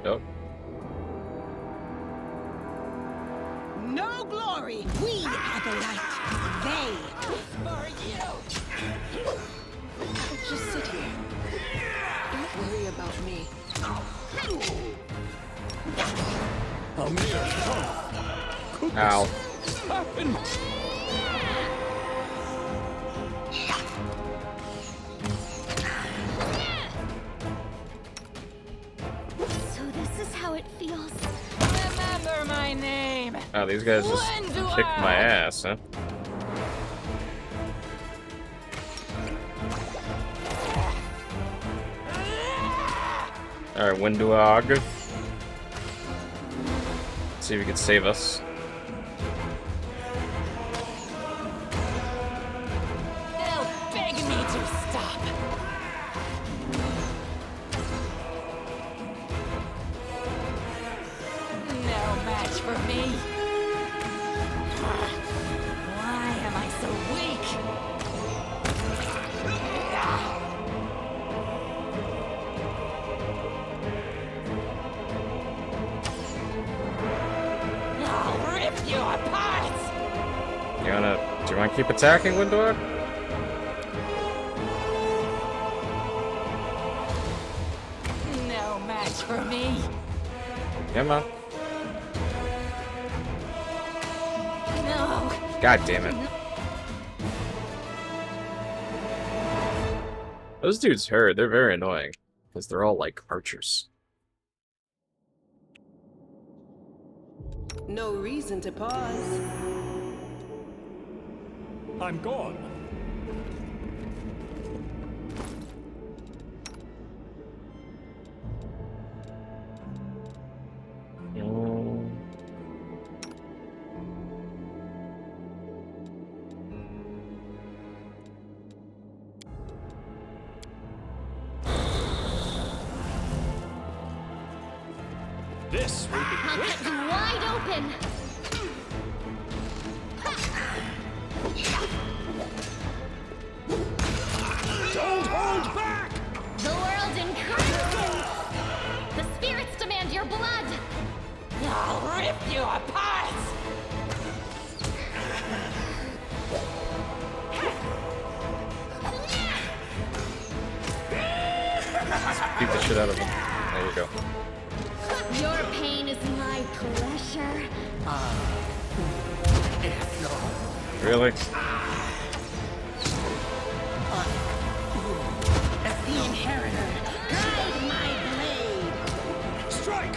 Nope. No glory! We are the light! They are you! Just sit here. Don't worry about me. A mere thought. Could Ow. this happen? So this is how it feels. Remember my name! Oh, these guys just kicked my ass, huh? Alright, Windwag. Let's see if he can save us. They'll beg me to stop. No match for me. Why am I so weak? I'll rip you apart! Do you wanna keep attacking, Windwag? No match for me. Come on. No, God damn it. Those dudes hurt. They're very annoying. Because they're all like archers. No reason to pause. I'm gone. This will be I'll quick. cut you wide open. Don't hold back! The world in crimson. The spirits demand your blood. I'll rip you apart! Beat the shit out of him. There you go. Your pain is my pleasure. Really? The inheritor, guide my blade. Strike!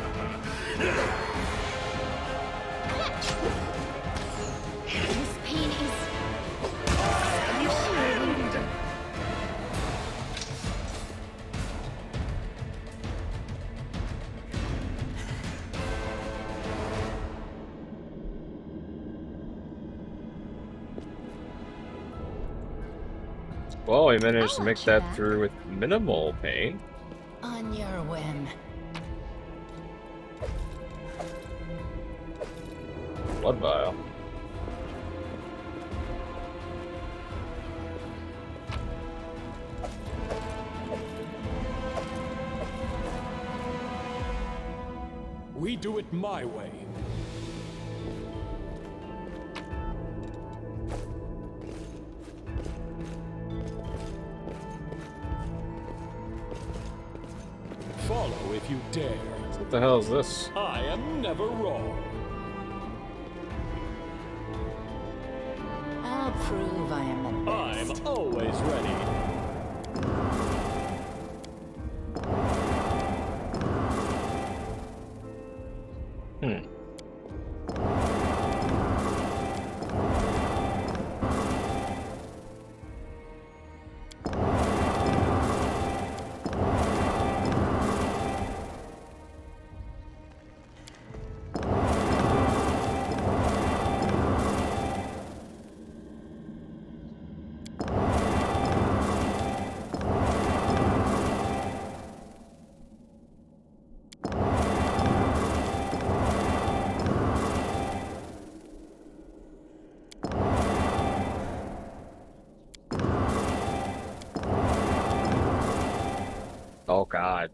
This pain is Well, we managed to make that through with minimal pain. On your whim. Blood vial. We do it my way. Follow if you dare. What the hell is this? I am never wrong. I'll prove I am the best. I'm always ready. Oh god.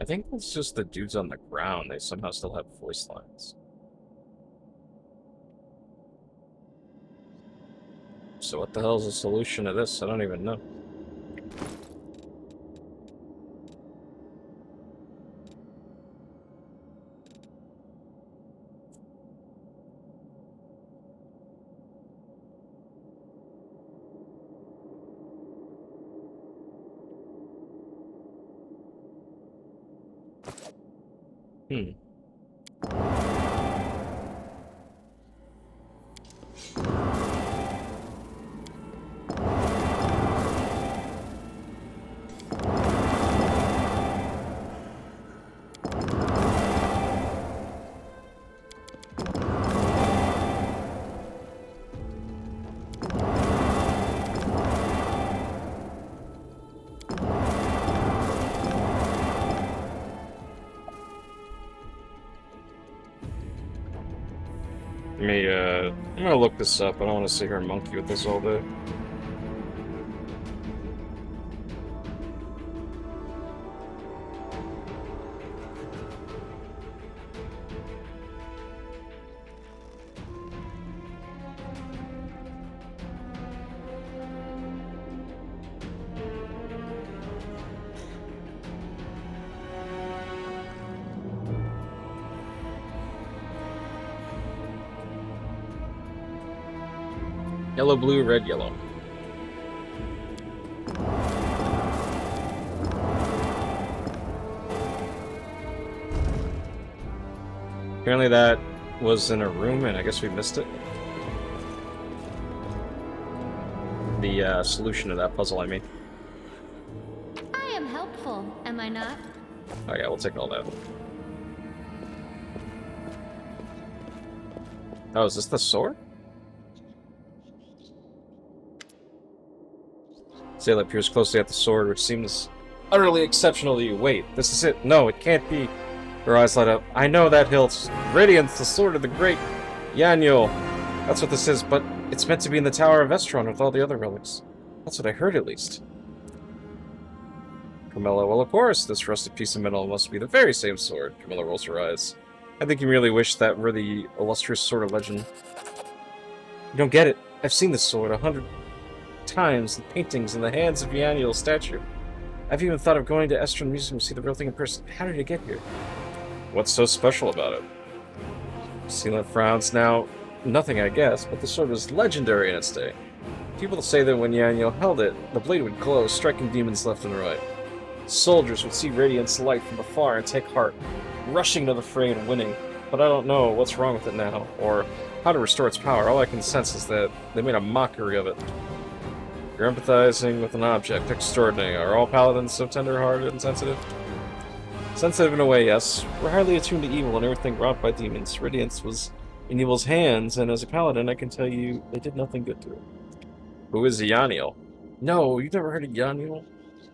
I think it's just the dudes on the ground. They somehow still have voice lines. So what the hell is the solution to this? I don't even know. I'm gonna look this up. I don't want to sit here and monkey with this all day. Yellow, blue, red, yellow. Apparently that was in a room, and I guess we missed it. The solution to that puzzle, I mean. I am helpful, am I not? Oh yeah, we'll take all that. Oh, is this the sword? Sayla peers closely at the sword, which seems utterly exceptional to you. Wait, this is it. No, it can't be. Her eyes light up. I know that hilt. Radiance, the sword of the great Yaniel. That's what this is, but it's meant to be in the Tower of Estron with all the other relics. That's what I heard, at least. Camilla, well, of course, this rusted piece of metal must be the very same sword. Camilla rolls her eyes. I think you merely wish that were the illustrious sword of legend. You don't get it. I've seen this sword 100 times in paintings in the hands of Yaniel's statue. I've even thought of going to Estron Museum to see the real thing in person. How did it get here? What's so special about it? Sealant frowns. Now, nothing, I guess, but the sword was legendary in its day. People say that when Yaniel held it, the blade would glow, striking demons left and right. Soldiers would see Radiant's light from afar and take heart, rushing to the fray and winning. But I don't know what's wrong with it now, or how to restore its power. All I can sense is that they made a mockery of it. You're empathizing with an object. Extraordinary. Are all paladins so tender-hearted and sensitive? Sensitive in a way, yes. We're highly attuned to evil and everything wrought by demons. Radiance was in evil's hands, and as a paladin, I can tell you they did nothing good to it. Who is Yaniel? No, you've never heard of Yaniel?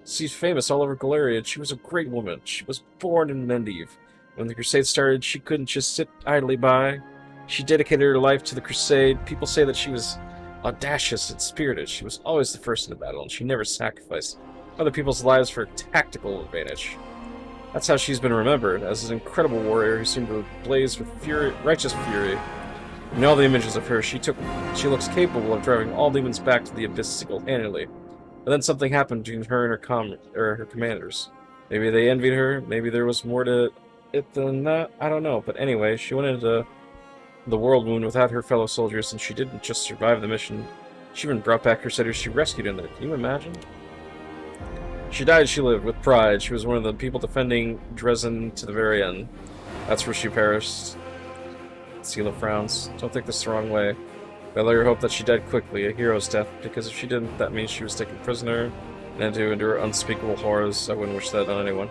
She's famous all over Galeria. She was a great woman. She was born in Mendiv. When the crusade started, she couldn't just sit idly by. She dedicated her life to the crusade. People say that she was audacious and spirited. She was always the first in the battle, and she never sacrificed other people's lives for tactical advantage. That's how she's been remembered, as an incredible warrior who seemed to blaze with fury, righteous fury. In all the images of her, she looks capable of driving all demons back to the abyss single-handedly. And then something happened between her and her commanders. Maybe they envied her, maybe there was more to it than that, I don't know. But anyway, she went into the World Wound without her fellow soldiers, and she didn't just survive the mission. She even brought back Crusaders she rescued in there. Can you imagine? She died, she lived, with pride. She was one of the people defending Dresden to the very end. That's where she perished. Seela frowns. Don't take this the wrong way. I let her hope that she died quickly, a hero's death, because if she didn't, that means she was taken prisoner and had to endure unspeakable horrors. I wouldn't wish that on anyone.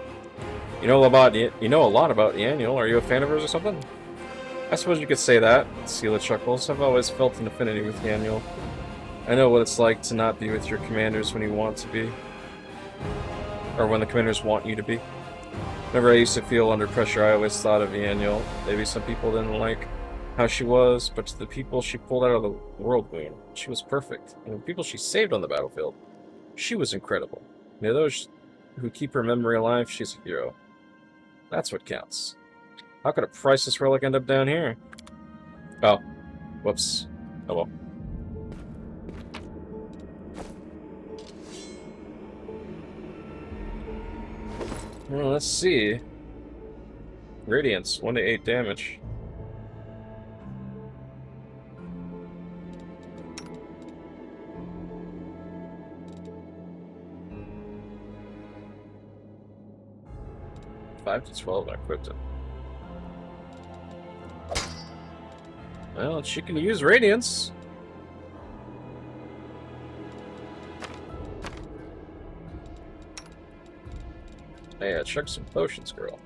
You know a lot about Yaniel. Are you a fan of hers or something? I suppose you could say that. Seela chuckles. I've always felt an affinity with Yaniel. I know what it's like to not be with your commanders when you want to be. Or when the commanders want you to be. Whenever I used to feel under pressure, I always thought of Yaniel. Maybe some people didn't like how she was, but to the people she pulled out of the World Wound, she was perfect. And the people she saved on the battlefield, she was incredible. And to those who keep her memory alive, she's a hero. That's what counts. How could a priceless relic end up down here? Oh. Whoops. Oh well. Well, let's see. Radiance, 1 to 8 damage. $5 to 12, I equipped it. Well, she can use Radiance. Hey, check some potions, girl.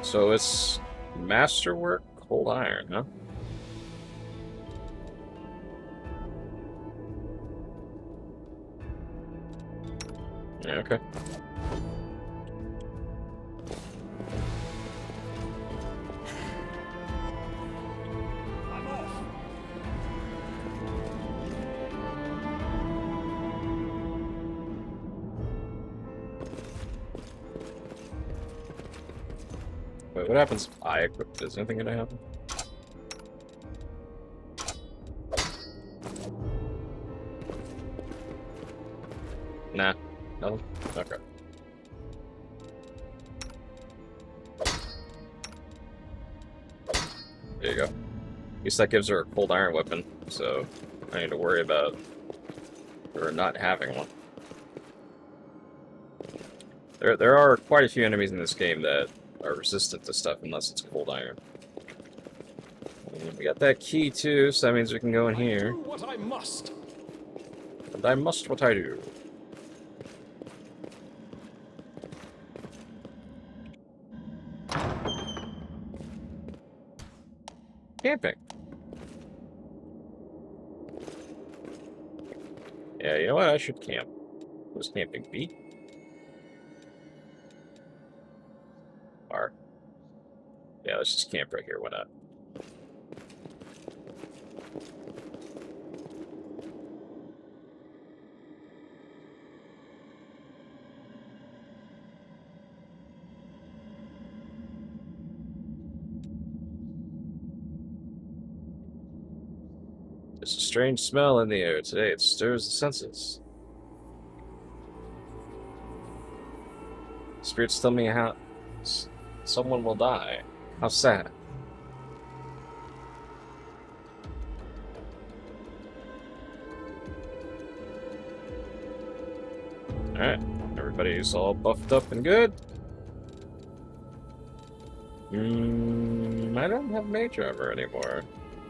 So it's masterwork, cold iron, huh? Yeah, okay. Wait, what happens if I equip this? Is anything gonna happen? There you go. At least that gives her a cold iron weapon, so I need to worry about her not having one. There are quite a few enemies in this game that are resistant to stuff unless it's cold iron. And we got that key too, so that means we can go in here. What I must. And I must what I do. Camping. Yeah, you know what? I should camp. Who's camping? B? R. Yeah, let's just camp right here. Why not? There's a strange smell in the air today. It stirs the senses. Spirits tell me how someone will die. How sad. Alright, everybody's all buffed up and good. I don't have mage armor anymore.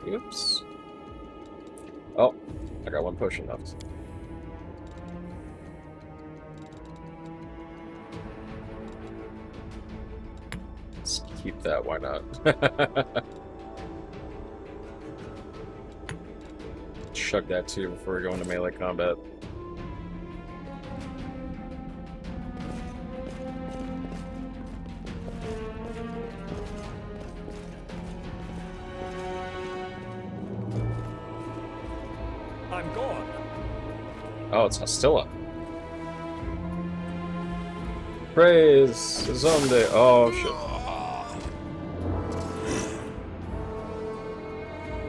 Oops. Oh, I got one potion left. Let's keep that, why not? Chug that too before we go into melee combat. I'm gone. Oh, it's Hostilla. Praise Zonde. Oh, shit.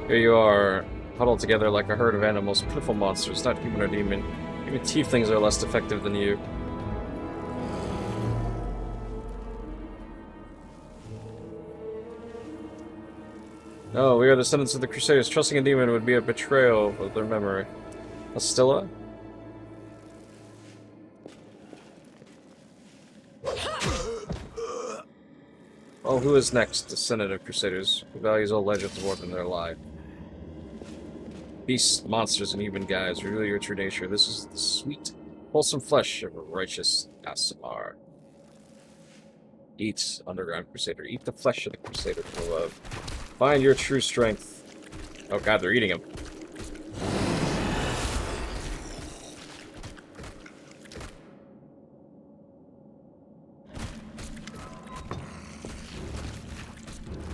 Here you are, huddled together like a herd of animals, pitiful monsters, not human or demon. Even tieflings are less effective than you. No, we are the descendants of the Crusaders. Trusting a demon would be a betrayal of their memory. Hostilla? Well, who is next? Descendant of Crusaders, who values old legends more than their life. Beasts, monsters, and human guys, reveal your true nature. This is the sweet, wholesome flesh of a righteous Aasimar. Eat, underground Crusader. Eat the flesh of the Crusader for love. Find your true strength. Oh god, they're eating him.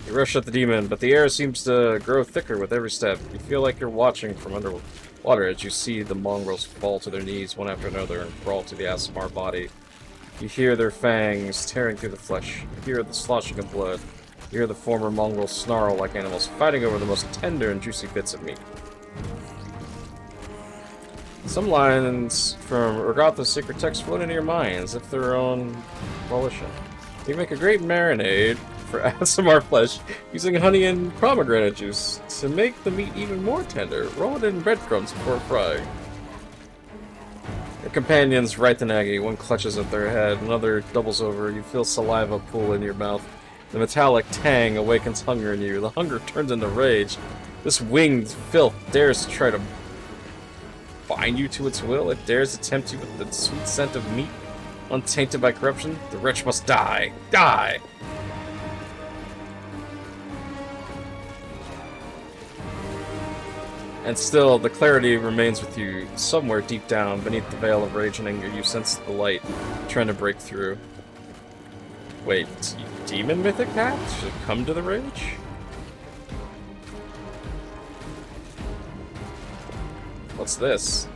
You rush at the demon, but the air seems to grow thicker with every step. You feel like you're watching from underwater as you see the mongrels fall to their knees one after another and crawl to the Aasimar body. You hear their fangs tearing through the flesh. You hear the sloshing of blood. You hear the former mongrels snarl like animals, fighting over the most tender and juicy bits of meat. Some lines from Urgatha's sacred text float into your mind as if their own volition. They make a great marinade for Aasimar flesh using honey and pomegranate juice to make the meat even more tender. Roll it in breadcrumbs before frying. Your companions right the naggy. One clutches at their head, another doubles over. You feel saliva pool in your mouth. The metallic tang awakens hunger in you. The hunger turns into rage. This winged filth dares to try to bind you to its will. It dares to tempt you with the sweet scent of meat, untainted by corruption. The wretch must die. Die! And still, the clarity remains with you. Somewhere deep down, beneath the veil of rage and anger, you sense the light trying to break through. Wait, demon mythic path should come to the rage? What's this?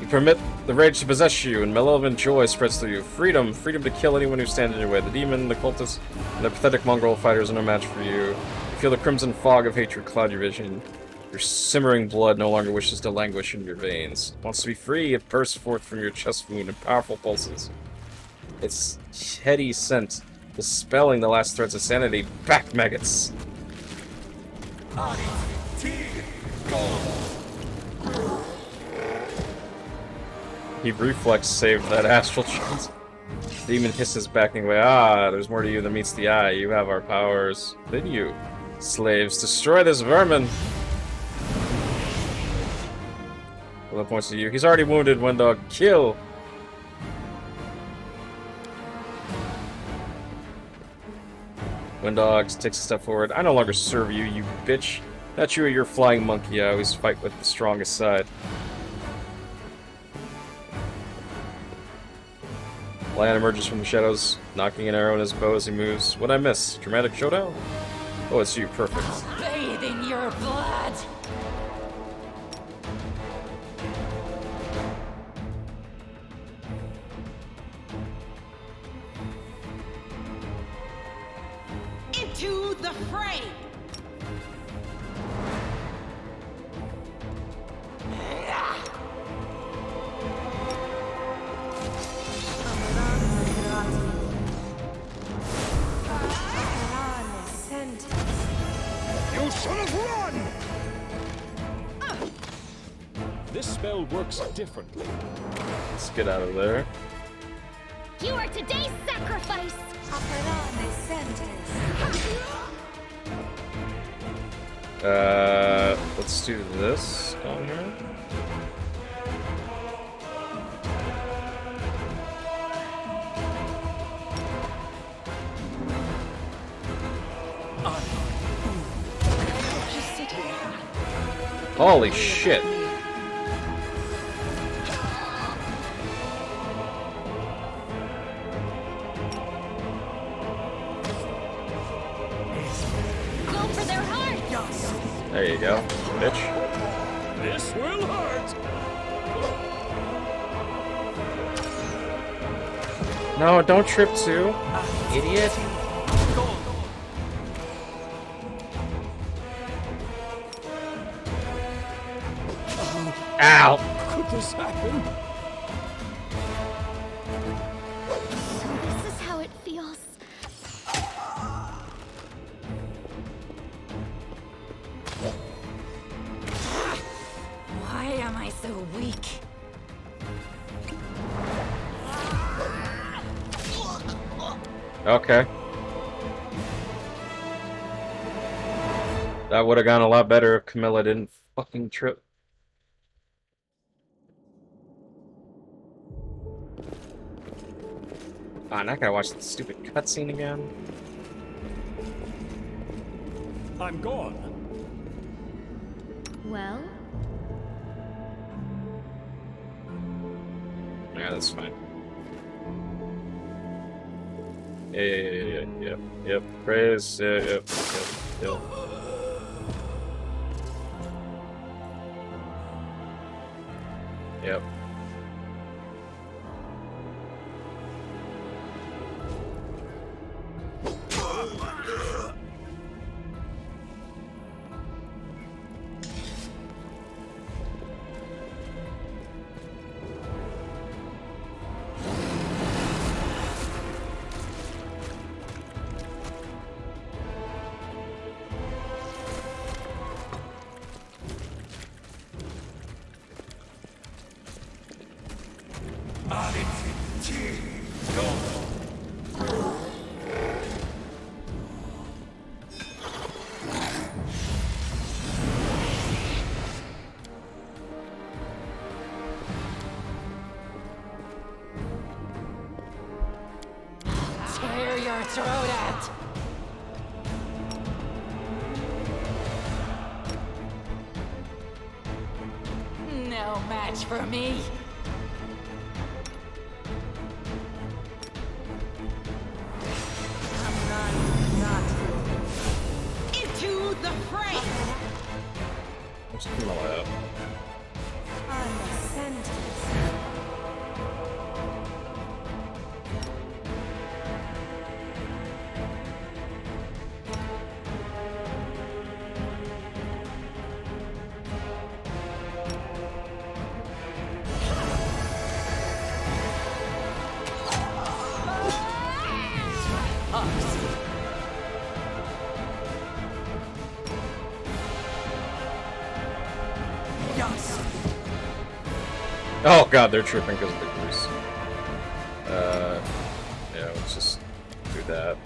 You permit the rage to possess you, and malevolent joy spreads through you. Freedom! Freedom to kill anyone who stands in your way. The demon, the cultists, and the pathetic mongrel fighters are no match for you. You feel the crimson fog of hatred cloud your vision. Your simmering blood no longer wishes to languish in your veins. It wants to be free, it bursts forth from your chest wound in powerful pulses. Its heady scent Dispelling the last threats of sanity. Back, maggots! He reflex saved that astral chance. Demon hisses backing away. Ah, there's more to you than meets the eye. You have our powers. Then you, slaves, destroy this vermin! Well, that points to you. He's already wounded, Windog. Kill! Windogs takes a step forward. I no longer serve you, you bitch. Not you or your flying monkey. I always fight with the strongest side. Lion emerges from the shadows, knocking an arrow in his bow as he moves. What'd I miss? Dramatic showdown? Oh, it's you. Perfect. Bathe in your blood! Into the fray! You should have run! This spell works differently. Let's get out of there. You are today's sacrifice! Let's do this down here. Just sit here. Holy shit. Go for their hearts! There you go, bitch. This will hurt! No, don't trip too. Idiot. Ow! Could this happen? This is how it feels. Why am I so weak? Okay. That would have gone a lot better if Camilla didn't fucking trip. Ah, now I gotta watch the stupid cutscene again. I'm gone. Well? Yeah, that's fine. Yep. Praise, yep. Yep. Tear your throat out! No match for me! Into the fray! What's Camilla up? I'm a sentence. hugs. Yes. Oh god, they're tripping because of the grease. Yeah, let's just do that.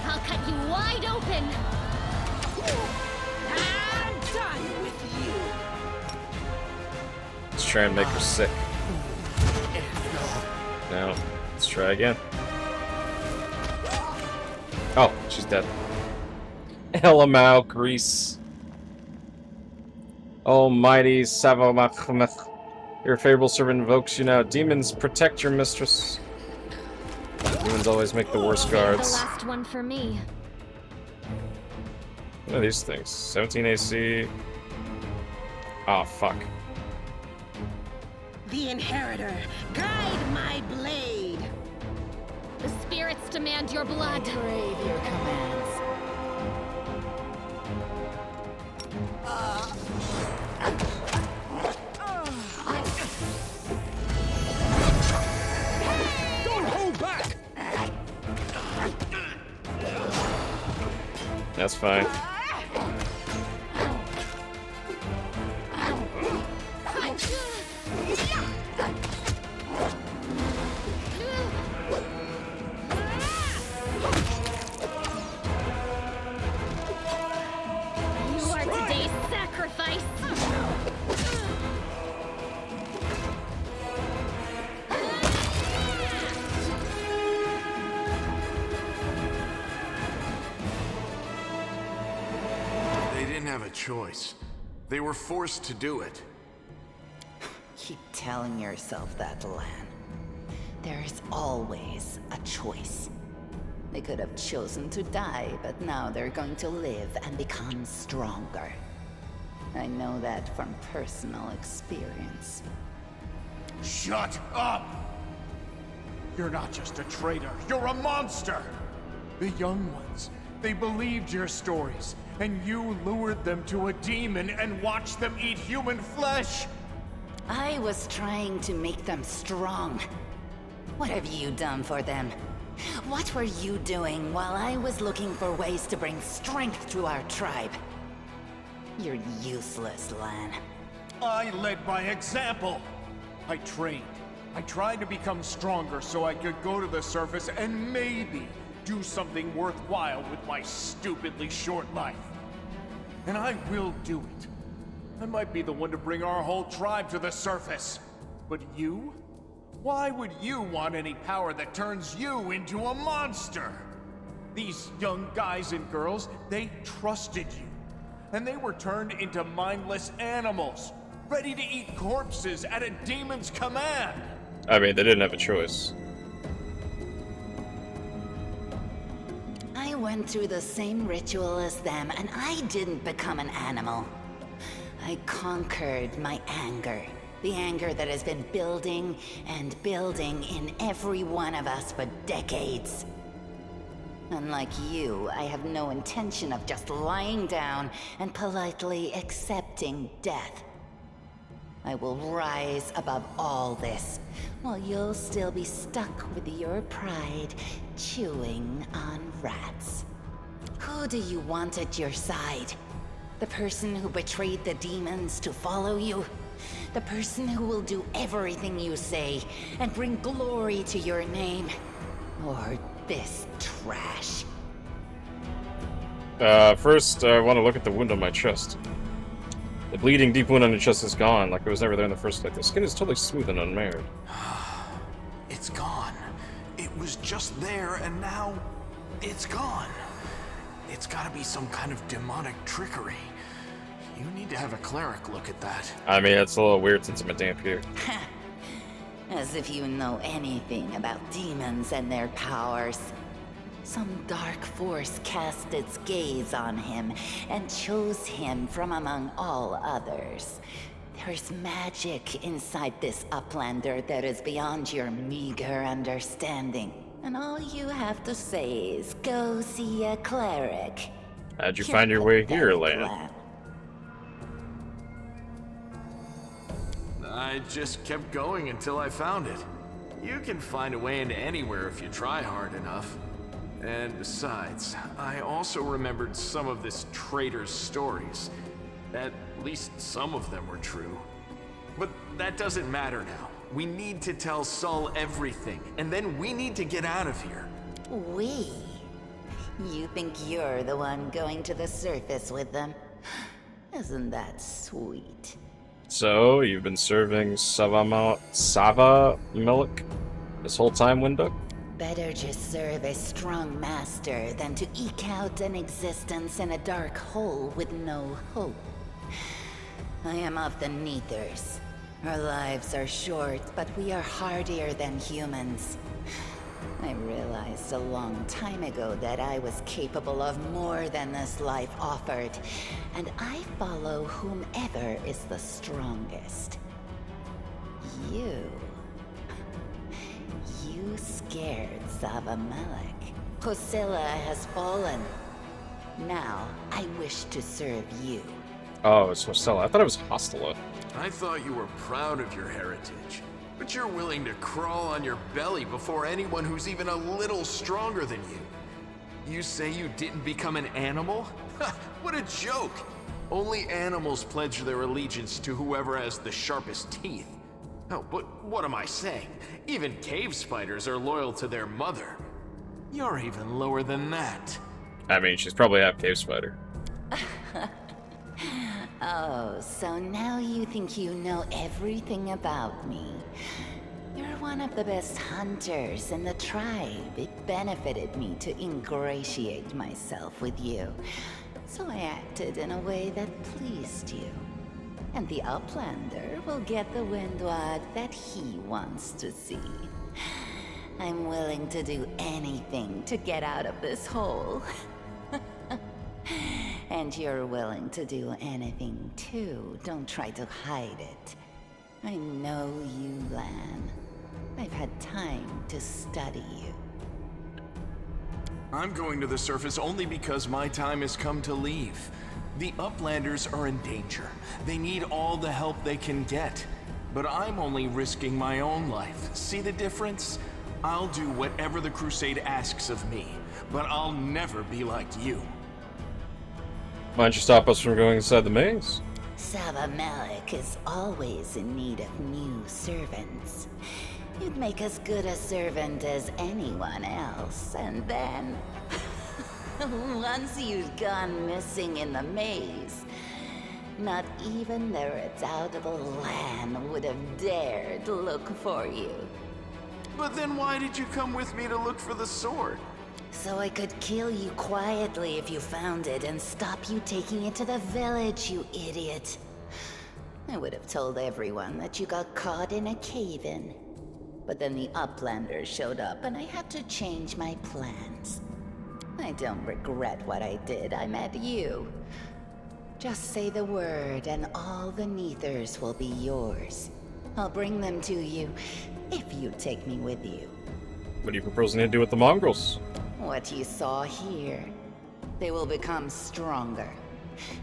I'll cut you wide open. I'm done with you. Let's try and make her sick. Now, let's try again. Oh, she's dead. Elamau, Greece. Almighty Savamachmeth. Your favorable servant invokes you now. Demons, protect your mistress. Demons always make the worst guards. The last one for me. What are these things? 17 AC. Oh, fuck. The Inheritor, guide my blade. The spirits demand your blood. I crave your commands. Don't hold back! That's fine. You are today's sacrifice. They didn't have a choice. They were forced to do it. Keep telling yourself that, Lan. There is always a choice. They could have chosen to die, but now they're going to live and become stronger. I know that from personal experience. Shut up! You're not just a traitor, you're a monster! The young ones, they believed your stories, and you lured them to a demon and watched them eat human flesh! I was trying to make them strong. What have you done for them? What were you doing while I was looking for ways to bring strength to our tribe? You're useless, Lan. I led by example! I trained. I tried to become stronger so I could go to the surface and maybe do something worthwhile with my stupidly short life. And I will do it. I might be the one to bring our whole tribe to the surface. But you? Why would you want any power that turns you into a monster? These young guys and girls, they trusted you. And they were turned into mindless animals, ready to eat corpses at a demon's command. I mean, they didn't have a choice. I went through the same ritual as them, and I didn't become an animal. I conquered my anger. The anger that has been building and building in every one of us for decades. Unlike you, I have no intention of just lying down and politely accepting death. I will rise above all this, while you'll still be stuck with your pride, chewing on rats. Who do you want at your side? The person who betrayed the demons to follow you? The person who will do everything you say and bring glory to your name? Or this trash? First, I want to look at the wound on my chest. The bleeding deep wound on your chest is gone, like it was never there in the first place. The skin is totally smooth and unmarred. It's gone. It was just there, and now it's gone. It's gotta be some kind of demonic trickery. You need to have a cleric look at that. I mean, it's a little weird since I'm a damp here. As if you know anything about demons and their powers. Some dark force cast its gaze on him and chose him from among all others. There's magic inside this uplander that is beyond your meager understanding. And all you have to say is, go see a cleric. How'd you find your way here, Lan? plan. I just kept going until I found it. You can find a way into anywhere if you try hard enough. And besides, I also remembered some of this traitor's stories. At least some of them were true. But that doesn't matter now. We need to tell Sol everything, and then we need to get out of here. We? You think you're the one going to the surface with them? Isn't that sweet? So, you've been serving Sava milk this whole time, Windhoek? Better just serve a strong master than to eke out an existence in a dark hole with no hope. I am of the Neathers. Our lives are short, but we are hardier than humans. I realized a long time ago that I was capable of more than this life offered, and I follow whomever is the strongest. You scared Zavamelek. Kosilla has fallen. Now, I wish to serve you. Oh, it's Marcella. I thought it was Hostile. I thought you were proud of your heritage, but you're willing to crawl on your belly before anyone who's even a little stronger than you. You say you didn't become an animal? What a joke! Only animals pledge their allegiance to whoever has the sharpest teeth. Oh, but what am I saying? Even cave spiders are loyal to their mother. You're even lower than that. I mean, she's probably half cave spider. Oh, so now you think you know everything about me. You're one of the best hunters in the tribe. It benefited me to ingratiate myself with you. So I acted in a way that pleased you. And the Uplander will get the windwag that he wants to see. I'm willing to do anything to get out of this hole. And you're willing to do anything too. Don't try to hide it. I know you, Lan. I've had time to study you. I'm going to the surface only because my time has come to leave. The Uplanders are in danger. They need all the help they can get. But I'm only risking my own life. See the difference? I'll do whatever the Crusade asks of me, but I'll never be like you. Why don't you stop us from going inside the maze? Zavamelek is always in need of new servants. You'd make as good a servant as anyone else, and then... once you've gone missing in the maze, not even the redoubtable Lan would have dared look for you. But then why did you come with me to look for the sword? So I could kill you quietly if you found it and stop you taking it to the village, you idiot. I would have told everyone that you got caught in a cave-in. But then the Uplanders showed up and I had to change my plans. I don't regret what I did. I met you. Just say the word and all the Neathers will be yours. I'll bring them to you if you take me with you. What are you proposing to do with the mongrels? What you saw here. They will become stronger.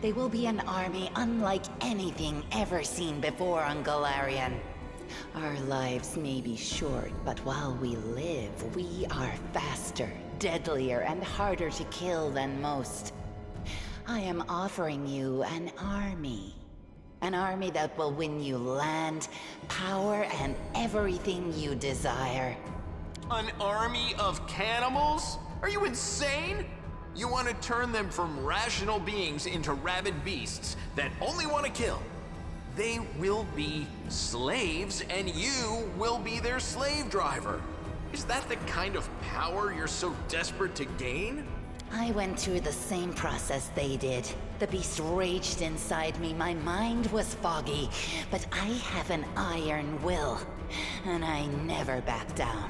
They will be an army unlike anything ever seen before on Galarian. Our lives may be short, but while we live, we are faster, deadlier, and harder to kill than most. I am offering you an army. An army that will win you land, power, and everything you desire. An army of cannibals? Are you insane? You want to turn them from rational beings into rabid beasts that only want to kill. They will be slaves, and you will be their slave driver. Is that the kind of power you're so desperate to gain? I went through the same process they did. The beast raged inside me, my mind was foggy, but I have an iron will, and I never back down.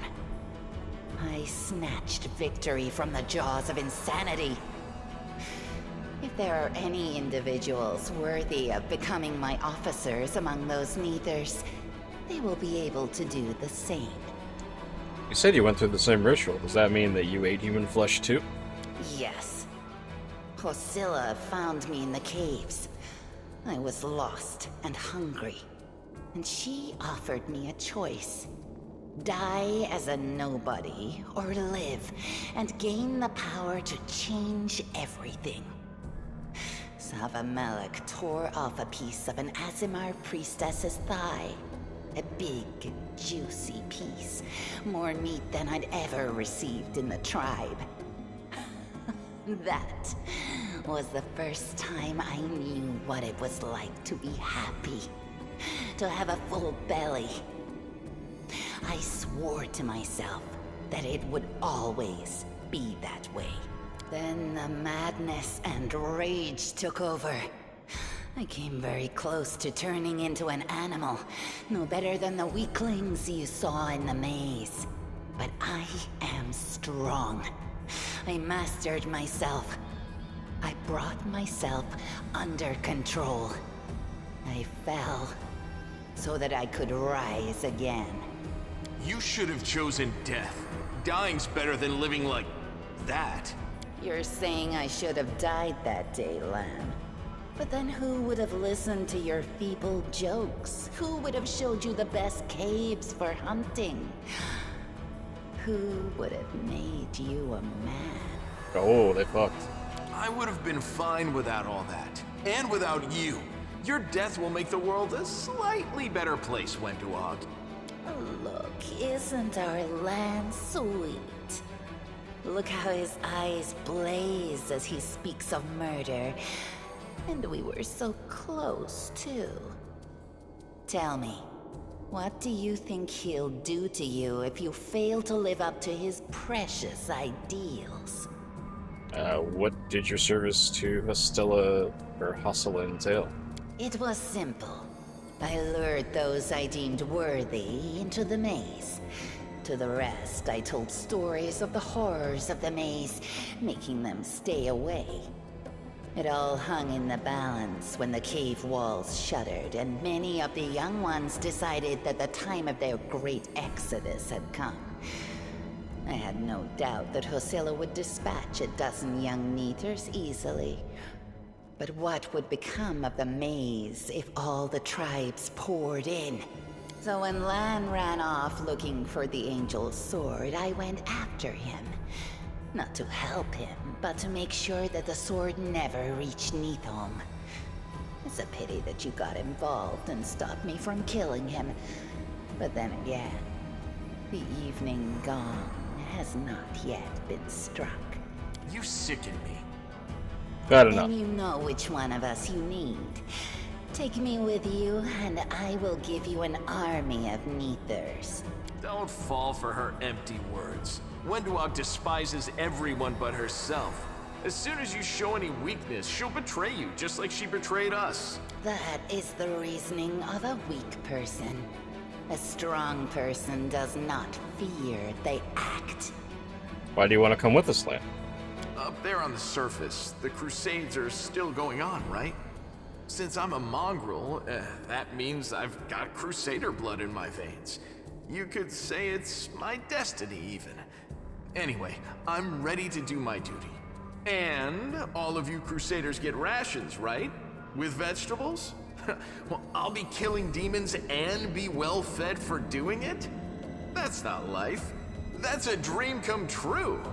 I snatched victory from the jaws of insanity. If there are any individuals worthy of becoming my officers among those Neathers, they will be able to do the same. You said you went through the same ritual. Does that mean that you ate human flesh too? Yes. Priscilla found me in the caves. I was lost and hungry, and she offered me a choice. Die as a nobody, or live and gain the power to change everything. Savamelek tore off a piece of an Azimar priestess's thigh. A big, juicy piece. More meat than I'd ever received in the tribe. That was the first time I knew what it was like to be happy. To have a full belly. I swore to myself that it would always be that way. Then the madness and rage took over. I came very close to turning into an animal, no better than the weaklings you saw in the maze. But I am strong. I mastered myself. I brought myself under control. I fell so that I could rise again. You should have chosen death. Dying's better than living like that. You're saying I should have died that day, Lan. But then who would have listened to your feeble jokes? Who would have showed you the best caves for hunting? Who would have made you a man? Oh, they fucked. I would have been fine without all that. And without you. Your death will make the world a slightly better place, Wenduog. Look, isn't our Lan sweet? Look how his eyes blaze as he speaks of murder. And we were so close, too. Tell me, what do you think he'll do to you if you fail to live up to his precious ideals? What did your service to Hostilla or Hossela entail? It was simple. I lured those I deemed worthy into the maze. To the rest, I told stories of the horrors of the maze, making them stay away. It all hung in the balance when the cave walls shuttered, and many of the young ones decided that the time of their great exodus had come. I had no doubt that Hosilla would dispatch a dozen young Neaters easily. But what would become of the maze if all the tribes poured in? So when Lan ran off looking for the Angel's sword, I went after him. Not to help him, but to make sure that the sword never reached Neathholm. It's a pity that you got involved and stopped me from killing him. But then again, the evening gong has not yet been struck. You sicken me. Bad enough. And you know which one of us you need. Take me with you, and I will give you an army of Neathers. Don't fall for her empty words. Wenduog despises everyone but herself. As soon as you show any weakness, she'll betray you, just like she betrayed us. That is the reasoning of a weak person. A strong person does not fear, they act. Why do you want to come with us, Lan? Up there on the surface, the Crusades are still going on, right? Since I'm a mongrel, that means I've got Crusader blood in my veins. You could say it's my destiny, even. Anyway, I'm ready to do my duty. And all of you Crusaders get rations, right? With vegetables? Well, I'll be killing demons and be well fed for doing it? That's not life. That's a dream come true.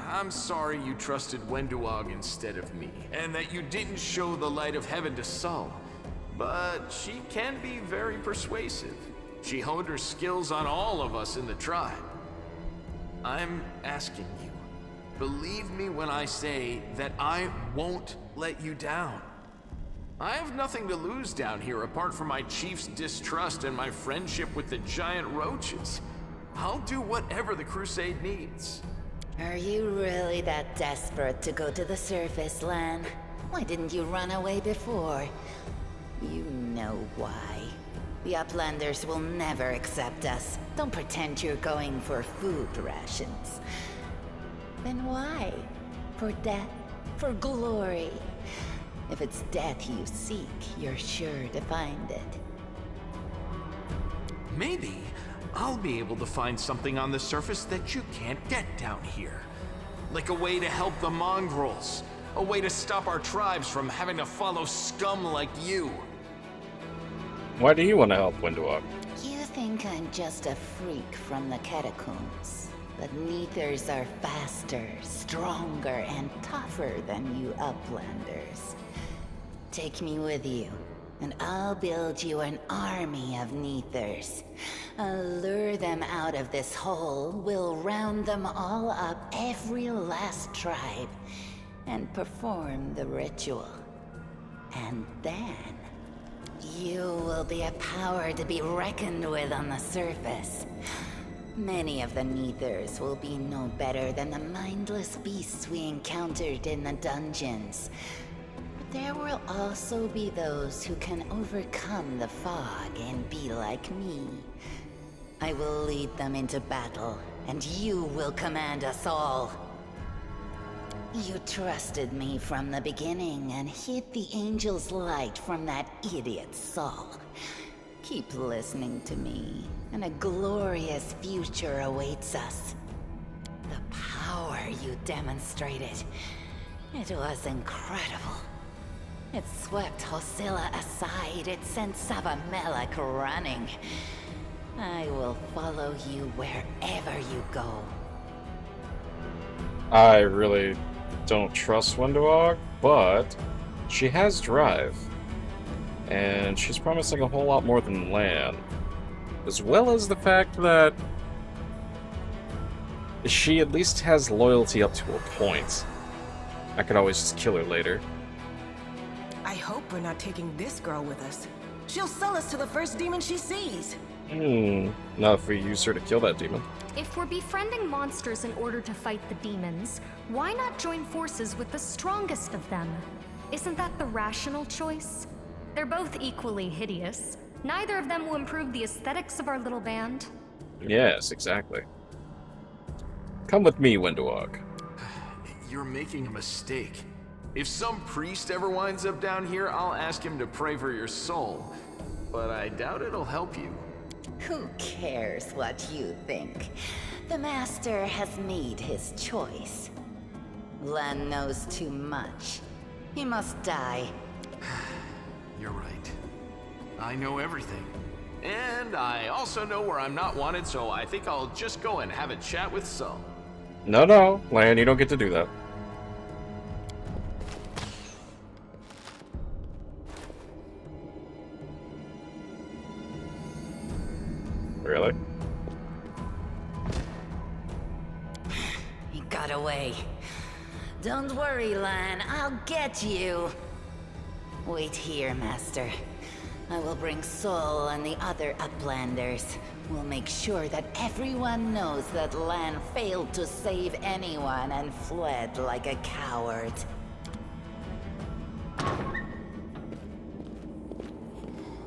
I'm sorry you trusted Wenduog instead of me, and that you didn't show the light of heaven to Sol. But she can be very persuasive. She honed her skills on all of us in the tribe. I'm asking you, believe me when I say that I won't let you down. I have nothing to lose down here apart from my chief's distrust and my friendship with the giant roaches. I'll do whatever the crusade needs. Are you really that desperate to go to the surface, Lan? Why didn't you run away before? You know why. The Uplanders will never accept us. Don't pretend you're going for food rations. Then why? For death? For glory? If it's death you seek, you're sure to find it. Maybe, I'll be able to find something on the surface that you can't get down here. Like a way to help the mongrels. A way to stop our tribes from having to follow scum like you. Why do you want to help, Windwalk? You think I'm just a freak from the catacombs, but Neithers are faster, stronger, and tougher than you Uplanders. Take me with you, and I'll build you an army of Neithers. I'll lure them out of this hole, we'll round them all up, every last tribe, and perform the ritual. And then you will be a power to be reckoned with on the surface. Many of the Neithers will be no better than the mindless beasts we encountered in the dungeons. But there will also be those who can overcome the fog and be like me. I will lead them into battle, and you will command us all. You trusted me from the beginning and hid the angel's light from that idiot Saul. Keep listening to me, and a glorious future awaits us. The power you demonstrated, it was incredible. It swept Hosilla aside, it sent Savamelech running. I will follow you wherever you go. I really don't trust Windwalk, but she has drive. And she's promising a whole lot more than land. As well as the fact that she at least has loyalty up to a point. I could always just kill her later. I hope we're not taking this girl with us. She'll sell us to the first demon she sees. Not if we use her to kill that demon. If we're befriending monsters in order to fight the demons, why not join forces with the strongest of them? Isn't that the rational choice? They're both equally hideous. Neither of them will improve the aesthetics of our little band. Yes, exactly. Come with me, Windwalk. You're making a mistake. If some priest ever winds up down here, I'll ask him to pray for your soul. But I doubt it'll help you. Who cares what you think? The Master has made his choice. Lan knows too much. He must die. You're right. I know everything. And I also know where I'm not wanted, so I think I'll just go and have a chat with Saul. No, Lan, you don't get to do that. Really? He got away. Don't worry, Lan. I'll get you. Wait here, Master. I will bring Sol and the other Uplanders. We'll make sure that everyone knows that Lan failed to save anyone and fled like a coward.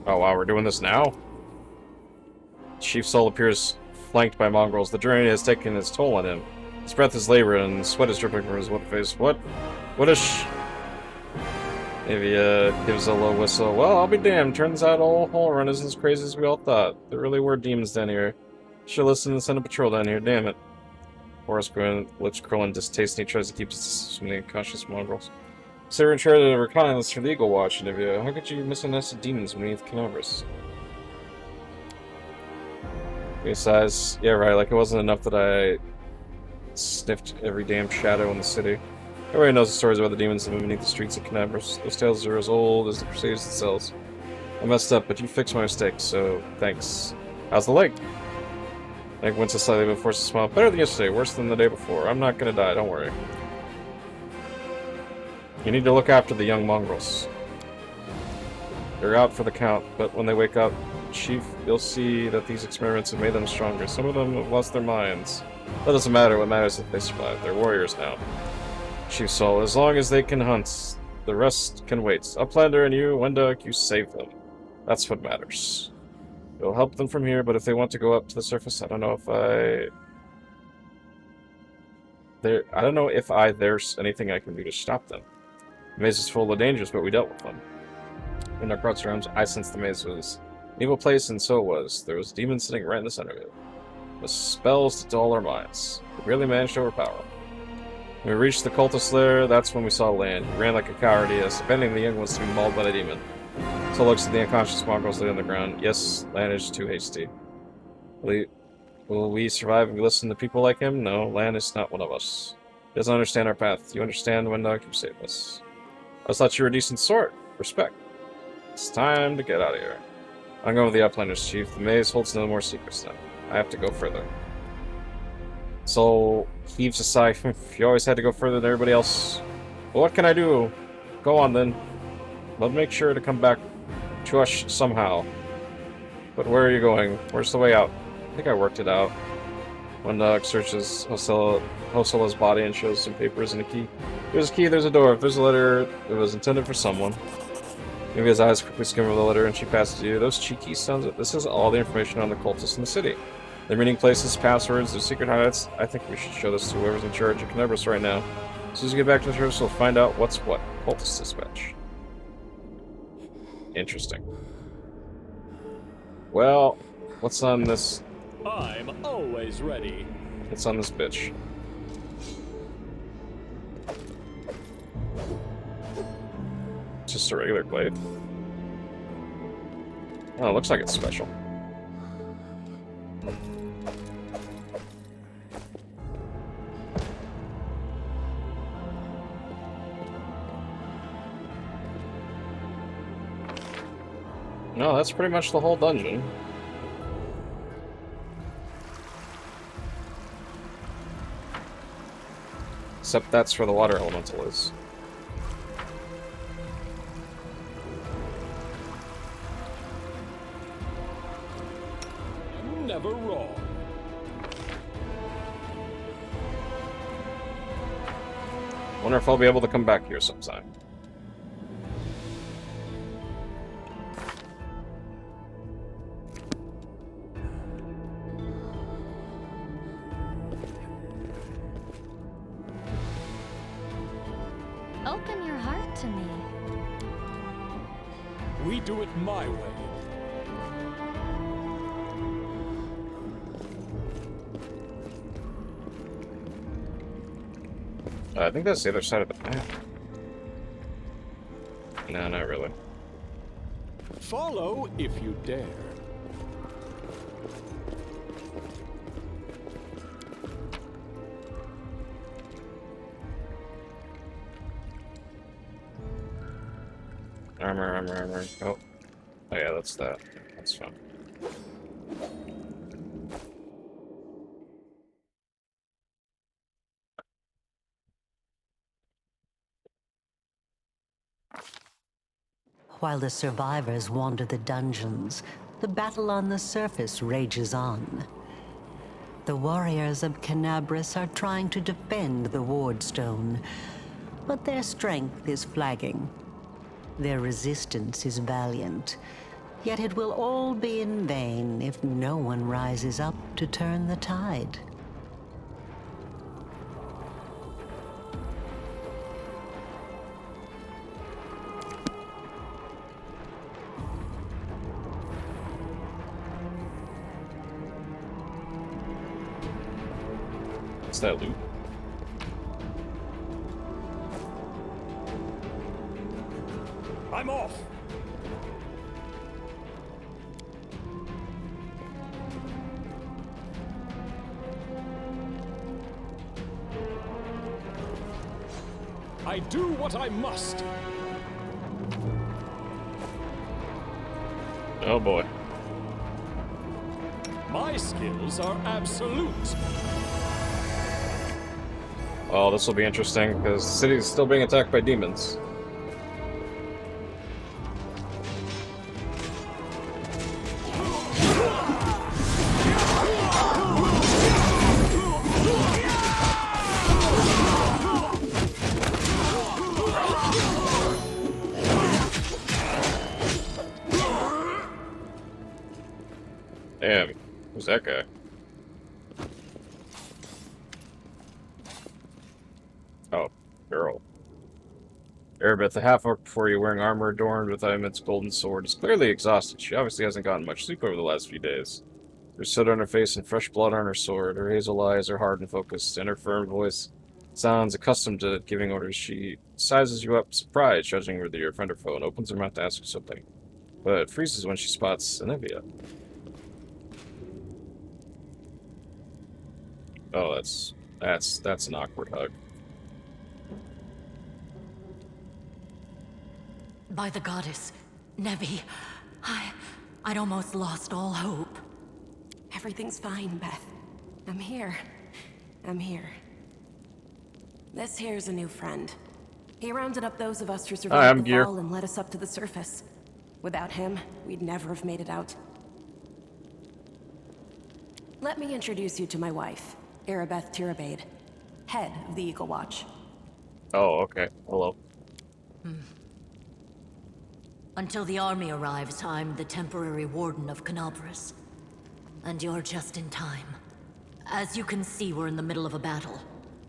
Oh wow, we're doing this now? Chief Sol appears flanked by mongrels. The journey has taken its toll on him. His breath is labored and sweat is dripping from his wet face. What a Maybe gives a low whistle. Well, I'll be damned. Turns out all Hallrun isn't as crazy as we all thought. There really were demons down here. Should listen and send a patrol down here, damn it. Horace Gwyn, lips curling distaste, and he tries to keep distance from the incautious mongrels. Sarah charted a reconnaissance for the Eagle Watch interview. How could you miss a nest of demons beneath Canobras? Besides, yeah, right, like it wasn't enough that I sniffed every damn shadow in the city. Everybody knows the stories about the demons that move beneath the streets of Canabras. Those tales are as old as the Crusades themselves. I messed up, but you fixed my mistake, so thanks. How's the leg? Meg winces slightly but forces a smile. Better than yesterday, worse than the day before. I'm not gonna die, don't worry. You need to look after the young mongrels. They're out for the count, but when they wake up, Chief, you'll see that these experiments have made them stronger. Some of them have lost their minds. That doesn't matter. What matters is that they survive. They're warriors now. Chief Sol, as long as they can hunt, the rest can wait. Uplander and you, Wenduk, you save them. That's what matters. You'll help them from here, but if they want to go up to the surface, I don't know if there's anything I can do to stop them. The maze is full of dangers, but we dealt with them. When our crossed realms, I sensed the maze was Evil place, and so it was. There was a demon sitting right in the center of it. With spells to dull our minds. We barely managed to overpower him. When we reached the cultist lair, that's when we saw Land. He ran like a coward he is, abandoning the young ones to be mauled by the demon. So looks at the unconscious mongrels laid on the ground. Yes, Land is too hasty. Will we survive if we listen to people like him? No, Land is not one of us. He doesn't understand our path. You understand when you save us. I thought you were a decent sort. Respect. It's time to get out of here. I'm going with the Uplanders, Chief. The maze holds no more secrets now. I have to go further. Soul heaves a sigh. You always had to go further than everybody else. Well, what can I do? Go on then. But make sure to come back to us somehow. But where are you going? Where's the way out? I think I worked it out. One dog searches Hosola's body and shows some papers and a key. There's a key, there's a door. If there's a letter, it was intended for someone. Maybe his eyes quickly skim over the letter and she passes you. Those cheeky sons of... This is all the information on the cultists in the city. Their meeting places, passwords, their secret hideouts. I think we should show this to whoever's in charge of Canabras right now. As soon as we get back to the church, we'll find out what's what. Cultist dispatch. Interesting. Well, what's on this? I'm always ready. What's on this bitch? Just a regular glaive. Oh, it looks like it's special. No, that's pretty much the whole dungeon. Except that's where the water elemental is. Never wrong. Wonder if I'll be able to come back here sometime. Open your heart to me. We do it my way. I think that's the other side of the map. No, not really. Follow if you dare. Armor. Oh yeah, that's that. That's fine. While the survivors wander the dungeons, the battle on the surface rages on. The warriors of Canabras are trying to defend the wardstone, but their strength is flagging. Their resistance is valiant, yet it will all be in vain if no one rises up to turn the tide. What's that loot? I'm off. I do what I must. Oh boy. My skills are absolute. Well, this will be interesting, because the city is still being attacked by demons. Damn, who's that guy? Oh, girl. Erebeth, the half-orc before you, wearing armor adorned with Ayman's golden sword, is clearly exhausted. She obviously hasn't gotten much sleep over the last few days. There's soot on her face and fresh blood on her sword. Her hazel eyes are hard and focused, and her firm voice sounds accustomed to giving orders. She sizes you up, surprised, judging whether you're a friend or foe, and opens her mouth to ask you something. But freezes when she spots Anivia. Oh, that's an awkward hug. By the goddess, Nevi, I'd almost lost all hope. Everything's fine, Beth. I'm here. I'm here. This here's a new friend. He rounded up those of us who survived the fall and led us up to the surface. Without him, we'd never have made it out. Let me introduce you to my wife, Erebeth Tirabade, head of the Eagle Watch. Oh, okay. Hello. Until the army arrives, I'm the temporary warden of Canabras. And you're just in time. As you can see, we're in the middle of a battle.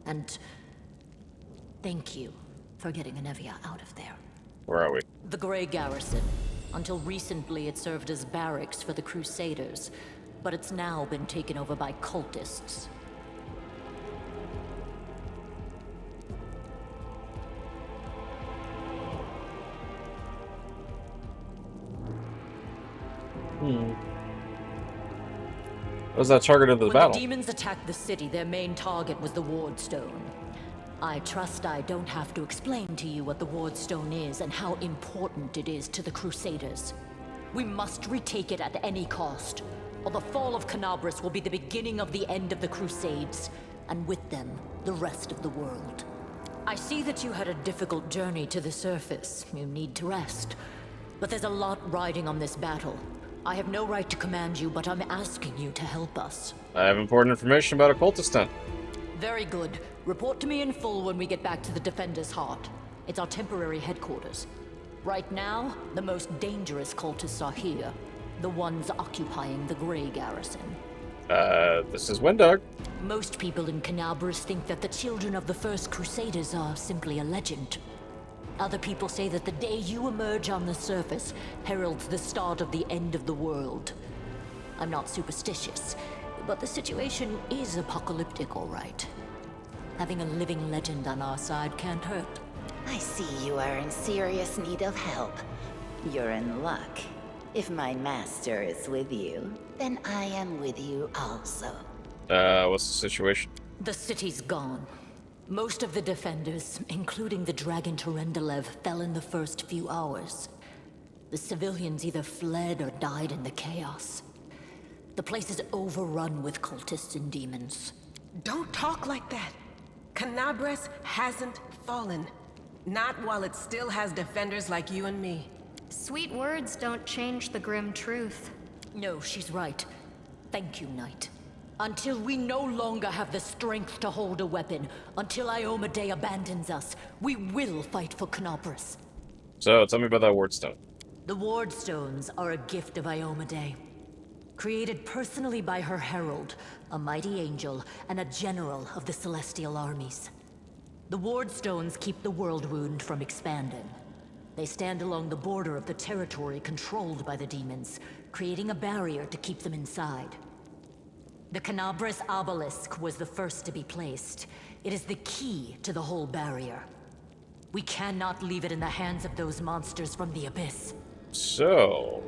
And thank you for getting Anivia out of there. Where are we? The Grey Garrison. Until recently, it served as barracks for the Crusaders, but it's now been taken over by cultists. Was that targeted the battle? When the demons attacked the city, their main target was the Ward Stone. I trust I don't have to explain to you what the Ward Stone is and how important it is to the Crusaders. We must retake it at any cost, or the fall of Canabras will be the beginning of the end of the Crusades, and with them, the rest of the world. I see that you had a difficult journey to the surface. You need to rest. But there's a lot riding on this battle. I have no right to command you, but I'm asking you to help us. I have important information about a cultist tent. Very good. Report to me in full when we get back to the Defender's Heart. It's our temporary headquarters. Right now, the most dangerous cultists are here. The ones occupying the Grey Garrison. This is Windog. Most people in Canabras think that the children of the First Crusaders are simply a legend. Other people say that the day you emerge on the surface heralds the start of the end of the world. I'm not superstitious, but the situation is apocalyptic, all right. Having a living legend on our side can't hurt. I see you are in serious need of help. You're in luck. If my master is with you, then I am with you also. What's the situation? The city's gone. Most of the defenders, including the Dragon Terendelev, fell in the first few hours. The civilians either fled or died in the chaos. The place is overrun with cultists and demons. Don't talk like that. Canabras hasn't fallen. Not while it still has defenders like you and me. Sweet words don't change the grim truth. No, she's right. Thank you, Knight. Until we no longer have the strength to hold a weapon, until Iomedae abandons us, we will fight for Canabras. So, tell me about that Wardstone. The Wardstones are a gift of Iomedae. Created personally by her herald, a mighty angel, and a general of the Celestial armies. The Wardstones keep the World Wound from expanding. They stand along the border of the territory controlled by the demons, creating a barrier to keep them inside. The Canabras Obelisk was the first to be placed. It is the key to the whole barrier. We cannot leave it in the hands of those monsters from the Abyss. So,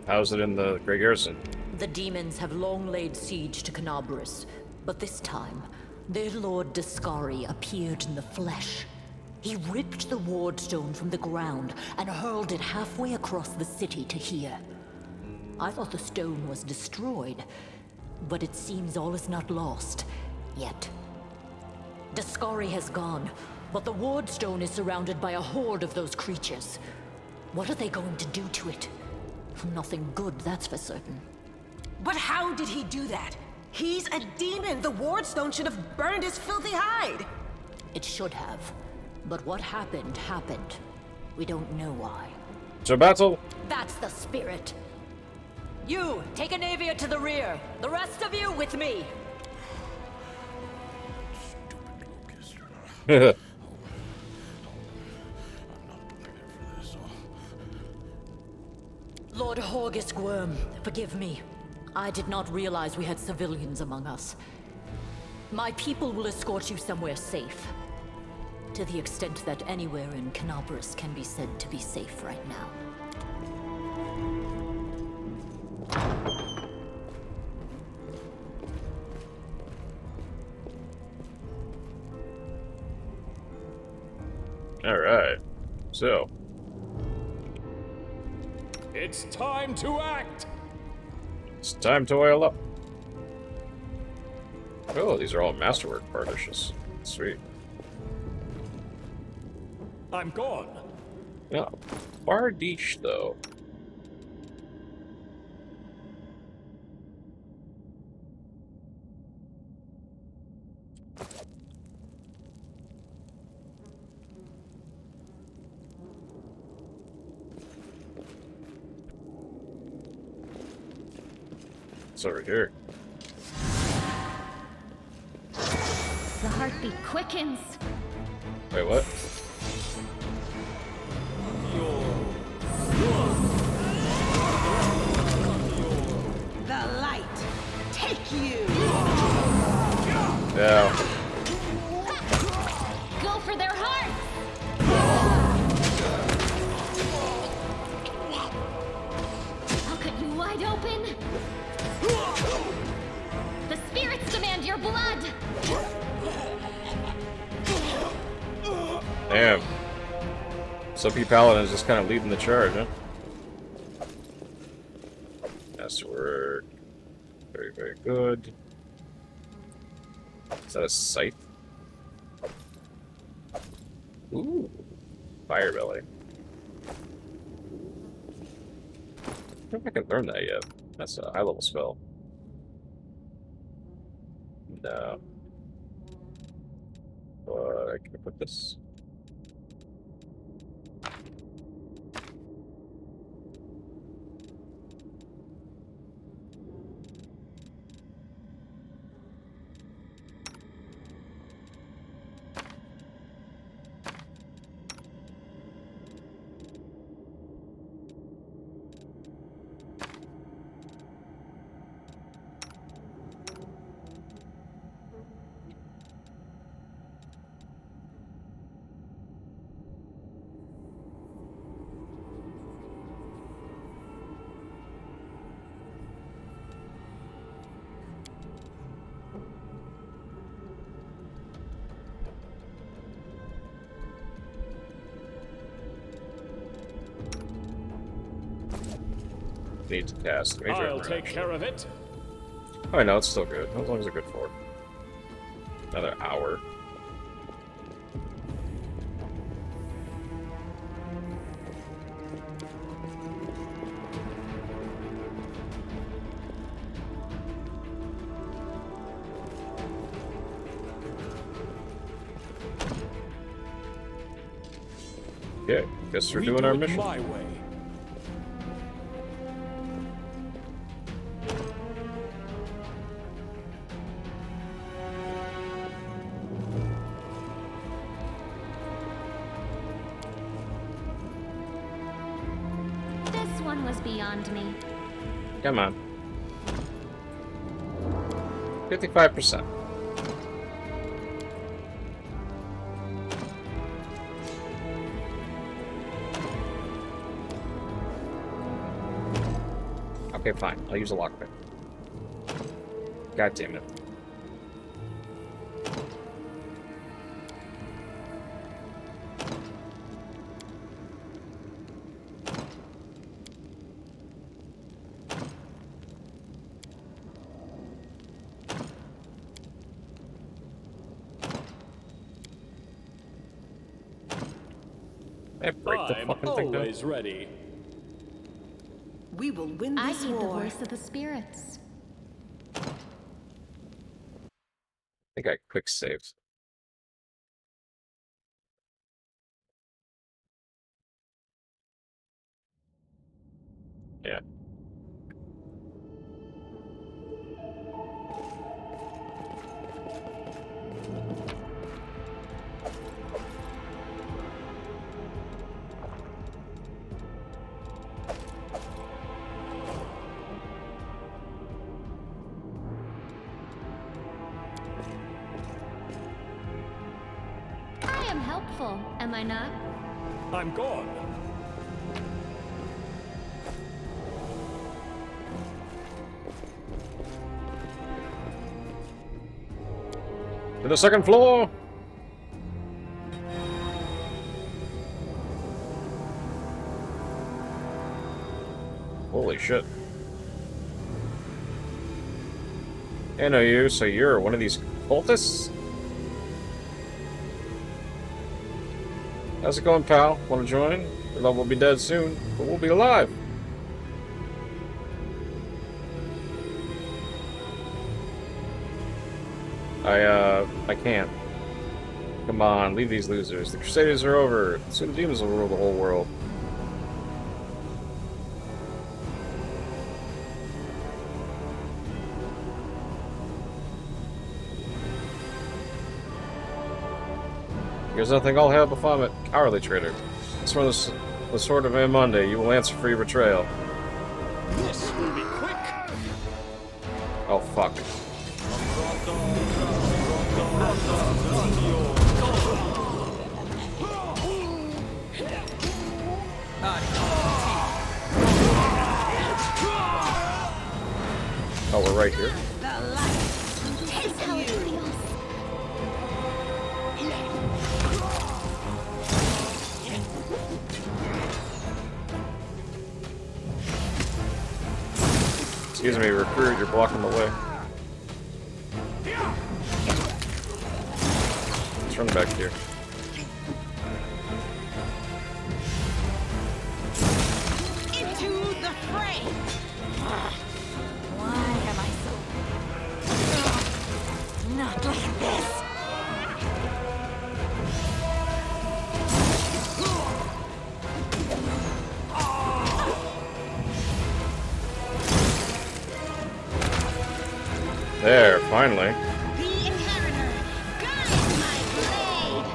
how's it in the Grey Garrison? The demons have long laid siege to Canabras, but this time, their Lord Discari appeared in the flesh. He ripped the Wardstone from the ground and hurled it halfway across the city to here. I thought the stone was destroyed, but it seems all is not lost, yet. Discari has gone, but the Wardstone is surrounded by a horde of those creatures. What are they going to do to it? Nothing good, that's for certain. But how did he do that? He's a demon! The Wardstone should have burned his filthy hide! It should have. But what happened, happened. We don't know why. So battle? That's the spirit. You, take Anivia to the rear. The rest of you with me. Gorgisk worm, forgive me. I did not realize we had civilians among us. My people will escort you somewhere safe. To the extent that anywhere in Canobris can be said to be safe right now. Alright. So. It's time to act! It's time to oil up. Oh, these are all masterwork partitions. Sweet. I'm gone. Yeah. Bardiche, though. It's over here. The heartbeat quickens. Wait, what? The light, take you! Yeah. Go for their hearts! I'll cut you wide open. The spirits demand your blood. Damn. Soapy Paladin is just kind of leading the charge, huh? Masterwork. Very, very good. Is that a scythe? Ooh. Fire belly. I don't think I can learn that yet. That's a high level spell. No. Can I put this? Need to cast major I'll take care of it. Oh, I know, it's still good. How long is it good for? Another hour. Okay, guess we're doing our mission. My way. This one was beyond me. Come on. 55%. Okay, fine. I'll use a lockpick. God damn it. Break the I'm fucking thing down. always ready. We will win I this need the war. voice of the spirits. I think I quick saved. Yeah. helpful, am I not? I'm gone. To the second floor! Holy shit. I know you, so you're one of these cultists? How's it going, pal? Wanna join? Your love will be dead soon, but we'll be alive. I can't. Come on, leave these losers. The Crusaders are over. Soon the demons will rule the whole world. Here's nothing I'll have before it. Cowardly traitor. It's from the sword of Monday. You will answer for your betrayal. This will be quick. Oh, fuck. Oh, we're right here. Taste how it feels. Excuse me, recruit, you're blocking the way. Let's run back here. Into the fray! Why am I so... Not like this! There, finally. The inheritor, guide my blade!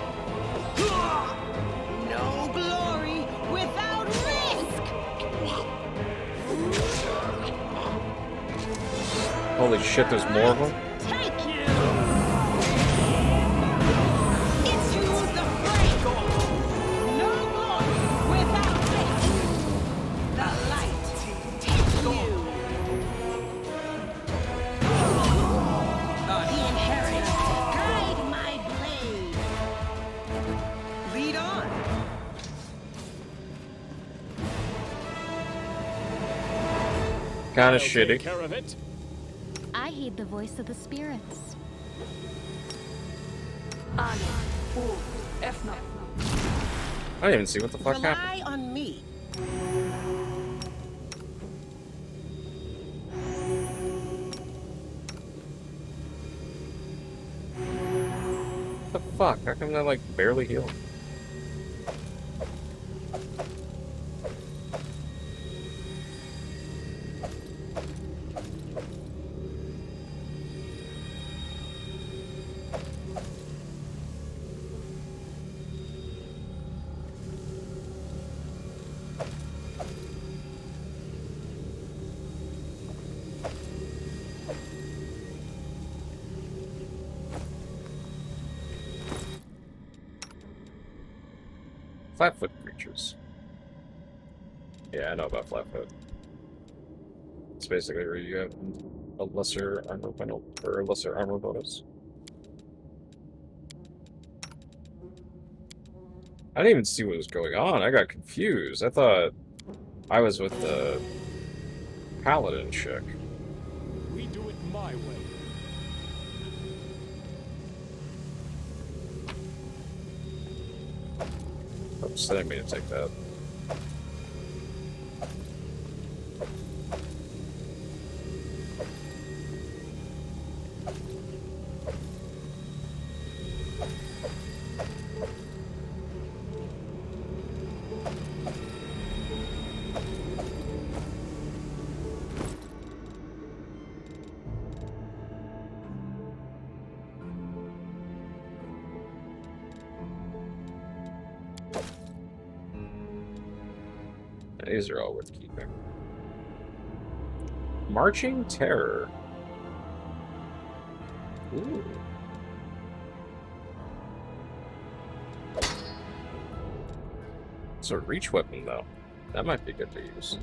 No glory without risk! Holy shit, there's more of them? Take you! Into the fray! No glory without risk! The light, take you! The inheritor, guide my blade! Lead on! Kinda I'll shitty. take care of it. I heed the voice of the spirits. I didn't even see what the fuck happened. Rely on me. What the fuck? How come that, like, barely healed? Flatfoot creatures. Yeah, I know about Flatfoot. It's basically where you have a lesser armor penalty, or a lesser armor bonus. I didn't even see what was going on. I got confused. I thought I was with the Paladin chick. We do it my way. Oops, I didn't mean to take that. These are all worth keeping. Marching Terror. Ooh. It's a reach weapon, though. That might be good to use.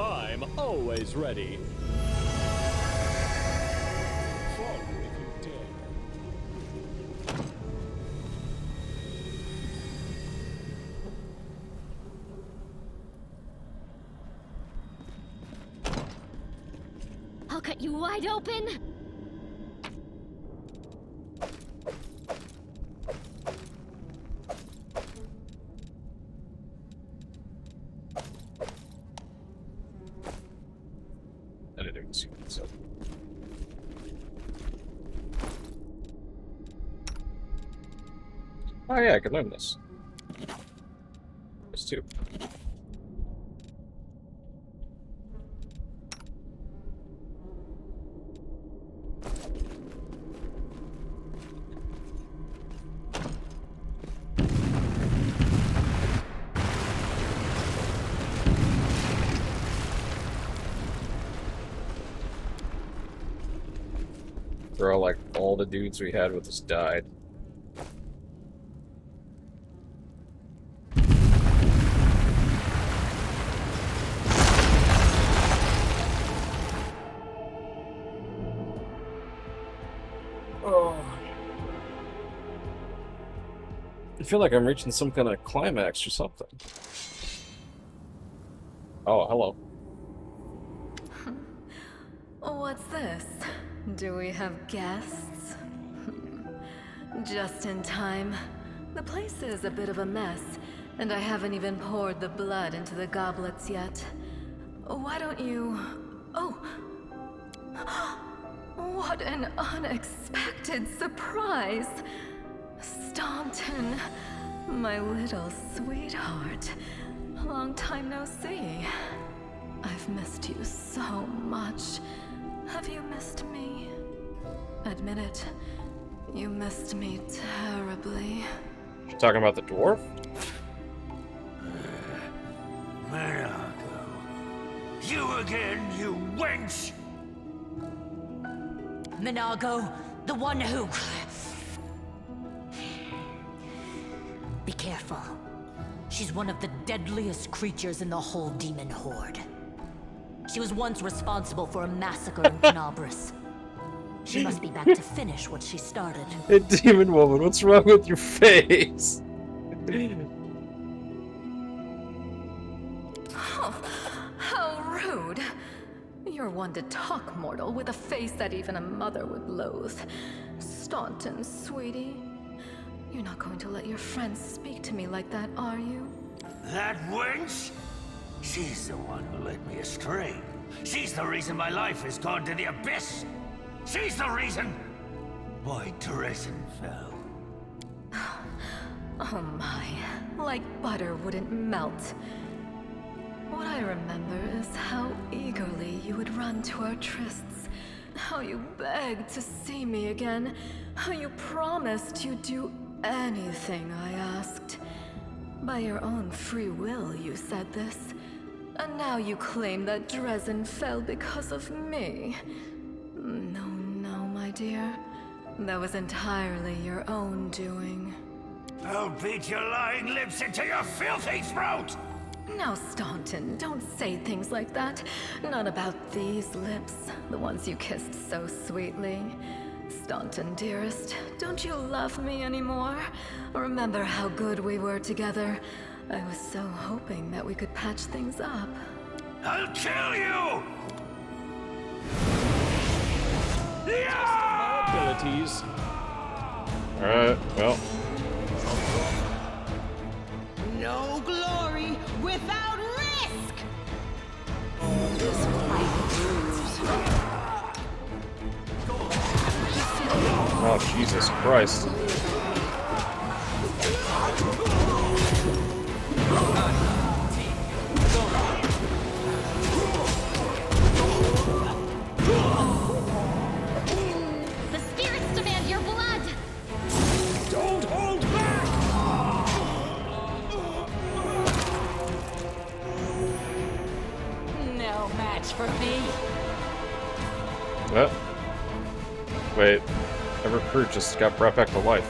I'm always ready. Follow if you dare. I'll cut you wide open! Oh yeah, I can learn this. There's two. Bro, like all the dudes we had with us died. I feel like I'm reaching some kind of climax or something. Oh, hello. What's this? Do we have guests? Just in time. The place is a bit of a mess, and I haven't even poured the blood into the goblets yet. Why don't you... Oh! What an unexpected surprise! Staunton, my little sweetheart. Long time no see. I've missed you so much. Have you missed me? Admit it. You missed me terribly. You talking about the dwarf? Monaco. You again, you wench! Minago, the one who... Be careful. She's one of the deadliest creatures in the whole demon horde. She was once responsible for a massacre in Canabras. She must be back to finish what she started. Hey, demon woman, what's wrong with your face? Oh, how rude. You're one to talk, mortal, with a face that even a mother would loathe. Staunton, sweetie. You're not going to let your friends speak to me like that, are you? That wench? She's the one who led me astray. She's the reason my life has gone to the abyss. She's the reason why Dresden fell. Oh my, like butter wouldn't melt. What I remember is how eagerly you would run to our trysts, how you begged to see me again, how you promised you'd do anything I asked. By your own free will, you said this. And now you claim that Dresden fell because of me. No, no, my dear. That was entirely your own doing. I'll beat your lying lips into your filthy throat! Now, Staunton, don't say things like that. Not about these lips, the ones you kissed so sweetly. Staunton, dearest, don't you love me anymore? Remember how good we were together? I was so hoping that we could patch things up. I'll kill you! Abilities. Alright, well. No glory without risk! This fight proves. Oh, Jesus Christ. The spirits demand your blood! Don't hold back! No match for me. What? Wait. A recruit just got brought back to life.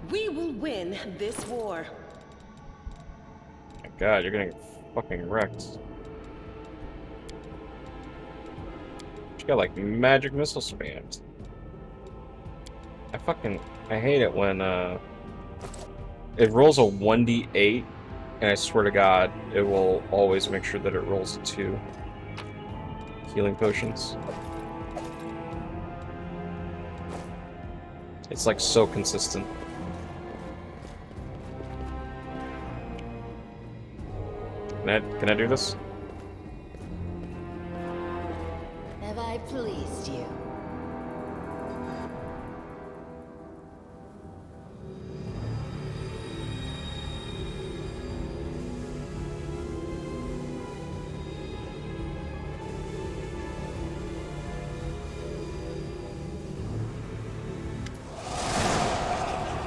We will win this war. My God, you're getting fucking wrecked. She got like magic missile spams. I hate it when it rolls a 1d8, and I swear to God, it will always make sure that it rolls a 2 healing potions. It's like so consistent. Can I do this? Have I pleased you?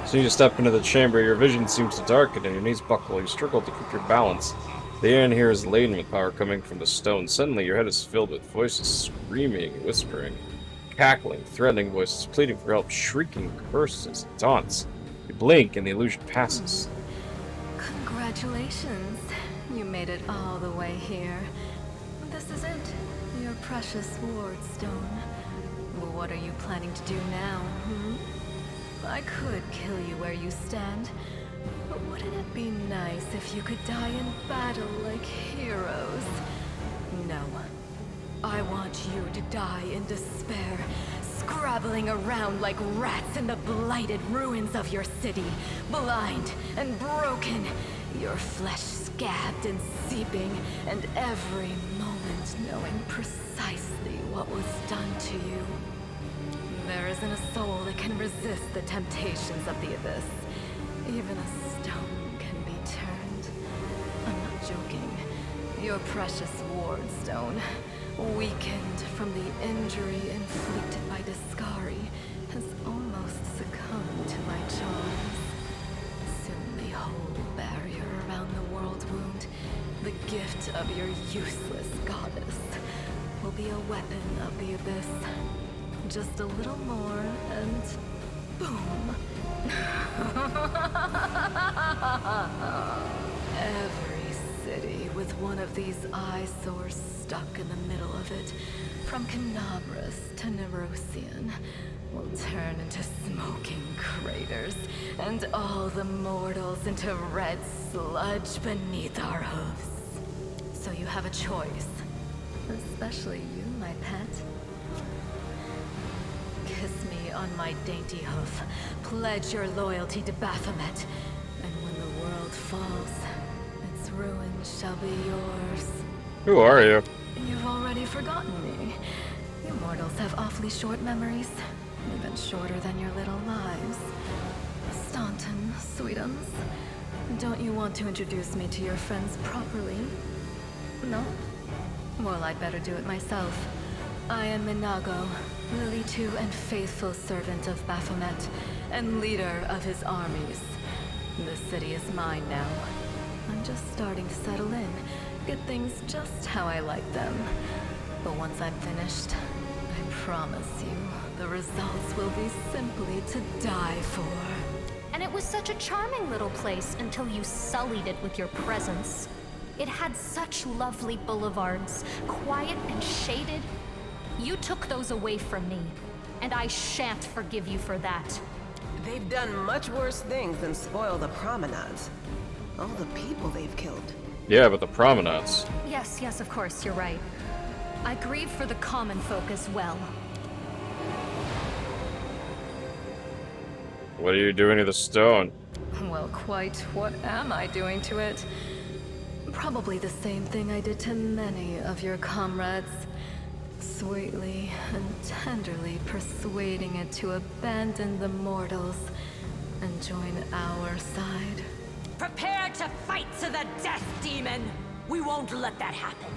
So you step into the chamber, your vision seems to darken and your knees buckle. You struggle to keep your balance. The air in here is laden with power coming from the stone. Suddenly your head is filled with voices screaming, whispering, cackling, threatening voices, pleading for help, shrieking curses, taunts. You blink and the illusion passes. Congratulations. You made it all the way here. This is it. Your precious ward stone. Well, what are you planning to do now, hmm? I could kill you where you stand, but wouldn't it be nice if you could die in battle like heroes? No. I want you to die in despair, scrabbling around like rats in the blighted ruins of your city, blind and broken, your flesh scabbed and seeping, and every moment knowing precisely what was done to you. There isn't a soul that can resist the temptations of the abyss. Even a stone can be turned. I'm not joking. Your precious ward stone, weakened from the injury inflicted by Discari, has almost succumbed to my charms. Soon the whole barrier around the world wound, the gift of your useless goddess, will be a weapon of the abyss. Just a little more, and boom. Every city with one of these eyesores stuck in the middle of it, from Canabras to Nerosian, will turn into smoking craters, and all the mortals into red sludge beneath our hooves. So you have a choice. Especially you, my pet. Kiss me on my dainty hoof, pledge your loyalty to Baphomet, and when the world falls, its ruins shall be yours. Who are you? You've already forgotten me. You mortals have awfully short memories, even shorter than your little lives. Staunton, sweetums, don't you want to introduce me to your friends properly? No? Well, I'd better do it myself. I am Minago, Lily-2 and faithful servant of Baphomet, and leader of his armies. The city is mine now. I'm just starting to settle in, get things just how I like them. But once I'm finished, I promise you, the results will be simply to die for. And it was such a charming little place until you sullied it with your presence. It had such lovely boulevards, quiet and shaded. You took those away from me, and I shan't forgive you for that. They've done much worse things than spoil the promenades. All the people they've killed. Yeah, but the promenades. Yes, Yes, of course, you're right. I grieve for the common folk as well. What are you doing to the stone? Well, quite what am I doing to it? Probably the same thing I did to many of your comrades. Sweetly and tenderly persuading it to abandon the mortals and join our side. Prepare to fight to the death, demon! We won't let that happen.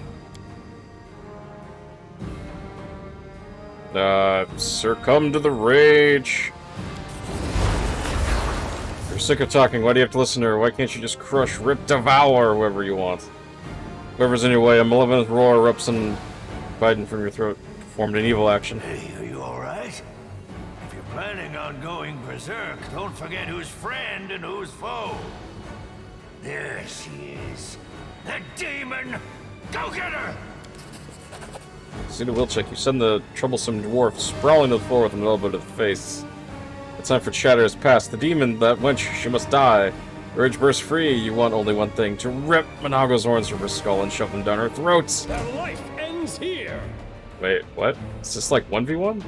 Succumb to the rage. If you're sick of talking, why do you have to listen to her? Why can't you just crush, rip, devour whoever you want? Whoever's in your way, a malevolent roar erupts and biting from your throat. Performed an evil action. Hey, are you alright? If you're planning on going berserk, don't forget who's friend and who's foe. There she is. The demon! Go get her! See the will check. You send the troublesome dwarf sprawling to the floor with an elbow to the face. The time for chatter has passed. The demon, that wench, she must die. The rage bursts free. You want only one thing: to rip Monago's horns from her skull and shove them down her throats. Their life ends here. Wait, what? Is this like 1v1?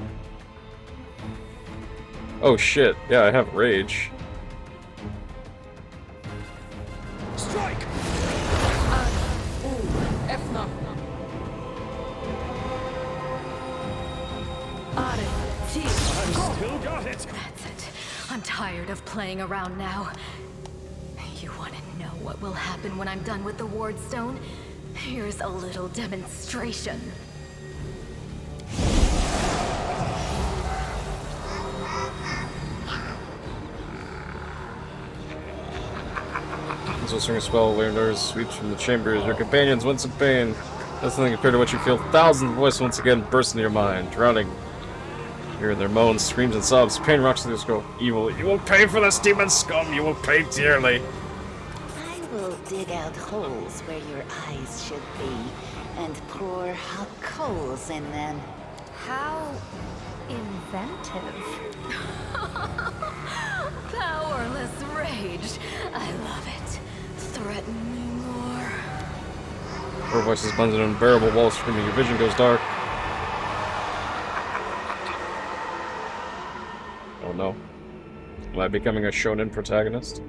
Oh shit, yeah, I have rage. Strike! I've still got it! That's it. I'm tired of playing around now. You want to know what will happen when I'm done with the ward stone? Here's a little demonstration. As whistling a spell, learners sweeps from the chambers. Your companions wince in pain. That's nothing compared to what you feel. Thousands of voices once again burst into your mind, drowning. Hear their moans, screams, and sobs. Pain rocks through the skull. Evil. You will pay for this, demon scum. You will pay dearly. I will dig out holes where your eyes should be and pour hot coals in them. How inventive. Powerless rage. I love it. Threaten me more. Her voice is blended in unbearable walls screaming. Your vision goes dark. Oh no. Am I becoming a shonen protagonist?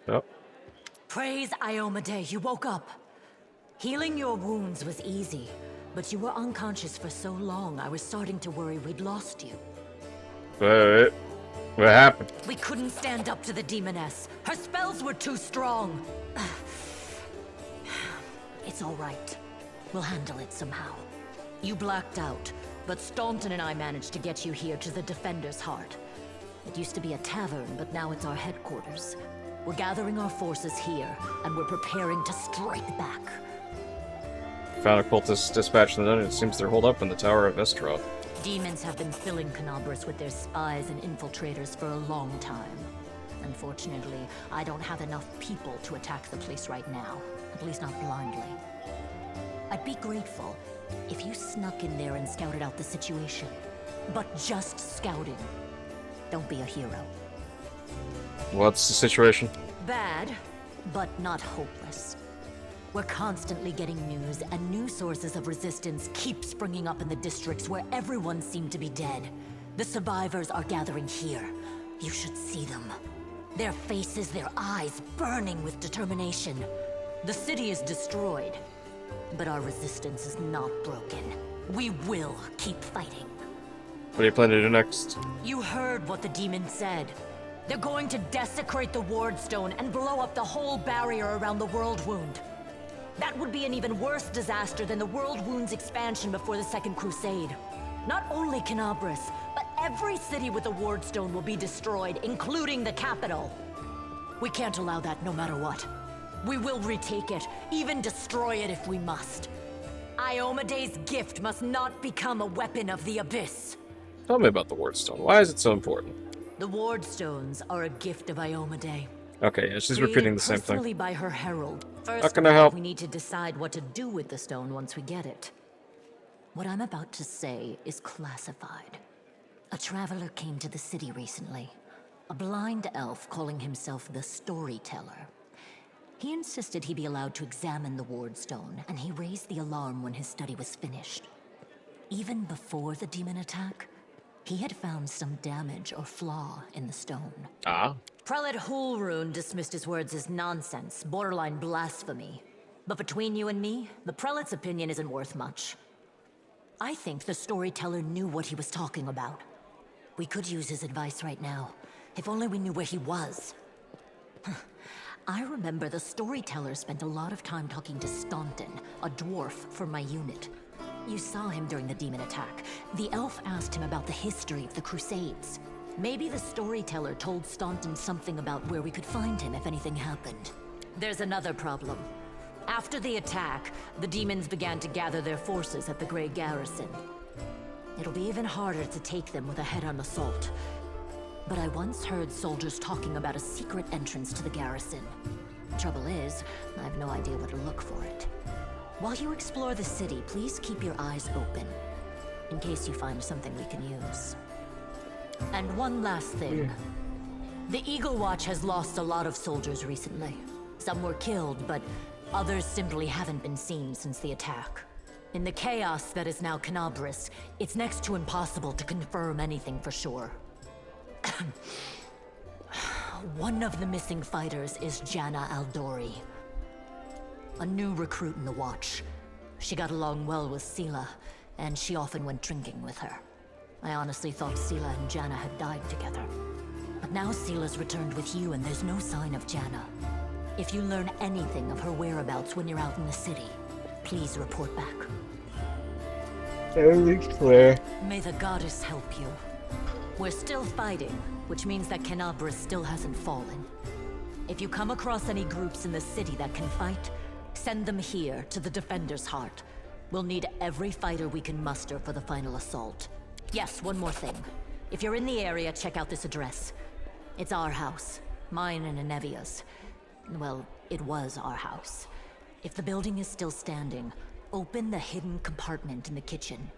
Yep. Praise Iomade, you woke up. Healing your wounds was easy, but you were unconscious for so long, I was starting to worry we'd lost you. What happened? We couldn't stand up to the demoness. Her spells were too strong. It's all right. We'll handle it somehow. You blacked out, but Staunton and I managed to get you here to the Defender's Heart. It used to be a tavern, but now it's our headquarters. We're gathering our forces here, and we're preparing to strike back. Found a cultist dispatched in the dungeon. It seems they're holed up in the Tower of Estrad. Demons have been filling Canabras with their spies and infiltrators for a long time. Unfortunately, I don't have enough people to attack the place right now. At least not blindly. I'd be grateful if you snuck in there and scouted out the situation. But just scouting. Don't be a hero. What's the situation? Bad, but not hopeless. We're constantly getting news, and new sources of resistance keep springing up in the districts where everyone seemed to be dead. The survivors are gathering here. You should see them. Their faces, their eyes burning with determination. The city is destroyed, but our resistance is not broken. We will keep fighting. What do you plan to do next? You heard what the demon said. They're going to desecrate the ward stone and blow up the whole barrier around the World Wound. That would be an even worse disaster than the World Wound's expansion before the Second Crusade. Not only Canabras, but every city with a ward stone will be destroyed, including the capital. We can't allow that no matter what. We will retake it, even destroy it if we must. Iomade's gift must not become a weapon of the Abyss. Tell me about the Wardstone. Why is it so important? The ward stones are a gift of Iomade. Okay, yeah, she's repeating the same Personally thing. by her herald. How First, can I help? we need to decide what to do with the stone once we get it. What I'm about to say is classified. A traveler came to the city recently. A blind elf calling himself the Storyteller. He insisted he be allowed to examine the ward stone, and he raised the alarm when his study was finished. Even before the demon attack, he had found some damage or flaw in the stone. Ah. Prelate Hulrune dismissed his words as nonsense, borderline blasphemy. But between you and me, the prelate's opinion isn't worth much. I think the Storyteller knew what he was talking about. We could use his advice right now, if only we knew where he was. I remember the Storyteller spent a lot of time talking to Staunton, a dwarf from my unit. You saw him during the demon attack. The elf asked him about the history of the Crusades. Maybe the Storyteller told Staunton something about where we could find him if anything happened. There's another problem. After the attack, the demons began to gather their forces at the Grey Garrison. It'll be even harder to take them with a head-on assault. But I once heard soldiers talking about a secret entrance to the garrison. Trouble is, I have no idea where to look for it. While you explore the city, please keep your eyes open, in case you find something we can use. And one last thing. The Eagle Watch has lost a lot of soldiers recently. Some were killed, but others simply haven't been seen since the attack. In the chaos that is now Canabris, it's next to impossible to confirm anything for sure. One of the missing fighters is Janna Aldori, a new recruit in the Watch. She got along well with Sela, and she often went drinking with her. I honestly thought Sela and Janna had died together. But now Sela's returned with you, and there's no sign of Janna. If you learn anything of her whereabouts when you're out in the city, please report back. Everything's clear. May the goddess help you. We're still fighting, which means that Canabris still hasn't fallen. If you come across any groups in the city that can fight, send them here to the Defender's Heart. We'll need every fighter we can muster for the final assault. Yes, one more thing. If you're in the area, check out this address. It's our house. Mine and Anevia's. Well, it was our house. If the building is still standing, open the hidden compartment in the kitchen.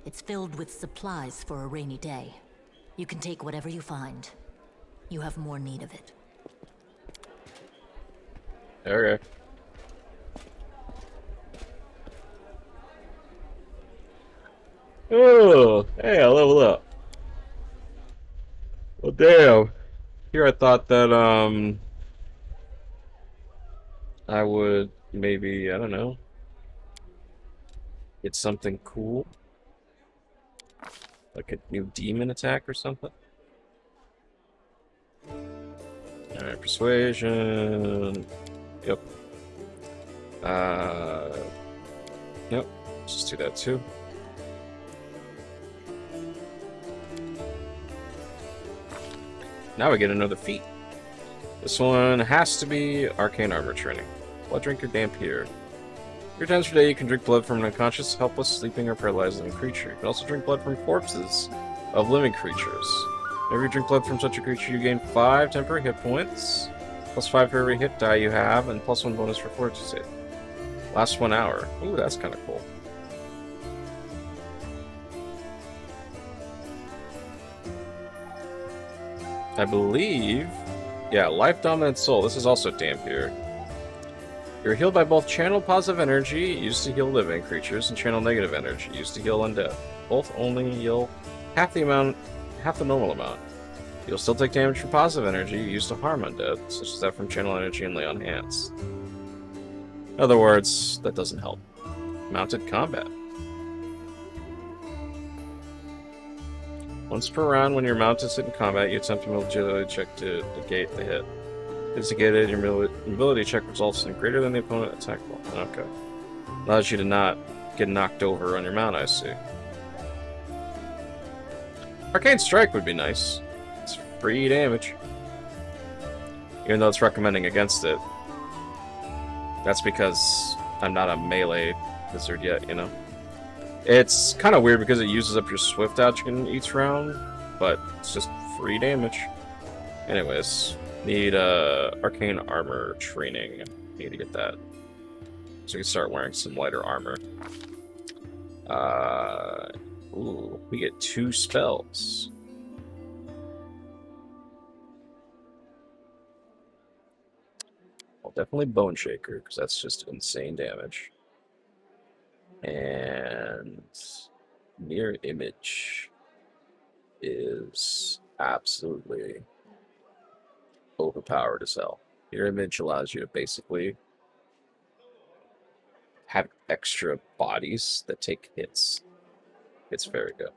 It's filled with supplies for a rainy day. You can take whatever you find. You have more need of it. Okay. Oh, hey, I leveled up. Well, damn. Here I thought that, I would maybe, I don't know, get something cool. Like a new demon attack or something. Alright, persuasion. Yep. Yep. Let's just do that too. Now we get another feat. This one has to be arcane armor training. Blood drinker Dampier. 3 times per day you can drink blood from an unconscious, helpless, sleeping, or paralyzed living creature. You can also drink blood from corpses of living creatures. Whenever you drink blood from such a creature, you gain 5 temporary hit points, plus 5 for every hit die you have, and plus 1 bonus for fortitude save. Lasts 1 hour. Ooh, that's kind of cool. I believe... yeah, Life Dominant Soul. This is also Dampier. You're healed by both channel positive energy, used to heal living creatures, and channel negative energy, used to heal undead. Both only heal half the normal amount. You'll still take damage from positive energy, used to harm undead, such as that from channel energy and lay on hands. In other words, that doesn't help. Mounted combat. Once per round, when your mount is in combat, you attempt to agility check to negate the hit. Instigated, your mobility check results in greater than the opponent attack roll. Okay. Allows you to not get knocked over on your mount, I see. Arcane Strike would be nice. It's free damage. Even though it's recommending against it. That's because I'm not a melee wizard yet, you know? It's kind of weird because it uses up your swift action each round, but it's just free damage. Anyways. Need arcane armor training. Need to get that. So we can start wearing some lighter armor. Ooh, we get 2 spells. Well, definitely Bone Shaker, because that's just insane damage. And Mirror Image is absolutely overpowered as hell. Mirror Image allows you to basically have extra bodies that take hits. It's very good.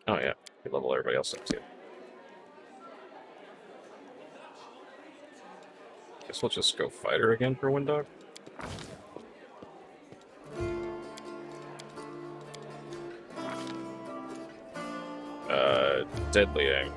Oh yeah, we level everybody else up too. Guess we'll just go fighter again for Windog. Deadly aim.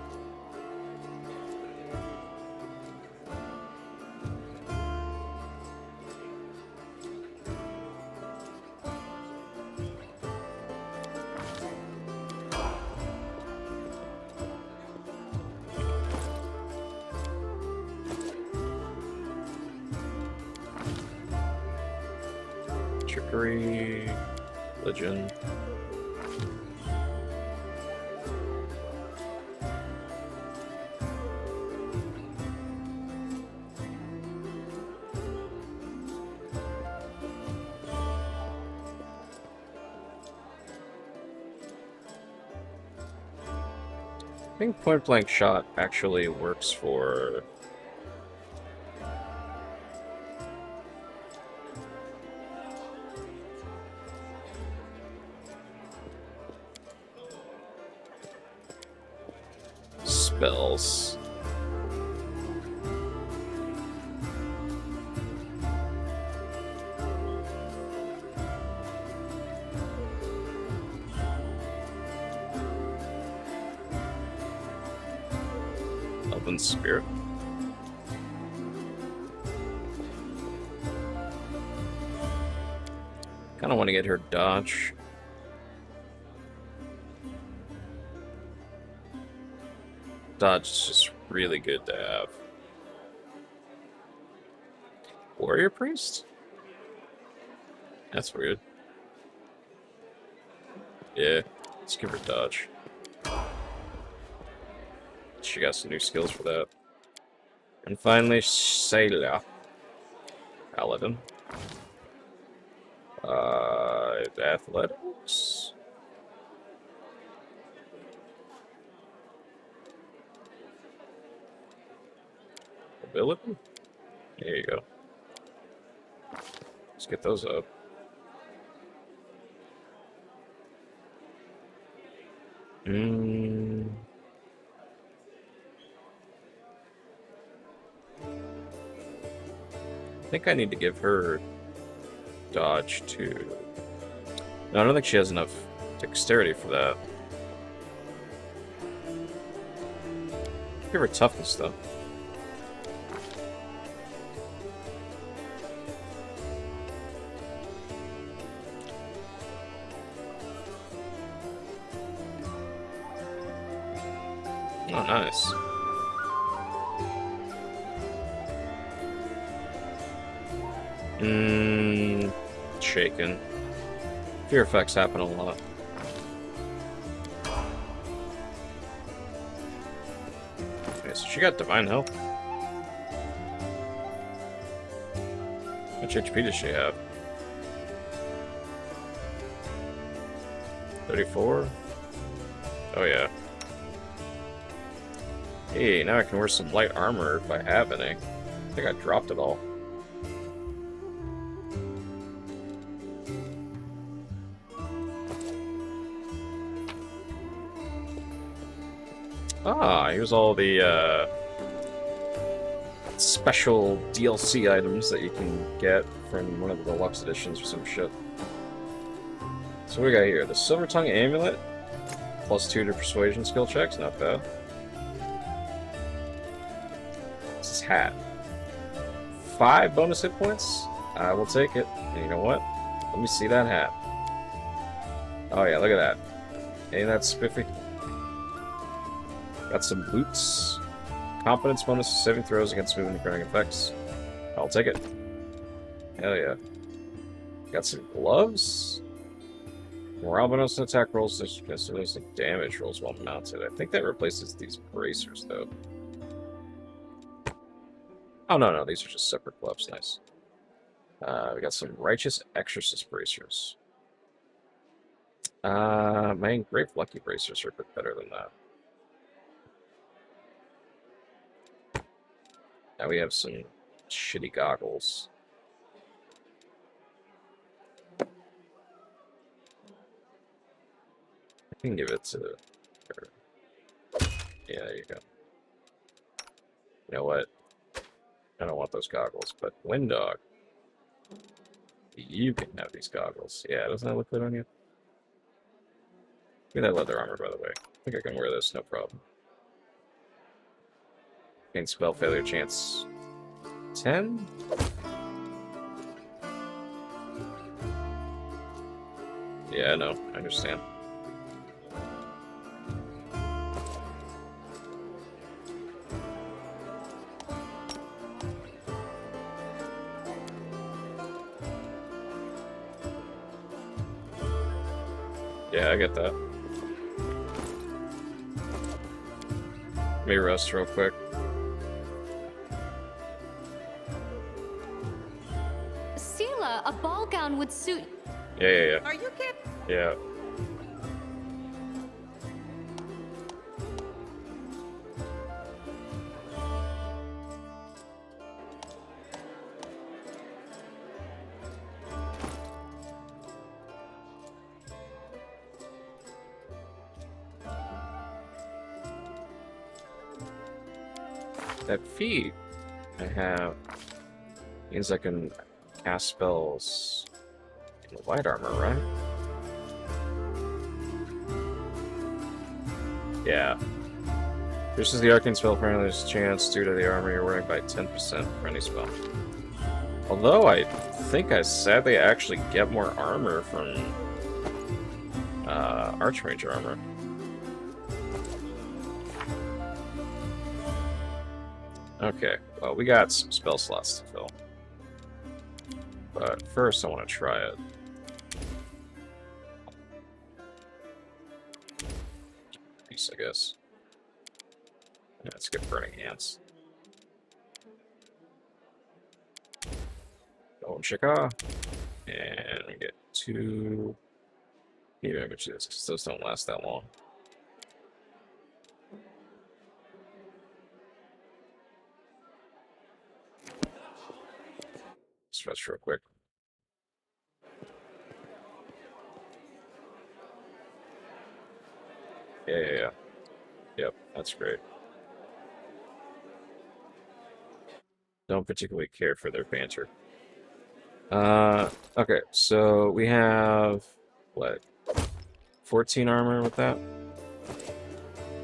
Trickery, religion. I think point blank shot actually works for spells. Elven Spirit. Kind of want to get her dodge. Dodge is just really good to have. Warrior Priest? That's weird. Yeah, let's give her dodge. She got some new skills for that. And finally, Sailor. Paladin. Athletics. Ability? There you go. Let's get those up. I think I need to give her dodge too. No, I don't think she has enough dexterity for that. Give her toughness though. Oh, nice. Shaken. Fear effects happen a lot. Okay, so she got divine health. How much HP does she have? 34? Oh yeah. Hey, now I can wear some light armor if I have any. I think I dropped it all. Ah, here's all the special DLC items that you can get from one of the deluxe editions or some shit. So what we got here? The Silver Tongue Amulet, +2 to persuasion skill checks, not bad. What's this hat? 5 bonus hit points? I will take it. And you know what? Let me see that hat. Oh yeah, look at that. Ain't that spiffy? Got some boots. Confidence bonus to saving throws against movement and burning effects. I'll take it. Hell yeah. Got some gloves. More albinose attack rolls, so there's the damage rolls while mounted. I think that replaces these bracers, though. Oh, no, these are just separate gloves. Nice. We got some Righteous Exorcist bracers. My Engraved Lucky bracers are a bit better than that. Now we have some shitty goggles. I can give it to... Yeah, there you go. You know what? I don't want those goggles, but Windog, you can have these goggles. Yeah, doesn't that look good on you? Look at that leather armor, by the way. I think I can wear this, no problem. Gain spell failure chance 10? Yeah, no, I understand. Yeah, I get that. Let me rest real quick. Sela, a ball gown would suit. Yeah. Are you kidding? Yeah. That feat I have means I can cast spells in light armor, right? Yeah. This is the arcane spell for another's chance due to the armor you're wearing by 10% for any spell. Although I think I sadly actually get more armor from Archmage armor. Okay, well, we got some spell slots to fill. But first, I want to try it. Peace, I guess. Yeah, let's get Burning Hands. Golden Shika. And we get 2 heat images, because those don't last that long. Stretch real quick. Yeah. Yep, that's great. Don't particularly care for their banter. Okay, so we have, what, 14 armor with that?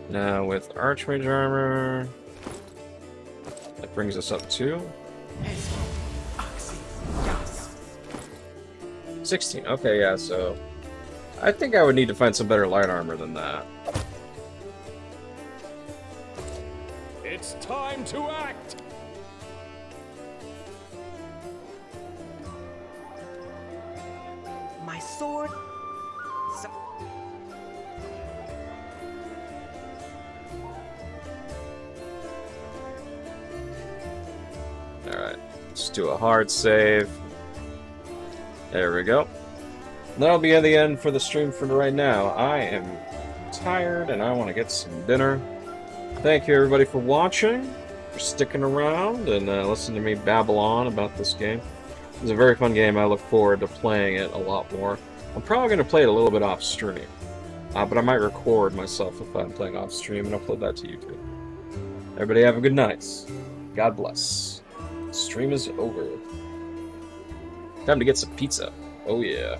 Now with Archmage armor, that brings us up to 16. Okay, yeah, so I think I would need to find some better light armor than that. It's time to act! My sword. Alright, let's do a hard save. There we go. That'll be the end for the stream for right now. I am tired and I want to get some dinner. Thank you everybody for watching, for sticking around and listening to me babble on about this game. It's a very fun game. I look forward to playing it a lot more. I'm probably going to play it a little bit off stream, but I might record myself if I'm playing off stream and upload that to YouTube. Everybody have a good night. God bless. Stream is over. Time to get some pizza. Oh yeah.